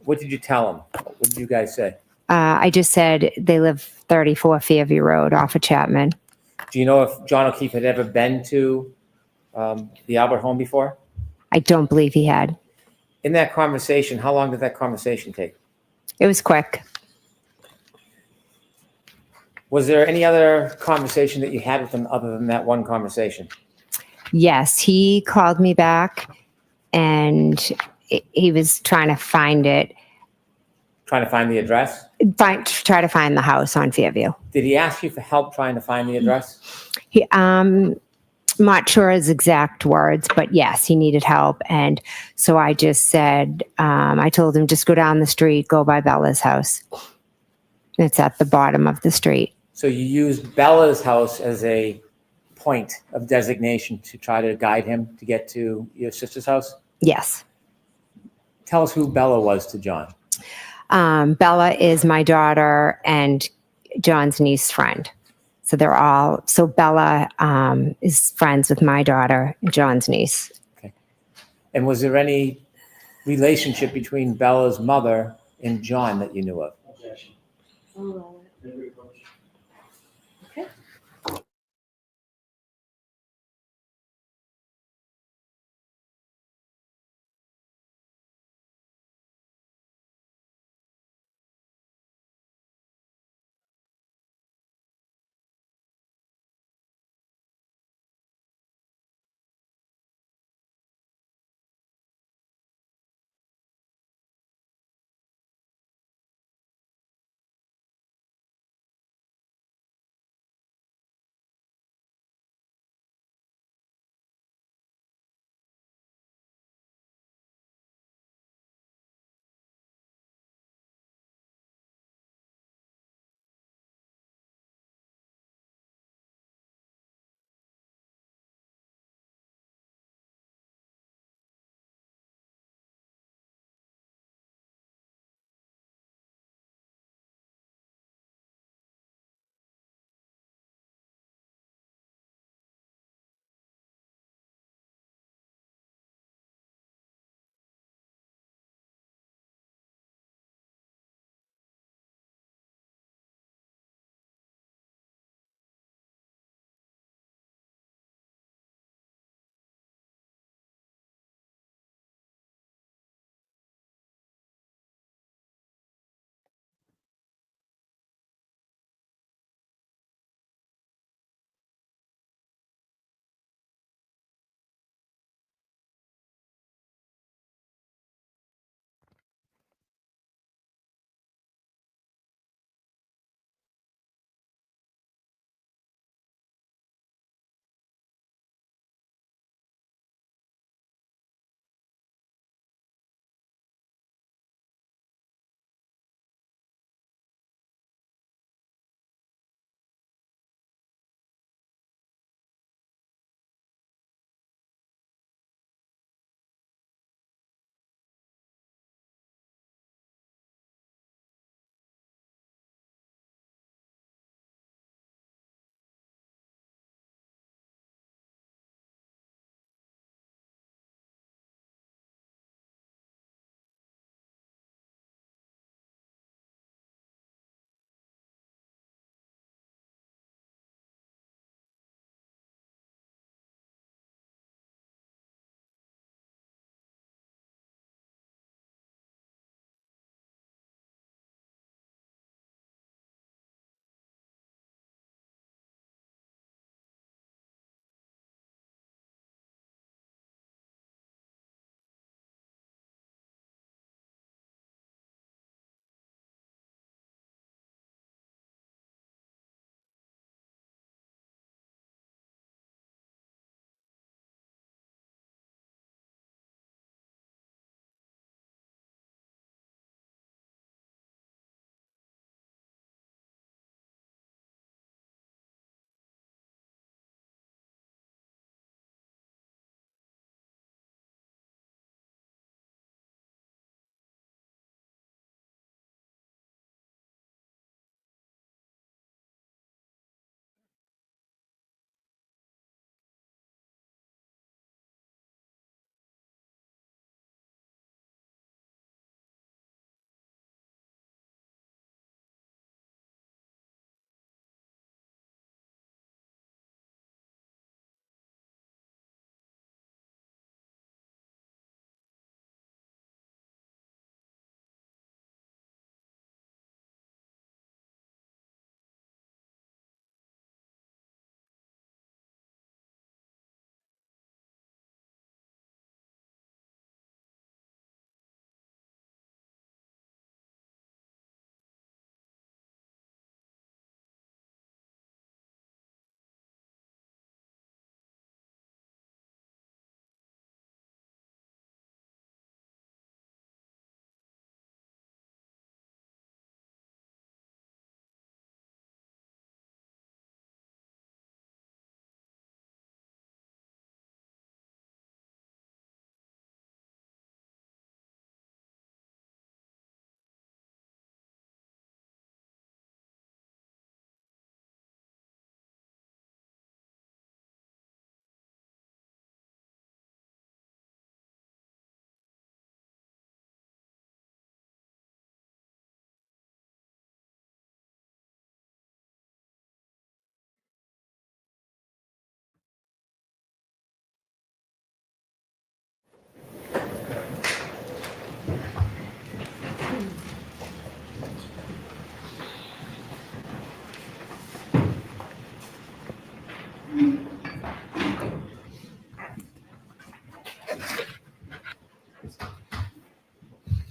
[SPEAKER 1] what did you tell him? What did you guys say?
[SPEAKER 9] I just said they live 34 Fairview Road off of Chapman.
[SPEAKER 1] Do you know if John O'Keefe had ever been to the Albert home before?
[SPEAKER 9] I don't believe he had.
[SPEAKER 1] In that conversation, how long did that conversation take?
[SPEAKER 9] It was quick.
[SPEAKER 1] Was there any other conversation that you had with him other than that one conversation?
[SPEAKER 9] Yes, he called me back and he was trying to find it.
[SPEAKER 1] Trying to find the address?
[SPEAKER 9] Try to find the house on Fairview.
[SPEAKER 1] Did he ask you for help trying to find the address?
[SPEAKER 9] I'm not sure his exact words, but yes, he needed help. And so I just said, I told him, just go down the street, go by Bella's house. It's at the bottom of the street.
[SPEAKER 1] So you used Bella's house as a point of designation to try to guide him to get to your sister's house?
[SPEAKER 9] Yes.
[SPEAKER 1] Tell us who Bella was to John.
[SPEAKER 9] Bella is my daughter and John's niece friend. So so Bella is friends with my daughter, John's niece.
[SPEAKER 1] And was there any relationship between Bella's mother and John that you knew of?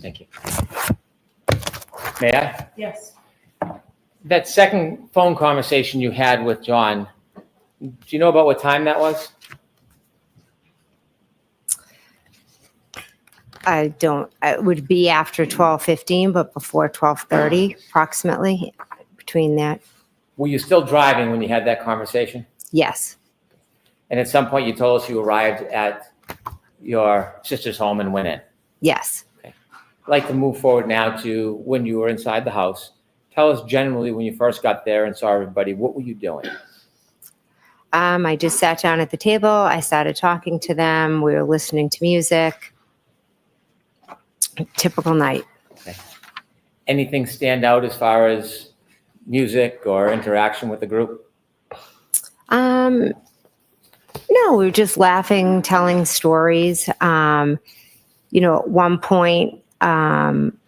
[SPEAKER 1] Thank you. May I?
[SPEAKER 3] Yes.
[SPEAKER 1] That second phone conversation you had with John, do you know about what time that was?
[SPEAKER 9] I don't, it would be after 12:15, but before 12:30 approximately, between that.
[SPEAKER 1] Were you still driving when you had that conversation?
[SPEAKER 9] Yes,
[SPEAKER 1] And at some point you told us you arrived at your sister's home and went in.
[SPEAKER 9] yes.
[SPEAKER 1] I'd like to move forward now to when you were inside the house. Tell us generally when you first got there and saw everybody, what were you doing?
[SPEAKER 9] I just sat down at the table. I started talking to them. We were listening to music. Typical night.
[SPEAKER 1] Anything stand out as far as music or interaction with the group?
[SPEAKER 9] No, we were just laughing, telling stories. At one point, I'm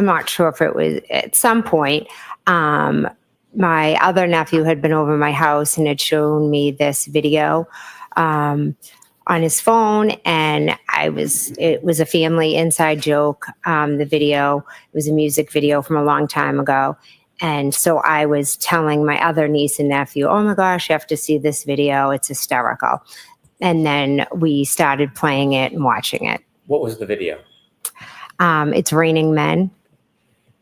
[SPEAKER 9] not sure if it was at some point, my other nephew had been over my house and had shown me this video on his phone, and it was a family inside joke. The video, it was a music video from a long time ago. And so I was telling my other niece and nephew, oh my gosh, you have to see this video. It's hysterical. And then we started playing it and watching it.
[SPEAKER 1] What was the video?
[SPEAKER 9] It's Raining Men.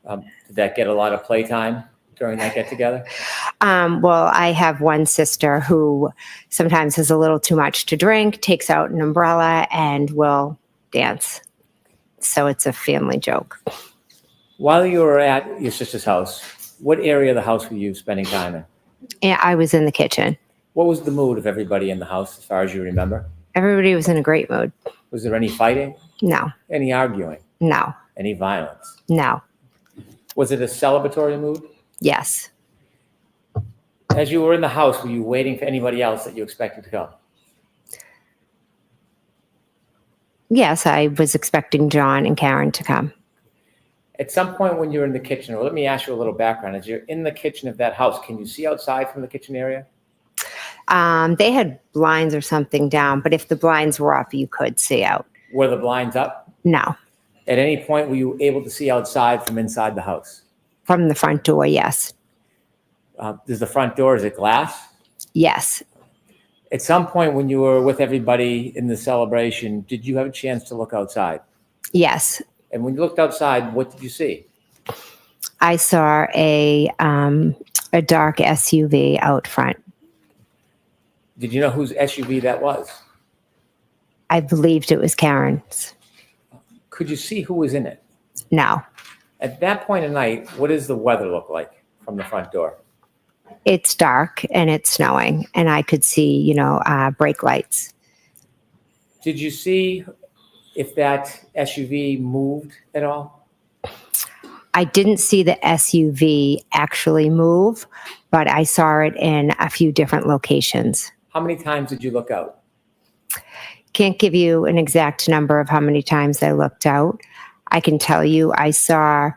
[SPEAKER 1] Did that get a lot of playtime during that get together?
[SPEAKER 9] Well, I have one sister who sometimes has a little too much to drink, takes out an umbrella, and will dance. So it's a family joke.
[SPEAKER 1] While you were at your sister's house, what area of the house were you spending time in?
[SPEAKER 9] And I was in the kitchen.
[SPEAKER 1] What was the mood of everybody in the house as far as you remember?
[SPEAKER 9] Everybody was in a great mood.
[SPEAKER 1] Was there any fighting?
[SPEAKER 9] No,
[SPEAKER 1] Any arguing?
[SPEAKER 9] no,
[SPEAKER 1] Any violence?
[SPEAKER 9] no.
[SPEAKER 1] Was it a celebratory mood?
[SPEAKER 9] Yes.
[SPEAKER 1] As you were in the house, were you waiting for anybody else that you expected to come?
[SPEAKER 9] Yes, I was expecting John and Karen to come.
[SPEAKER 1] At some point when you're in the kitchen, or let me ask you a little background. As you're in the kitchen of that house, can you see outside from the kitchen area?
[SPEAKER 9] They had blinds or something down, but if the blinds were up, you could see out.
[SPEAKER 1] Were the blinds up?
[SPEAKER 9] No.
[SPEAKER 1] At any point, were you able to see outside from inside the house?
[SPEAKER 9] From the front door, yes.
[SPEAKER 1] Is the front door, is it glass?
[SPEAKER 9] Yes.
[SPEAKER 1] At some point when you were with everybody in the celebration, did you have a chance to look outside?
[SPEAKER 9] Yes.
[SPEAKER 1] And when you looked outside, what did you see?
[SPEAKER 9] I saw a dark SUV out front.
[SPEAKER 1] Did you know whose SUV that was?
[SPEAKER 9] I believed it was Karen's.
[SPEAKER 1] Could you see who was in it?
[SPEAKER 9] No.
[SPEAKER 1] At that point of night, what does the weather look like from the front door?
[SPEAKER 9] It's dark and it's snowing, and I could see, brake lights.
[SPEAKER 1] Did you see if that SUV moved at all?
[SPEAKER 9] I didn't see the SUV actually move, but I saw it in a few different locations.
[SPEAKER 1] How many times did you look out?
[SPEAKER 9] Can't give you an exact number of how many times I looked out. I can tell you I saw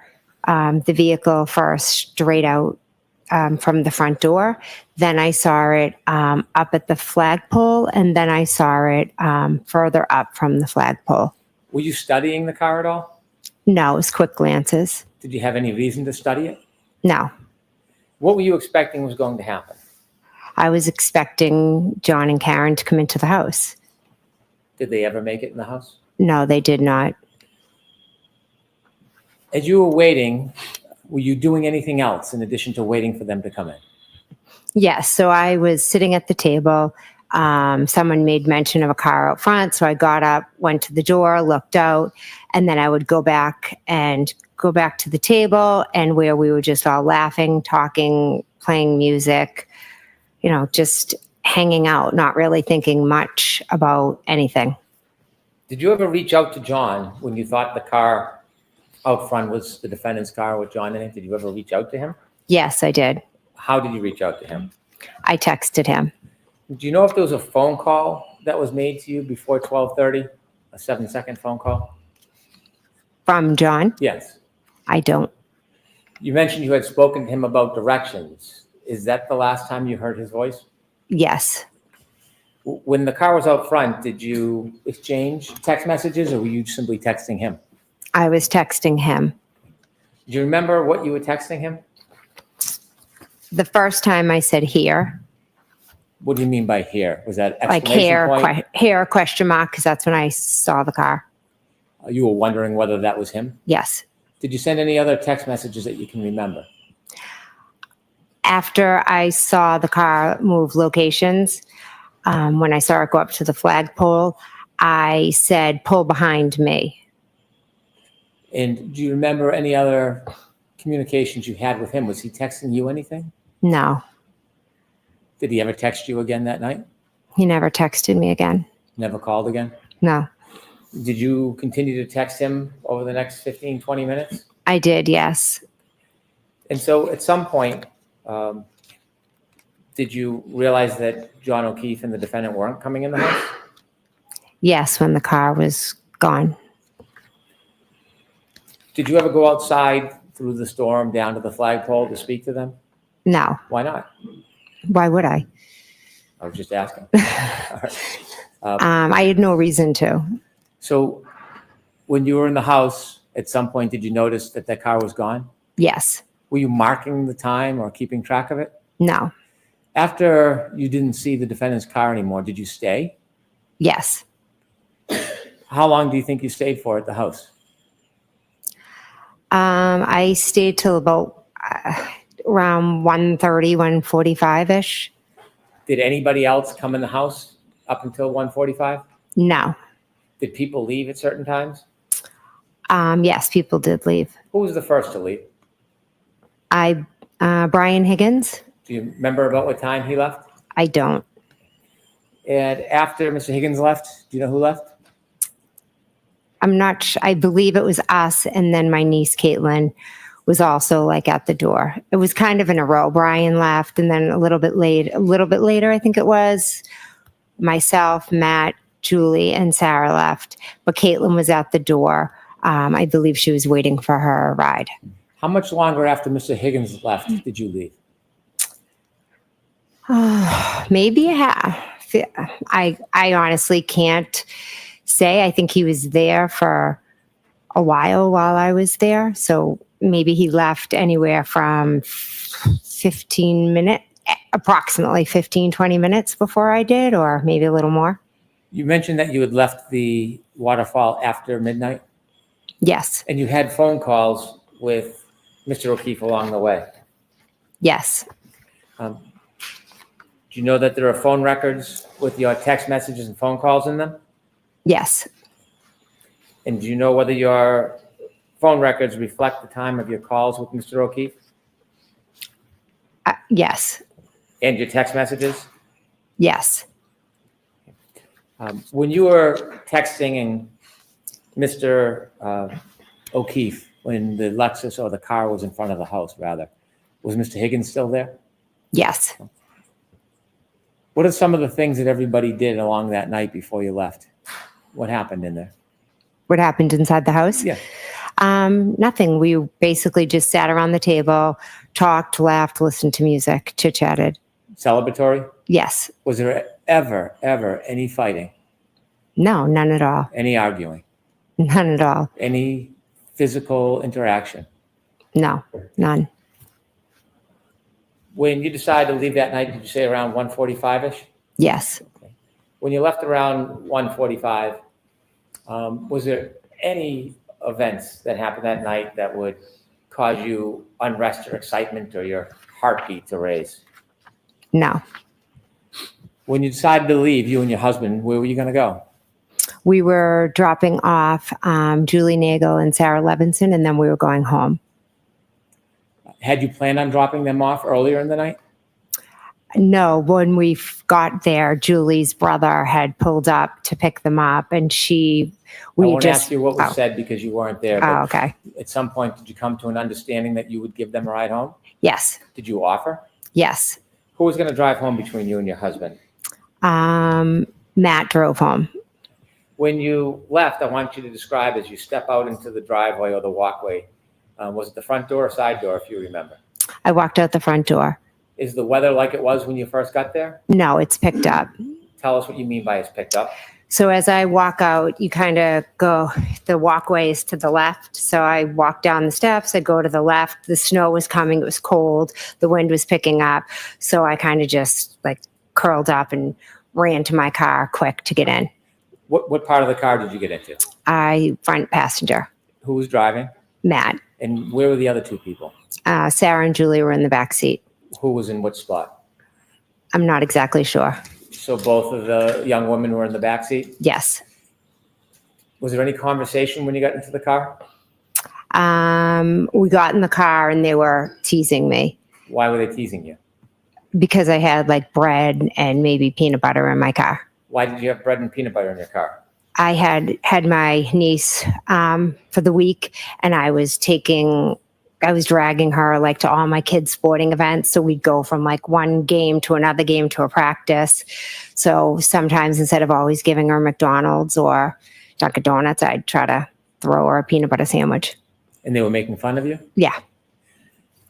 [SPEAKER 9] the vehicle first straight out from the front door. Then I saw it up at the flagpole, and then I saw it further up from the flagpole.
[SPEAKER 1] Were you studying the car at all?
[SPEAKER 9] No, it was quick glances.
[SPEAKER 1] Did you have any reason to study it?
[SPEAKER 9] No,
[SPEAKER 1] What were you expecting was going to happen?
[SPEAKER 9] I was expecting John and Karen to come into the house.
[SPEAKER 1] Did they ever make it in the house?
[SPEAKER 9] No, they did not.
[SPEAKER 1] As you were waiting, were you doing anything else in addition to waiting for them to come in?
[SPEAKER 9] Yes, so I was sitting at the table. Someone made mention of a car out front, so I got up, went to the door, looked out, and then I would go back to the table, and where we were just all laughing, talking, playing music, just hanging out, not really thinking much about anything.
[SPEAKER 1] Did you ever reach out to John when you thought the car out front was the defendant's car with John in it? Did you ever reach out to him?
[SPEAKER 9] Yes, I did.
[SPEAKER 1] How did you reach out to him?
[SPEAKER 9] I texted him.
[SPEAKER 1] Do you know if there was a phone call that was made to you before 12:30? A 7-second phone call?
[SPEAKER 9] From John?
[SPEAKER 1] Yes.
[SPEAKER 9] I don't.
[SPEAKER 1] You mentioned you had spoken to him about directions. Is that the last time you heard his voice?
[SPEAKER 9] Yes.
[SPEAKER 1] When the car was out front, did you exchange text messages or were you simply texting him?
[SPEAKER 9] I was texting him.
[SPEAKER 1] Do you remember what you were texting him?
[SPEAKER 9] The first time I said here,
[SPEAKER 1] What do you mean by here? Was that
[SPEAKER 9] like
[SPEAKER 1] exclamation point?
[SPEAKER 9] hair question mark, because that's when I saw the car.
[SPEAKER 1] You were wondering whether that was him?
[SPEAKER 9] Yes.
[SPEAKER 1] Did you send any other text messages that you can remember?
[SPEAKER 9] After I saw the car move locations, when I saw it go up to the flagpole, I said, pull behind me.
[SPEAKER 1] And do you remember any other communications you had with him? Was he texting you anything?
[SPEAKER 9] No,
[SPEAKER 1] Did he ever text you again that night?
[SPEAKER 9] he never texted me again.
[SPEAKER 1] Never called again?
[SPEAKER 9] No,
[SPEAKER 1] Did you continue to text him over the next 15, 20 minutes?
[SPEAKER 9] I did, yes.
[SPEAKER 1] And so at some point, did you realize that John O'Keefe and the defendant weren't coming in the house?
[SPEAKER 9] Yes, when the car was gone.
[SPEAKER 1] Did you ever go outside through the storm down to the flagpole to speak to them?
[SPEAKER 9] No,
[SPEAKER 1] Why not?
[SPEAKER 9] why would I?
[SPEAKER 1] I was just asking. All right.
[SPEAKER 9] I had no reason to.
[SPEAKER 1] So when you were in the house, at some point, did you notice that that car was gone?
[SPEAKER 9] Yes,
[SPEAKER 1] Were you marking the time or keeping track of it?
[SPEAKER 9] no,
[SPEAKER 1] After you didn't see the defendant's car anymore, did you stay?
[SPEAKER 9] yes.
[SPEAKER 1] How long do you think you stayed for at the house?
[SPEAKER 9] I stayed till about around 1:30, 1:45-ish.
[SPEAKER 1] Did anybody else come in the house up until 1:45?
[SPEAKER 9] No.
[SPEAKER 1] Did people leave at certain times?
[SPEAKER 9] Yes, people did leave.
[SPEAKER 1] Who was the first to leave?
[SPEAKER 9] Brian Higgins?
[SPEAKER 1] Do you remember about what time he left?
[SPEAKER 9] I don't.
[SPEAKER 1] And after Mr. Higgins left, do you know who left?
[SPEAKER 9] I'm not I believe it was us, and then my niece Caitlin was also like at the door. It was kind of in a row. Brian left, and then a little bit later, I think it was, myself, Matt, Julie, and Sarah left. But Caitlin was at the door. I believe she was waiting for her ride.
[SPEAKER 1] How much longer after Mr. Higgins left did you leave?
[SPEAKER 9] Maybe a half. I honestly can't say. I think he was there for a while I was there. So maybe he left anywhere from 15 minutes, approximately 15, 20 minutes before I did, or maybe a little more.
[SPEAKER 1] You mentioned that you had left the waterfall after midnight,
[SPEAKER 9] Yes.
[SPEAKER 1] and you had phone calls with Mr. O'Keefe along the way.
[SPEAKER 9] Yes.
[SPEAKER 1] Do you know that there are phone records with your text messages and phone calls in them?
[SPEAKER 9] Yes.
[SPEAKER 1] And do you know whether your phone records reflect the time of your calls with Mr. O'Keefe
[SPEAKER 9] Yes.
[SPEAKER 1] and your text messages?
[SPEAKER 9] Yes.
[SPEAKER 1] When you were texting Mr. O'Keefe, when the Lexus or the car was in front of the house, rather, was Mr. Higgins still there?
[SPEAKER 9] Yes.
[SPEAKER 1] What are some of the things that everybody did along that night before you left? What happened in there?
[SPEAKER 9] What happened inside the house?
[SPEAKER 1] Yeah.
[SPEAKER 9] Nothing. We basically just sat around the table, talked, laughed, listened to music, chit-chatted.
[SPEAKER 1] Celebratory?
[SPEAKER 9] Yes.
[SPEAKER 1] Was there ever any fighting?
[SPEAKER 9] No, none at all.
[SPEAKER 1] Any arguing?
[SPEAKER 9] None at all.
[SPEAKER 1] Any physical interaction?
[SPEAKER 9] No, none.
[SPEAKER 1] When you decided to leave that night, did you say around 1:45-ish?
[SPEAKER 9] Yes.
[SPEAKER 1] When you left around 1:45, was there any events that happened that night that would cause you unrest or excitement or your heartbeat to raise?
[SPEAKER 9] No.
[SPEAKER 1] When you decided to leave, you and your husband, where were you going to go?
[SPEAKER 9] We were dropping off Julie Nagel and Sarah Levinson, and then we were going home.
[SPEAKER 1] Had you planned on dropping them off earlier in the night?
[SPEAKER 9] No, when we got there, Julie's brother had pulled up to pick them up, and
[SPEAKER 1] I won't ask you what was said because you weren't there. But
[SPEAKER 9] Oh, okay.
[SPEAKER 1] at some point, did you come to an understanding that you would give them a ride home?
[SPEAKER 9] Yes.
[SPEAKER 1] Did you offer?
[SPEAKER 9] Yes.
[SPEAKER 1] Who was going to drive home between you and your husband?
[SPEAKER 9] Matt drove home.
[SPEAKER 1] When you left, I want you to describe as you step out into the driveway or the walkway. Was it the front door or side door, if you remember?
[SPEAKER 9] I walked out the front door.
[SPEAKER 1] Is the weather like it was when you first got there?
[SPEAKER 9] No, it's picked up.
[SPEAKER 1] tell us what you mean by is picked up?
[SPEAKER 9] So as I walk out, you kind of go, the walkway is to the left. So I walk down the steps, I go to the left. The snow was coming, it was cold, the wind was picking up. So I kind of just like curled up and ran to my car quick to get in.
[SPEAKER 1] What part of the car did you get into?
[SPEAKER 9] Front passenger,
[SPEAKER 1] Who was driving?
[SPEAKER 9] Matt.
[SPEAKER 1] And where were the other two people?
[SPEAKER 9] Sarah and Julie were in the back seat.
[SPEAKER 1] Who was in what spot?
[SPEAKER 9] I'm not exactly sure.
[SPEAKER 1] So both of the young women were in the back seat?
[SPEAKER 9] Yes.
[SPEAKER 1] Was there any conversation when you got into the car?
[SPEAKER 9] We got in the car and they were teasing me
[SPEAKER 1] Why were they teasing you?
[SPEAKER 9] because I had like bread and maybe peanut butter in my car.
[SPEAKER 1] Why did you have bread and peanut butter in your car?
[SPEAKER 9] I had my niece for the week, and I was dragging her like to all my kids' sporting events. So we'd go from like one game to another game to a practice. So sometimes instead of always giving her McDonald's or Dunkin' Donuts, I'd try to throw her a peanut butter sandwich.
[SPEAKER 1] And they were making fun of you?
[SPEAKER 9] Yeah.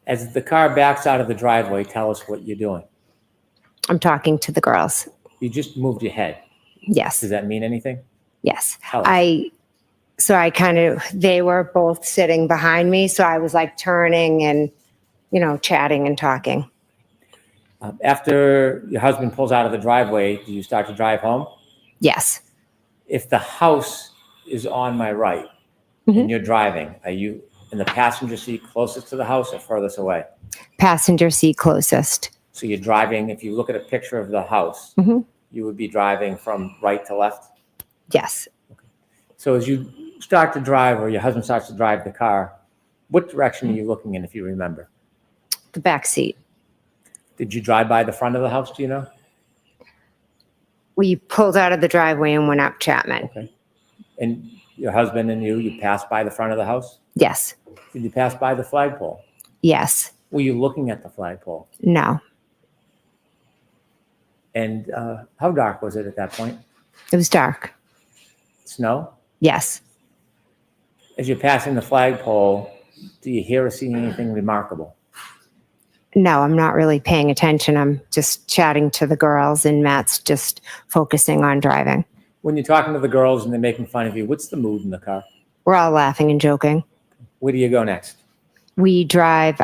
[SPEAKER 1] As the car backs out of the driveway, tell us what you're doing.
[SPEAKER 9] I'm talking to the girls.
[SPEAKER 1] You just moved your head.
[SPEAKER 9] Yes.
[SPEAKER 1] Does that mean anything?
[SPEAKER 9] Yes.
[SPEAKER 1] Tell us.
[SPEAKER 9] They were both sitting behind me. So I was like turning and, chatting and talking.
[SPEAKER 1] After your husband pulls out of the driveway, do you start to drive home?
[SPEAKER 9] Yes.
[SPEAKER 1] If the house is on my right and you're driving, are you in the passenger seat closest to the house or furthest away?
[SPEAKER 9] Passenger seat closest.
[SPEAKER 1] So you're driving, if you look at a picture of the house, you would be driving from right to left?
[SPEAKER 9] Yes.
[SPEAKER 1] So as you start to drive or your husband starts to drive the car, what direction are you looking in if you remember?
[SPEAKER 9] The back seat.
[SPEAKER 1] Did you drive by the front of the house, do you know?
[SPEAKER 9] We pulled out of the driveway and went up Chapman.
[SPEAKER 1] Okay. And your husband and you passed by the front of the house?
[SPEAKER 9] Yes.
[SPEAKER 1] Did you pass by the flagpole?
[SPEAKER 9] Yes.
[SPEAKER 1] Were you looking at the flagpole?
[SPEAKER 9] No.
[SPEAKER 1] And how dark was it at that point?
[SPEAKER 9] It was dark.
[SPEAKER 1] Snow?
[SPEAKER 9] Yes.
[SPEAKER 1] As you're passing the flagpole, do you hear or see anything remarkable?
[SPEAKER 9] No, I'm not really paying attention. I'm just chatting to the girls and Matt's just focusing on driving.
[SPEAKER 1] When you're talking to the girls and they're making fun of you, what's the mood in the car?
[SPEAKER 9] We're all laughing and joking.
[SPEAKER 1] Where do you go next?
[SPEAKER 9] We drive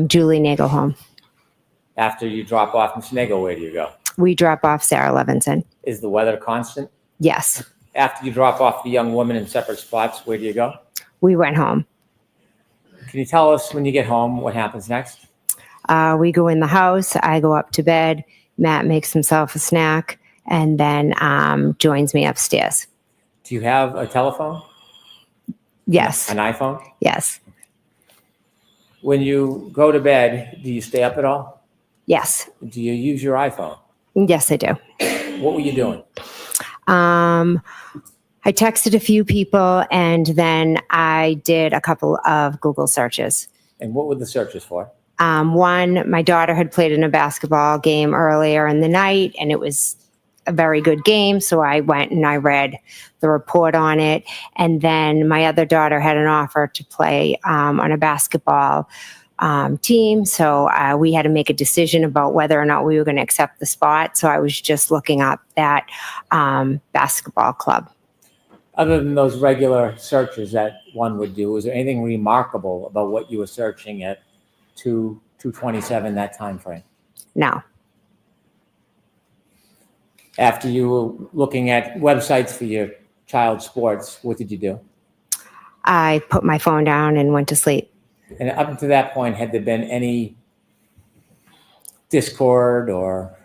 [SPEAKER 9] Julie Nagel home.
[SPEAKER 1] After you drop off Miss Nagle, where do you go?
[SPEAKER 9] We drop off Sarah Levinson.
[SPEAKER 1] Is the weather constant?
[SPEAKER 9] Yes.
[SPEAKER 1] After you drop off the young woman in separate spots, where do you go?
[SPEAKER 9] We went home.
[SPEAKER 1] Can you tell us when you get home what happens next?
[SPEAKER 9] We go in the house. I go up to bed. Matt makes himself a snack and then joins me upstairs.
[SPEAKER 1] Do you have a telephone?
[SPEAKER 9] Yes.
[SPEAKER 1] An iPhone?
[SPEAKER 9] Yes.
[SPEAKER 1] When you go to bed, do you stay up at all?
[SPEAKER 9] Yes.
[SPEAKER 1] Do you use your iPhone?
[SPEAKER 9] Yes, I do.
[SPEAKER 1] What were you doing?
[SPEAKER 9] I texted a few people and then I did a couple of Google searches.
[SPEAKER 1] And what were the searches for?
[SPEAKER 9] One, my daughter had played in a basketball game earlier in the night and it was a very good game. So I went and I read the report on it. And then my other daughter had an offer to play on a basketball team. So we had to make a decision about whether or not we were going to accept the spot. So I was just looking up that basketball club.
[SPEAKER 1] Other than those regular searches that one would do, was there anything remarkable about what you were searching at 2/27 that time frame?
[SPEAKER 9] No.
[SPEAKER 1] After you were looking at websites for your child's sports, what did you do?
[SPEAKER 9] I put my phone down and went to sleep.
[SPEAKER 1] And up to that point, had there been any discord or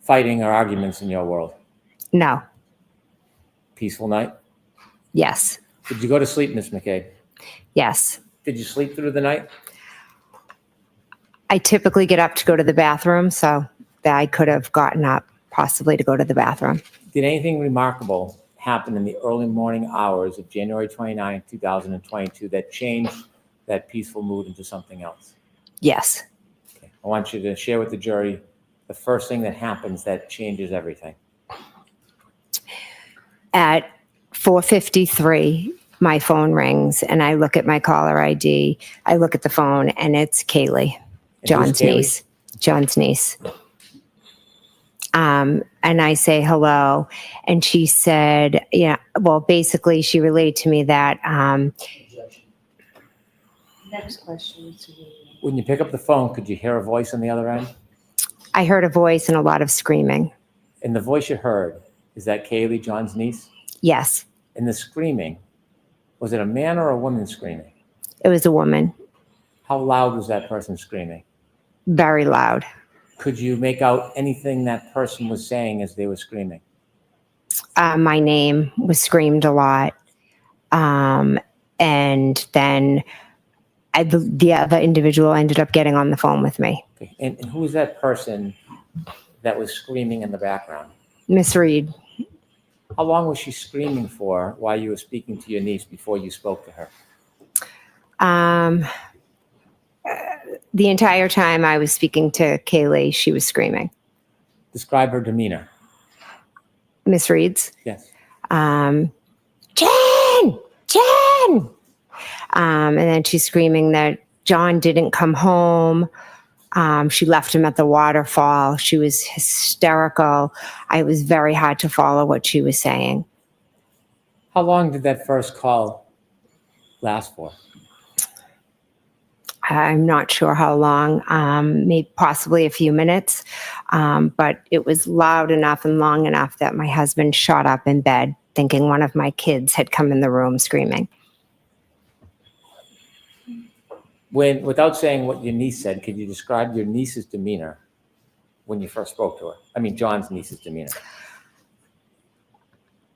[SPEAKER 1] fighting or arguments in your world?
[SPEAKER 9] No.
[SPEAKER 1] Peaceful night?
[SPEAKER 9] Yes.
[SPEAKER 1] Did you go to sleep, Miss McCabe?
[SPEAKER 9] Yes.
[SPEAKER 1] Did you sleep through the night?
[SPEAKER 9] I typically get up to go to the bathroom, so that I could have gotten up possibly to go to the bathroom.
[SPEAKER 1] Did anything remarkable happen in the early morning hours of January 29, 2022 that changed that peaceful mood into something else?
[SPEAKER 9] Yes.
[SPEAKER 1] Okay. I want you to share with the jury the first thing that happens that changes everything.
[SPEAKER 9] At 4:53, my phone rings and I look at my caller ID. I look at the phone and it's Kaylee,
[SPEAKER 1] And
[SPEAKER 9] John's
[SPEAKER 1] who's Kaylee?
[SPEAKER 9] niece. John's niece. And I say hello. And she said, yeah, well, basically, she relayed to me that
[SPEAKER 3] Next question.
[SPEAKER 1] When you pick up the phone, could you hear a voice on the other end?
[SPEAKER 9] I heard a voice and a lot of screaming.
[SPEAKER 1] And the voice you heard, is that Kaylee, John's niece?
[SPEAKER 9] Yes,
[SPEAKER 1] And the screaming, was it a man or a woman screaming?
[SPEAKER 9] it was a woman,
[SPEAKER 1] How loud was that person screaming?
[SPEAKER 9] very loud.
[SPEAKER 1] Could you make out anything that person was saying as they were screaming?
[SPEAKER 9] My name was screamed a lot. And then the other individual ended up getting on the phone with me.
[SPEAKER 1] Okay. And who was that person that was screaming in the background?
[SPEAKER 9] Miss Reed,
[SPEAKER 1] How long was she screaming for while you were speaking to your niece before you spoke to her?
[SPEAKER 9] the entire time I was speaking to Kaylee, she was screaming.
[SPEAKER 1] Describe her demeanor.
[SPEAKER 9] Miss Reed's.
[SPEAKER 1] Yes.
[SPEAKER 9] Jen! Jen! And then she's screaming that John didn't come home. She left him at the waterfall. She was hysterical. It was very hard to follow what she was saying.
[SPEAKER 1] How long did that first call last for?
[SPEAKER 9] I'm not sure how long, maybe possibly a few minutes, but it was loud enough and long enough that my husband shot up in bed thinking one of my kids had come in the room screaming.
[SPEAKER 1] Without saying what your niece said, could you describe your niece's demeanor when you first spoke to her? I mean, John's niece's demeanor.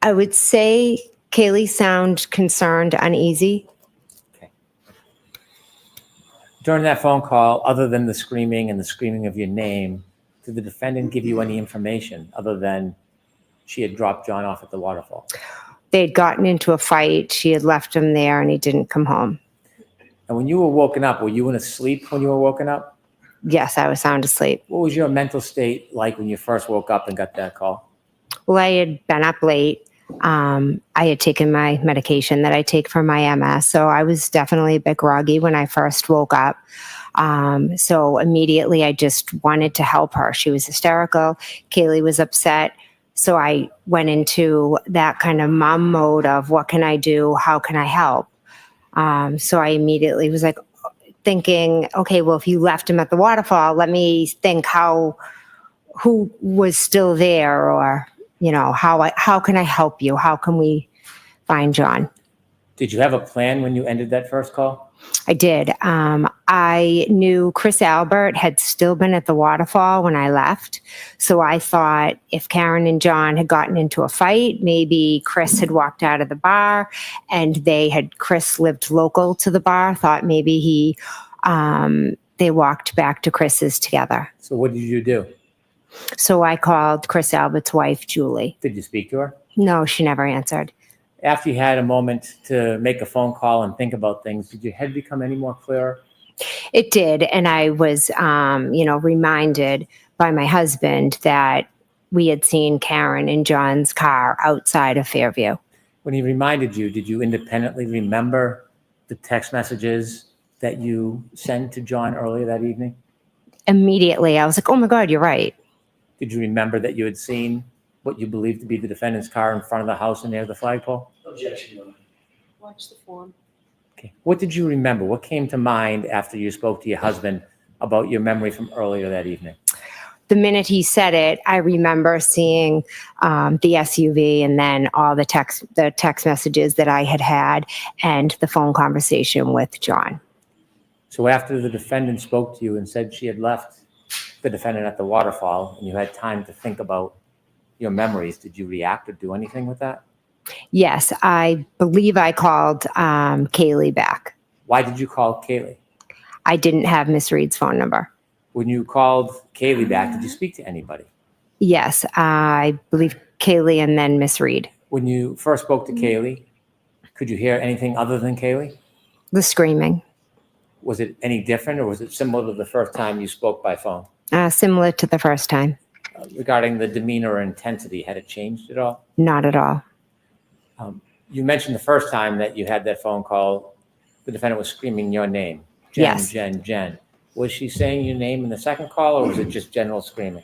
[SPEAKER 9] I would say Kaylee sounded concerned, uneasy.
[SPEAKER 1] During that phone call, other than the screaming and the screaming of your name, did the defendant give you any information other than she had dropped John off at the waterfall?
[SPEAKER 9] They'd gotten into a fight. She had left him there and he didn't come home.
[SPEAKER 1] And when you were woken up, were you in a sleep when you were woken up?
[SPEAKER 9] Yes, I was sound asleep.
[SPEAKER 1] What was your mental state like when you first woke up and got that call?
[SPEAKER 9] Well, I had been up late. I had taken my medication that I take for my MS, so I was definitely a bit groggy when I first woke up. So immediately I just wanted to help her. She was hysterical. Kaylee was upset. So I went into that kind of mom mode of what can I do? How can I help? So I immediately was like thinking, okay, well, if you left him at the waterfall, let me think who was still there, or how can I help you? How can we find John?
[SPEAKER 1] Did you have a plan when you ended that first call?
[SPEAKER 9] I did. I knew Chris Albert had still been at the waterfall when I left. So I thought if Karen and John had gotten into a fight, maybe Chris had walked out of the bar, and Chris lived local to the bar, thought maybe they walked back to Chris's together.
[SPEAKER 1] So what did you do?
[SPEAKER 9] So I called Chris Albert's wife, Julie.
[SPEAKER 1] Did you speak to her?
[SPEAKER 9] No, she never answered.
[SPEAKER 1] After you had a moment to make a phone call and think about things, did your head become any more clearer?
[SPEAKER 9] It did. And I was, reminded by my husband that we had seen Karen in John's car outside of Fairview.
[SPEAKER 1] When he reminded you, did you independently remember the text messages that you sent to John earlier that evening?
[SPEAKER 9] Immediately, I was like, oh my God, you're right.
[SPEAKER 1] Did you remember that you had seen what you believed to be the defendant's car in front of the house and near the flagpole?
[SPEAKER 8] Objection, Your Honor.
[SPEAKER 3] Watch the form.
[SPEAKER 1] Okay. What did you remember? What came to mind after you spoke to your husband about your memory from earlier that evening?
[SPEAKER 9] The minute he said it, I remember seeing the SUV and then all the text messages that I had and the phone conversation with John.
[SPEAKER 1] So after the defendant spoke to you and said she had left the defendant at the waterfall and you had time to think about your memories, did you react or do anything with that?
[SPEAKER 9] Yes, I believe I called Kaylee back.
[SPEAKER 1] Why did you call Kaylee?
[SPEAKER 9] I didn't have Miss Reed's phone number.
[SPEAKER 1] When you called Kaylee back, did you speak to anybody?
[SPEAKER 9] Yes, I believe Kaylee and then Miss Reed.
[SPEAKER 1] When you first spoke to Kaylee, could you hear anything other than Kaylee?
[SPEAKER 9] The screaming.
[SPEAKER 1] Was it any different, or was it similar to the first time you spoke by phone?
[SPEAKER 9] Similar to the first time.
[SPEAKER 1] Regarding the demeanor or intensity, had it changed at all?
[SPEAKER 9] Not at all.
[SPEAKER 1] You mentioned the first time that you had that phone call, the defendant was screaming your name. Jen,
[SPEAKER 9] Yes.
[SPEAKER 1] Jen, Jen. Was she saying your name in the second call, or was it just general screaming?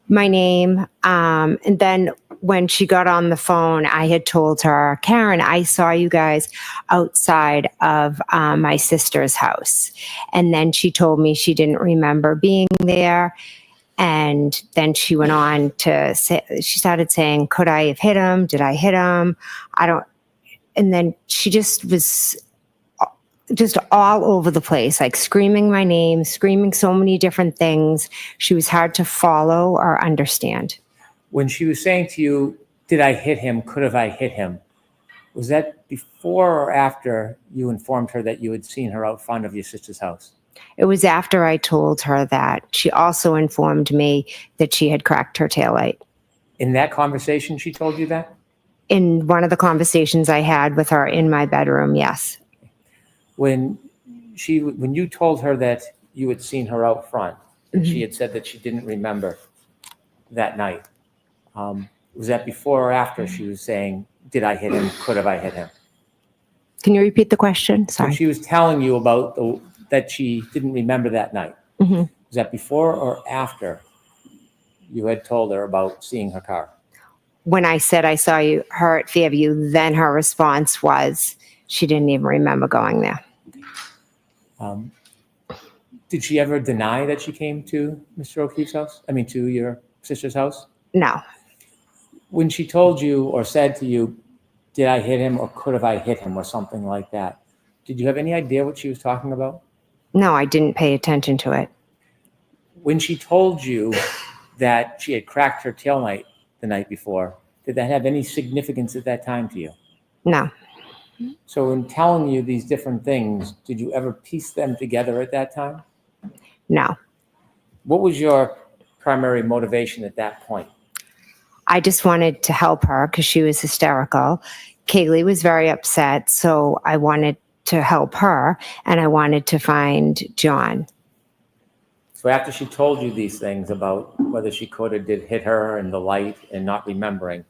[SPEAKER 9] my name. And then when she got on the phone, I had told her, Karen, I saw you guys outside of my sister's house. And then she told me she didn't remember being there. And then she went on to say, she started saying, could I have hit him? Did I hit him? I don't. And then she just was just all over the place, like screaming my name, screaming so many different things. She was hard to follow or understand.
[SPEAKER 1] When she was saying to you, did I hit him? Could have I hit him? Was that before or after you informed her that you had seen her out front of your sister's house?
[SPEAKER 9] It was after I told her that. She also informed me that she had cracked her taillight.
[SPEAKER 1] In that conversation, she told you that?
[SPEAKER 9] In one of the conversations I had with her in my bedroom, yes.
[SPEAKER 1] When you told her that you had seen her out front, and she had said that she didn't remember that night, was that before or after she was saying, did I hit him? Could have I hit him?
[SPEAKER 9] Can you repeat the question?
[SPEAKER 1] When
[SPEAKER 9] Sorry.
[SPEAKER 1] she was telling you about that she didn't remember that night, was that before or after you had told her about seeing her car?
[SPEAKER 9] When I said I saw her at Fairview, then her response was she didn't even remember going there.
[SPEAKER 1] Did she ever deny that she came to Mr. O'Keefe's house? I mean, to your sister's house?
[SPEAKER 9] No.
[SPEAKER 1] When she told you or said to you, did I hit him or could have I hit him or something like that, did you have any idea what she was talking about?
[SPEAKER 9] No, I didn't pay attention to it.
[SPEAKER 1] When she told you that she had cracked her taillight the night before, did that have any significance at that time to you?
[SPEAKER 9] No.
[SPEAKER 1] So in telling you these different things, did you ever piece them together at that time?
[SPEAKER 9] No.
[SPEAKER 1] What was your primary motivation at that point?
[SPEAKER 9] I just wanted to help her because she was hysterical. Kaylee was very upset, so I wanted to help her, and I wanted to find John.
[SPEAKER 1] So after she told you these things about whether she could or did hit her and the light and not remembering,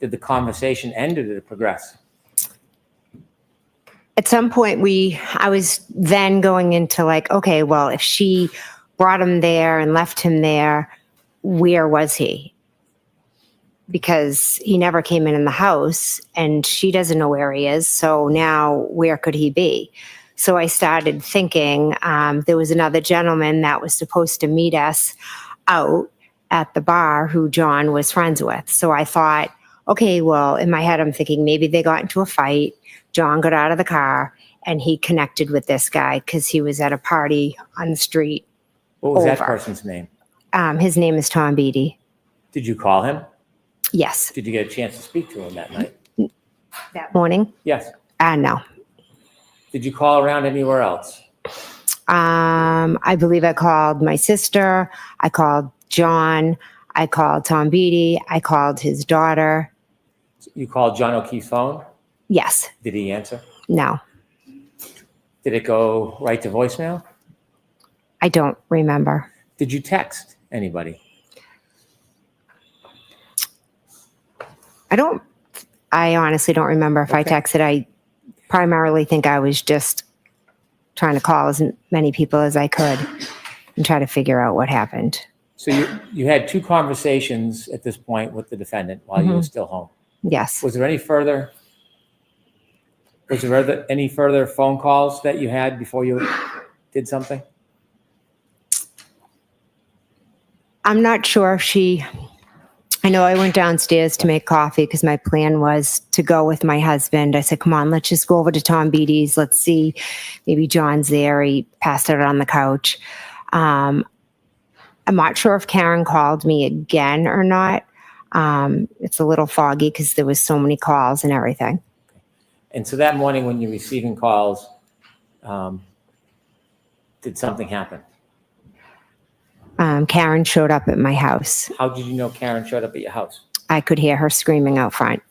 [SPEAKER 1] did the conversation end or did it progress?
[SPEAKER 9] At some point, I was then going into like, okay, well, if she brought him there and left him there, where was he? Because he never came in the house and she doesn't know where he is. So now where could he be? So I started thinking there was another gentleman that was supposed to meet us out at the bar who John was friends with. So I thought, okay, well, in my head, I'm thinking maybe they got into a fight. John got out of the car and he connected with this guy because he was at a party on the street.
[SPEAKER 1] What was that
[SPEAKER 9] over.
[SPEAKER 1] person's name?
[SPEAKER 9] His name is Tom Beatty.
[SPEAKER 1] Did you call him?
[SPEAKER 9] Yes.
[SPEAKER 1] Did you get a chance to speak to him that night?
[SPEAKER 9] That morning?
[SPEAKER 1] Yes.
[SPEAKER 9] No.
[SPEAKER 1] Did you call around anywhere else?
[SPEAKER 9] I believe I called my sister. I called John. I called Tom Beatty. I called his daughter.
[SPEAKER 1] You called John O'Keefe's phone?
[SPEAKER 9] Yes.
[SPEAKER 1] Did he answer?
[SPEAKER 9] No.
[SPEAKER 1] Did it go right to voicemail?
[SPEAKER 9] I don't remember.
[SPEAKER 1] Did you text anybody?
[SPEAKER 9] I honestly don't remember if I
[SPEAKER 1] Okay.
[SPEAKER 9] texted. I primarily think I was just trying to call as many people as I could and try to figure out what happened.
[SPEAKER 1] So you had two conversations at this point with the defendant while you were still home.
[SPEAKER 9] Yes.
[SPEAKER 1] Was there any further phone calls that you had before you did something?
[SPEAKER 9] I'm not sure if I know I went downstairs to make coffee because my plan was to go with my husband. I said, come on, let's just go over to Tom Beatty's. Let's see. Maybe John's there. He passed out on the couch. I'm not sure if Karen called me again or not. It's a little foggy because there was so many calls and everything.
[SPEAKER 1] And so that morning when you're receiving calls, did something happen?
[SPEAKER 9] Karen showed up at my house.
[SPEAKER 1] How did you know Karen showed up at your house?
[SPEAKER 9] I could hear her screaming out front.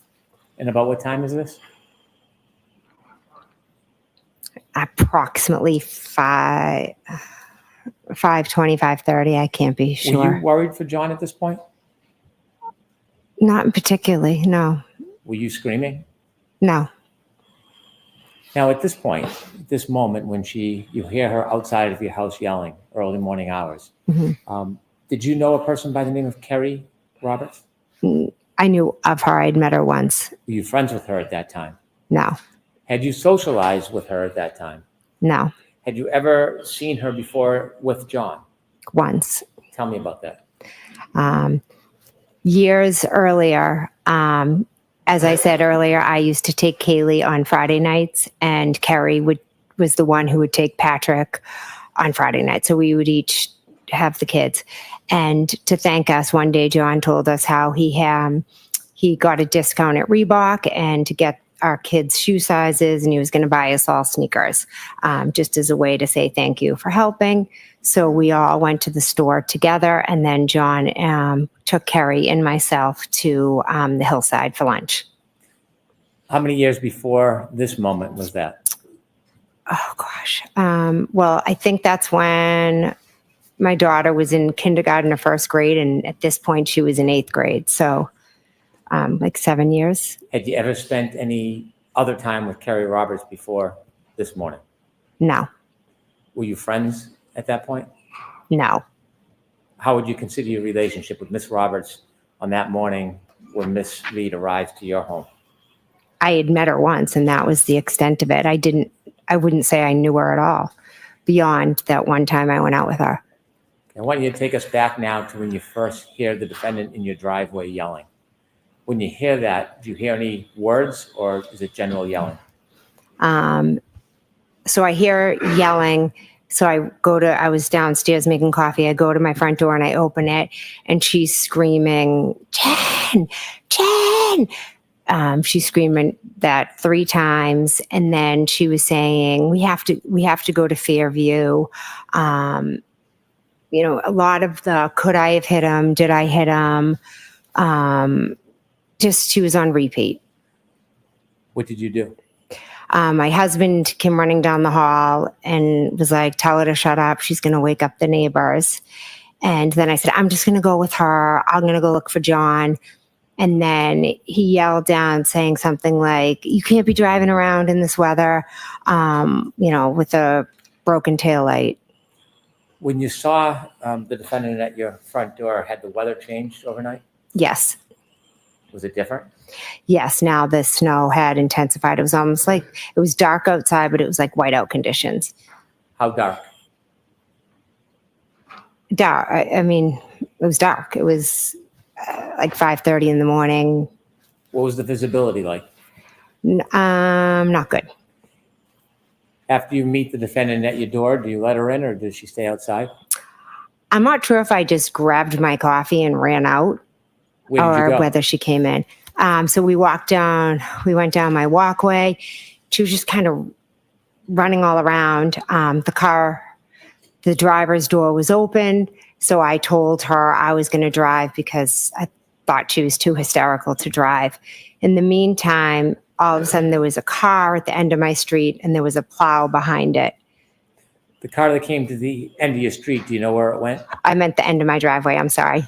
[SPEAKER 1] And about what time is this?
[SPEAKER 9] Approximately 5:20, 5:30. I can't be
[SPEAKER 1] Were
[SPEAKER 9] sure.
[SPEAKER 1] you worried for John at this point?
[SPEAKER 9] Not particularly. No.
[SPEAKER 1] Were you screaming?
[SPEAKER 9] No.
[SPEAKER 1] Now, at this point, at this moment, when you hear her outside of your house yelling early morning hours, Did you know a person by the name of Kerry Roberts?
[SPEAKER 9] I knew of her. I'd met her once.
[SPEAKER 1] Were you friends with her at that time?
[SPEAKER 9] No,
[SPEAKER 1] Had you socialized with her at that time?
[SPEAKER 9] no,
[SPEAKER 1] Had you ever seen her before with John?
[SPEAKER 9] once.
[SPEAKER 1] Tell me about that.
[SPEAKER 9] Years earlier, as I said earlier, I used to take Kaylee on Friday nights, and Kerry was the one who would take Patrick on Friday night. So we would each have the kids. And to thank us, one day John told us how he got a discount at Reebok and to get our kids' shoe sizes, and he was going to buy us all sneakers, just as a way to say thank you for helping. So we all went to the store together, and then John took Kerry and myself to the hillside for lunch.
[SPEAKER 1] How many years before this moment was that?
[SPEAKER 9] Oh, gosh. Well, I think that's when my daughter was in kindergarten or first grade, and at this point she was in 8th grade. So like 7 years.
[SPEAKER 1] Had you ever spent any other time with Kerry Roberts before this morning?
[SPEAKER 9] No,
[SPEAKER 1] Were you friends at that point?
[SPEAKER 9] no.
[SPEAKER 1] How would you consider your relationship with Miss Roberts on that morning when Miss Reed arrived to your home?
[SPEAKER 9] I had met her once, and that was the extent of it. I wouldn't say I knew her at all beyond that one time I went out with her.
[SPEAKER 1] I want you to take us back now to when you first hear the defendant in your driveway yelling. When you hear that, do you hear any words, or is it general yelling?
[SPEAKER 9] So I hear yelling. So I was downstairs making coffee. I go to my front door and I open it, and she's screaming, "Jen, Jen." She's screaming that 3 times. And then she was saying, we have to go to Fairview. A lot of the, could I have hit him? Did I hit him? She was on repeat.
[SPEAKER 1] What did you do?
[SPEAKER 9] My husband came running down the hall and was like, tell her to shut up. She's going to wake up the neighbors. And then I said, I'm just going to go with her. I'm going to go look for John. And then he yelled down saying something like, you can't be driving around in this weather, with a broken taillight.
[SPEAKER 1] When you saw the defendant at your front door, had the weather changed overnight?
[SPEAKER 9] Yes.
[SPEAKER 1] Was it different?
[SPEAKER 9] Yes. Now the snow had intensified. It was almost like it was dark outside, but it was like whiteout conditions.
[SPEAKER 1] How dark?
[SPEAKER 9] Dark. It was dark. It was like 5:30 in the morning.
[SPEAKER 1] What was the visibility like?
[SPEAKER 9] Not good.
[SPEAKER 1] After you meet the defendant at your door, do you let her in, or does she stay outside?
[SPEAKER 9] I'm not sure if I just grabbed my coffee and ran out,
[SPEAKER 1] Where did you
[SPEAKER 9] or
[SPEAKER 1] go?
[SPEAKER 9] whether she came in. So we went down my walkway. She was just kind of running all around. The driver's door was open. So I told her I was going to drive because I thought she was too hysterical to drive. In the meantime, all of a sudden there was a car at the end of my street and there was a plow behind it.
[SPEAKER 1] The car that came to the end of your street, do you know where it went?
[SPEAKER 9] I meant the end of my driveway. I'm sorry.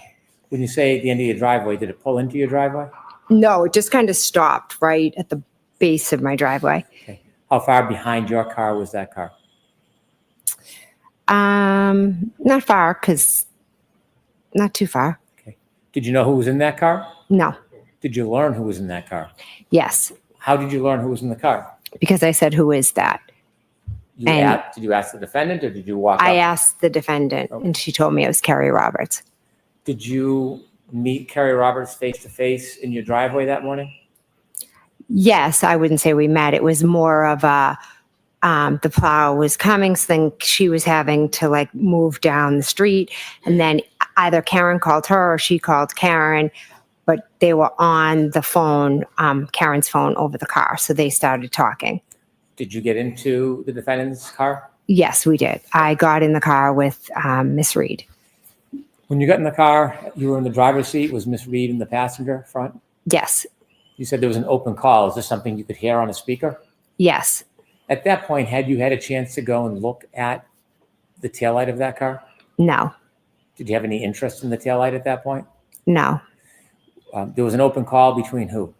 [SPEAKER 1] When you say the end of your driveway, did it pull into your driveway?
[SPEAKER 9] No, it just kind of stopped right at the base of my driveway.
[SPEAKER 1] Okay. How far behind your car was that car?
[SPEAKER 9] Not far, not too far.
[SPEAKER 1] Okay. Did you know who was in that car?
[SPEAKER 9] No.
[SPEAKER 1] Did you learn who was in that car?
[SPEAKER 9] Yes,
[SPEAKER 1] How did you learn who was in the car?
[SPEAKER 9] because I said, who is that? And-
[SPEAKER 1] Did you ask the defendant, or did you walk
[SPEAKER 9] I
[SPEAKER 1] up?
[SPEAKER 9] asked the defendant, and she told me it was Kerry Roberts.
[SPEAKER 1] Did you meet Kerry Roberts face to face in your driveway that morning?
[SPEAKER 9] Yes, I wouldn't say we met. It was more of the plow was coming, so then she was having to move down the street, and then either Karen called her or she called Karen, but they were on the phone, Karen's phone over the car, so they started talking.
[SPEAKER 1] Did you get into the defendant's car?
[SPEAKER 9] Yes, we did. I got in the car with Miss Reed.
[SPEAKER 1] When you got in the car, you were in the driver's seat. Was Miss Reed in the passenger front?
[SPEAKER 9] Yes,
[SPEAKER 1] You said there was an open call. Is this something you could hear on a speaker?
[SPEAKER 9] yes.
[SPEAKER 1] At that point, had you had a chance to go and look at the taillight of that car?
[SPEAKER 9] No,
[SPEAKER 1] Did you have any interest in the taillight at that point?
[SPEAKER 9] no.
[SPEAKER 1] There was an open call between who?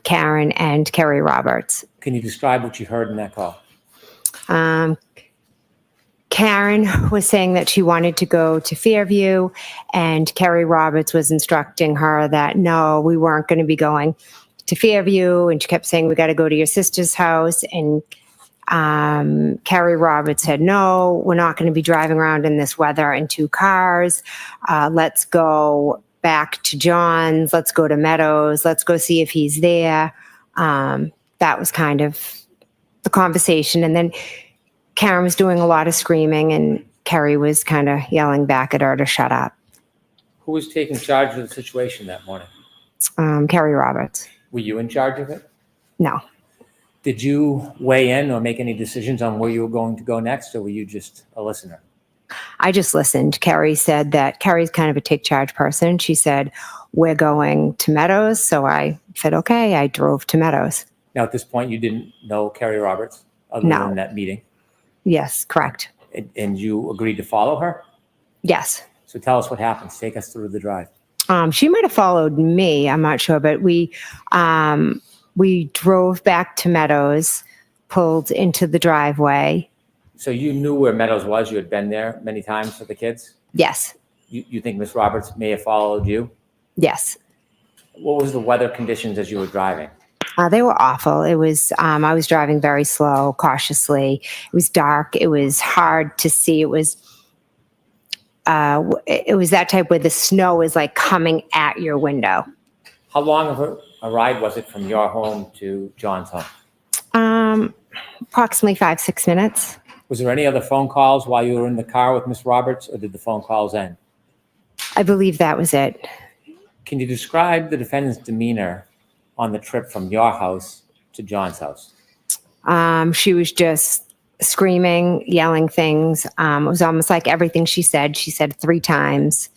[SPEAKER 9] Karen and Kerry Roberts.
[SPEAKER 1] Can you describe what you heard in that call?
[SPEAKER 9] Karen was saying that she wanted to go to Fairview, and Kerry Roberts was instructing her that no, we weren't going to be going to Fairview, and she kept saying we got to go to your sister's house, and Kerry Roberts said no, we're not going to be driving around in this weather in 2 cars. Let's go back to John's. Let's go to Meadows. Let's go see if he's there. That was kind of the conversation, and then Karen was doing a lot of screaming, and Kerry was kind of yelling back at her to shut up.
[SPEAKER 1] Who was taking charge of the situation that morning?
[SPEAKER 9] Kerry Roberts.
[SPEAKER 1] Were you in charge of it?
[SPEAKER 9] No.
[SPEAKER 1] Did you weigh in or make any decisions on where you were going to go next, or were you just a listener?
[SPEAKER 9] I just listened. Kerry said that Kerry's kind of a take charge person. She said, we're going to Meadows. So I said, okay, I drove to Meadows.
[SPEAKER 1] Now, at this point, you didn't know Kerry Roberts other
[SPEAKER 9] No.
[SPEAKER 1] than that meeting,
[SPEAKER 9] Yes, correct.
[SPEAKER 1] and you agreed to follow her?
[SPEAKER 9] Yes.
[SPEAKER 1] So tell us what happens. Take us through the drive.
[SPEAKER 9] She might have followed me. I'm not sure, but we drove back to Meadows, pulled into the driveway.
[SPEAKER 1] So you knew where Meadows was. You had been there many times for the kids.
[SPEAKER 9] Yes.
[SPEAKER 1] You think Miss Roberts may have followed you?
[SPEAKER 9] Yes.
[SPEAKER 1] What was the weather conditions as you were driving?
[SPEAKER 9] They were awful. It was, I was driving very slow, cautiously. It was dark. It was hard to see. It was that type where the snow is like coming at your window.
[SPEAKER 1] How long of a ride was it from your home to John's home?
[SPEAKER 9] Approximately 5-6 minutes.
[SPEAKER 1] Was there any other phone calls while you were in the car with Miss Roberts, or did the phone calls end?
[SPEAKER 9] I believe that was it.
[SPEAKER 1] Can you describe the defendant's demeanor on the trip from your house to John's house?
[SPEAKER 9] She was just screaming, yelling things. It was almost like everything she said 3 times.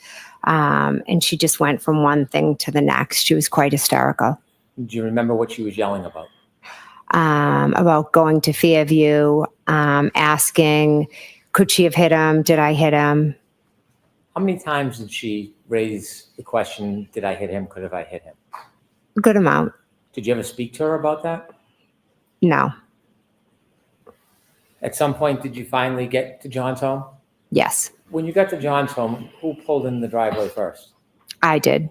[SPEAKER 9] And she just went from one thing to the next. She was quite hysterical.
[SPEAKER 1] Do you remember what she was yelling about?
[SPEAKER 9] About going to Fairview, asking, could she have hit him? Did I hit him?
[SPEAKER 1] How many times did she raise the question, did I hit him? Could have I hit him?
[SPEAKER 9] A good amount.
[SPEAKER 1] Did you ever speak to her about that?
[SPEAKER 9] No.
[SPEAKER 1] At some point, did you finally get to John's home?
[SPEAKER 9] Yes,
[SPEAKER 1] When you got to John's home, who pulled in the driveway first?
[SPEAKER 9] I did.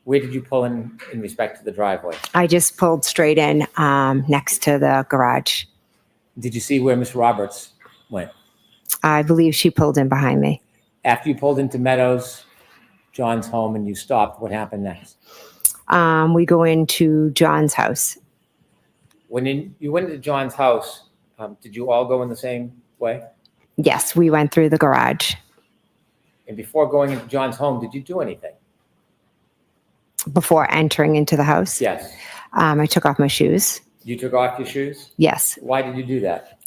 [SPEAKER 1] Where did you pull in respect to the driveway?
[SPEAKER 9] I just pulled straight in next to the garage.
[SPEAKER 1] Did you see where Miss Roberts went?
[SPEAKER 9] I believe she pulled in behind me.
[SPEAKER 1] After you pulled into Meadows, John's home, and you stopped, what happened next?
[SPEAKER 9] We go into John's house.
[SPEAKER 1] When you went into John's house, did you all go in the same way?
[SPEAKER 9] Yes, we went through the garage.
[SPEAKER 1] And before going into John's home, did you do anything?
[SPEAKER 9] Before entering into the house,
[SPEAKER 1] Yes.
[SPEAKER 9] I took off my shoes.
[SPEAKER 1] You took off your shoes?
[SPEAKER 9] Yes,
[SPEAKER 1] Why did you do that?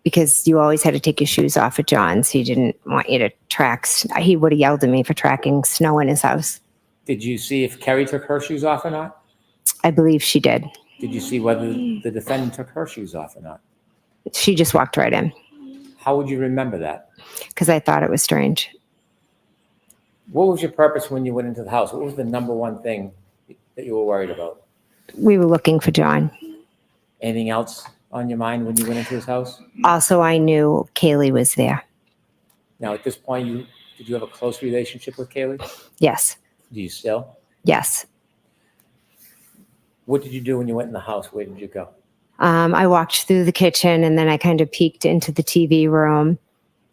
[SPEAKER 9] because you always had to take your shoes off at John's. He didn't want you to track. He would have yelled at me for tracking snow in his house.
[SPEAKER 1] Did you see if Kerry took her shoes off or not?
[SPEAKER 9] I believe she did.
[SPEAKER 1] Did you see whether the defendant took her shoes off or not?
[SPEAKER 9] She just walked right in
[SPEAKER 1] How would you remember that?
[SPEAKER 9] because I thought it was strange.
[SPEAKER 1] What was your purpose when you went into the house? What was the number one thing that you were worried about?
[SPEAKER 9] We were looking for John.
[SPEAKER 1] Anything else on your mind when you went into his house?
[SPEAKER 9] Also, I knew Kaylee was there.
[SPEAKER 1] Now, at this point, did you have a close relationship with Kaylee?
[SPEAKER 9] Yes,
[SPEAKER 1] Do you still?
[SPEAKER 9] yes.
[SPEAKER 1] What did you do when you went in the house? Where did you go?
[SPEAKER 9] I walked through the kitchen and then I kind of peeked into the TV room.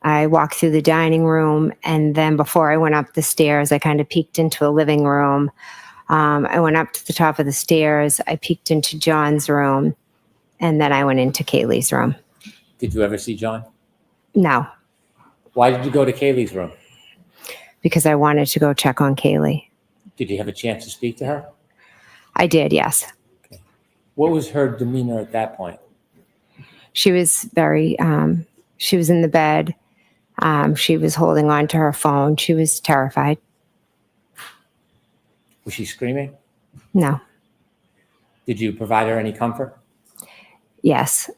[SPEAKER 9] I walked through the dining room, and then before I went up the stairs, I kind of peeked into a living room. I went up to the top of the stairs. I peeked into John's room, and then I went into Kaylee's room.
[SPEAKER 1] Did you ever see John?
[SPEAKER 9] No,
[SPEAKER 1] Why did you go to Kaylee's room?
[SPEAKER 9] because I wanted to go check on Kaylee.
[SPEAKER 1] Did you have a chance to speak to her?
[SPEAKER 9] I did, yes.
[SPEAKER 1] What was her demeanor at that point?
[SPEAKER 9] She was very, she was in the bed. She was holding on to her phone. She was terrified.
[SPEAKER 1] Was she screaming?
[SPEAKER 9] No,
[SPEAKER 1] Did you provide her any comfort?
[SPEAKER 9] yes.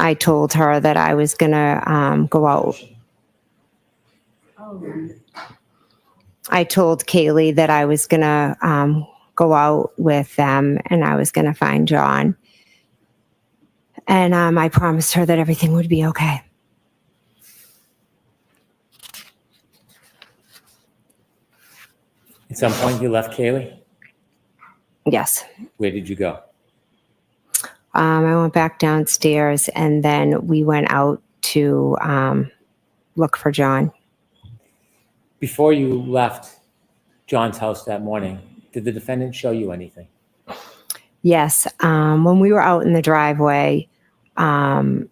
[SPEAKER 9] I told her that I was going to go out. I told Kaylee that I was going to go out with them and I was going to find John. And I promised her that everything would be okay.
[SPEAKER 1] At some point, you left Kaylee.
[SPEAKER 9] Yes.
[SPEAKER 1] Where did you go?
[SPEAKER 9] I went back downstairs and then we went out to look for John.
[SPEAKER 1] Before you left John's house that morning, did the defendant show you anything?
[SPEAKER 9] Yes. When we were out in the driveway, I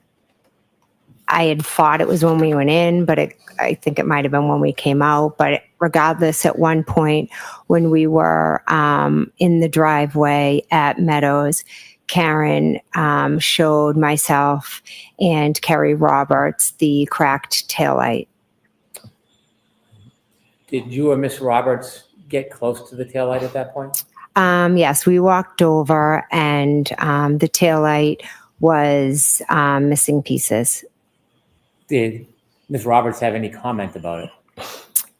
[SPEAKER 9] had thought it was when we went in, but I think it might have been when we came out. But regardless, at one point when we were in the driveway at Meadows, Karen showed myself and Kerry Roberts the cracked taillight.
[SPEAKER 1] Did you or Miss Roberts get close to the taillight at that point?
[SPEAKER 9] Yes, we walked over and the taillight was missing pieces.
[SPEAKER 1] Did Miss Roberts have any comment about it?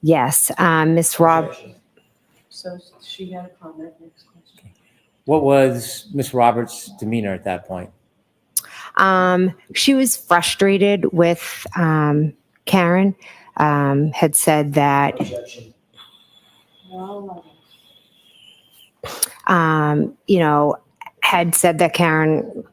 [SPEAKER 9] Yes, Miss Rob.
[SPEAKER 3] So she had a comment. Next question.
[SPEAKER 1] What was Miss Roberts' demeanor at that point?
[SPEAKER 9] She was frustrated with Karen. Had said that had said that Karen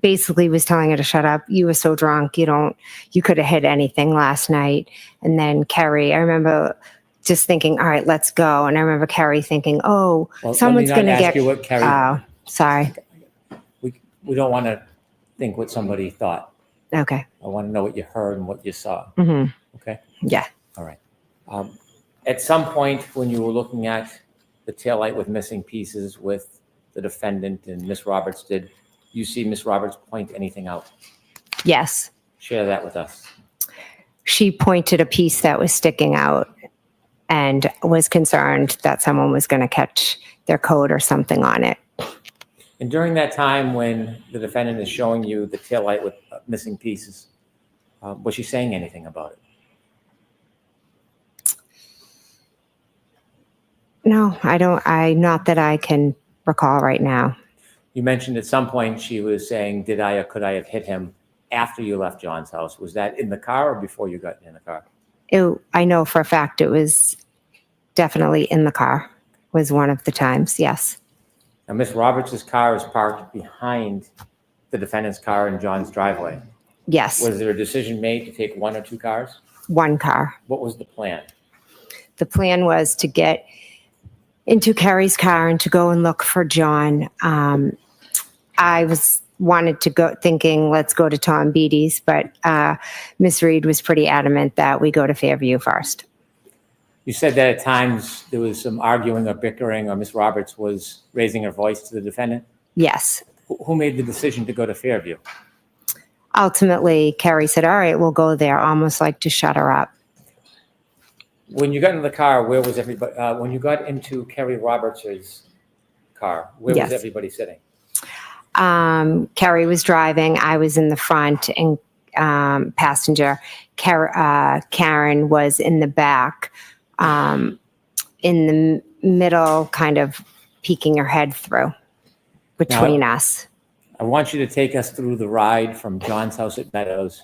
[SPEAKER 9] basically was telling her to shut up. You were so drunk, you could have hit anything last night. And then Kerry, I remember just thinking, all right, let's go. And I remember Kerry thinking, oh,
[SPEAKER 1] Well,
[SPEAKER 9] someone's going to get.
[SPEAKER 1] You what Kerry.
[SPEAKER 9] Oh, sorry.
[SPEAKER 1] We don't want to think what somebody thought.
[SPEAKER 9] Okay.
[SPEAKER 1] I want to know what you heard and what you saw.
[SPEAKER 9] Mm-hmm.
[SPEAKER 1] Okay.
[SPEAKER 9] Yeah.
[SPEAKER 1] All right. At some point when you were looking at the taillight with missing pieces with the defendant and Miss Roberts, did you see Miss Roberts point anything out?
[SPEAKER 9] Yes.
[SPEAKER 1] Share that with us.
[SPEAKER 9] She pointed a piece that was sticking out and was concerned that someone was going to catch their coat or something on it.
[SPEAKER 1] And during that time when the defendant is showing you the taillight with missing pieces, was she saying anything about it?
[SPEAKER 9] No, I don't. Not that I can recall right now.
[SPEAKER 1] You mentioned at some point she was saying, did I or could I have hit him after you left John's house? Was that in the car or before you got in the car?
[SPEAKER 9] I know for a fact it was definitely in the car, was one of the times, yes.
[SPEAKER 1] Now, Miss Roberts' car is parked behind the defendant's car in John's driveway.
[SPEAKER 9] Yes,
[SPEAKER 1] Was there a decision made to take one or two cars?
[SPEAKER 9] one car.
[SPEAKER 1] What was the plan?
[SPEAKER 9] The plan was to get into Carrie's car and to go and look for John. I wanted to go thinking, let's go to Tom Beatty's, but Miss Reed was pretty adamant that we go to Fairview first.
[SPEAKER 1] You said that at times there was some arguing or bickering, or Miss Roberts was raising her voice to the defendant.
[SPEAKER 9] Yes.
[SPEAKER 1] Who made the decision to go to Fairview?
[SPEAKER 9] Ultimately, Carrie said, all right, we'll go there, almost like to shut her up.
[SPEAKER 1] When you got into the car, where was everybody? When you got into Kerry Roberts' car, where
[SPEAKER 9] Yes.
[SPEAKER 1] was everybody sitting?
[SPEAKER 9] Carrie was driving. I was in the front and passenger. Karen was in the back, in the middle, kind of peeking her head through between us.
[SPEAKER 1] I want you to take us through the ride from John's house at Meadows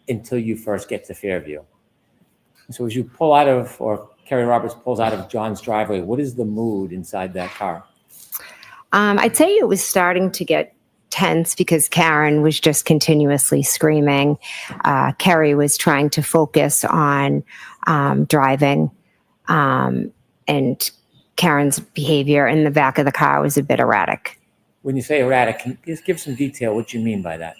[SPEAKER 1] until you first get to Fairview. So as you pull out of, or Kerry Roberts pulls out of John's driveway, what is the mood inside that car?
[SPEAKER 9] I'd say it was starting to get tense because Karen was just continuously screaming. Kerry was trying to focus on driving, and Karen's behavior in the back of the car was a bit erratic.
[SPEAKER 1] When you say erratic, can you just give some detail what you mean by that?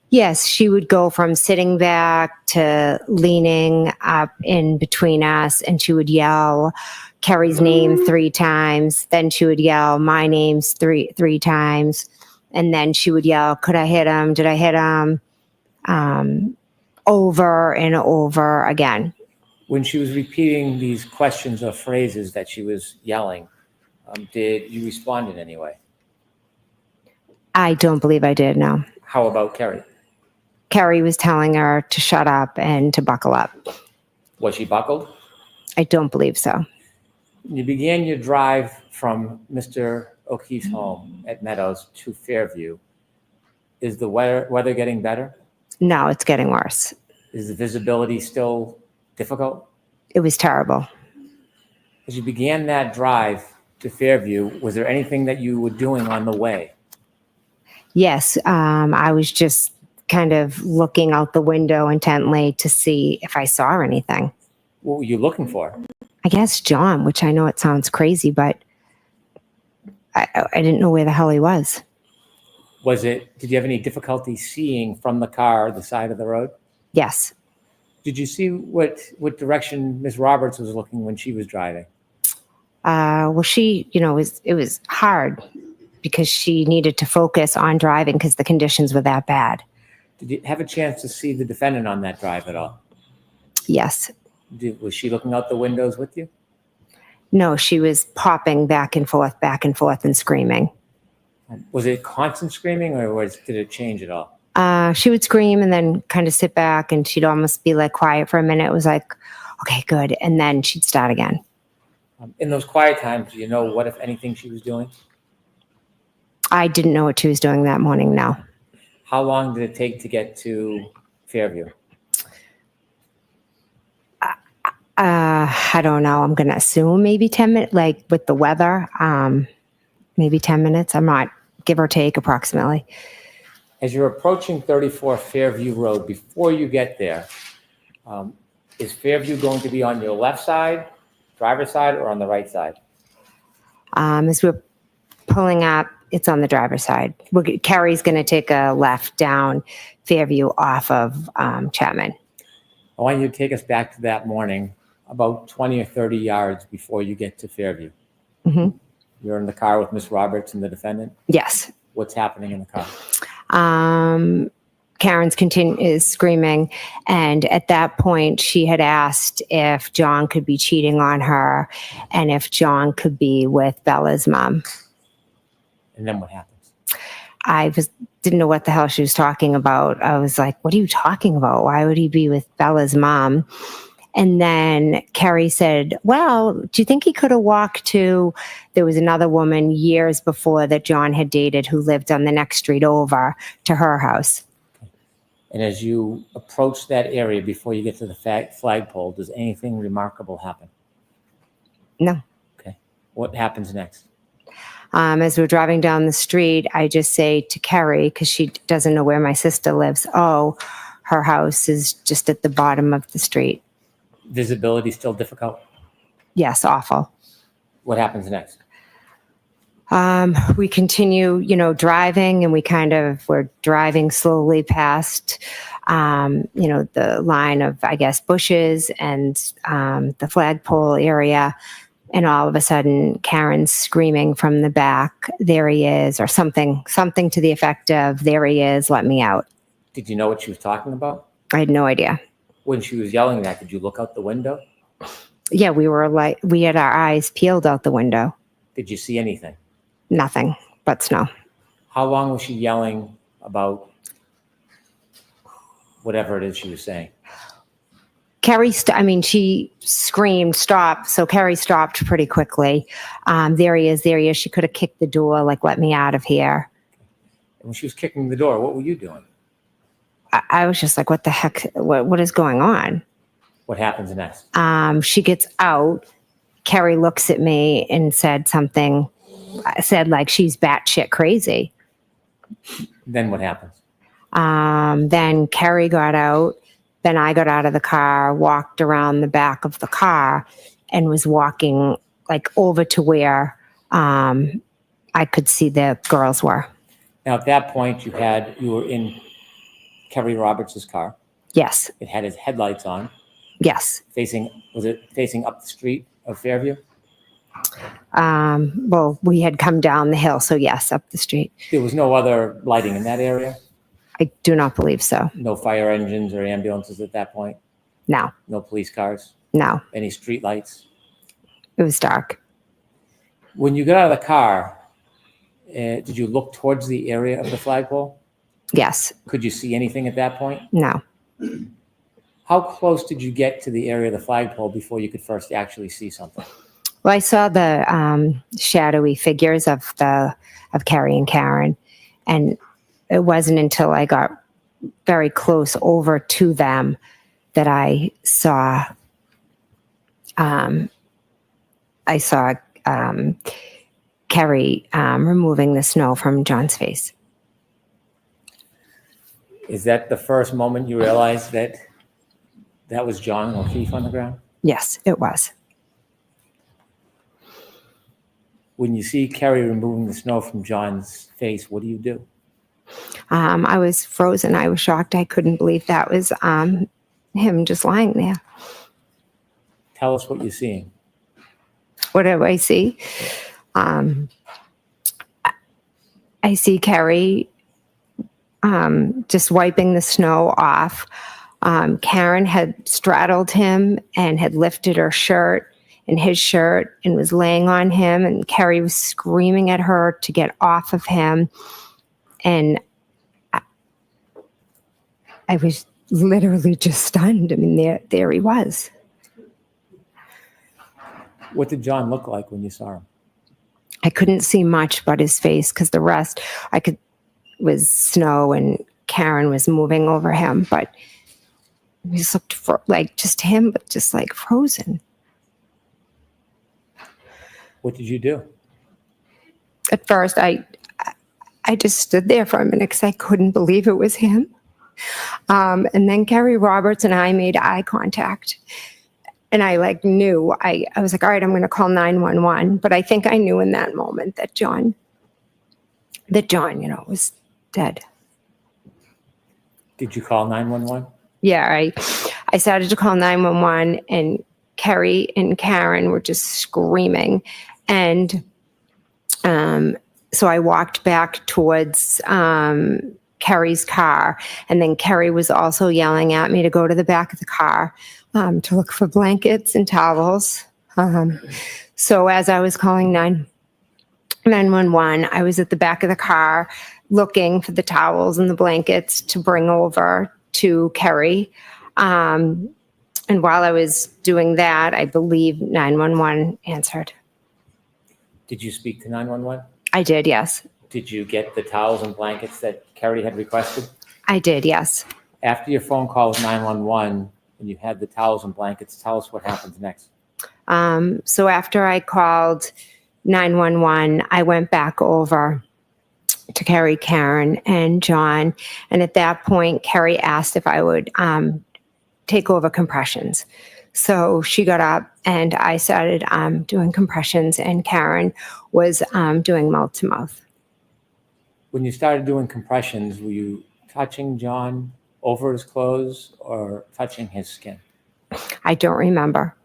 [SPEAKER 9] Yes, she would go from sitting back to leaning up in between us, and she would yell Kerry's name 3 times. Then she would yell my name's three times. And then she would yell, could I hit him? Did I hit him? Over and over again.
[SPEAKER 1] When she was repeating these questions or phrases that she was yelling, did you respond in any way?
[SPEAKER 9] I don't believe I did, no.
[SPEAKER 1] How about Kerry?
[SPEAKER 9] Kerry was telling her to shut up and to buckle up.
[SPEAKER 1] Was she buckled?
[SPEAKER 9] I don't believe so.
[SPEAKER 1] You began your drive from Mr. O'Keefe's home at Meadows to Fairview. Is the weather getting better?
[SPEAKER 9] No, it's getting worse.
[SPEAKER 1] Is the visibility still difficult?
[SPEAKER 9] It was terrible.
[SPEAKER 1] As you began that drive to Fairview, was there anything that you were doing on the way?
[SPEAKER 9] Yes, I was just kind of looking out the window intently to see if I saw anything.
[SPEAKER 1] What were you looking for?
[SPEAKER 9] I guess John, which I know it sounds crazy, but I didn't know where the hell he was.
[SPEAKER 1] Did you have any difficulty seeing from the car the side of the road?
[SPEAKER 9] Yes.
[SPEAKER 1] Did you see what direction Miss Roberts was looking when she was driving?
[SPEAKER 9] Well, she, it was hard because she needed to focus on driving because the conditions were that bad.
[SPEAKER 1] Did you have a chance to see the defendant on that drive at all?
[SPEAKER 9] Yes.
[SPEAKER 1] Was she looking out the windows with you?
[SPEAKER 9] No, she was popping back and forth and screaming.
[SPEAKER 1] Was it constant screaming or did it change at all?
[SPEAKER 9] She would scream and then kind of sit back and she'd almost be like quiet for a minute. It was like, okay, good. And then she'd start again.
[SPEAKER 1] In those quiet times, do you know what, if anything, she was doing?
[SPEAKER 9] I didn't know what she was doing that morning, no.
[SPEAKER 1] How long did it take to get to Fairview?
[SPEAKER 9] I don't know. I'm going to assume maybe 10 minutes, like with the weather, maybe 10 minutes. I'm not, give or take approximately.
[SPEAKER 1] As you're approaching 34 Fairview Road, before you get there, is Fairview going to be on your left side, driver's side, or on the right side?
[SPEAKER 9] As we're pulling up, it's on the driver's side. Carrie's going to take a left down Fairview off of Chapman.
[SPEAKER 1] I want you to take us back to that morning, about 20 or 30 yards before you get to Fairview.
[SPEAKER 9] Mm-hmm.
[SPEAKER 1] You're in the car with Miss Roberts and the defendant?
[SPEAKER 9] Yes.
[SPEAKER 1] What's happening in the car?
[SPEAKER 9] Karen's is screaming, and at that point she had asked if John could be cheating on her and if John could be with Bella's mom.
[SPEAKER 1] And then what happens?
[SPEAKER 9] I didn't know what the hell she was talking about. I was like, what are you talking about? Why would he be with Bella's mom? And then Carrie said, well, do you think he could have walked to, there was another woman years before that John had dated who lived on the next street over to her house.
[SPEAKER 1] And as you approach that area before you get to the flagpole, does anything remarkable happen?
[SPEAKER 9] No.
[SPEAKER 1] Okay. What happens next?
[SPEAKER 9] As we're driving down the street, I just say to Carrie, because she doesn't know where my sister lives, oh, her house is just at the bottom of the street.
[SPEAKER 1] Visibility still difficult?
[SPEAKER 9] Yes, awful.
[SPEAKER 1] What happens next?
[SPEAKER 9] We continue, driving, and we're driving slowly past, the line of, I guess, bushes and the flagpole area. And all of a sudden, Karen's screaming from the back, there he is, or something to the effect of, there he is, let me out.
[SPEAKER 1] Did you know what she was talking about?
[SPEAKER 9] I had no idea.
[SPEAKER 1] When she was yelling that, did you look out the window?
[SPEAKER 9] Yeah, we had our eyes peeled out the window.
[SPEAKER 1] Did you see anything?
[SPEAKER 9] Nothing but snow.
[SPEAKER 1] How long was she yelling about whatever it is she was saying?
[SPEAKER 9] Carrie, she screamed, stop. So Carrie stopped pretty quickly. There he is. She could have kicked the door, like, let me out of here.
[SPEAKER 1] And when she was kicking the door, what were you doing?
[SPEAKER 9] I was just like, what the heck? What is going on?
[SPEAKER 1] What happens next?
[SPEAKER 9] She gets out. Carrie looks at me and said something. I said, like, she's batshit crazy.
[SPEAKER 1] Then what happens?
[SPEAKER 9] Then Carrie got out. Then I got out of the car, walked around the back of the car, and was walking like over to where I could see the girls were.
[SPEAKER 1] Now, at that point, you were in Kerry Roberts' car.
[SPEAKER 9] Yes.
[SPEAKER 1] It had his headlights on.
[SPEAKER 9] Yes.
[SPEAKER 1] Was it facing up the street of Fairview?
[SPEAKER 9] Well, we had come down the hill, so yes, up the street.
[SPEAKER 1] There was no other lighting in that area?
[SPEAKER 9] I do not believe so.
[SPEAKER 1] No fire engines or ambulances at that point?
[SPEAKER 9] No.
[SPEAKER 1] No police cars?
[SPEAKER 9] No.
[SPEAKER 1] Any street lights?
[SPEAKER 9] It was dark.
[SPEAKER 1] When you got out of the car, did you look towards the area of the flagpole?
[SPEAKER 9] Yes.
[SPEAKER 1] Could you see anything at that point?
[SPEAKER 9] No.
[SPEAKER 1] How close did you get to the area of the flagpole before you could first actually see something?
[SPEAKER 9] Well, I saw the shadowy figures of Carrie and Karen, and it wasn't until I got very close over to them that I saw Kerry removing the snow from John's face.
[SPEAKER 1] Is that the first moment you realized that that was John O'Keefe on the ground?
[SPEAKER 9] Yes, it was.
[SPEAKER 1] When you see Kerry removing the snow from John's face, what do you do?
[SPEAKER 9] I was frozen. I was shocked. I couldn't believe that was him just lying there.
[SPEAKER 1] Tell us what you're seeing.
[SPEAKER 9] What do I see? I see Kerry just wiping the snow off. Karen had straddled him and had lifted her shirt and his shirt and was laying on him, and Kerry was screaming at her to get off of him. And I was literally just stunned. I mean, there he was.
[SPEAKER 1] What did John look like when you saw him?
[SPEAKER 9] I couldn't see much but his face, because the rest was snow and Karen was moving over him, but he just looked like just him, but just like frozen.
[SPEAKER 1] What did you do?
[SPEAKER 9] At first, I just stood there for a minute because I couldn't believe it was him. And then Kerry Roberts and I made eye contact. And I knew, I was like, all right, I'm going to call 911. But I think I knew in that moment that John, was dead.
[SPEAKER 1] Did you call 911?
[SPEAKER 9] Yeah, I started to call 911, and Kerry and Karen were just screaming. And so I walked back towards Kerry's car, and then Kerry was also yelling at me to go to the back of the car to look for blankets and towels. So as I was calling 911, I was at the back of the car looking for the towels and the blankets to bring over to Kerry. And while I was doing that, I believe 911 answered.
[SPEAKER 1] Did you speak to 911?
[SPEAKER 9] I did, yes.
[SPEAKER 1] Did you get the towels and blankets that Kerry had requested?
[SPEAKER 9] I did, yes.
[SPEAKER 1] After your phone call with 911 and you had the towels and blankets, tell us what happens next.
[SPEAKER 9] So after I called 911, I went back over to Kerry, Karen, and John. And at that point, Kerry asked if I would take over compressions. So she got up and I started doing compressions, and Karen was doing mouth to mouth.
[SPEAKER 1] When you started doing compressions, were you touching John over his clothes or touching his skin?
[SPEAKER 9] I don't remember.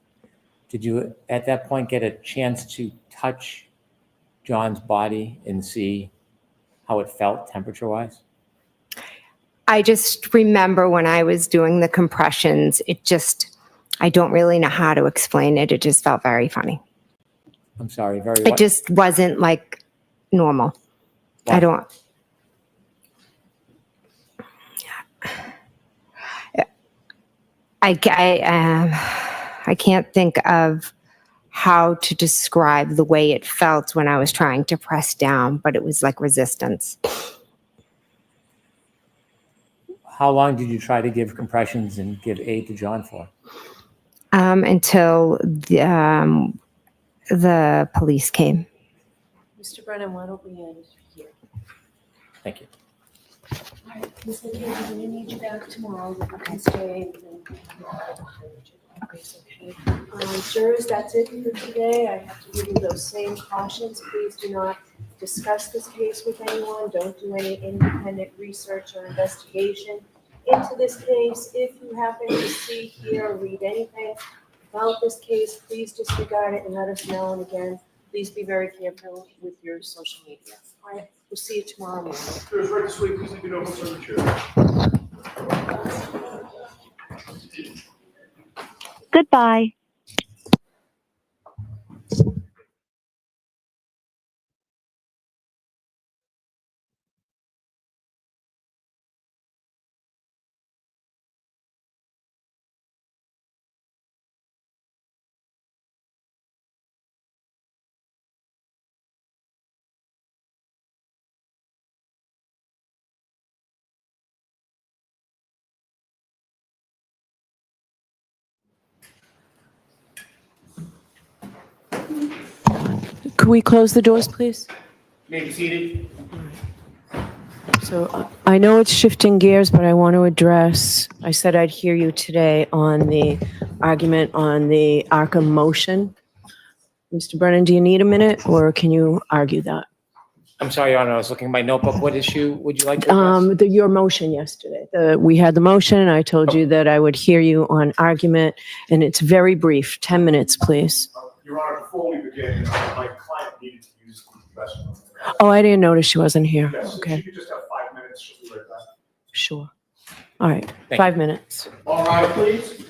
[SPEAKER 1] Did you at that point get a chance to touch John's body and see how it felt temperature-wise?
[SPEAKER 9] I just remember when I was doing the compressions, I don't really know how to explain it. It just felt very funny.
[SPEAKER 1] I'm sorry, very
[SPEAKER 9] It just wasn't like normal.
[SPEAKER 1] Why?
[SPEAKER 9] I don't. I can't think of how to describe the way it felt when I was trying to press down, but it was like resistance.
[SPEAKER 1] How long did you try to give compressions and give aid to John for?
[SPEAKER 9] Until the police came.
[SPEAKER 3] Mr. Brennan, why don't we end here?
[SPEAKER 1] Thank you.
[SPEAKER 3] All right, Ms. McCabe, we're going to need you back tomorrow. You can stay. Okay. Jurors, that's it for today. I have to give you those same cautions. Please do not discuss this case with anyone. Don't do any independent research or investigation into this case. If you happen to see, hear, or read anything about this case, please disregard it and let us know. And again, please be very careful with your social media. All right, we'll see you tomorrow morning.
[SPEAKER 8] Jurors, right this way, please leave your notes on the chair.
[SPEAKER 10] Goodbye.
[SPEAKER 3] Could we close the doors, please?
[SPEAKER 2] May be seated.
[SPEAKER 3] So I know it's shifting gears, but I want to address, I said I'd hear you today on the argument on the Arkham motion. Mr. Brennan, do you need a minute or can you argue that?
[SPEAKER 1] I'm sorry, Your Honor, I was looking at my notebook. What issue would you like to address?
[SPEAKER 3] Your motion yesterday. We had the motion and I told you that I would hear you on argument and it's very brief. 10 minutes, please.
[SPEAKER 8] Your Honor, before we begin, my client needed to use the restroom.
[SPEAKER 3] Oh, I didn't notice she wasn't here.
[SPEAKER 8] Yes, if
[SPEAKER 3] Okay,
[SPEAKER 8] you could just have 5 minutes, she'll be right back.
[SPEAKER 3] sure. All right,
[SPEAKER 1] you.
[SPEAKER 3] 5 minutes.
[SPEAKER 2] All right, please.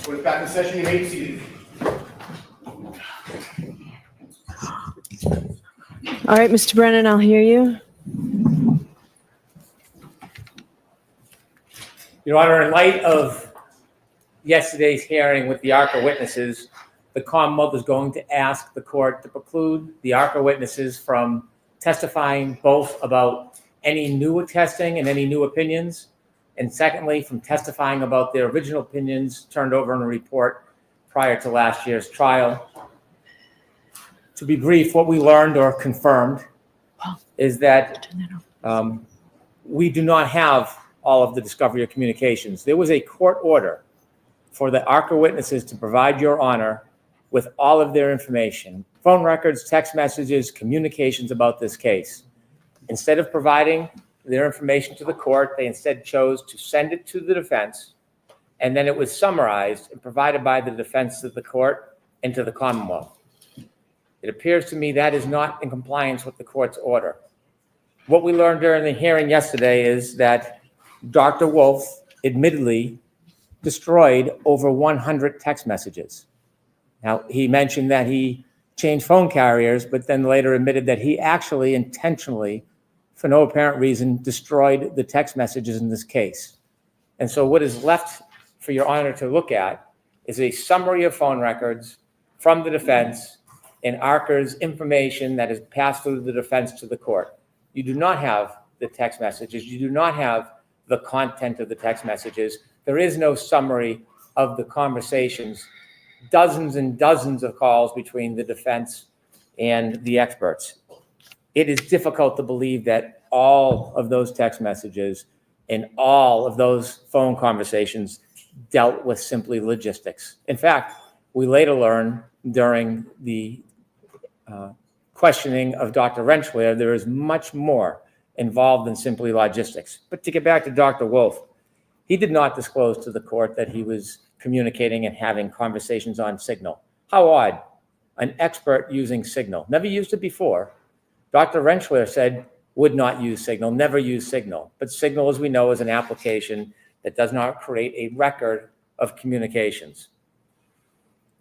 [SPEAKER 2] Put it back in session, you may be seated.
[SPEAKER 3] All right, Mr. Brennan, I'll hear you.
[SPEAKER 1] Your Honor, in light of yesterday's hearing with the ARCA witnesses, the Commonwealth is going to ask the court to preclude the ARCA witnesses from testifying both about any new testing and any new opinions, and secondly, from testifying about their original opinions turned over in a report prior to last year's trial. To be brief, what we learned or confirmed is that we do not have all of the discovery of communications. There was a court order for the ARCA witnesses to provide Your Honor with all of their information, phone records, text messages, communications about this case. Instead of providing their information to the court, they instead chose to send it to the defense, and then it was summarized and provided by the defense to the court and to the Commonwealth. It appears to me that is not in compliance with the court's order. What we learned during the hearing yesterday is that Dr. Wolf admittedly destroyed over 100 text messages. Now, he mentioned that he changed phone carriers, but then later admitted that he actually intentionally, for no apparent reason, destroyed the text messages in this case. And so what is left for Your Honor to look at is a summary of phone records from the defense and ARCA's information that is passed through the defense to the court. You do not have the text messages. You do not have the content of the text messages. There is no summary of the conversations, dozens and dozens of calls between the defense and the experts. It is difficult to believe that all of those text messages and all of those phone conversations dealt with simply logistics. In fact, we later learned during the questioning of Dr. Rentschler, there is much more involved than simply logistics. But to get back to Dr. Wolf, he did not disclose to the court that he was communicating and having conversations on Signal. How odd. An expert using Signal. Never used it before. Dr. Rentschler said would not use Signal, never use Signal. But Signal, as we know, is an application that does not create a record of communications.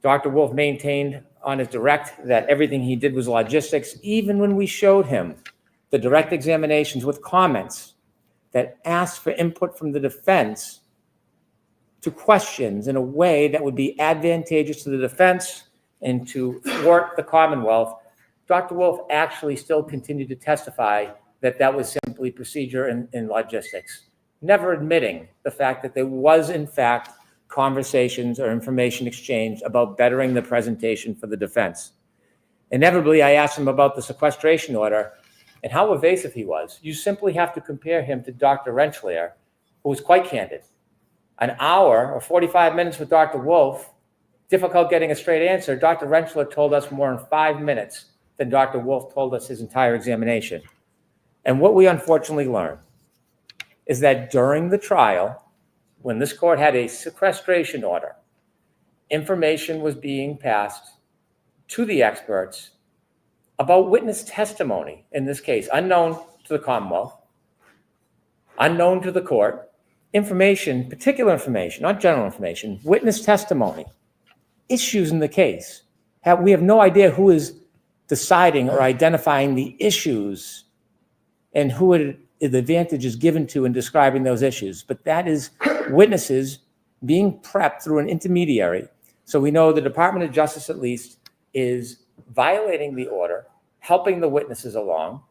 [SPEAKER 1] Dr. Wolf maintained on his direct that everything he did was logistics, even when we showed him the direct examinations with comments that asked for input from the defense to questions in a way that would be advantageous to the defense and to thwart the Commonwealth. Dr. Wolf actually still continued to testify that that was simply procedure in logistics, never admitting the fact that there was, in fact, conversations or information exchanged about bettering the presentation for the defense. Inevitably, I asked him about the sequestration order and how evasive he was. You simply have to compare him to Dr. Rentschler, who was quite candid. An hour or 45 minutes with Dr. Wolf, difficult getting a straight answer. Dr. Rentschler told us more in 5 minutes than Dr. Wolf told us his entire examination. And what we unfortunately learned is that during the trial, when this court had a sequestration order, information was being passed to the experts about witness testimony, in this case, unknown to the Commonwealth, unknown to the court, information, particular information, not general information, witness testimony, issues in the case. We have no idea who is deciding or identifying the issues and who the advantage is given to in describing those issues. But that is witnesses being prepped through an intermediary. So we know the Department of Justice, at least, is violating the order, helping the witnesses along,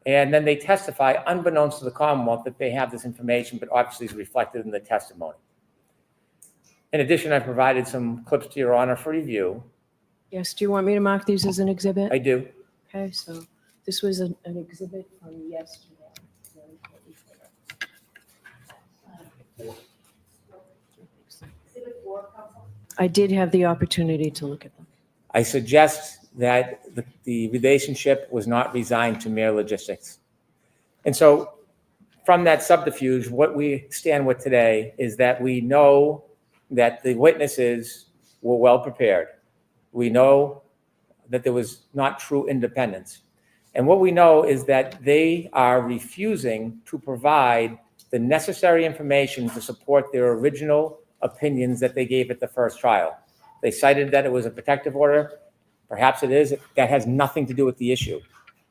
[SPEAKER 1] and then they testify unbeknownst to the Commonwealth that they have this information, but obviously is reflected in the testimony. In addition, I provided some clips to Your Honor for review.
[SPEAKER 3] Yes, do you want me to mark these as an exhibit?
[SPEAKER 1] I do.
[SPEAKER 3] Okay, so this was an exhibit from yesterday. I did have the opportunity to look at them.
[SPEAKER 1] I suggest that the relationship was not resigned to mere logistics. And so from that subterfuge, what we stand with today is that we know that the witnesses were well prepared. We know that there was not true independence. And what we know is that they are refusing to provide the necessary information to support their original opinions that they gave at the first trial. They cited that it was a protective order. Perhaps it is. That has nothing to do with the issue.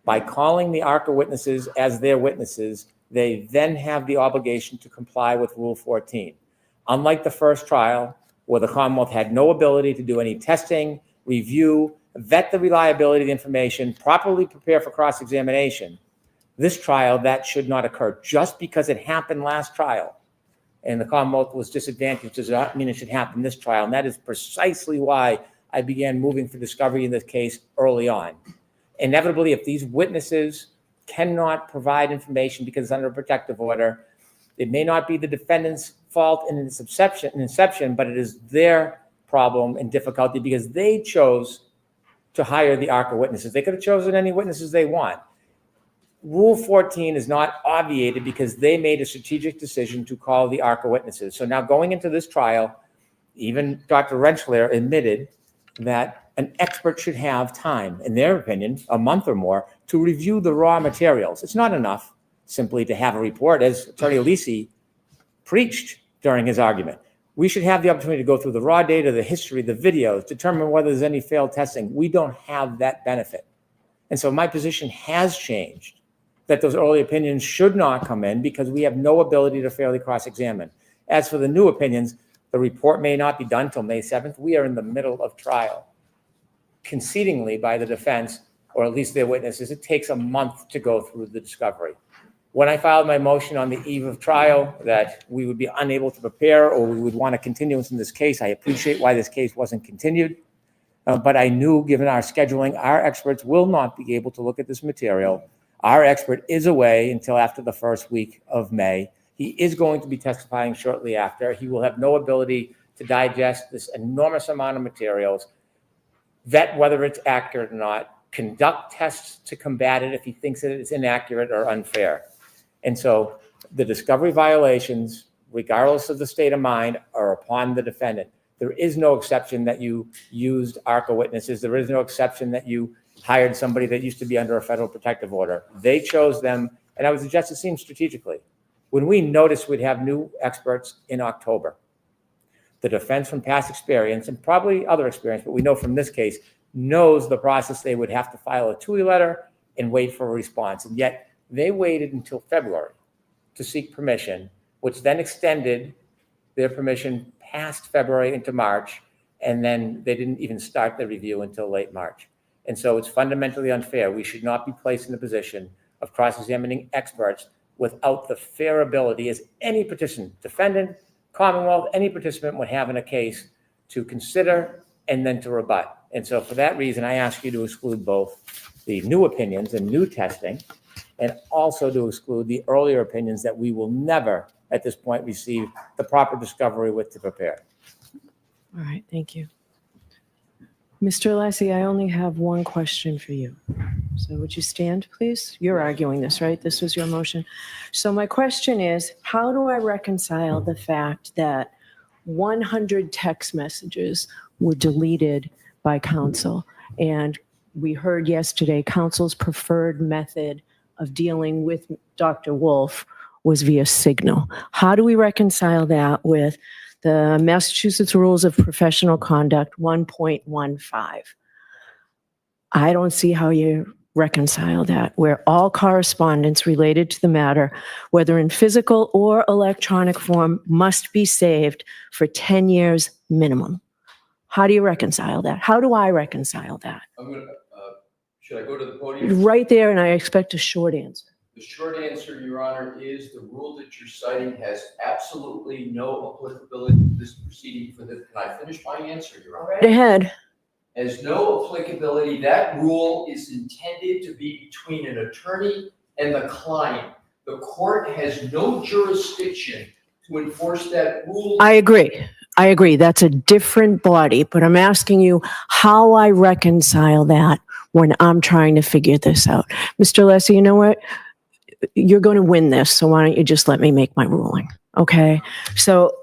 [SPEAKER 1] By calling the ARCA witnesses as their witnesses, they then have the obligation to comply with Rule 14. Unlike the first trial, where the Commonwealth had no ability to do any testing, review, vet the reliability of the information, properly prepare for cross-examination, this trial, that should not occur. Just because it happened last trial and the Commonwealth was disadvantaged does not mean it should happen this trial. And that is precisely why I began moving for discovery in this case early on. Inevitably, if these witnesses cannot provide information because it's under a protective order, it may not be the defendant's fault in its inception, but it is their problem and difficulty because they chose to hire the ARCA witnesses. They could have chosen any witnesses they want. Rule 14 is not obviated because they made a strategic decision to call the ARCA witnesses. So now going into this trial, even Dr. Retrial admitted that an expert should have time, in their opinion, a month or more, to review the raw materials. It's not enough simply to have a report, as Attorney Alisi preached during his argument. We should have the opportunity to go through the raw data, the history, the videos, determine whether there's any failed testing. We don't have that benefit. And so my position has changed, that those early opinions should not come in because we have no ability to fairly cross-examine. As for the new opinions, the report may not be done till May 7th. We are in the middle of trial. Concedingly by the defense, or at least their witnesses, it takes a month to go through the discovery. When I filed my motion on the eve of trial that we would be unable to prepare or we would want a continuance in this case, I appreciate why this case wasn't continued. But I knew, given our scheduling, our experts will not be able to look at this material. Our expert is away until after the first week of May. He is going to be testifying shortly after. He will have no ability to digest this enormous amount of materials, vet whether it's accurate or not, conduct tests to combat it if he thinks that it's inaccurate or unfair. And so the discovery violations, regardless of the state of mind, are upon the defendant. There is no exception that you used ARCA witnesses. There is no exception that you hired somebody that used to be under a federal protective order. They chose them, and I would suggest it seems strategically. When we noticed we'd have new experts in October, the defense from past experience, and probably other experience, but we know from this case, knows the process. They would have to file a TUI letter and wait for a response. And yet they waited until February to seek permission, which then extended their permission past February into March. And then they didn't even start the review until late March. And so it's fundamentally unfair. We should not be placed in the position of cross-examining experts without the fair ability, as any participant, defendant, Commonwealth, any participant would have in a case, to consider and then to rebut. And so for that reason, I ask you to exclude both the new opinions and new testing, and also to exclude the earlier opinions that we will never, at this point, receive the proper discovery with to prepare.
[SPEAKER 3] All right, thank you. Mr. Lassie, I only have one question for you. So would you stand, please? You're arguing this, right? This was your motion. So my question is, how do I reconcile the fact that 100 text messages were deleted by counsel? And we heard yesterday counsel's preferred method of dealing with Dr. Wolf was via Signal. How do we reconcile that with the Massachusetts Rules of Professional Conduct 1.15? I don't see how you reconcile that, where all correspondence related to the matter, whether in physical or electronic form, must be saved for 10 years minimum. How do you reconcile that? How do I reconcile that?
[SPEAKER 5] Should I go to the podium?
[SPEAKER 3] Right there, and I expect a short answer.
[SPEAKER 5] The short answer, Your Honor, is the rule that you're citing has absolutely no applicability to this proceeding for the, can I finish my answer, Your Honor?
[SPEAKER 3] Right ahead.
[SPEAKER 5] Has no applicability. That rule is intended to be between an attorney and the client. The court has no jurisdiction to enforce that rule.
[SPEAKER 3] I agree. That's a different body, but I'm asking you how I reconcile that when I'm trying to figure this out. Mr. Lessie, you know what? You're going to win this, so why don't you just let me make my ruling, okay? So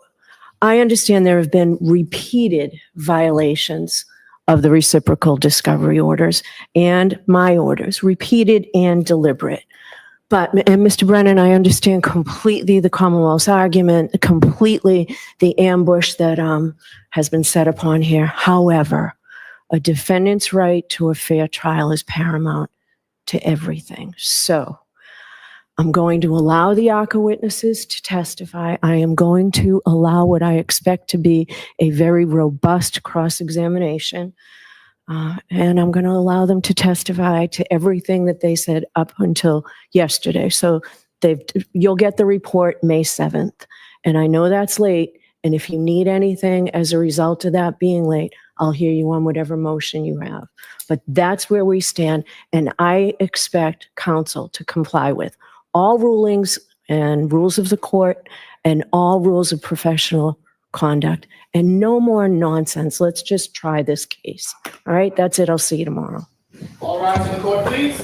[SPEAKER 3] I understand there have been repeated violations of the reciprocal discovery orders and my orders, repeated and deliberate. And Mr. Brennan, I understand completely the Commonwealth's argument, completely the ambush that has been set upon here. However, a defendant's right to a fair trial is paramount to everything. So I'm going to allow the ARCA witnesses to testify. I am going to allow what I expect to be a very robust cross-examination. And I'm going to allow them to testify to everything that they said up until yesterday. So you'll get the report May 7th. And I know that's late. And if you need anything as a result of that being late, I'll hear you on whatever motion you have. But that's where we stand. And I expect counsel to comply with all rulings and rules of the court and all rules of professional conduct, and no more nonsense. Let's just try this case. All right, that's it. I'll see you tomorrow.
[SPEAKER 2] All rise in the court, please.